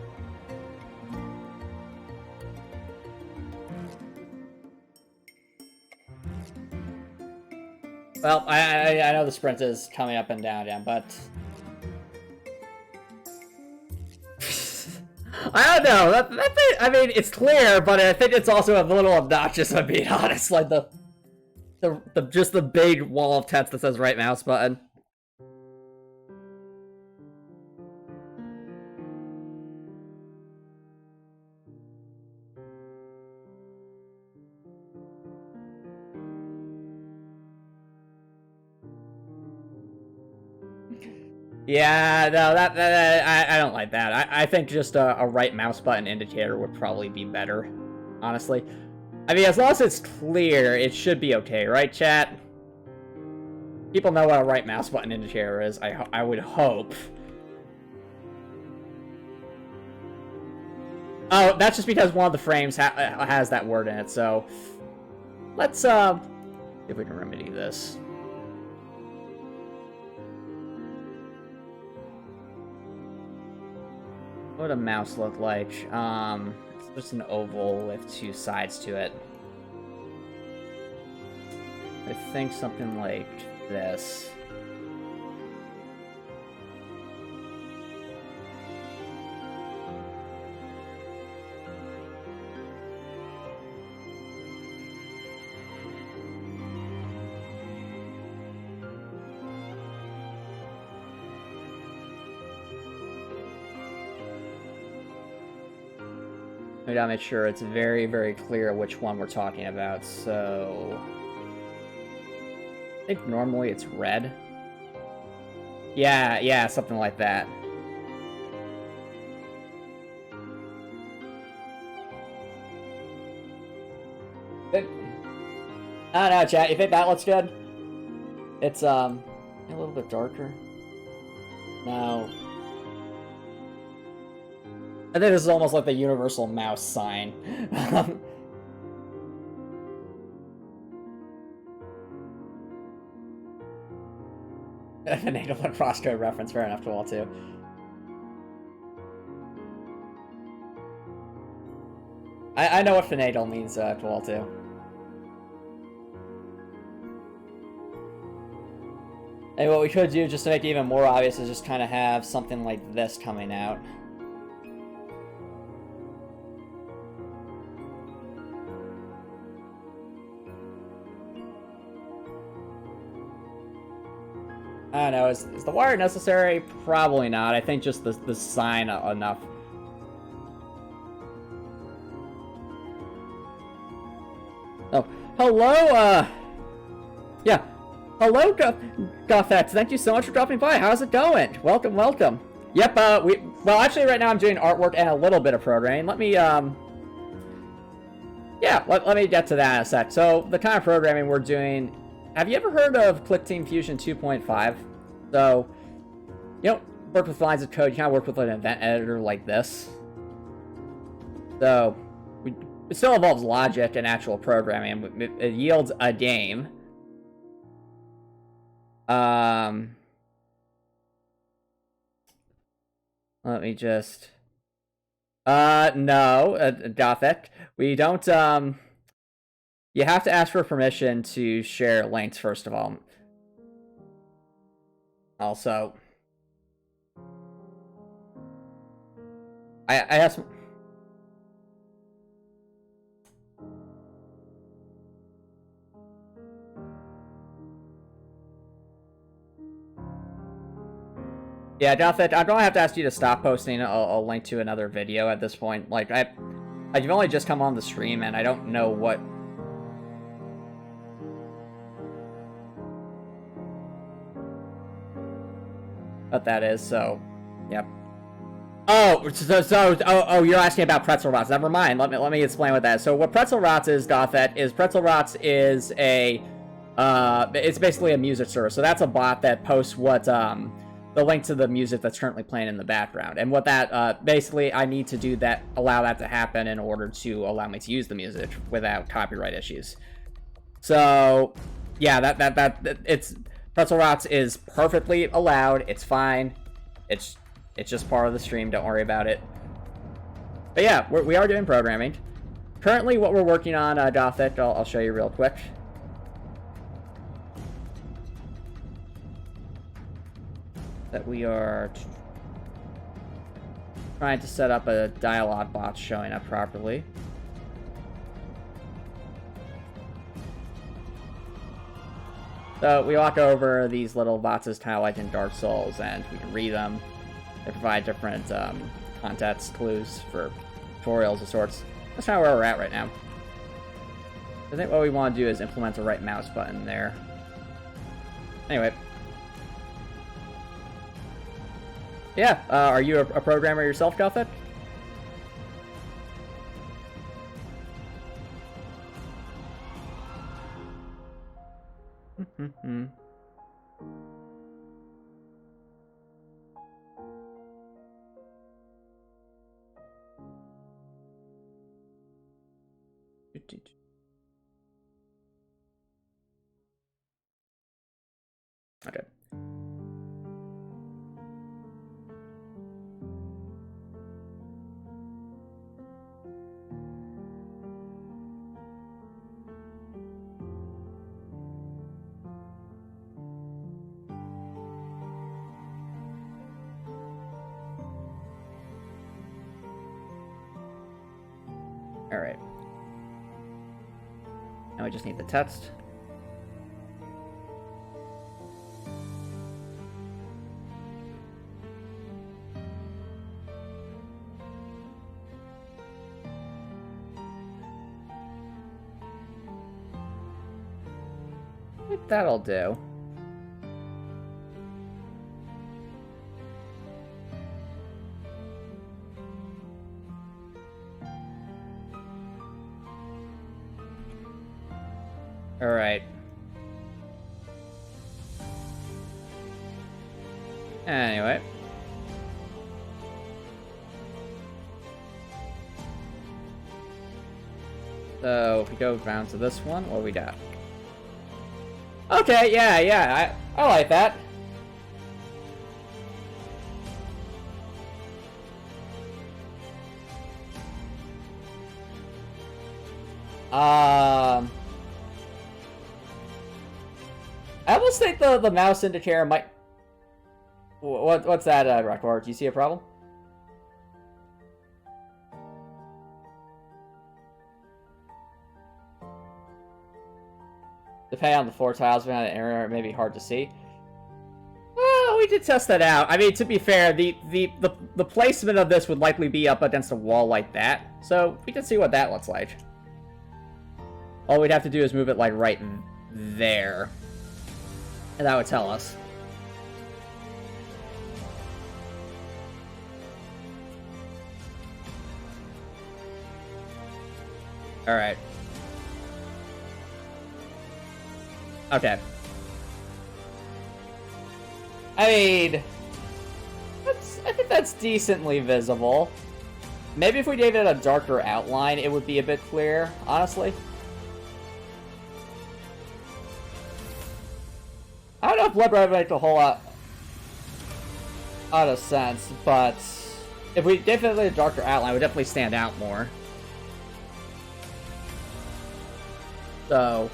Well, I know the sprint is coming up and down, but... I don't know, I mean, it's clear, but I think it's also a little obnoxious, if I'm being honest, like just the big wall of text that says right mouse button. Yeah, no, I don't like that. I think just a right mouse button indicator would probably be better, honestly. I mean, as long as it's clear, it should be okay, right, chat? People know what a right mouse button indicator is, I would hope. Oh, that's just because one of the frames has that word in it, so... Let's, see if we can remedy this. What would a mouse look like? It's just an oval with two sides to it. I think something like this. We gotta make sure it's very, very clear which one we're talking about, so... I think normally it's red. Yeah, something like that. I don't know, chat, you think that looks good? It's, a little bit darker. No. I think this is almost like the universal mouse sign. Finagle and crosscode reference, fair enough to all too. I know what finagle means to all too. And what we could do, just to make it even more obvious, is just kind of have something like this coming out. I don't know, is the wire necessary? Probably not. I think just the sign enough. Oh, hello, yeah. Hello, Goffex. Thank you so much for dropping by. How's it going? Welcome. Yep, well, actually, right now I'm doing artwork and a little bit of programming. Let me, yeah, let me get to that in a sec. So, the kind of programming we're doing... Have you ever heard of Clickteam Fusion 2.5? So, you don't work with lines of code, you kind of work with an event editor like this. So, it still involves logic and actual programming. It yields a game. Let me just... no, Gothic. We don't, You have to ask for permission to share links, first of all. Also... I asked... Yeah, Jonathan, I don't have to ask you to stop posting a link to another video at this point. Like, you've only just come on the stream, and I don't know what that is, so, yep. Oh, oh, you're asking about Pretzel Rots. Never mind. Let me explain what that is. So what Pretzel Rots is, Gothet, is Pretzel Rots is a, it's basically a music service. So that's a bot that posts what, the link to the music that's currently playing in the background. And what that, basically, I need to do that, allow that to happen in order to allow me to use the music without copyright issues. So, yeah, it's, Pretzel Rots is perfectly allowed. It's fine. It's just part of the stream. Don't worry about it. But yeah, we are doing programming. Currently, what we're working on, Gothic, I'll show you real quick. That we are trying to set up a dialogue bot showing up properly. So we walk over these little bots as kind of like in Dark Souls, and we can read them. They provide different context clues for tutorials of sorts. That's kind of where we're at right now. I think what we want to do is implement the right mouse button there. Anyway. Yeah, are you a programmer yourself, Gothic? Okay. All right. Now we just need the text. I think that'll do. All right. Anyway. So if we go down to this one, what we got? Okay, yeah, I like that. I almost think the mouse indicator might... What's that, Record? Do you see a problem? Depending on the floor tiles, behind an error, it may be hard to see. Well, we did test that out. I mean, to be fair, the placement of this would likely be up against a wall like that, so we can see what that looks like. All we'd have to do is move it, like, right there. And that would tell us. Alright. Okay. I mean... I think that's decently visible. Maybe if we gave it a darker outline, it would be a bit clearer, honestly. I don't know if Blood Red would make a whole lot of sense, but if we gave it a darker outline, it would definitely stand out more. So,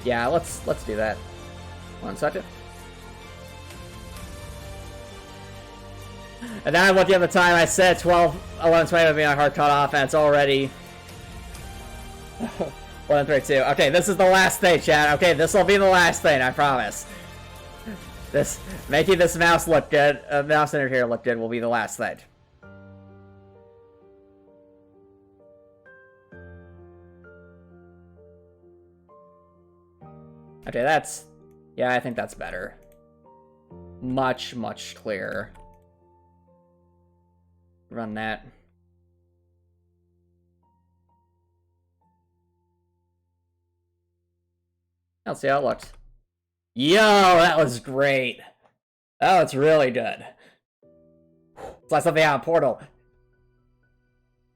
yeah, let's do that. 1 second. And now I'm looking at the time. I said 11:20 would be my hard cutoff, and it's already 11:32. Okay, this is the last thing, chat. Okay, this will be the last thing, I promise. Making this mouse look good, mouse center here look good will be the last thing. Okay, that's... Yeah, I think that's better. Much, much clearer. Run that. Let's see how it looks. Yo, that was great. That was really good. It's like something out of Portal.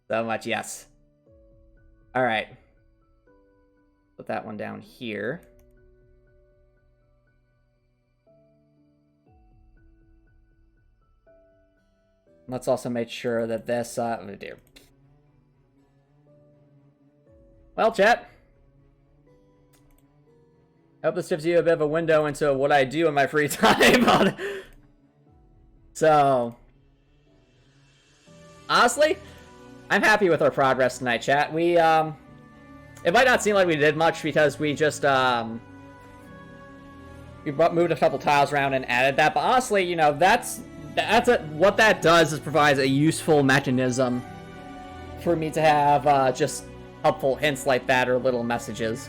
So much, yes. Alright. Put that one down here. Let's also make sure that this, oh dear. Well, chat. I hope this gives you a bit of a window into what I do in my free time. So, honestly, I'm happy with our progress tonight, chat. We, it might not seem like we did much because we just, we moved a couple tiles around and added that, but honestly, you know, what that does is provides a useful mechanism for me to have just helpful hints like that or little messages.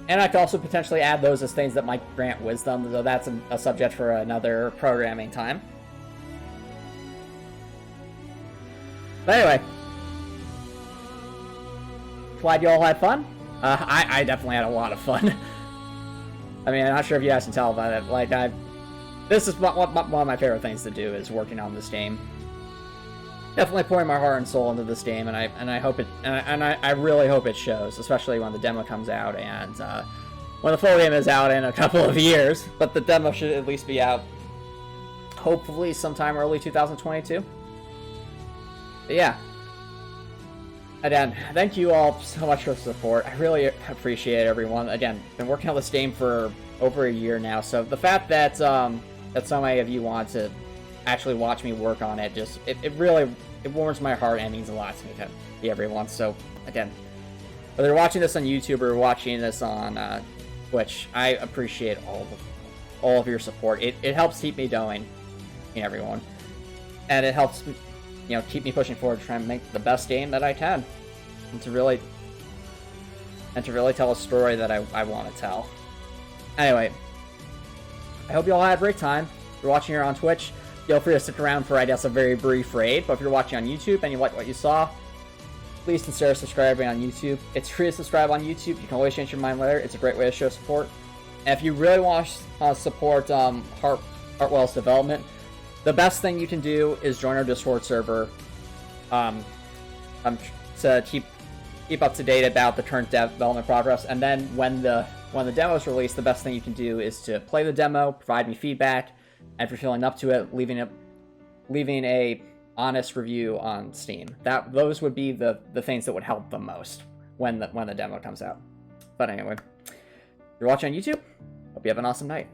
And I could also potentially add those as things that might grant wisdom, though that's a subject for another programming time. But anyway, glad you all had fun. I definitely had a lot of fun. I mean, I'm not sure if you guys can tell about it. Like, this is one of my favorite things to do, is working on this game. Definitely pouring my heart and soul into this game, and I hope it, and I really hope it shows, especially when the demo comes out and when the full game is out in a couple of years. But the demo should at least be out, hopefully sometime early 2022. But yeah. Again, thank you all so much for the support. I really appreciate everyone. Again, been working on this game for over a year now, so the fact that that so many of you want to actually watch me work on it, just it really warms my heart and means a lot to me to be everyone. So again, whether you're watching this on YouTube or watching this on Twitch, I appreciate all of your support. It helps keep me going, everyone, and it helps keep me pushing forward to try and make the best game that I can, and to really tell a story that I want to tell. Anyway, I hope you all had a great time. If you're watching here on Twitch, feel free to stick around for, I guess, a very brief raid. But if you're watching on YouTube and you like what you saw, please consider subscribing on YouTube. It's free to subscribe on YouTube. You can always change your mind later. It's a great way to show support. And if you really want to support Heartwell's development, the best thing you can do is join our Discord server to keep up to date about the current development progress. And then when the demo is released, the best thing you can do is to play the demo, provide me feedback, and if you're feeling up to it, leaving a honest review on Steam. Those would be the things that would help the most when the demo comes out. But anyway, if you're watching on YouTube, hope you have an awesome night.